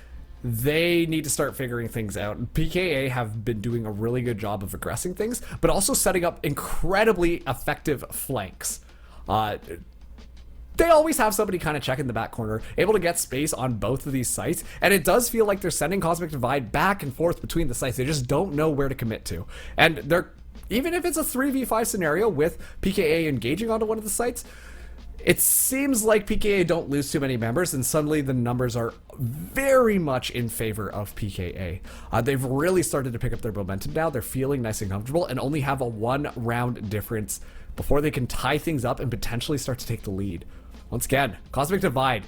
they need to start figuring things out. PKA have been doing a really good job of aggressing things, but also setting up incredibly effective flanks. They always have somebody kind of checking the back corner, able to get space on both of these sites, and it does feel like they're sending Cosmic Divide back and forth between the sites. They just don't know where to commit to. And they're, even if it's a 3v5 scenario with PKA engaging onto one of the sites, it seems like PKA don't lose too many members, and suddenly the numbers are very much in favor of PKA. They've really started to pick up their momentum now. They're feeling nice and comfortable and only have a 1-round difference before they can tie things up and potentially start to take the lead. Once again, Cosmic Divide.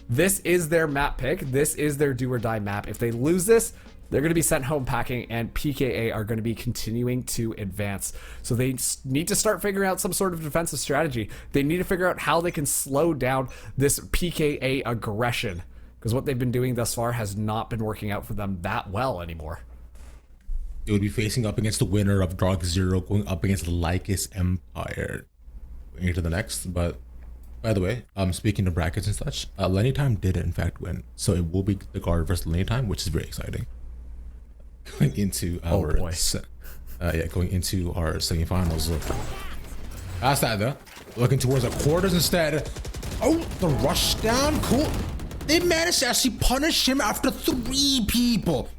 This is their map pick. This is their do or die map. If they lose this, they're going to be sent home packing, and PKA are going to be continuing to advance. So they need to start figuring out some sort of defensive strategy. They need to figure out how they can slow down this PKA aggression, because what they've been doing thus far has not been working out for them that well anymore. They would be facing up against the winner of Dark Zero, going up against the Lycus Empire. Into the next, but by the way, speaking of brackets and such, Lenny Time did in fact win. So it will be the guard versus Lenny Time, which is very exciting. Going into our going into our semifinals. Past that though, looking towards the quarters instead. Oh, the rush down, cool. They managed to actually punish him after 3 people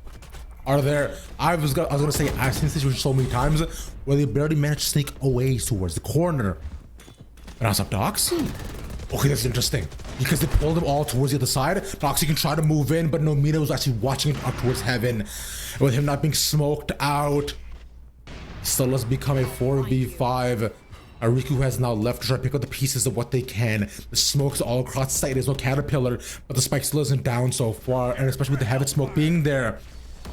are there. I was gonna say, I've seen this situation so many times where they barely managed to sneak away towards the corner. But I was up to Oxy. Okay, that's interesting because they pulled them all towards the other side. Oxy can try to move in, but no, Mina was actually watching it up towards heaven. With him not being smoked out, still has become a 4v5. Ariku has now left to try to pick up the pieces of what they can. The smoke's all across the site. There's no caterpillar, but the spike still isn't down so far, and especially with the heaven smoke being there.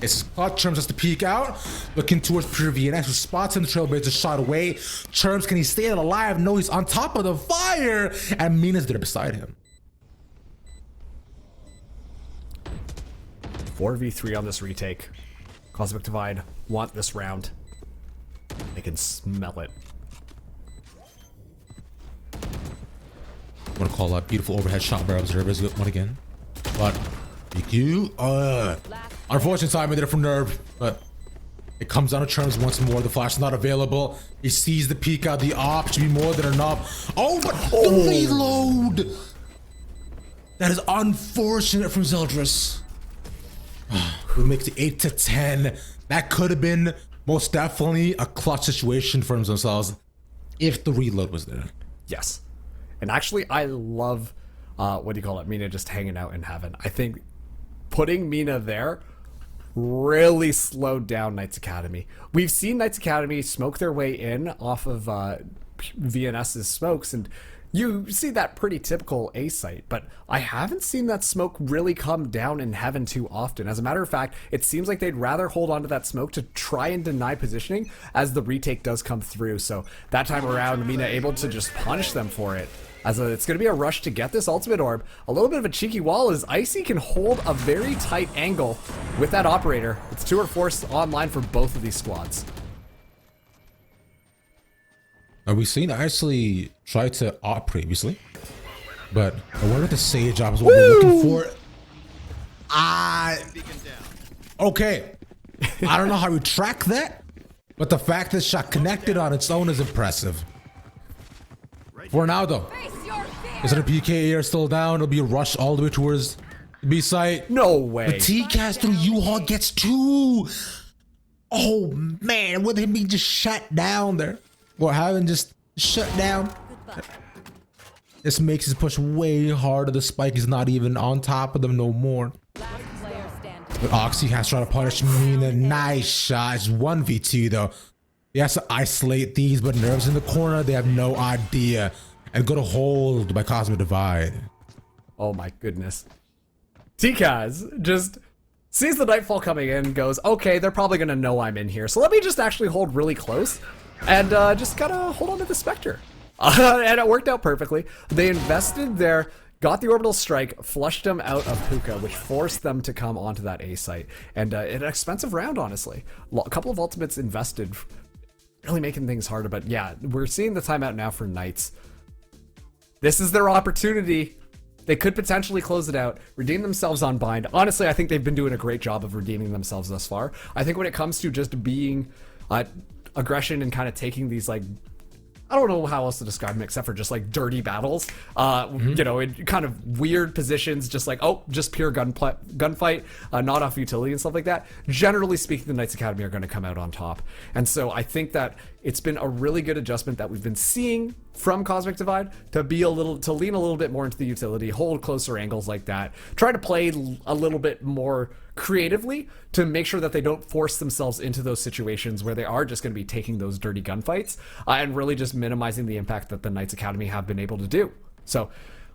It's Churms has to peek out, looking towards pure VNX, who spots him. The Trailblazer shot away. Churms, can he stay alive? No, he's on top of the fire, and Mina's there beside him. 4v3 on this retake. Cosmic Divide want this round. They can smell it. I'm gonna call out beautiful overhead shot by observers one again, but BQ, unfortunate timing there from Nerve, but it comes down to Churms once more. The flash is not available. He sees the peek out. The op should be more than enough. Oh, but the reload! That is unfortunate from Zeldris. We make it 8-10. That could have been most definitely a clutch situation for themselves if the reload was there. Yes. And actually, I love, what do you call it, Mina just hanging out in heaven. I think putting Mina there really slowed down Knights Academy. We've seen Knights Academy smoke their way in off of VNS's smokes, and you see that pretty typical A site, but I haven't seen that smoke really come down in heaven too often. As a matter of fact, it seems like they'd rather hold on to that smoke to try and deny positioning as the retake does come through. So that time around, Mina able to just punish them for it. It's going to be a rush to get this ultimate orb. A little bit of a cheeky wall as Icy can hold a very tight angle with that operator. It's 2 or 4 online for both of these squads. Now we've seen Icy try to op previously, but I wonder if the Sage op is what we're looking for. Okay. I don't know how we track that, but the fact that shot connected on its own is impressive. For now though, is it a PK air still down? It'll be a rush all the way towards the B site. No way. The T-Cast through U-Haul gets 2. Oh man, with him being just shut down there. Or having just shut down. This makes his push way harder. The spike is not even on top of them no more. But Oxy has tried to punish Mina. Nice shot. It's 1v2 though. He has to isolate these, but Nerves in the corner, they have no idea. And go to hold by Cosmic Divide. Oh my goodness. TKaz just sees the Nightfall coming in, goes, okay, they're probably gonna know I'm in here, so let me just actually hold really close and just gotta hold on to the Spectre. And it worked out perfectly. They invested there, got the orbital strike, flushed them out of Puka, which forced them to come onto that A site. And an expensive round, honestly. A couple of ultimates invested, really making things harder. But yeah, we're seeing the timeout now for Knights. This is their opportunity. They could potentially close it out, redeem themselves on bind. Honestly, I think they've been doing a great job of redeeming themselves thus far. I think when it comes to just being aggression and kind of taking these, like, I don't know how else to describe them except for just like dirty battles, you know, in kind of weird positions, just like, oh, just pure gunfight, not off utility and stuff like that. Generally speaking, the Knights Academy are going to come out on top. And so I think that it's been a really good adjustment that we've been seeing from Cosmic Divide to be to lean a little bit more into the utility, hold closer angles like that, try to play a little bit more creatively to make sure that they don't force themselves into those situations where they are just going to be taking those dirty gunfights and really just minimizing the impact that the Knights Academy have been able to do. So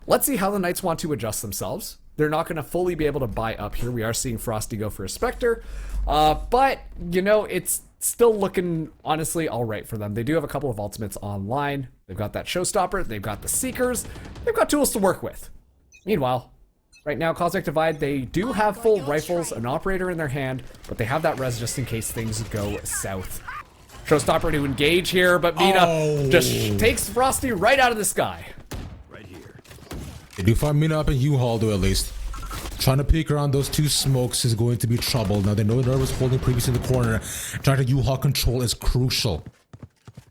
let's see how the Knights want to adjust themselves. They're not going to fully be able to buy up here. We are seeing Frosty go for a Spectre, but you know, it's still looking honestly all right for them. They do have a couple of ultimates online. They've got that Showstopper, they've got the Seekers, they've got tools to work with. Meanwhile, right now, Cosmic Divide, they do have full rifles, an operator in their hand, but they have that res just in case things go south. Showstopper to engage here, but Mina just takes Frosty right out of the sky. Right here. They do find Mina up in U-Haul though, at least. Trying to peek around those two smokes is going to be trouble. Now they know Nerve was holding previously in the corner. Trying to U-Haul control is crucial.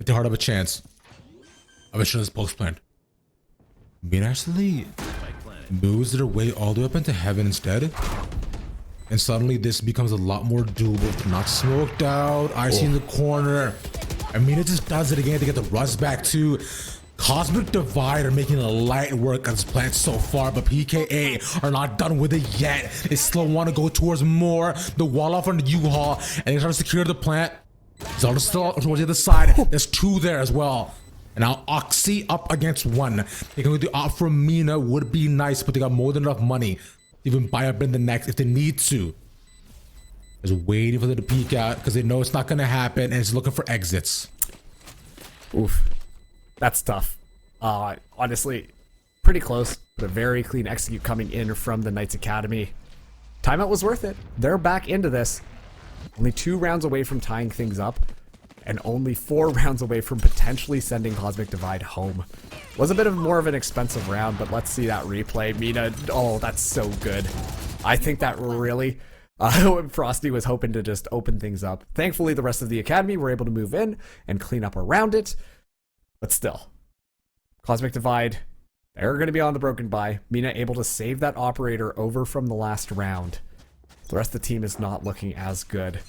If they hard have a chance. I wish it was post plant. Mina actually moves their way all the way up into heaven instead. And suddenly this becomes a lot more doable if they're not smoked out. I see in the corner. And Mina just does it again to get the rush back too. Cosmic Divide are making a light work on this plant so far, but PKA are not done with it yet. They still want to go towards more. The wall off on the U-Haul, and they try to secure the plant. Zelda's still towards the other side. There's two there as well. And now Oxy up against one. They can go to opt for Mina would be nice, but they got more than enough money to even buy up in the next if they need to. Just waiting for them to peek out because they know it's not going to happen, and it's looking for exits. Oof. That's tough. Honestly, pretty close, but a very clean execute coming in from the Knights Academy. Timeout was worth it. They're back into this. Only 2 rounds away from tying things up, and only 4 rounds away from potentially sending Cosmic Divide home. Was a bit of more of an expensive round, but let's see that replay. Mina, oh, that's so good. I think that really... Frosty was hoping to just open things up. Thankfully, the rest of the Academy were able to move in and clean up around it. But still, Cosmic Divide, they're going to be on the broken buy. Mina able to save that operator over from the last round. The rest of the team is not looking as good,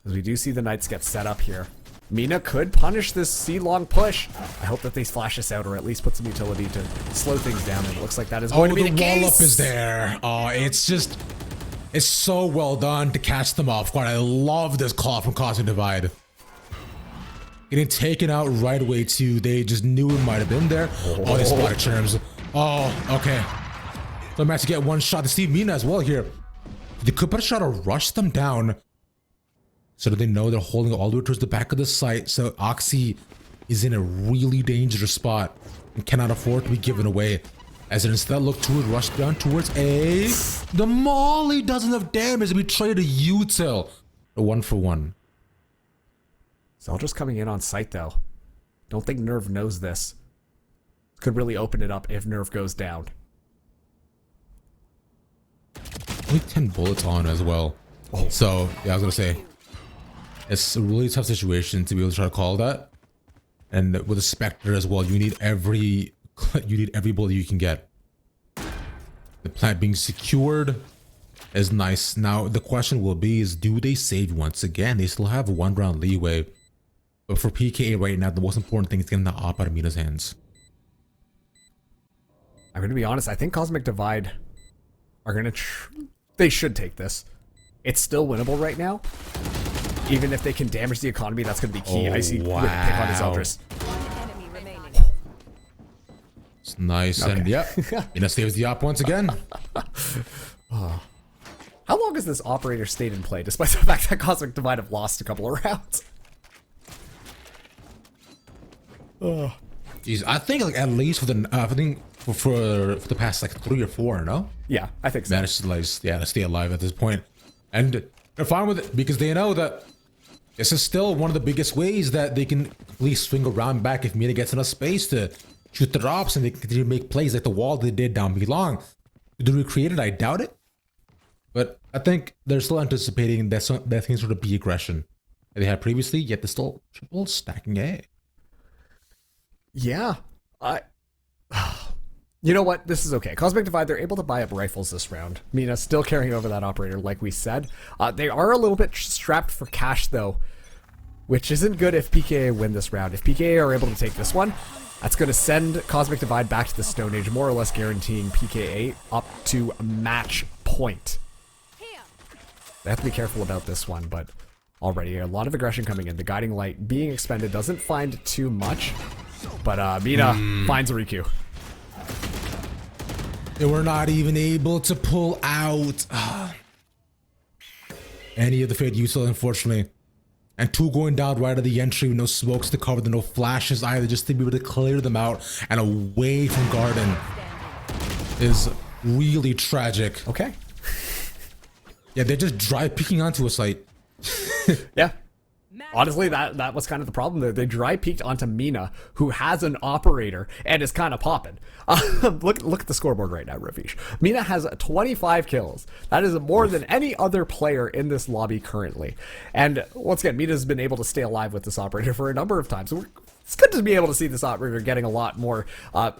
as we do see the Knights get set up here. Mina could punish this C-long push. I hope that they flash us out or at least put some utility to slow things down. And it looks like that is going to be the case. Wall up is there. Oh, it's so well done to catch them off guard. I love this call from Cosmic Divide. Getting taken out right away too. They just knew it might have been there. Oh, they spotted Cherms. Oh, okay. So I'm to get one shot to see Mina as well here. They could put a shot to rush them down so that they know they're holding all the way towards the back of the site. So Oxy is in a really dangerous spot and cannot afford to be given away. As it instead look to it, rush down towards A. The Molly does enough damage to be traded to util. A 1-for-1. Zelda's coming in on site though. Don't think Nerve knows this. Could really open it up if Nerve goes down. Only 10 bullets on as well. Oh. So yeah, I was gonna say it's a really tough situation to be able to try to call that. And with a Spectre as well, you need every bullet you can get. The plant being secured is nice. Now the question will be is do they save once again? They still have 1 round leeway. But for PKA right now, the most important thing is getting the op out of Mina's hands. I'm going to be honest. I think Cosmic Divide are going to... They should take this. It's still winnable right now. Even if they can damage the economy, that's going to be key. Oh, I see wow. pick on his Eldris. It's nice. Okay. And yeah, Mina saves the op once again. Oh. How long has this operator stayed in play, despite the fact that Cosmic Divide have lost a couple of rounds? Oh. Jeez, I think like at least for the I think for the past like 3 or 4, no? Yeah, I think so. Managed to like to stay alive at this point, and they're fine with it because they know that this is still one of the biggest ways that they can at least swing around back if Mina gets enough space to shoot the drops and they can continue to make plays like the wall they did down Belong. Did they recreate it? I doubt it, but I think they're still anticipating that things sort of be aggression that they had previously. Yet they're still triple stacking A. Yeah, you know what? This is okay. Cosmic Divide, they're able to buy up rifles this round. Mina still carrying over that operator, like we said. They are a little bit strapped for cash, though, which isn't good if PKA win this round. If PKA are able to take this one, that's going to send Cosmic Divide back to the Stone Age, more or less guaranteeing PKA up to match point. They have to be careful about this one, but already a lot of aggression coming in. The Guiding Light being expended doesn't find too much. But Mina finds a Riku. They were not even able to pull out any of the Fade Util, unfortunately. And 2 going down right at the entry with no smokes to cover them, no flashes either, just to be able to clear them out and away from Garden is really tragic. Okay. Yeah, they're just dry peeking onto a site. Yeah. Honestly, that was kind of the problem there. They dry peeked onto Mina, who has an operator and is kind of popping. Look at the scoreboard right now, Ravish. Mina has 25 kills. That is more than any other player in this lobby currently. And once again, Mina's been able to stay alive with this operator for a number of times. So it's good to be able to see this operator getting a lot more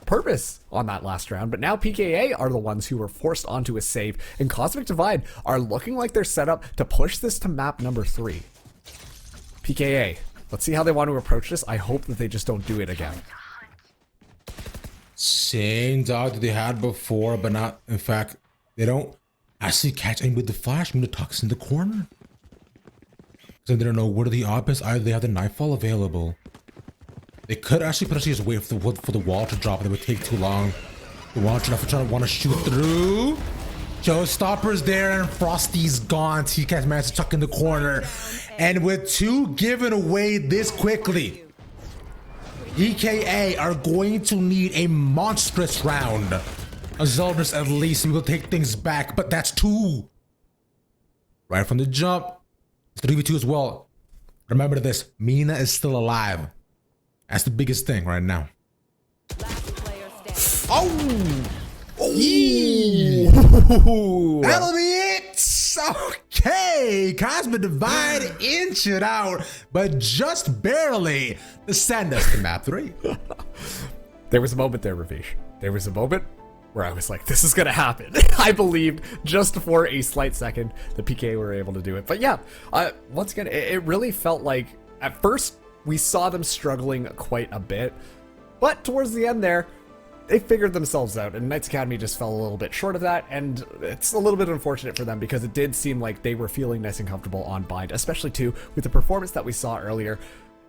purpose on that last round. But now PKA are the ones who were forced onto a save, and Cosmic Divide are looking like they're set up to push this to map number 3. PKA, let's see how they want to approach this. I hope that they just don't do it again. Same dog that they had before, but not, in fact, they don't actually catch any with the flash. Mina tucks in the corner. So they don't know what are the options. Either they have the Nightfall available. They could actually potentially just wait for the wall to drop. It would take too long. The wall to want to shoot through. Showstopper's there and Frosty's gone. TCAT's managed to tuck in the corner. And with 2 given away this quickly, EKA are going to need a monstrous round. A Zeldris at least will take things back, but that's 2. Right from the jump. It's 3v2 as well. Remember this, Mina is still alive. That's the biggest thing right now. Oh! Ooh. That'll be it. Okay, Cosmic Divide inch it out, but just barely to send us to map 3. There was a moment there, Ravish. There was a moment where I was like, this is gonna happen. I believed just for a slight second the PK were able to do it. But yeah, once again, it really felt like at first we saw them struggling quite a bit, but towards the end there, they figured themselves out, and Knights Academy just fell a little bit short of that, and it's a little bit unfortunate for them because it did seem like they were feeling nice and comfortable on Bind, especially too with the performance that we saw earlier.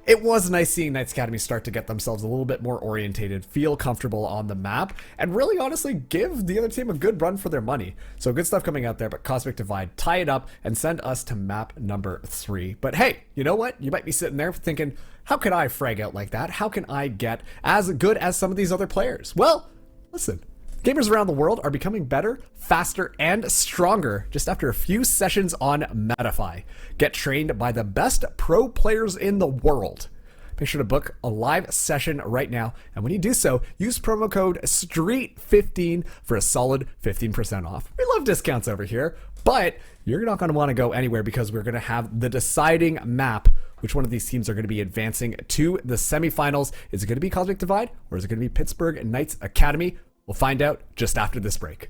It was nice seeing Knights Academy start to get themselves a little bit more orientated, feel comfortable on the map, and really honestly give the other team a good run for their money. So good stuff coming out there, but Cosmic Divide tie it up and send us to map number 3. But hey, you know what? You might be sitting there thinking, how can I frag out like that? How can I get as good as some of these other players? Well, listen. Gamers around the world are becoming better, faster, and stronger just after a few sessions on Metafy. Get trained by the best pro players in the world. Make sure to book a live session right now, and when you do so, use promo code STREET15 for a solid 15% off. We love discounts over here, but you're not going to want to go anywhere because we're going to have the deciding map which one of these teams are going to be advancing to the semifinals. Is it going to be Cosmic Divide, or is it going to be Pittsburgh Knights Academy? We'll find out just after this break.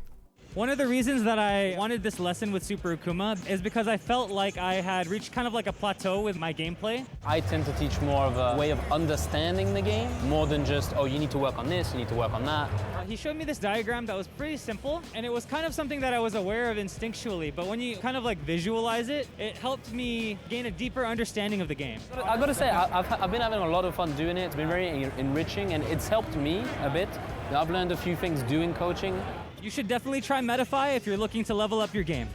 One of the reasons that I wanted this lesson with Super Ukuma is because I felt like I had reached kind of like a plateau with my gameplay. I tend to teach more of a way of understanding the game, more than just, oh, you need to work on this, you need to work on that. He showed me this diagram that was pretty simple, and it was kind of something that I was aware of instinctually, but when you kind of like visualize it, it helped me gain a deeper understanding of the game. I've got to say, I've been having a lot of fun doing it. It's been very enriching, and it's helped me a bit. I've learned a few things doing coaching. You should definitely try Metafy if you're looking to level up your game.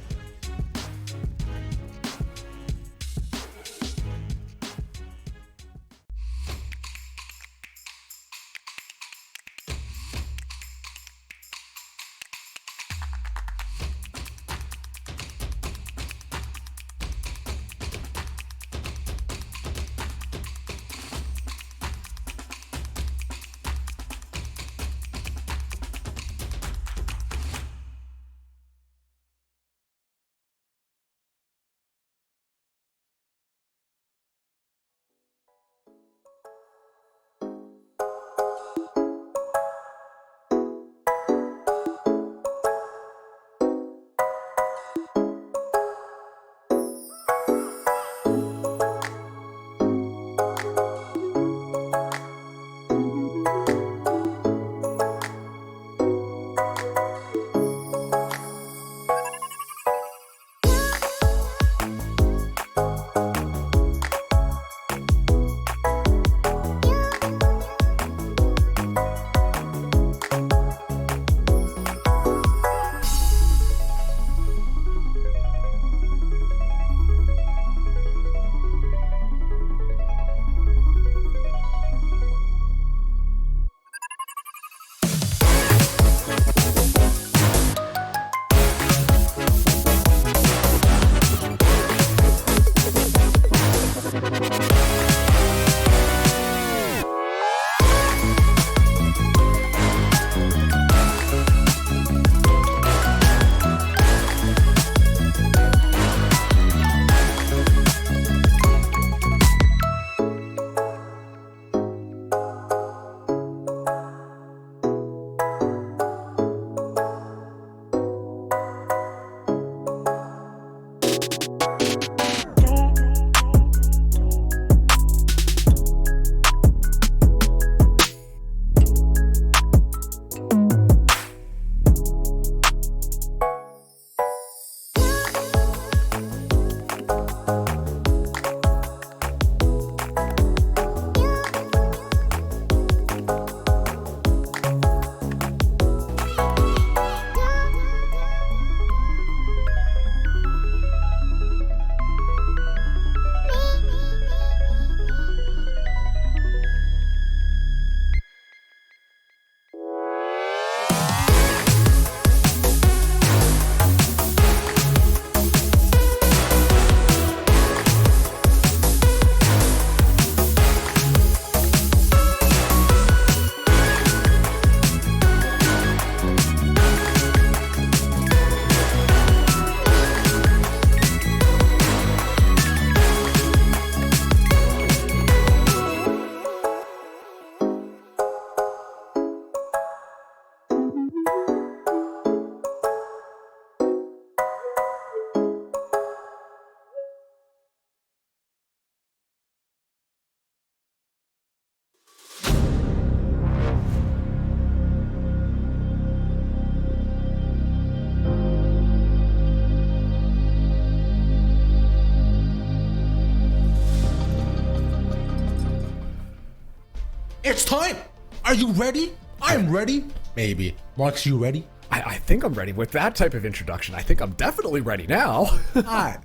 It's time. Are you ready? I'm ready. Maybe. Marks, you ready? I think I'm ready with that type of introduction. I think I'm definitely ready now. Alright.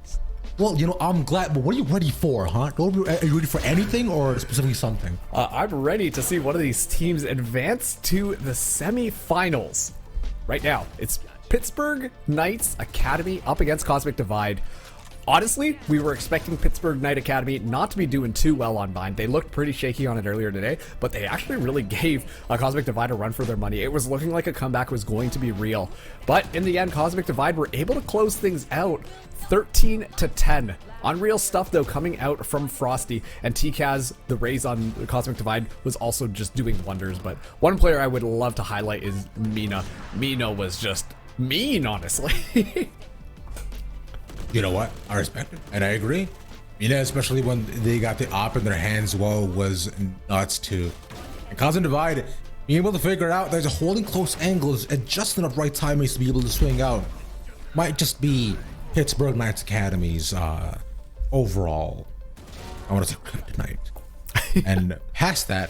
Well, you know, I'm glad, but what are you ready for, huh? Are you ready for anything or specifically something? I'm ready to see one of these teams advance to the semifinals. Right now, it's Pittsburgh Knights Academy up against Cosmic Divide. Honestly, we were expecting Pittsburgh Knight Academy not to be doing too well on Bind. They looked pretty shaky on it earlier today, but they actually really gave Cosmic Divide a run for their money. It was looking like a comeback was going to be real. But in the end, Cosmic Divide were able to close things out 13-10. Unreal stuff, though, coming out from Frosty, and TKaz, the raise on Cosmic Divide, was also just doing wonders. But one player I would love to highlight is Mina. Mina was just mean, honestly. You know what? I respect it, and I agree. You know, especially when they got the op in their hands, well, was nuts too. And Cosmic Divide, being able to figure out there's a holding close angles at just enough right timings to be able to swing out, might just be Pittsburgh Knights Academy's overall, I want to say kryptonite. And past that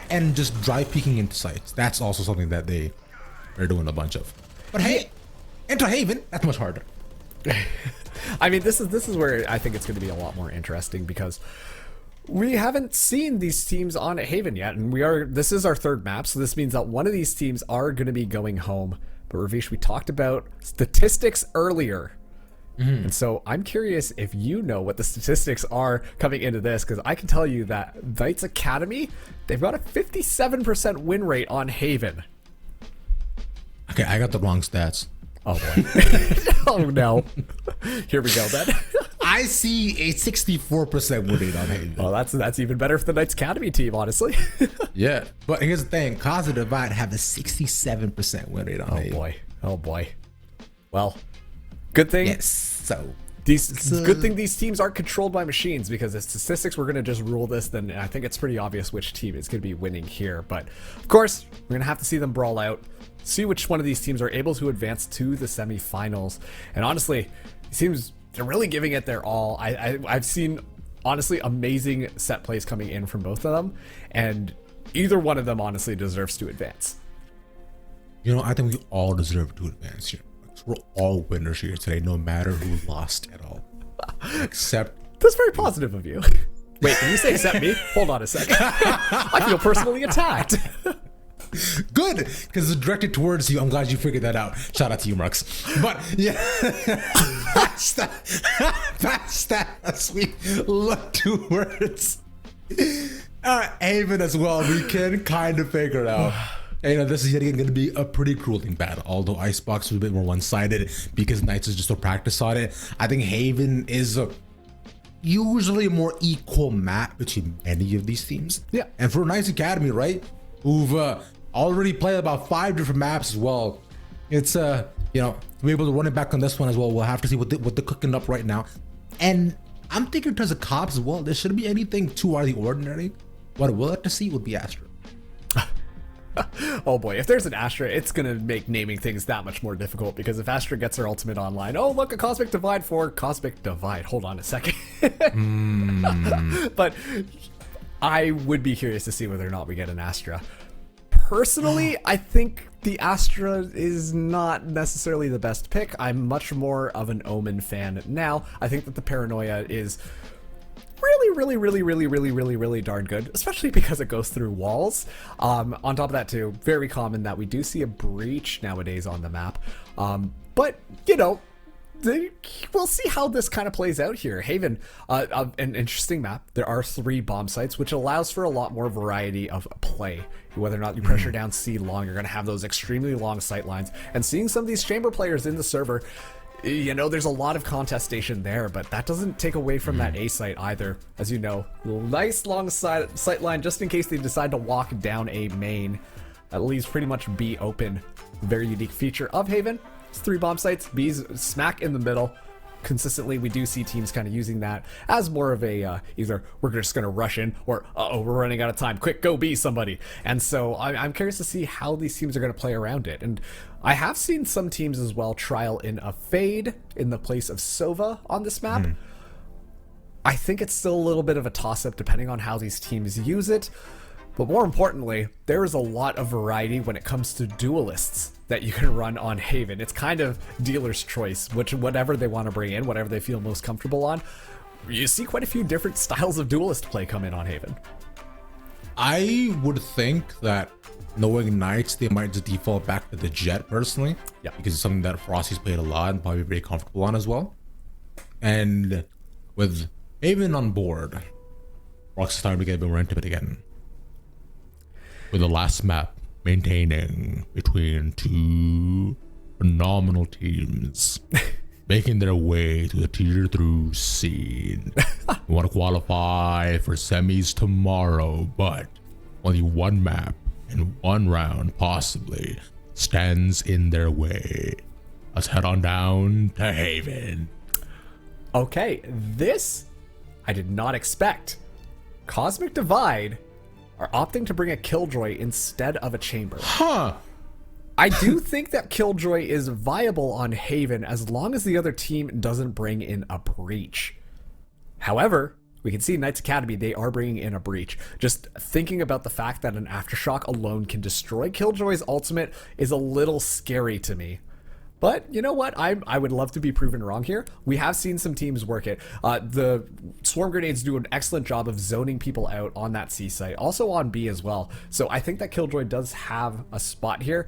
and just dry peeking into sights, that's also something that they're doing a bunch of. But hey, enter Haven, that's much harder. I mean, this is where I think it's going to be a lot more interesting, because we haven't seen these teams on Haven yet, and this is our third map, so this means that one of these teams are going to be going home. But Ravish, we talked about statistics earlier, and so I'm curious if you know what the statistics are coming into this, because I can tell you that Knights Academy, they've got a 57% win rate on Haven. Okay, I got the wrong stats. Oh boy. Oh no. Here we go then. I see a 64% win rate on Haven. Well, that's even better for the Knights Academy team, honestly. Yeah, but here's the thing: Cosmic Divide have a 67% win rate on Haven. Oh boy. Well, good thing. Yes. So good thing these teams aren't controlled by machines, because the statistics were going to just rule this. Then I think it's pretty obvious which team is going to be winning here. But of course, we're going to have to see them brawl out. See which one of these teams are able to advance to the semifinals. And honestly, it seems they're really giving it their all. I've seen, honestly, amazing set plays coming in from both of them, and either one of them honestly deserves to advance. You know, I think we all deserve to advance here. We're all winners here today, no matter who lost at all. Except... That's very positive of you. Wait, did you say except me? Hold on a second. I feel personally attacked. Good, because it's directed towards you. I'm glad you figured that out. Shout out to you, Marks. But yeah, that's that as we look towards Haven as well. We can kind of figure it out. And, you know, this is yet again going to be a pretty grueling battle. Although Icebox was a bit more one-sided because Knights is just a practice on it. I think Haven is usually a more equal map between any of these teams. Yeah, and for Knights Academy, right, who've already played about 5 different maps as well. It's you know, to be able to run it back on this one as well, we'll have to see what they're cooking up right now. And I'm thinking in terms of cops as well, there shouldn't be anything too out of the ordinary. What we'll have to see would be Astra. Oh boy, if there's an Astra, it's gonna make naming things that much more difficult, because if Astra gets her ultimate online, oh look, a Cosmic Divide for Cosmic Divide. Hold on a second. But I would be curious to see whether or not we get an Astra. Personally, I think the Astra is not necessarily the best pick. I'm much more of an Omen fan now. I think that the Paranoia is really darn good, especially because it goes through walls. On top of that too, very common that we do see a breach nowadays on the map. But you know, we'll see how this kind of plays out here. Haven, an interesting map. There are 3 bomb sites, which allows for a lot more variety of play. Whether or not you pressure down C long, you're going to have those extremely long sight lines. And seeing some of these chamber players in the server, you know, there's a lot of contestation there, but that doesn't take away from that A site either. As you know, nice long sight line just in case they decide to walk down a main. That leaves pretty much B open. Very unique feature of Haven. It's 3 bomb sites, B's smack in the middle. Consistently, we do see teams kind of using that as more of a either we're just going to rush in, or uh-oh, we're running out of time, quick, go B somebody. And so I'm curious to see how these teams are going to play around it. And I have seen some teams as well trial in a Fade in the place of Sova on this map. I think it's still a little bit of a toss-up depending on how these teams use it. But more importantly, there is a lot of variety when it comes to duelists that you can run on Haven. It's kind of dealer's choice, whatever they want to bring in, whatever they feel most comfortable on. You see quite a few different styles of duelist play come in on Haven. I would think that knowing Knights, they might just default back to the Jet personally. Yeah. Because it's something that Frosty's played a lot and probably very comfortable on as well. And with Haven on board, Rock's starting to get a bit more intimate again. With the last map maintaining between two phenomenal teams making their way to the tier 3 scene. We want to qualify for semis tomorrow, but only one map and one round possibly stands in their way. Let's head on down to Haven. Okay, this I did not expect. Cosmic Divide are opting to bring a Killjoy instead of a Chamber. Huh. I do think that Killjoy is viable on Haven as long as the other team doesn't bring in a Breach. However, we can see Knights Academy, they are bringing in a Breach. Just thinking about the fact that an Aftershock alone can destroy Killjoy's ultimate is a little scary to me. But you know what? I would love to be proven wrong here. We have seen some teams work it. The Swarm Grenades do an excellent job of zoning people out on that C site, also on B as well. So I think that Killjoy does have a spot here.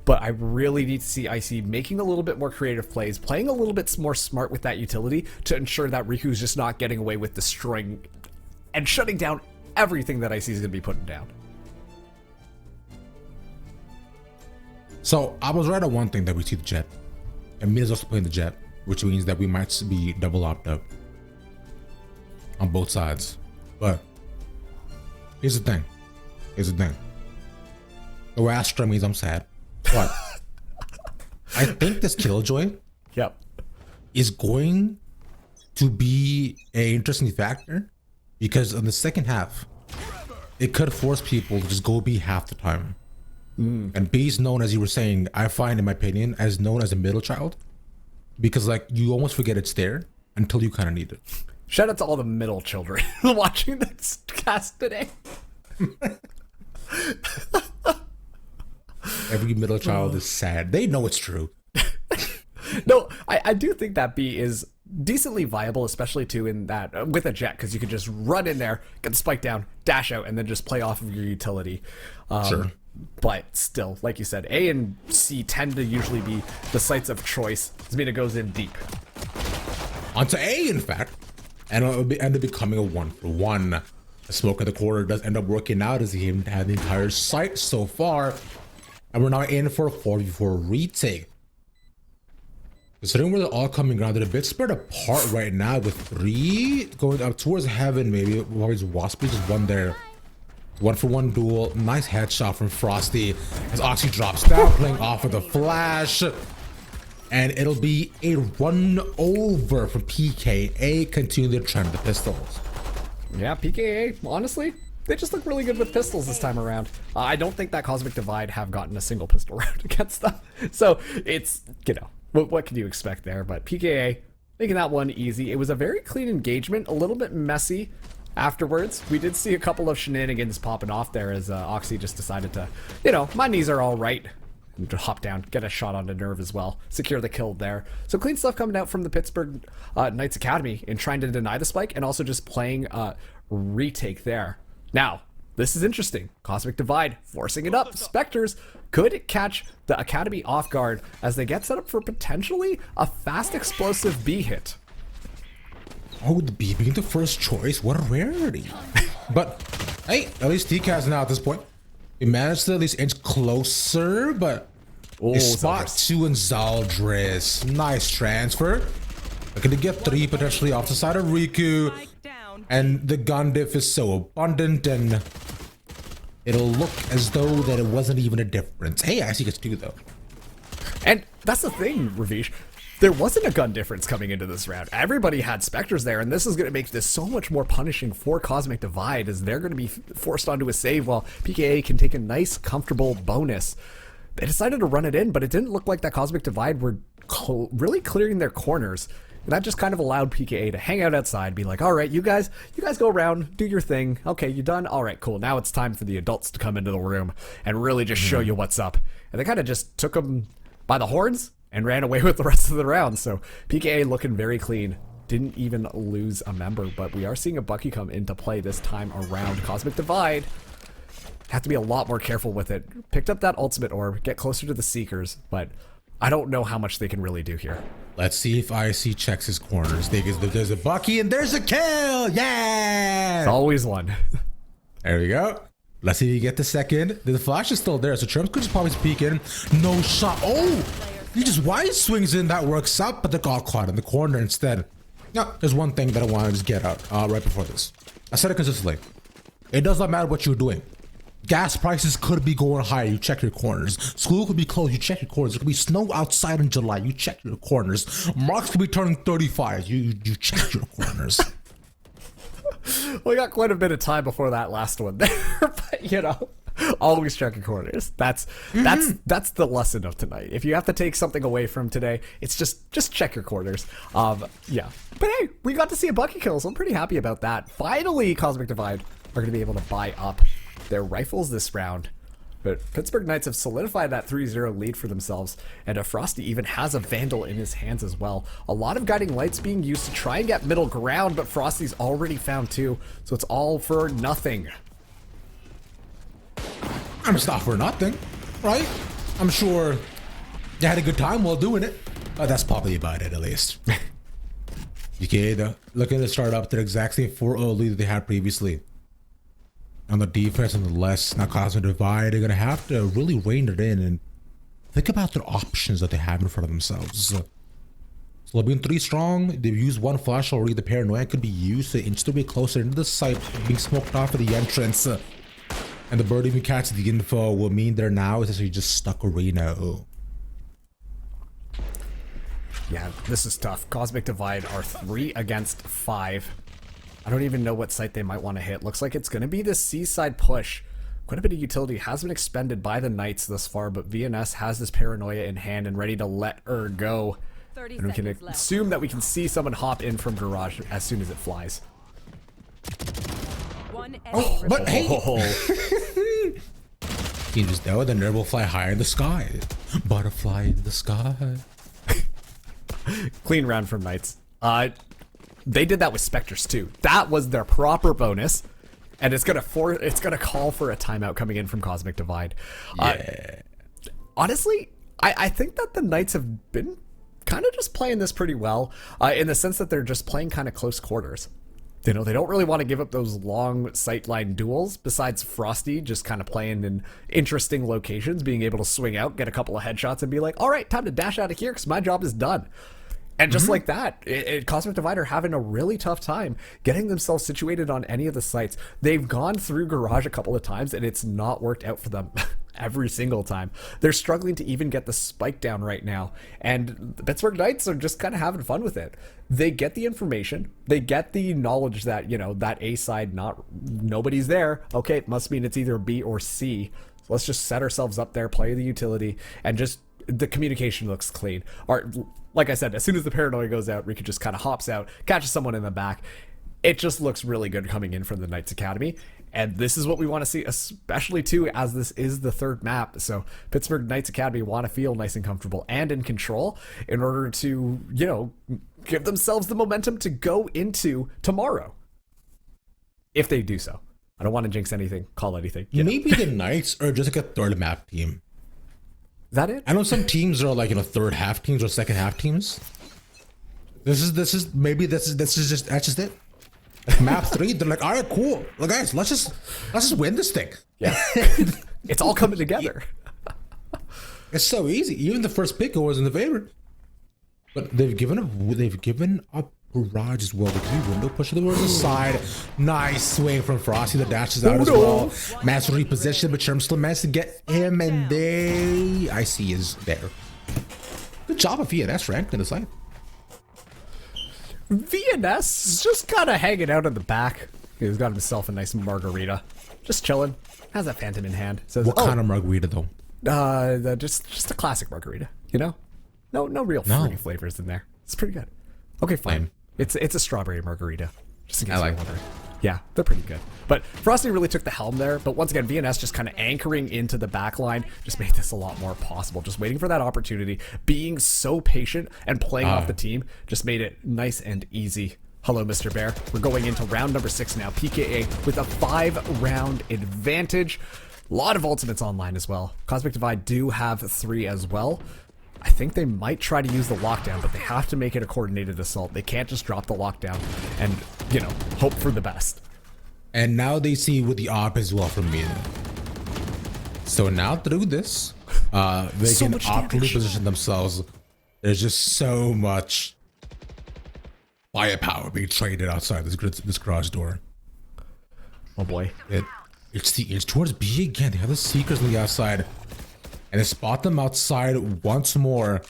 But I really need to see IC making a little bit more creative plays, playing a little bit more smart with that utility to ensure that Riku's just not getting away with destroying and shutting down everything that IC is going to be putting down. So I was right on one thing that we see the Jet. And Mina's also playing the Jet, which means that we might be double opt up on both sides. But here's the thing. The way Astra means I'm sad. But I think this Killjoy is going to be an interesting factor because in the second half, it could force people to just go B half the time. And B is known, as you were saying, I find in my opinion, as known as a middle child because like you almost forget it's there until you kind of need it. Shout out to all the middle children watching this cast today. Every middle child is sad. They know it's true. No, I do think that B is decently viable, especially too in that with a Jet, because you could just run in there, get the spike down, dash out, and then just play off of your utility. Sure. But still, like you said, A and C tend to usually be the sites of choice. Zmina goes in deep. Onto A, in fact, and it'll end up becoming a 1-for-1. The smoke in the corner does end up working out as he had the entire site so far. And we're now in for a 4v4 retake. Considering where they're all coming around, they're a bit spread apart right now with 3 going up towards Heaven, maybe. Always Waspy, just one there. 1-for-1 duel. Nice headshot from Frosty as Oxy drops down, playing off with a flash. And it'll be a run over from PKA, continue their trend of the pistols. Yeah, PKA, honestly, they just look really good with pistols this time around. I don't think that Cosmic Divide have gotten a single pistol round against them. So it's, you know, what can you expect there? But PKA making that one easy. It was a very clean engagement, a little bit messy afterwards. We did see a couple of shenanigans popping off there as Oxy just decided to, you know, my knees are all right. And to hop down, get a shot onto Nerve as well, secure the kill there. So clean stuff coming out from the Pittsburgh Knights Academy in trying to deny the spike and also just playing retake there. Now, this is interesting. Cosmic Divide forcing it up. Spectres could catch the Academy off guard as they get set up for potentially a fast explosive B hit. Oh, the B being the first choice, what a rarity. But hey, at least TCAS now at this point. He managed to at least inch closer, but a spot 2 in Zaldris. Nice transfer. Looking to get 3 potentially off the side of Riku. And the gun diff is so abundant and it'll look as though that it wasn't even a difference. Hey, I see it's 2 though. And that's the thing, Ravish. There wasn't a gun difference coming into this round. Everybody had Spectres there, and this is going to make this so much more punishing for Cosmic Divide as they're going to be forced onto a save while PKA can take a nice, comfortable bonus. They decided to run it in, but it didn't look like that Cosmic Divide were really clearing their corners. And that just kind of allowed PKA to hang out outside, be like, all right, you guys go around, do your thing. Okay, you done? All right, cool. Now it's time for the adults to come into the room and really just show you what's up. And they kind of just took them by the horns and ran away with the rest of the round. So PKA looking very clean. Didn't even lose a member, but we are seeing a Bucky come into play this time around. Cosmic Divide. Have to be a lot more careful with it. Picked up that ultimate orb, get closer to the Seekers, but I don't know how much they can really do here. Let's see if IC checks his corners. There's a Bucky and there's a kill. Yeah! It's always one. There we go. Let's see if you get the second. The flash is still there, so Trump could just probably peek in. No shot. Oh! He just wide swings in. That works out, but they got caught in the corner instead. No, there's one thing that I want to just get out right before this. I said it consistently. It does not matter what you're doing. Gas prices could be going higher. You check your corners. School could be closed. You check your corners. There could be snow outside in July. You check your corners. Marks could be turning 35. You check your corners. We got quite a bit of time before that last one there, but you know, always check your corners. That's the lesson of tonight. If you have to take something away from today, it's just check your corners. Yeah. But hey, we got to see a Bucky kill, so I'm pretty happy about that. Finally, Cosmic Divide are going to be able to buy up their rifles this round. But Pittsburgh Knights have solidified that 3-0 lead for themselves, and Frosty even has a Vandal in his hands as well. A lot of guiding lights being used to try and get middle ground, but Frosty's already found two, so it's all for nothing. I'm just not for nothing, right? I'm sure you had a good time while doing it. That's probably about it, at least. Okay, looking to start up their exact same 4-0 lead that they had previously. On the defense, nonetheless, now Cosmic Divide, they're going to have to really rein it in and think about their options that they have in front of themselves. So they've been 3 strong. They've used 1 flash already. The Paranoia could be used to inch their way closer into the site, being smoked off of the entrance. And the bird even catches the info will mean they're now essentially just stuck arena. Yeah, this is tough. Cosmic Divide are 3 against 5. I don't even know what site they might want to hit. Looks like it's going to be the seaside push. Quite a bit of utility has been expended by the Knights thus far, but VNS has this Paranoia in hand and ready to let her go. And we can assume that we can see someone hop in from Garage as soon as it flies. Oh, but hey! You just know the nerd will fly higher in the sky. Butterfly in the sky. Clean round from Knights. They did that with Spectres too. That was their proper bonus, and it's gonna call for a timeout coming in from Cosmic Divide. Yeah. Honestly, I think that the Knights have been kind of just playing this pretty well, in the sense that they're just playing kind of close quarters. You know, they don't really want to give up those long sightline duels, besides Frosty just kind of playing in interesting locations, being able to swing out, get a couple of headshots, and be like, all right, time to dash out of here because my job is done. And just like that, Cosmic Divide are having a really tough time getting themselves situated on any of the sites. They've gone through Garage a couple of times, and it's not worked out for them every single time. They're struggling to even get the spike down right now, and the Pittsburgh Knights are just kind of having fun with it. They get the information, they get the knowledge that, you know, that A side, nobody's there. Okay, it must mean it's either B or C. So let's just set ourselves up there, play the utility, and just the communication looks clean. Like I said, as soon as the Paranoia goes out, Rika just kind of hops out, catches someone in the back. It just looks really good coming in from the Knights Academy. And this is what we want to see, especially too, as this is the 3rd map. So Pittsburgh Knights Academy want to feel nice and comfortable and in control in order to, you know, give themselves the momentum to go into tomorrow. If they do so. I don't want to jinx anything, call anything. Maybe the Knights are just like a 3rd map team. Is that it? I know some teams are like, you know, 3rd half teams or 2nd half teams. That's just it. Like map 3, they're like, all right, cool. Well, guys, let's just win this thing. Yeah. It's all coming together. It's so easy. Even the first pick was in the favorite. But they've given up Garage as well. The window push to the side. Nice swing from Frosty. The dashes out as well. Man's reposition, but Sherm still managed to get him, and IC is there. Good job of VNS ranked in the side. VNS is just kind of hanging out in the back. He's got himself a nice margarita. Just chilling. Has that Phantom in hand. Says, what kind of margarita though? Just a classic margarita, you know? No real fruity flavors in there. It's pretty good. Okay, fine. Lame. It's a strawberry margarita. Just in case I like you're wondering. Yeah, they're pretty good. But Frosty really took the helm there. But once again, VNS just kind of anchoring into the back line just made this a lot more possible. Just waiting for that opportunity, being so patient and playing off the team just made it nice and easy. Hello, Mr. Bear. We're going into round number 6 now. PKA with a 5-round advantage. A lot of ultimates online as well. Cosmic Divide do have 3 as well. I think they might try to use the lockdown, but they have to make it a coordinated assault. They can't just drop the lockdown and, you know, hope for the best. And now they see with the op as well from me. So now through this, they So can much optimally damage. position themselves. There's just so much firepower being traded outside this garage door. Oh boy. It's towards B again. They have the Seekers on the outside. And they spot them outside once more.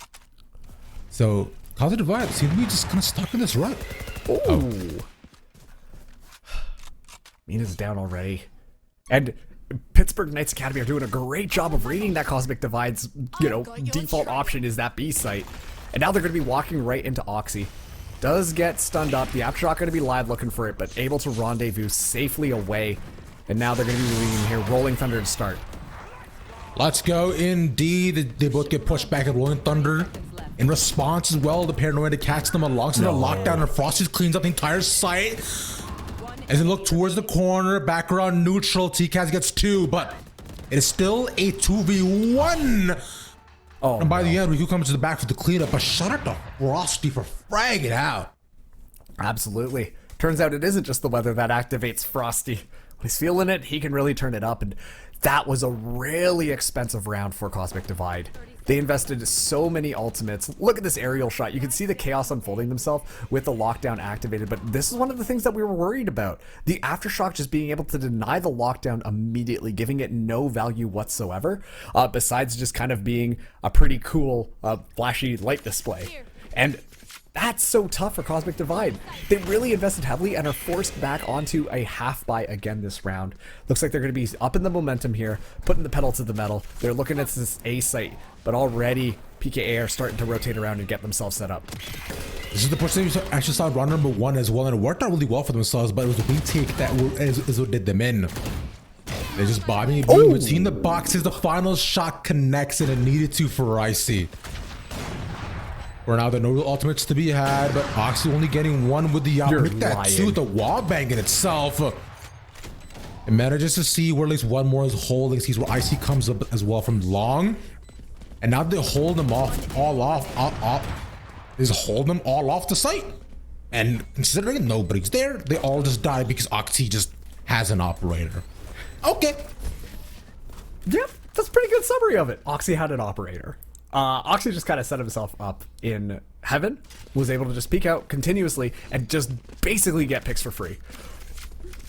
So, Cosmic Divide seems to be just kind of stuck in this rut. Ooh. Oh. Mina's down already. And Pittsburgh Knights Academy are doing a great job of reading that Cosmic Divide's, you know, default option is that B site. And now they're going to be walking right into Oxy. Does get stunned up. The Aftershock going to be live looking for it, but able to rendezvous safely away. And now they're going to be leading here. Rolling Thunder to start. Let's go indeed. They both get pushed back at Rolling Thunder. In response as well, the Paranoia to catch them alongside the lockdown, and Frosty cleans up the entire site. As they look towards the corner, background neutral, TCAS gets 2, but it is still a 2v1. Oh, and by the end, Riku comes to the back for the cleanup, but shout out to Frosty for fragging out. Absolutely. Turns out it isn't just the weather that activates Frosty. When he's feeling it, he can really turn it up, and that was a really expensive round for Cosmic Divide. They invested so many ultimates. Look at this aerial shot. You can see the chaos unfolding themselves with the lockdown activated, but this is one of the things that we were worried about. The Aftershock just being able to deny the lockdown immediately, giving it no value whatsoever, besides just kind of being a pretty cool, flashy light display. And that's so tough for Cosmic Divide. They really invested heavily and are forced back onto a half buy again this round. Looks like they're going to be up in the momentum here, putting the pedal to the metal. They're looking at this A site, but already PKA are starting to rotate around and get themselves set up. This is the person who actually saw round number 1 as well, and it worked out really well for themselves, but it was the retake that is what did them in. They're just bobbing. We've seen the boxes. The final shot connects, and it needed to for Icy. For now, there are no real ultimates to be had, but Oxy only getting 1 with the You're look at that too, the wall bang in itself. It manages to see where at least one more is holding, sees where Icy comes up as well from long. And now they hold them off, They just hold them all off the site. And considering nobody's there, they all just die because Oxy just has an operator. Okay. Yep, that's a pretty good summary of it. Oxy had an operator. Oxy just kind of set himself up in heaven, was able to just peek out continuously and just basically get picks for free.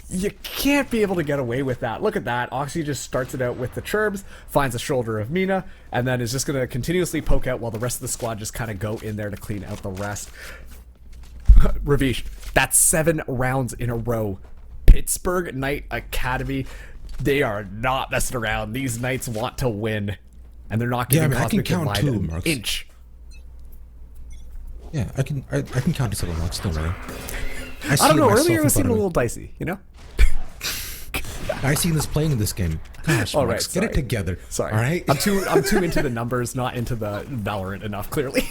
You can't be able to get away with that. Look at that. Oxy just starts it out with the Churbs, finds the shoulder of Mina, and then is just going to continuously poke out while the rest of the squad just kind of go in there to clean out the rest. Ravish, that's 7 rounds in a row. Pittsburgh Knight Academy, they are not messing around. These Knights want to win. And they're not giving Cosmic Divide an inch. Yeah, I can count to 7 marks, don't worry. I don't know, earlier it was seeming a little dicey, you know? I seen this playing in this game. Gosh, all Marks, right, get it together. Sorry. All right? I'm too into the numbers, not into the Valorant enough, clearly.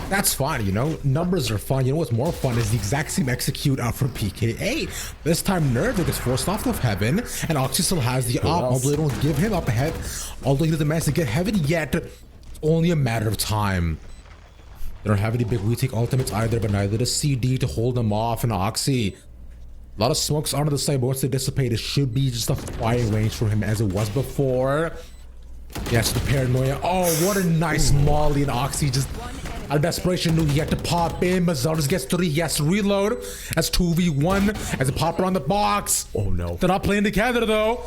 That's fine, you know? Numbers are fun. You know what's more fun is the exact same execute out from PKA. This time Nerve gets forced off of Heaven, and Oxy still has the op, although they don't give him up ahead. Although he doesn't manage to get Heaven yet, it's only a matter of time. They don't have any big retake ultimates either, but neither does CD to hold them off, and Oxy. A lot of smokes onto the side, but once they dissipate, it should be just a fire range for him as it was before. Yes, the Paranoia. Oh, what a nice molly, and Oxy just out of desperation knew he had to pop in. Mazal just gets 3. Yes, reload. That's 2v1 as a pop around the box. Oh no. They're not playing together though.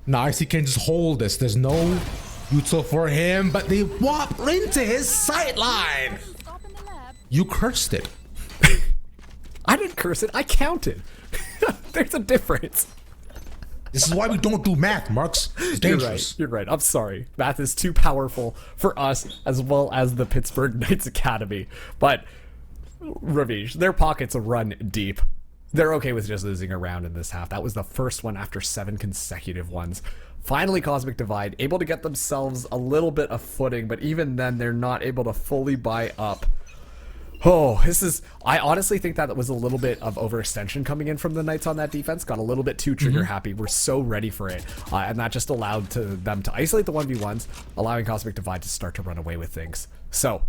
Nice, he can just hold this. There's no util for him, but they whop into his sight line. You cursed it. I didn't curse it, I counted. There's a difference. This is why we don't do math, Marks. It's dangerous. You're right. I'm sorry. Math is too powerful for us as well as the Pittsburgh Knights Academy. But Ravish, their pockets run deep. They're okay with just losing a round in this half. That was the first one after 7 consecutive ones. Finally, Cosmic Divide able to get themselves a little bit of footing, but even then, they're not able to fully buy up. Oh, I honestly think that was a little bit of overextension coming in from the Knights on that defense. Got a little bit too trigger happy. We're so ready for it. And that just allowed them to isolate the 1v1s, allowing Cosmic Divide to start to run away with things. So,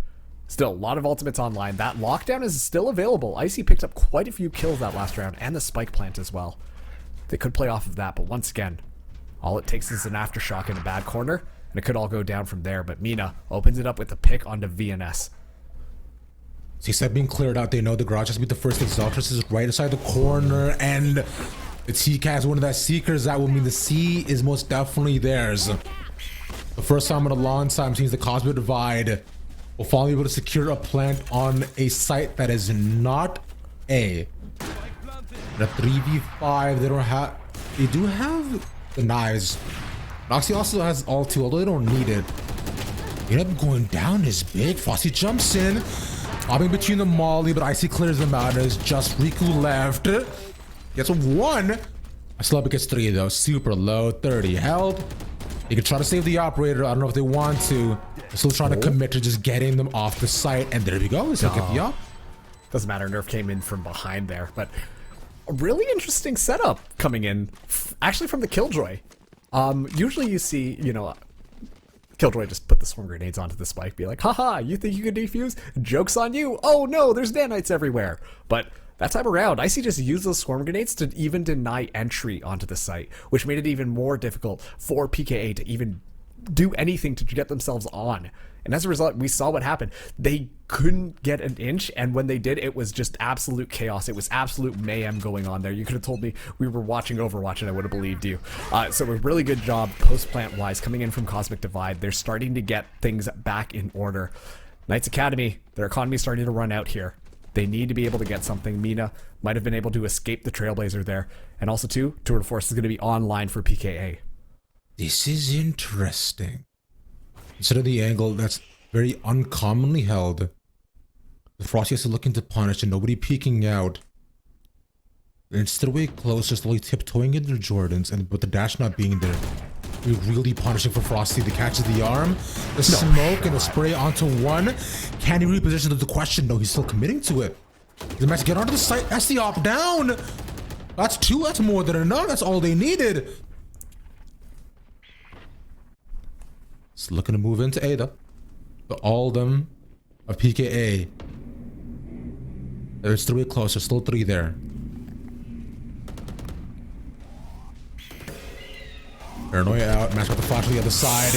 still, a lot of ultimates online. That lockdown is still available. Icy picked up quite a few kills that last round, and the spike plant as well. They could play off of that, but once again, all it takes is an aftershock in a bad corner, and it could all go down from there. But Mina opens it up with the pick onto VNS. C-Side being cleared out. They know the garage has to be the first thing. Zeltrus is right inside the corner, and the TK has one of that Seekers. That will mean the C is most definitely theirs. The first time in a long time seems the Cosmic Divide will finally be able to secure a plant on a site that is not A. The 3v5, they do have the knives. Noxy also has ult, although they don't need it. They end up going down is big. Frosty jumps in, bobbing between the Molly, but Icy clears them out. There's just Riku left. Gets a 1. I still up against 3 though. Super low, 30 health. You can try to save the operator. I don't know if they want to. They're still trying to commit to just getting them off the site. And there we go. It's like the up. Doesn't matter. Nerf came in from behind there, but a really interesting setup coming in, actually from the Killjoy. Usually you see, Killjoy just put the swarm grenades onto the spike, be like, haha, you think you can defuse? Joke's on you. Oh no, there's nanites everywhere. But that time around, Icy just used those swarm grenades to even deny entry onto the site, which made it even more difficult for PKA to even do anything to get themselves on. And as a result, we saw what happened. They couldn't get an inch, and when they did, it was just absolute chaos. It was absolute mayhem going on there. You could have told me we were watching Overwatch and I would have believed you. So a really good job post-plant-wise coming in from Cosmic Divide. They're starting to get things back in order. Knights Academy, their economy is starting to run out here. They need to be able to get something. Mina might have been able to escape the Trailblazer there. And also, too, Tour de Force is going to be online for PKA. This is interesting. Instead of the angle that's very uncommonly held, the Frosty is looking to punish and nobody peeking out. And instead of way closer, slowly tiptoeing into Jordans, and with the dash not being there, we're really punishing for Frosty. The catches the arm, the smoke, and the spray onto 1. Can he reposition to the question? No, he's still committing to it. The match get onto the site. That's the op down. That's 2. That's more than enough. That's all they needed. It's looking to move into A though. The Aldum of PKA. There's 3 closer, still 3 there. Paranoia out, match with the flash on the other side.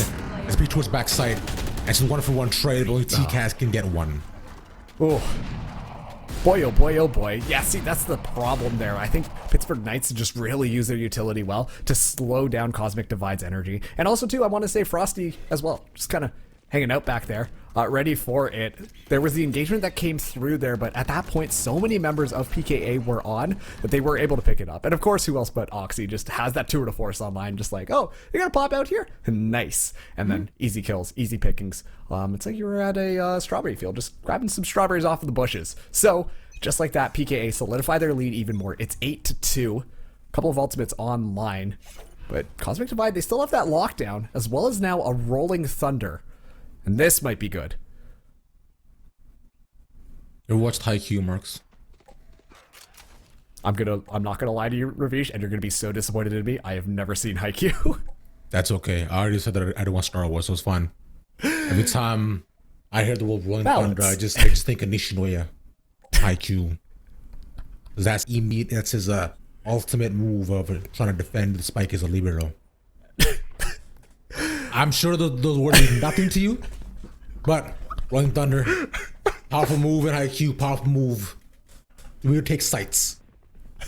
SP towards backside. And it's a 1-for-1 trade, but only TCAS can get 1. Oh. Boy, oh boy, oh boy. Yeah, see, that's the problem there. I think Pittsburgh Knights just really use their utility well to slow down Cosmic Divide's energy. And also, too, I want to say Frosty as well. Just kind of hanging out back there, ready for it. There was the engagement that came through there, but at that point, so many members of PKA were on that they were able to pick it up. And of course, who else but Oxy just has that Tour de Force online, just like, oh, you're going to pop out here? Nice. And then easy kills, easy pickings. It's like you were at a strawberry field, just grabbing some strawberries off of the bushes. So, just like that, PKA solidify their lead even more. It's 8-2. A couple of ultimates online. But Cosmic Divide, they still have that lockdown, as well as now a Rolling Thunder. And this might be good. You watched Haikyuu, Marks? I'm not gonna lie to you, Ravish, and you're gonna be so disappointed in me. I have never seen Haikyuu. That's okay. I already said that I didn't want Star Wars, so it's fine. Every time I hear the word Rolling Thunder, I just think of Nishinoya. Haikyuu. That's his ultimate move of trying to defend the spike as a libero. I'm sure those words mean nothing to you, but Rolling Thunder, powerful move in Haikyuu, powerful move. We would take sights.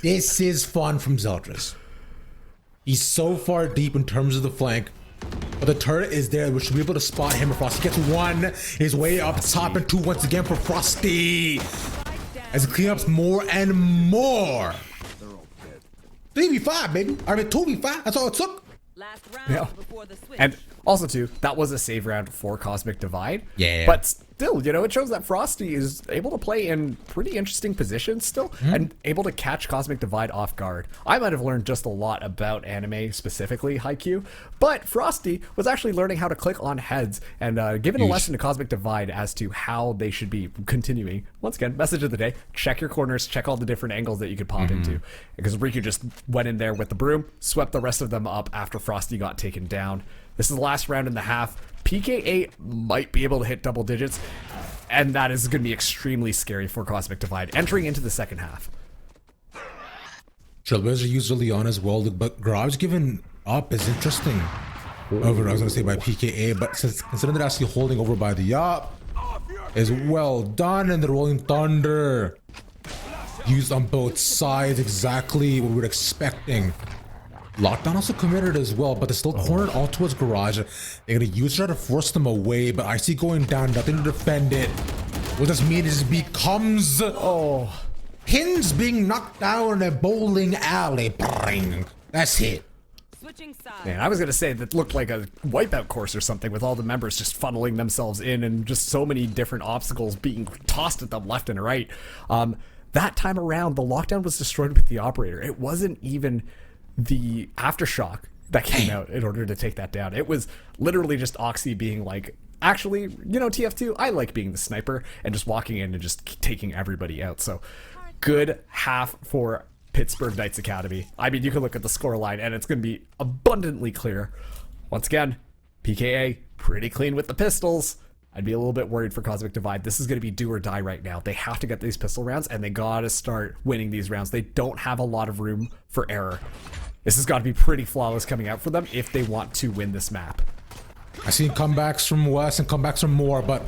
This is fun from Zeltrus. He's so far deep in terms of the flank, but the turret is there. We should be able to spot him. Frosty gets 1. His way up top, and 2 once again for Frosty. As he cleans up more and more. 3v5, baby. I mean, 2v5. That's all it took. Last round Yeah. before the switch. And also, too, that was a save round for Cosmic Divide. Yeah. But still, you know, it shows that Frosty is able to play in pretty interesting positions still and able to catch Cosmic Divide off guard. I might have learned just a lot about anime, specifically Haikyuu, but Frosty was actually learning how to click on heads and giving a lesson to Cosmic Divide as to how they should be continuing. Once again, message of the day, check your corners, check all the different angles that you could pop into. Because Riku just went in there with the broom, swept the rest of them up after Frosty got taken down. This is the last round in the half. PK8 might be able to hit double digits, and that is going to be extremely scary for Cosmic Divide entering into the second half. Trailblazer used early on as well, but Garage giving up is interesting. Over, I was going to say by PKA, but since considering they're actually holding over by the up, is well done, and the Rolling Thunder used on both sides, exactly what we were expecting. Lockdown also committed as well, but they're still cornered all towards Garage. They're gonna use her to force them away, but I see going down, nothing to defend it. What this means is it becomes pins being knocked down in a bowling alley. Bang. That's it. Switching sides. Man, I was gonna say that looked like a wipeout course or something with all the members just funneling themselves in and just so many different obstacles being tossed at them left and right. That time around, the lockdown was destroyed with the operator. It wasn't even the aftershock that came out in order to take that down. It was literally just Oxy being like, actually, you know, TF2, I like being the sniper and just walking in and just taking everybody out. So good half for Pittsburgh Knights Academy. I mean, you can look at the scoreline and it's going to be abundantly clear. Once again, PKA pretty clean with the pistols. I'd be a little bit worried for Cosmic Divide. This is going to be do or die right now. They have to get these pistol rounds and they got to start winning these rounds. They don't have a lot of room for error. This has got to be pretty flawless coming out for them if they want to win this map. I see comebacks from West and comebacks from Moore, but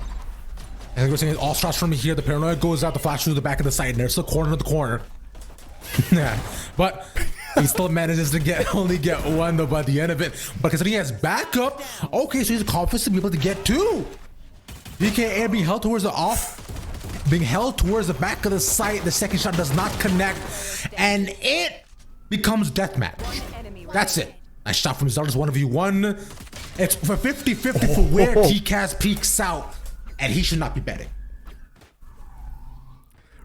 I think we're saying all shots from here. The paranoia goes out, the flash through the back of the site, and there's the corner of the corner. Yeah, but he still manages to only get one though by the end of it. But considering he has backup, okay, so he's confident to be able to get two. BKA being held towards the back of the site. The second shot does not connect, and it becomes deathmatch. That's it. Nice shot from Zelda's 1v1. It's for 50-50 for where TCAS peeks out, and he should not be betting.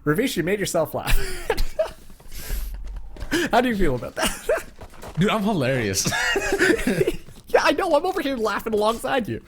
Ravish, you made yourself laugh. How do you feel about that? Dude, I'm hilarious. Yeah, I know. I'm over here laughing alongside you.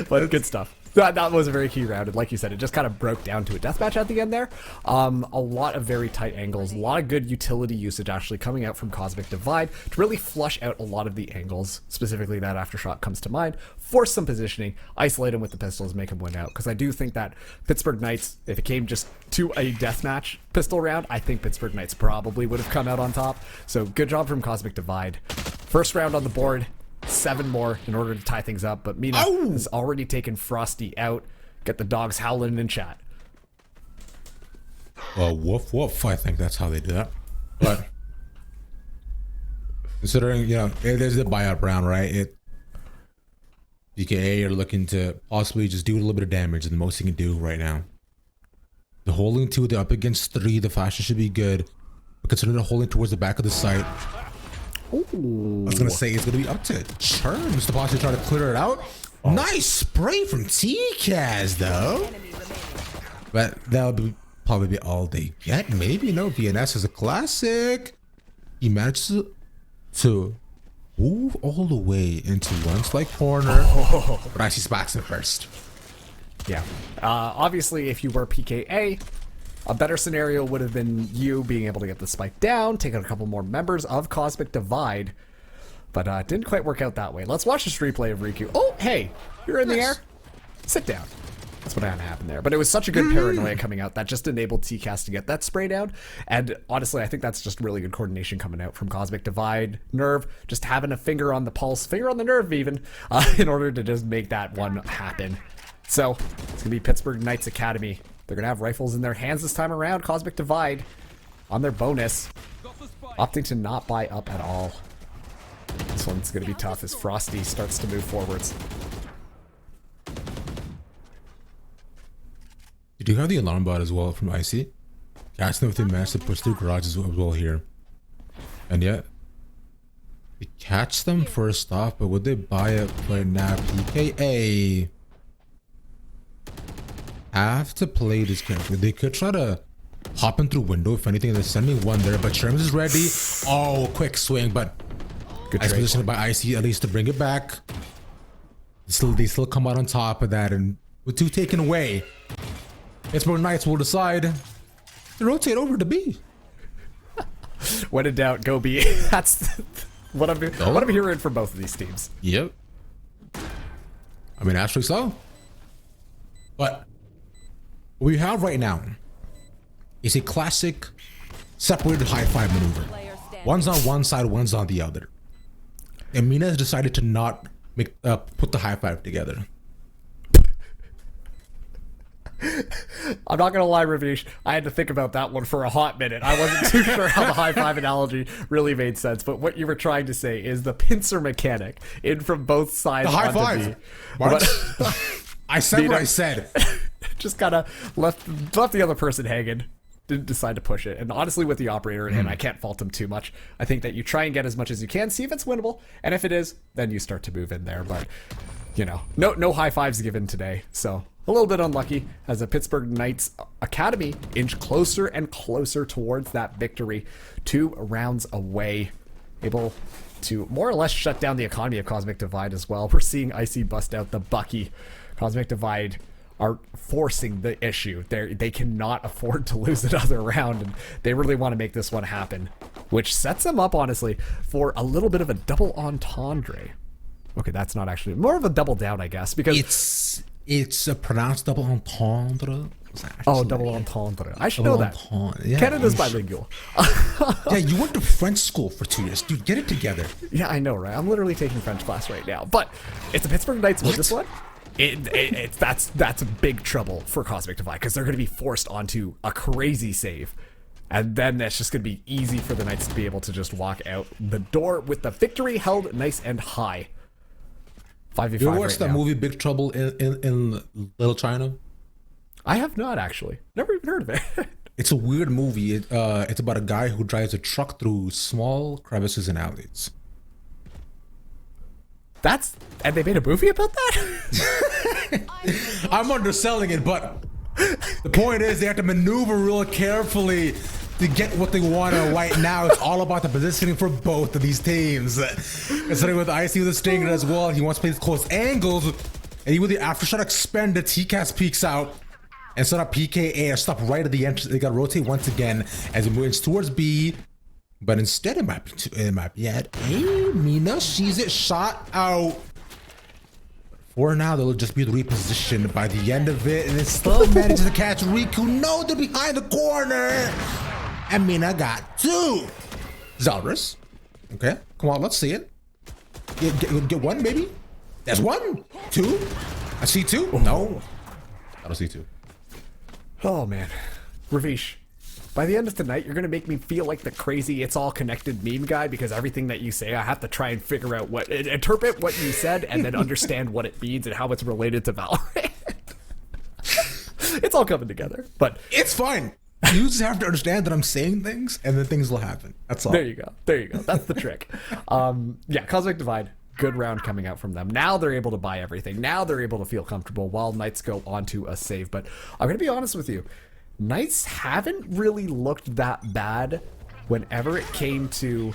But good stuff. That was a very key round, and like you said, it just kind of broke down to a deathmatch at the end there. A lot of very tight angles, a lot of good utility usage actually coming out from Cosmic Divide to really flush out a lot of the angles. Specifically, that aftershock comes to mind. Force some positioning, isolate him with the pistols, make him win out. Because I do think that Pittsburgh Knights, if it came just to a deathmatch pistol round, I think Pittsburgh Knights probably would have come out on top. So good job from Cosmic Divide. First round on the board. 7 more in order to tie things up, but Mina has already taken Frosty out. Get the dogs howling in chat. Woof woof, I think that's how they do that. But considering, you know, there's the buyout round, right? BKA are looking to possibly just do a little bit of damage, and the most they can do right now. The holding 2, they're up against 3, the flashes should be good. But considering they're holding towards the back of the site, Ooh. I was gonna say it's gonna be up to Charms to possibly try to clear it out. Nice spray from TCAS though, but that'll probably be all they get. Maybe no. VNS is a classic. He managed to move all the way into one slight corner, but I see spots in first. Yeah. Obviously, if you were PKA, a better scenario would have been you being able to get the spike down, taking a couple more members of Cosmic Divide, but it didn't quite work out that way. Let's watch this replay of Riku. Oh, hey, you're in the air. Sit down. That's what had to happen there. But it was such a good paranoia coming out that just enabled TCAS to get that spray down. And honestly, I think that's just really good coordination coming out from Cosmic Divide, Nerve, just having a finger on the pulse, finger on the nerve even, in order to just make that one happen. So it's going to be Pittsburgh Knights Academy. They're going to have rifles in their hands this time around. Cosmic Divide on their bonus, opting to not buy up at all. This one's going to be tough as Frosty starts to move forwards. You do have the alarm bot as well from IC. Casting with the managed to push through garages as well here. And yet, catch them first off, but would they buy it right now? PKA have to play this carefully. They could try to hop in through window if anything. They're sending one there, but Sherms is ready. Oh, quick swing, but Good nice trade. position by Icy at least to bring it back. They still come out on top of that, and with 2 taken away, Pittsburgh Knights will decide to rotate over to B. When in doubt, go B. That's what I'm hearing from both of these teams. Yep. I mean, actually so. But what we have right now is a classic separated high five maneuver. One's on one side, one's on the other. And Mina has decided to not put the high five together. I'm not gonna lie, Ravish, I had to think about that one for a hot minute. I wasn't too sure how the high five analogy really made sense, but what you were trying to say is the pincer mechanic in from both sides. The high onto five. me. What? I said what I said. Just kind of left the other person hanging. Didn't decide to push it. And honestly, with the operator in him, I can't fault him too much. I think that you try and get as much as you can, see if it's winnable, and if it is, then you start to move in there. But you know, no high fives given today. So a little bit unlucky as the Pittsburgh Knights Academy inch closer and closer towards that victory. 2 rounds away, able to more or less shut down the economy of Cosmic Divide as well. We're seeing Icy bust out the Bucky. Cosmic Divide are forcing the issue. They cannot afford to lose another round, and they really want to make this one happen, which sets them up, honestly, for a little bit of a double entendre. Okay, that's not actually more of a double down, I guess, because it's a pronounced double entendre. Oh, double entendre. I should know that. Yeah, Canada's bilingual. Yeah, you went to French school for 2 years. Dude, get it together. Yeah, I know, right? I'm literally taking French class right now. But if the Pittsburgh Knights win this one, that's big trouble for Cosmic Divide, because they're going to be forced onto a crazy save. And then that's just going to be easy for the Knights to be able to just walk out the door with the victory held nice and high. 5v5 You ever watched right that now. movie Big Trouble in Little China? I have not, actually. Never even heard of it. It's a weird movie. It's about a guy who drives a truck through small crevices and alleys. And they made a movie about that? I'm underselling it, but the point is they have to maneuver real carefully to get what they want. And right now, it's all about the positioning for both of these teams. Starting with Icy with the Stinger as well. He wants to play these close angles. And he with the aftershock expended, TCAS peeks out and set up PKA a stop right at the entrance. They got to rotate once again as he moves towards B. But instead, it might be at A. Mina sees it shot out. For now, they'll just be repositioned by the end of it, and it still manages to catch Riku. No, they're behind the corner. And Mina got 2. Zalrus. Okay, come on, let's see it. Get 1, maybe? There's 1, 2. I see 2. No, I don't see 2. Oh, man. Ravish, by the end of the night, you're going to make me feel like the crazy it's all connected meme guy, because everything that you say, I have to try and figure out interpret what you said and then understand what it means and how it's related to Valorant. It's all coming together, but it's fine. You just have to understand that I'm saying things and then things will happen. That's all. There you go. That's the trick. Yeah, Cosmic Divide. Good round coming out from them. Now they're able to buy everything. Now they're able to feel comfortable while Knights go onto a save. But I'm going to be honest with you. Knights haven't really looked that bad whenever it came to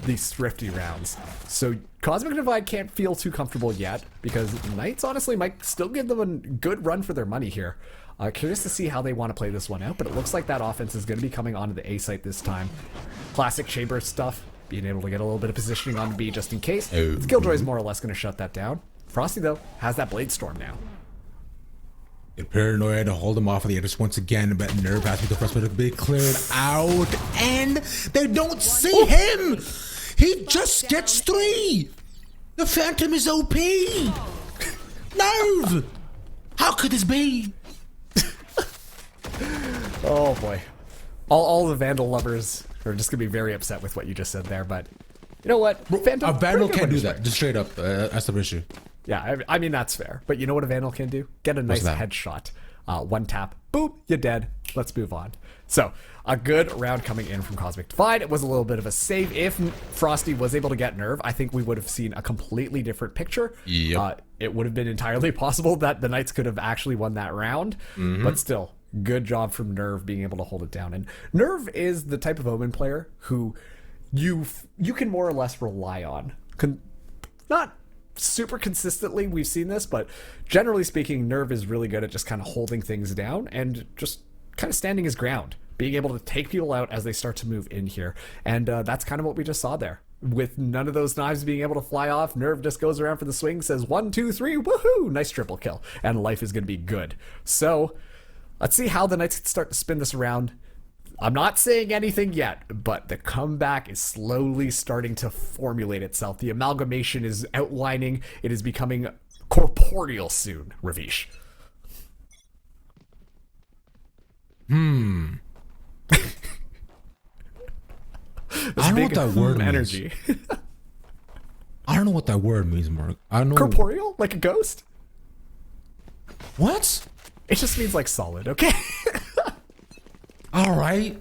these thrifty rounds. So Cosmic Divide can't feel too comfortable yet, because Knights honestly might still give them a good run for their money here. Curious to see how they want to play this one out, but it looks like that offense is going to be coming onto the A site this time. Classic Chamber stuff, being able to get a little bit of positioning on B just in case. Killjoy is more or less going to shut that down. Frosty, though, has that Blade Storm now. Get paranoid to hold him off of the edges once again, but Nerve has to be the first one to be cleared out, and they don't see him. He just gets 3. The Phantom is OP. Nerve. How could this be? Oh boy. All the Vandal lovers are just gonna be very upset with what you just said there, but you know what? A Vandal can't do that. Just straight up. That's the issue. Yeah, I mean, that's fair. But you know what a Vandal can do? Get a nice headshot. One tap, boom, you're dead. Let's move on. So, a good round coming in from Cosmic Divide. It was a little bit of a save. If Frosty was able to get Nerve, I think we would have seen a completely different picture. Yep. It would have been entirely possible that the Knights could have actually won that round. But still, good job from Nerve being able to hold it down. And Nerve is the type of Omen player who you can more or less rely on. Not super consistently, we've seen this, but generally speaking, Nerve is really good at just kind of holding things down and just kind of standing his ground, being able to take people out as they start to move in here. And that's kind of what we just saw there. With none of those knives being able to fly off, Nerve just goes around for the swing, says 1, 2, 3, woohoo, nice triple kill, and life is going to be good. So let's see how the Knights can start to spin this around. I'm not saying anything yet, but the comeback is slowly starting to formulate itself. The amalgamation is outlining. It is becoming corporeal soon, Ravish. I don't know what that word energy. means. I don't know what that word means, Mark. I don't know. Corporeal? Like a ghost? What? It just means like solid, okay? All right.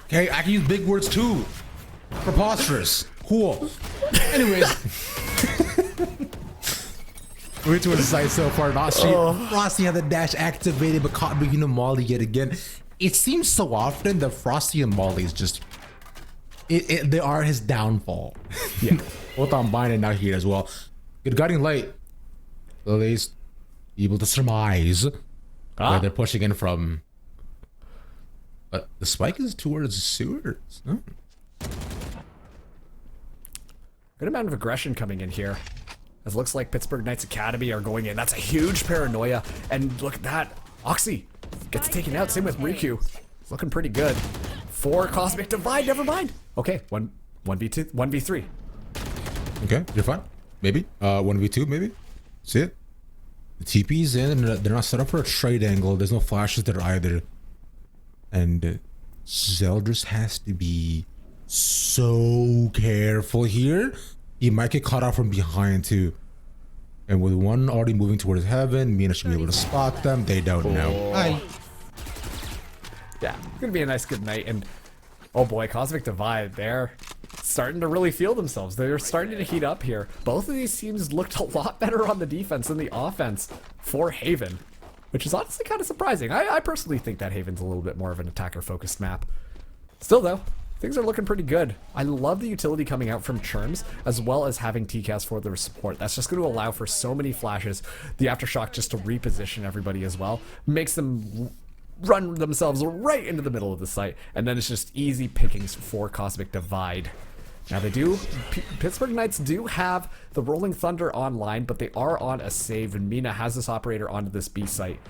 Okay, I can use big words too. Preposterous. Cool. Anyways. We're to the side so far. Frosty had the dash activated, but caught beginning of Molly yet again. It seems so often that Frosty and Molly is just... they are his downfall. Yeah. Both on Bind and now here as well. Good guiding light. At least able to surmise where they're pushing in from. But the spike is towards sewers. Oh. Good amount of aggression coming in here. As it looks like Pittsburgh Knights Academy are going in. That's a huge paranoia. And look at that. Oxy gets taken out. Same with Riku. It's looking pretty good. 4 Cosmic Divide. Never mind. Okay. 1v2. 1v3. Okay. You're fine. Maybe. 1v2 maybe. See it? The TP's in. They're not set up for a trade angle. There's no flashes there either. And Zeldris has to be so careful here. He might get caught out from behind too. And with one already moving towards heaven, Mina should be able to spot them. They don't know. Hi. Yeah, it's gonna be a nice good night. And oh boy, Cosmic Divide, they're starting to really feel themselves. They're starting to heat up here. Both of these teams looked a lot better on the defense than the offense for Haven, which is honestly kind of surprising. I personally think that Haven's a little bit more of an attacker-focused map. Still though, things are looking pretty good. I love the utility coming out from Churms, as well as having TCAS for their support. That's just going to allow for so many flashes. The Aftershock just to reposition everybody as well. Makes them run themselves right into the middle of the site. And then it's just easy pickings for Cosmic Divide. Now they do, Pittsburgh Knights do have the Rolling Thunder online, but they are on a save, and Mina has this operator onto this B site.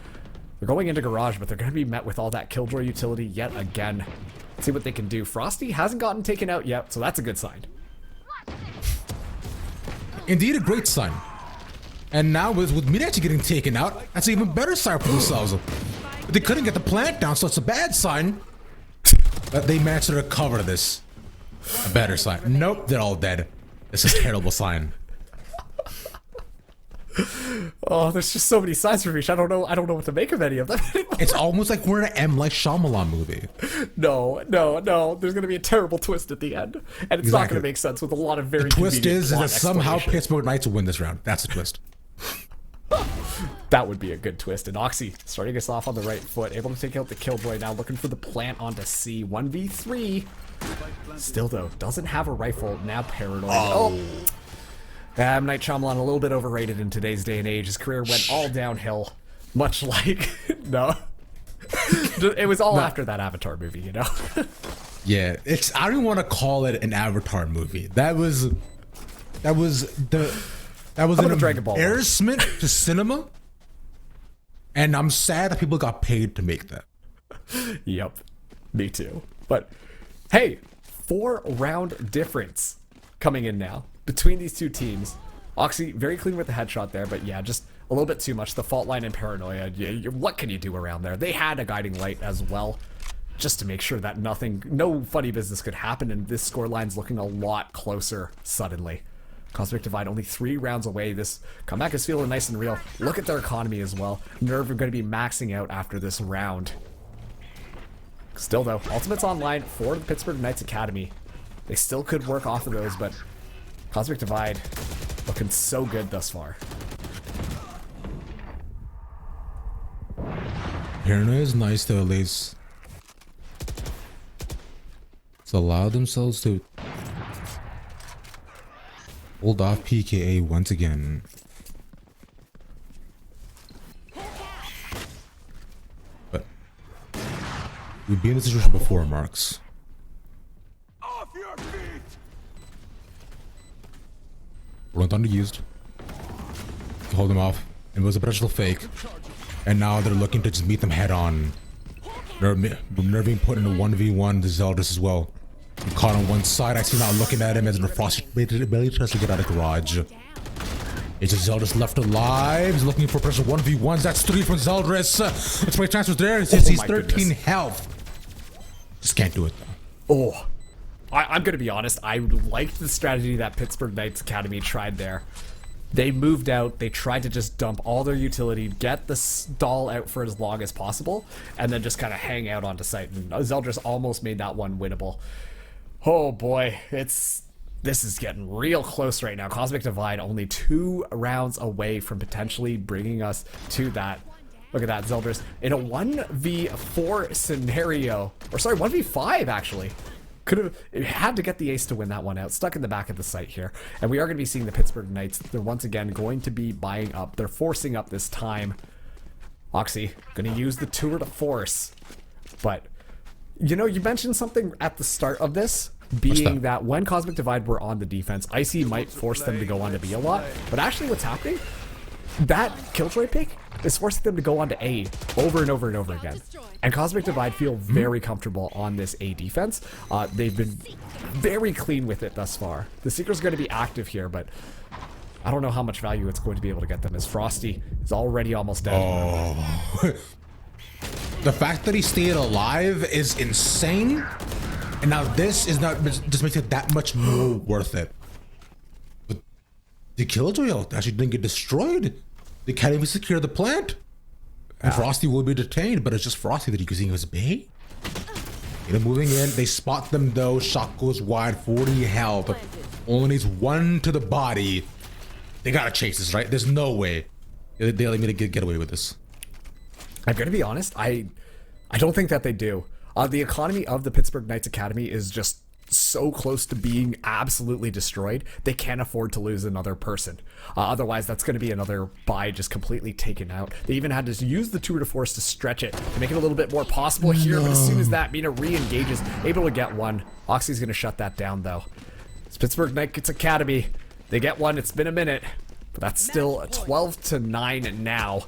They're going into Garage, but they're going to be met with all that Killjoy utility yet again. Let's see what they can do. Frosty hasn't gotten taken out yet, so that's a good sign. Indeed, a great sign. And now with Mina actually getting taken out, that's an even better sign for themselves. But they couldn't get the plant down, so it's a bad sign. But they managed to recover this. A better sign. Nope, they're all dead. This is a terrible sign. Oh, there's just so many signs for me. I don't know what to make of any of them anymore. It's almost like we're in an M. Night Shyamalan movie. No. There's going to be a terrible twist at the end, and it's not going to make sense with a lot of very. The twist is that somehow Pittsburgh Knights will win this round. That's the twist. That would be a good twist. And Oxy starting us off on the right foot, able to take out the Killjoy now, looking for the plant onto C. 1v3. Still though, doesn't have a rifle. Now paranoid. Oh. M. Night Shyamalan a little bit overrated in today's day and age. His career went all downhill, much like no. It was all after that Avatar movie, you know. Yeah, I don't even want to call it an Avatar movie. That was an embarrassment to cinema, and I'm sad that people got paid to make that. Yep, me too. But hey, 4-round difference coming in now between these two teams. Oxy very clean with the headshot there, but yeah, just a little bit too much. The fault line and paranoia. What can you do around there? They had a guiding light as well, just to make sure that no funny business could happen, and this scoreline's looking a lot closer suddenly. Cosmic Divide only 3 rounds away. This comeback is feeling nice and real. Look at their economy as well. Nerve are going to be maxing out after this round. Still though, Ultimate's online for the Pittsburgh Knights Academy. They still could work off of those, but Cosmic Divide looking so good thus far. Hirna is nice though, at least. It's allowed themselves to hold off PKA once again. But we've been in this situation before, Marks. Off your feet! Rolling Thunder used to hold them off. It was a potential fake. And now they're looking to just meet them head on. They're being put into 1v1 the Zeldris as well. I'm caught on one side. I see now looking at him as an Frost ability tries to get out of garage. It's a Zeldris left alive. He's looking for pressure 1v1s. That's 3 from Zeldris. That's why transfers there. He's 13 health. Just can't do it though. Oh, I'm going to be honest. I liked the strategy that Pittsburgh Knights Academy tried there. They moved out, they tried to just dump all their utility, get the stall out for as long as possible, and then just kind of hang out onto site. And Zeldris almost made that one winnable. Oh boy, this is getting real close right now. Cosmic Divide only 2 rounds away from potentially bringing us to that. Look at that, Zeldris in a 1v4 scenario, or sorry, 1v5 actually. It had to get the ace to win that one out. Stuck in the back of the site here. And we are going to be seeing the Pittsburgh Knights. They're once again going to be buying up. They're forcing up this time. Oxy, going to use the tour de force. But, you know, you mentioned something at the start of this, being that when Cosmic Divide were on the defense, Icy might force them to go on to B a lot. But actually what's happening, that Killjoy pick is forcing them to go on to A over and over and over again. And Cosmic Divide feel very comfortable on this A defense. They've been very clean with it thus far. The Seeker's going to be active here, but I don't know how much value it's going to be able to get them, as Frosty is already almost dead. Oh. The fact that he stayed alive is insane. And now this is not just makes it that much more worth it. But the Killjoy actually didn't get destroyed. They can't even secure the plant. And Frosty will be detained, but it's just Frosty that you can see his bait. You know, moving in, they spot them though. Shot goes wide, 40 health. Only needs 1 to the body. They gotta chase this, right? There's no way they let me get away with this. I'm gonna be honest, I don't think that they do. The economy of the Pittsburgh Knights Academy is just so close to being absolutely destroyed. They can't afford to lose another person. Otherwise, that's going to be another buy just completely taken out. They even had to use the tour de force to stretch it, to make it a little bit more possible here. But as soon as that Mina re-engages, able to get one. Oxy's going to shut that down, though. It's Pittsburgh Knights Academy. They get one. It's been a minute. But that's still a 12-9 now.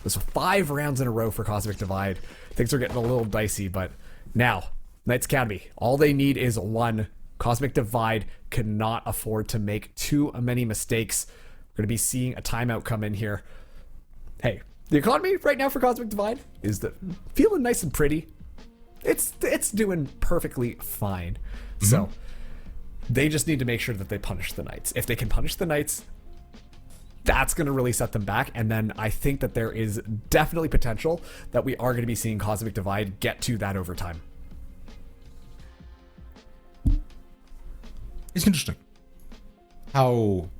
There's 5 rounds in a row for Cosmic Divide. Things are getting a little dicey, but now, Knights Academy, all they need is 1. Cosmic Divide cannot afford to make too many mistakes. We're going to be seeing a timeout come in here. Hey, the economy right now for Cosmic Divide is feeling nice and pretty. It's doing perfectly fine. So, they just need to make sure that they punish the Knights. If they can punish the Knights, that's going to really set them back. And then I think that there is definitely potential that we are going to be seeing Cosmic Divide get to that overtime. It's interesting how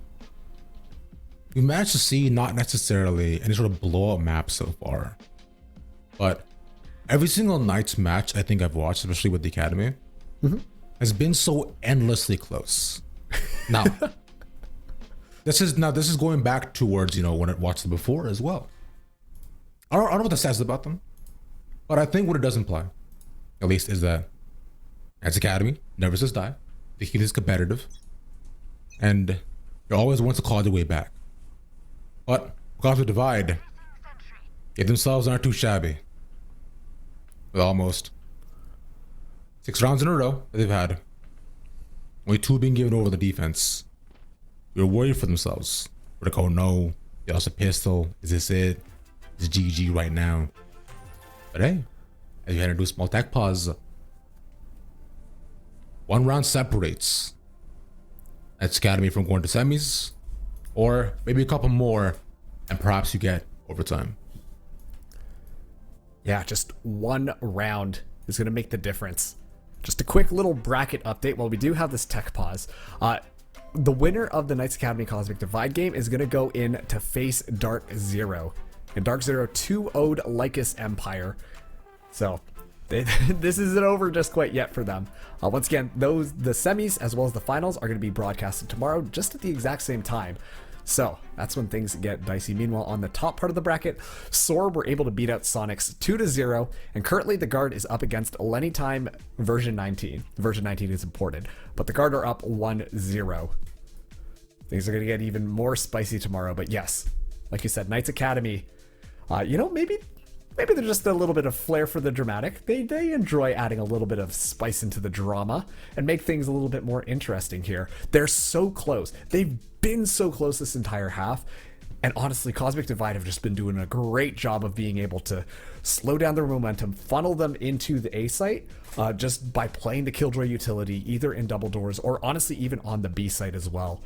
we managed to see not necessarily any sort of blow up map so far, but every single Knights match I think I've watched, especially with the Academy, has been so endlessly close. Now, this is going back towards, you know, when I watched them before as well. I don't know what that says about them, but I think what it does imply, at least, is that as Academy never says die. They keep this competitive, and they always want to claw their way back. But Cosmic Divide, they themselves aren't too shabby. With almost 6 rounds in a row that they've had, only 2 being given over the defense. They're worried for themselves. They're like, oh no, they lost a pistol. Is this it? It's GG right now. But hey, as you had to do a small tech pause, 1 round separates. Knights Academy from going to semis, or maybe a couple more, and perhaps you get overtime. Yeah, just one round is going to make the difference. Just a quick little bracket update while we do have this tech pause. The winner of the Knights Academy Cosmic Divide game is going to go in to face Dark Zero. And Dark Zero 2-0'd Lycus Empire. So this isn't over just quite yet for them. Once again, the semis as well as the finals are going to be broadcasted tomorrow just at the exact same time. So that's when things get dicey. Meanwhile, on the top part of the bracket, SOAR were able to beat out Sonics 2-0, and currently the Guard is up against Lenny Time version 19. Version 19 is imported, but the Guard are up 1-0. Things are going to get even more spicy tomorrow, but yes, like you said, Knights Academy, maybe they're just a little bit of flair for the dramatic. They enjoy adding a little bit of spice into the drama and make things a little bit more interesting here. They're so close. They've been so close this entire half. And honestly, Cosmic Divide have just been doing a great job of being able to slow down their momentum, funnel them into the A site just by playing the Killjoy utility either in double doors or honestly even on the B site as well.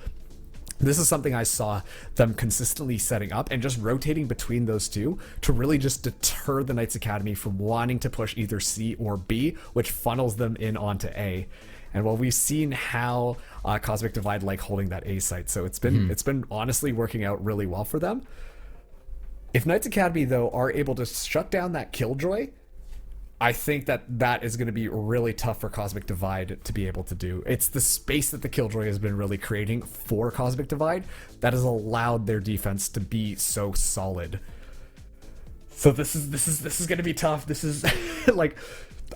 This is something I saw them consistently setting up and just rotating between those two to really just deter the Knights Academy from wanting to push either C or B, which funnels them in onto A. And well, we've seen how Cosmic Divide like holding that A site, so it's been honestly working out really well for them. If Knights Academy though are able to shut down that Killjoy, I think that is going to be really tough for Cosmic Divide to be able to do. It's the space that the Killjoy has been really creating for Cosmic Divide that has allowed their defense to be so solid. So this is going to be tough. This is like,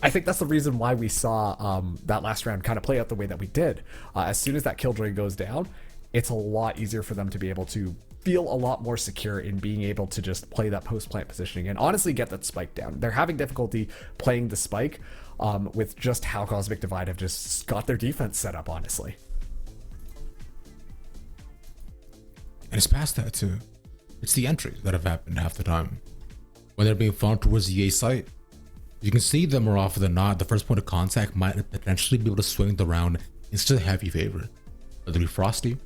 I think that's the reason why we saw that last round kind of play out the way that we did. As soon as that Killjoy goes down, it's a lot easier for them to be able to feel a lot more secure in being able to just play that post-plant positioning and honestly get that spike down. They're having difficulty playing the spike with just how Cosmic Divide have just got their defense set up, honestly. And it's past that too. It's the entries that have happened half the time. When they're being funneled towards the A site, you can see them more often than not. The first point of contact might potentially be able to swing the round into the heavy favor. Whether it be Frosty,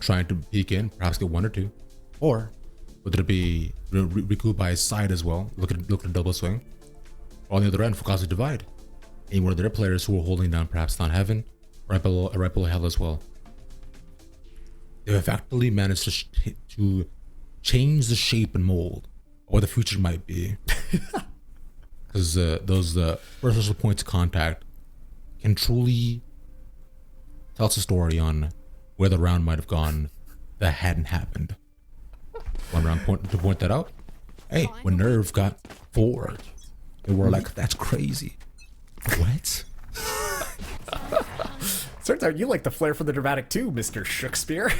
trying to peek in, perhaps get one or two, or whether it be Riku by his side as well, look at a double swing. Or on the other end for Cosmic Divide, any one of their players who are holding down perhaps not Heaven, right below Hell as well. They've effectively managed to change the shape and mold of what the future might be. Because those first points of contact can truly tell us a story on where the round might have gone that hadn't happened. One round to point that out. Hey, when Nerve got 4, they were like, that's crazy. What? Turns out you like the flair for the dramatic too, Mr. Shakespeare.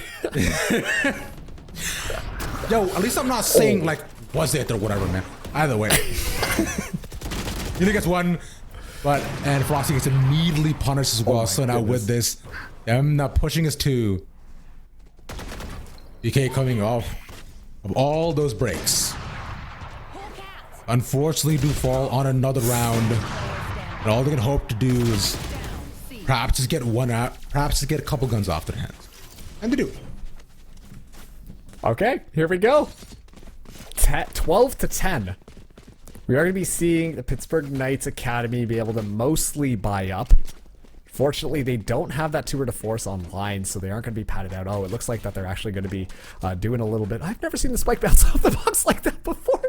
Yo, at least I'm not saying like, was it or whatever, man. Either way. You think it's one, and Frosty gets immediately punished as well. So now with this, them not pushing us 2. DK coming off of all those breaks. Unfortunately, do fall on another round. And all they can hope to do is perhaps just get one out, perhaps just get a couple guns off their hands. And they do. Okay, here we go. 12-10. We are going to be seeing the Pittsburgh Knights Academy be able to mostly buy up. Fortunately, they don't have that tour de force online, so they aren't going to be padded out. Oh, it looks like that they're actually going to be doing a little bit. I've never seen the spike bounce off the box like that before.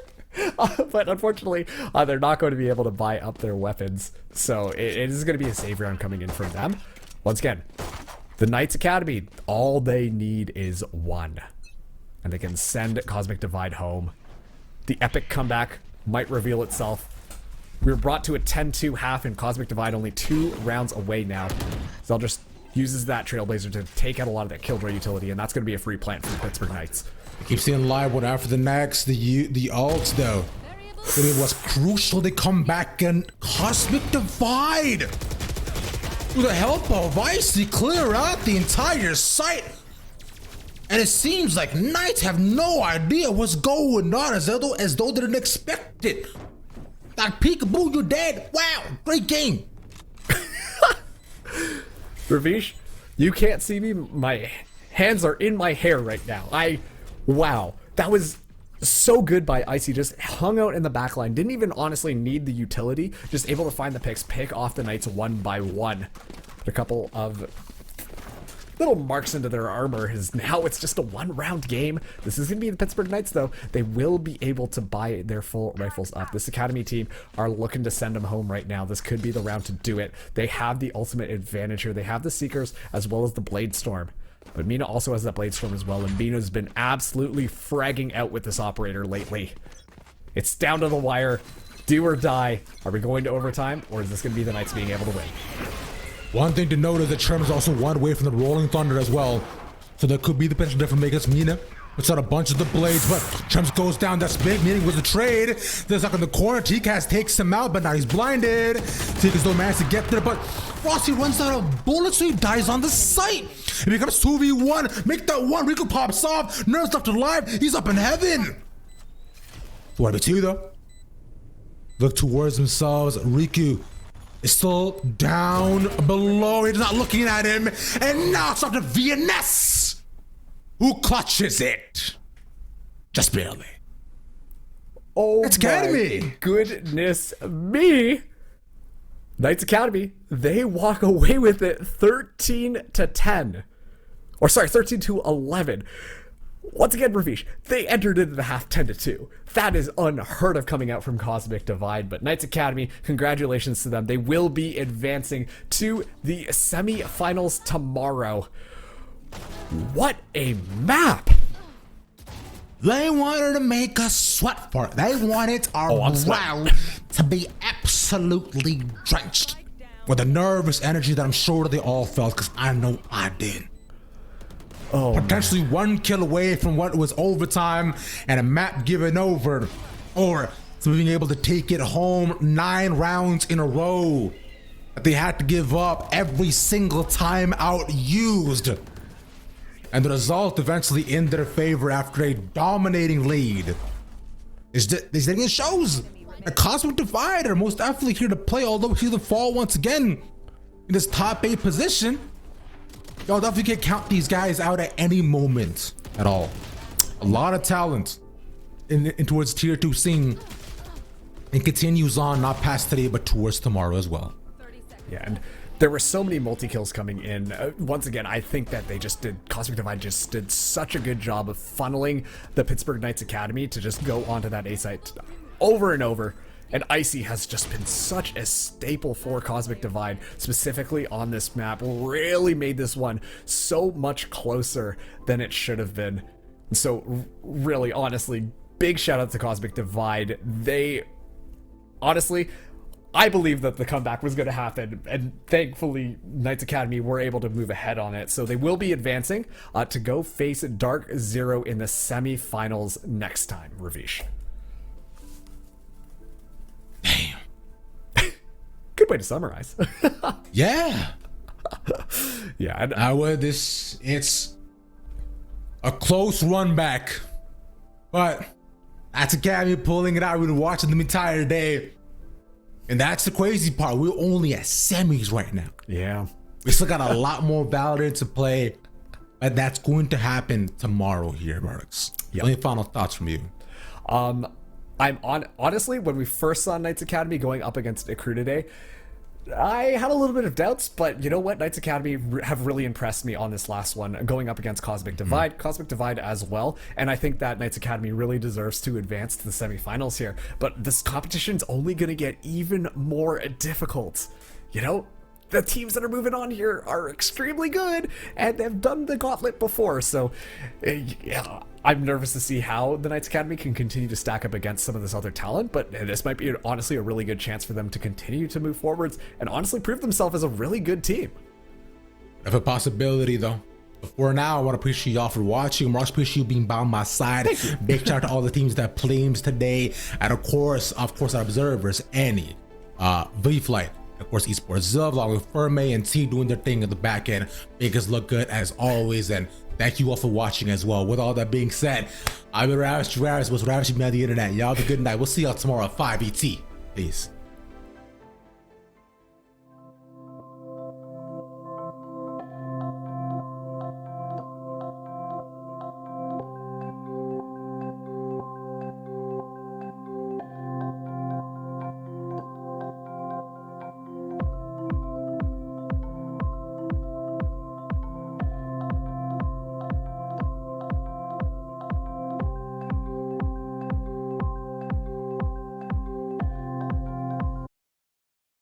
But unfortunately, they're not going to be able to buy up their weapons. So it is going to be a save round coming in from them. Once again, the Knights Academy, all they need is 1. And they can send Cosmic Divide home. The epic comeback might reveal itself. We were brought to a 10-2 half and Cosmic Divide only 2 rounds away now. Zell just uses that Trailblazer to take out a lot of that Killjoy utility, and that's going to be a free plant for the Pittsburgh Knights. Keep seeing live one after the next. The ults though. It was crucial they come back and Cosmic Divide with the help of Icy clear out the entire site. And it seems like Knights have no idea what's going on, as though they didn't expect it. Like peekaboo, you're dead. Wow, great game. Ravish, You can't see me. My hands are in my hair right now. Wow. That was so good by Icy. Just hung out in the back line. Didn't even honestly need the utility. Just able to find the picks, pick off the Knights one by one. Put a couple of little marks into their armor. Now it's just a 1-round game. This is going to be the Pittsburgh Knights, though. They will be able to buy their full rifles up. This Academy team are looking to send them home right now. This could be the round to do it. They have the ultimate advantage here. They have the Seekers as well as the Blade Storm. But Mina also has that Blade Storm as well, and Mina's been absolutely fragging out with this operator lately. It's down to the wire. Do or die. Are we going to overtime, or is this going to be the Knights being able to win? One thing to note is that Trem is also one away from the Rolling Thunder as well. So there could be the potential difference against Mina. It's not a bunch of the blades, but Trems goes down. That's big, meaning with the trade. There's like in the corner. TCAS takes him out, but now he's blinded. TCAS don't manage to get there, but Frosty runs out of bullets, so he dies on the site. It becomes 2v1. Make that one. Riku pops off. Nerf's left alive. He's up in heaven. 1v2 though. Look towards themselves. Riku is still down below. He's not looking at him. And now it's up to VNS, who clutches it. Just barely. Oh, it's Academy. My goodness me. Knights Academy, they walk away with it 13-10. Or sorry, 13-11. Once again, Ravish, they entered into the half 10-2. That is unheard of coming out from Cosmic Divide, but Knights Academy, congratulations to them. They will be advancing to the semifinals tomorrow. What a map! They wanted to make us sweat for it. They wanted our ground to be absolutely drenched with the nervous energy that I'm sure they all felt, because I know I did. Oh, potentially man. 1 kill away from what was overtime and a map given over, or to being able to take it home 9 rounds in a row that they had to give up every single time out used. And the result eventually in their favor after a dominating lead is that it shows a Cosmic Divide are most definitely here to play, although here to fall once again in this top 8 position. Y'all definitely can't count these guys out at any moment at all. A lot of talent in towards tier 2 scene, and continues on not past today but towards tomorrow as well. Yeah, and there were so many multi-kills coming in. Once again, I think that Cosmic Divide just did such a good job of funneling the Pittsburgh Knights Academy to just go onto that A site over and over. And Icy has just been such a staple for Cosmic Divide, specifically on this map. Really made this one so much closer than it should have been. So really, honestly, big shout out to Cosmic Divide. They, honestly, I believe that the comeback was going to happen, and thankfully Knights Academy were able to move ahead on it. So they will be advancing to go face Dark Zero in the semifinals next time, Ravish. Damn. Good way to summarize. Yeah. Yeah. And it's a close run back, but that's Academy pulling it out. We've been watching them entire day. And that's the crazy part. We're only at semis right now. Yeah. We still got a lot more Valorant to play, but that's going to happen tomorrow here, Marks. Yep. Any final thoughts from you? Honestly, when we first saw Knights Academy going up against Icru today, I had a little bit of doubts, but you know what? Knights Academy have really impressed me on this last one, going up against Cosmic Divide. Cosmic Divide as well, and I think that Knights Academy really deserves to advance to the semifinals here. But this competition's only going to get even more difficult. You know, the teams that are moving on here are extremely good, and they've done the gauntlet before, so yeah, I'm nervous to see how the Knights Academy can continue to stack up against some of this other talent, but this might be honestly a really good chance for them to continue to move forwards and honestly prove themselves as a really good team. Of a possibility though. But for now, I want to appreciate y'all for watching. I appreciate you being by my side. Big shout out to all the teams that played today, and of course our observers, Annie, V-Flight, of course Esports Zub, along with Ferme and T doing their thing at the back end. Make us look good as always, and thank you all for watching as well. With all that being said, I've been Ravish, was ravishing me on the internet. Y'all have a good night. We'll see y'all tomorrow at 5 ET. Peace.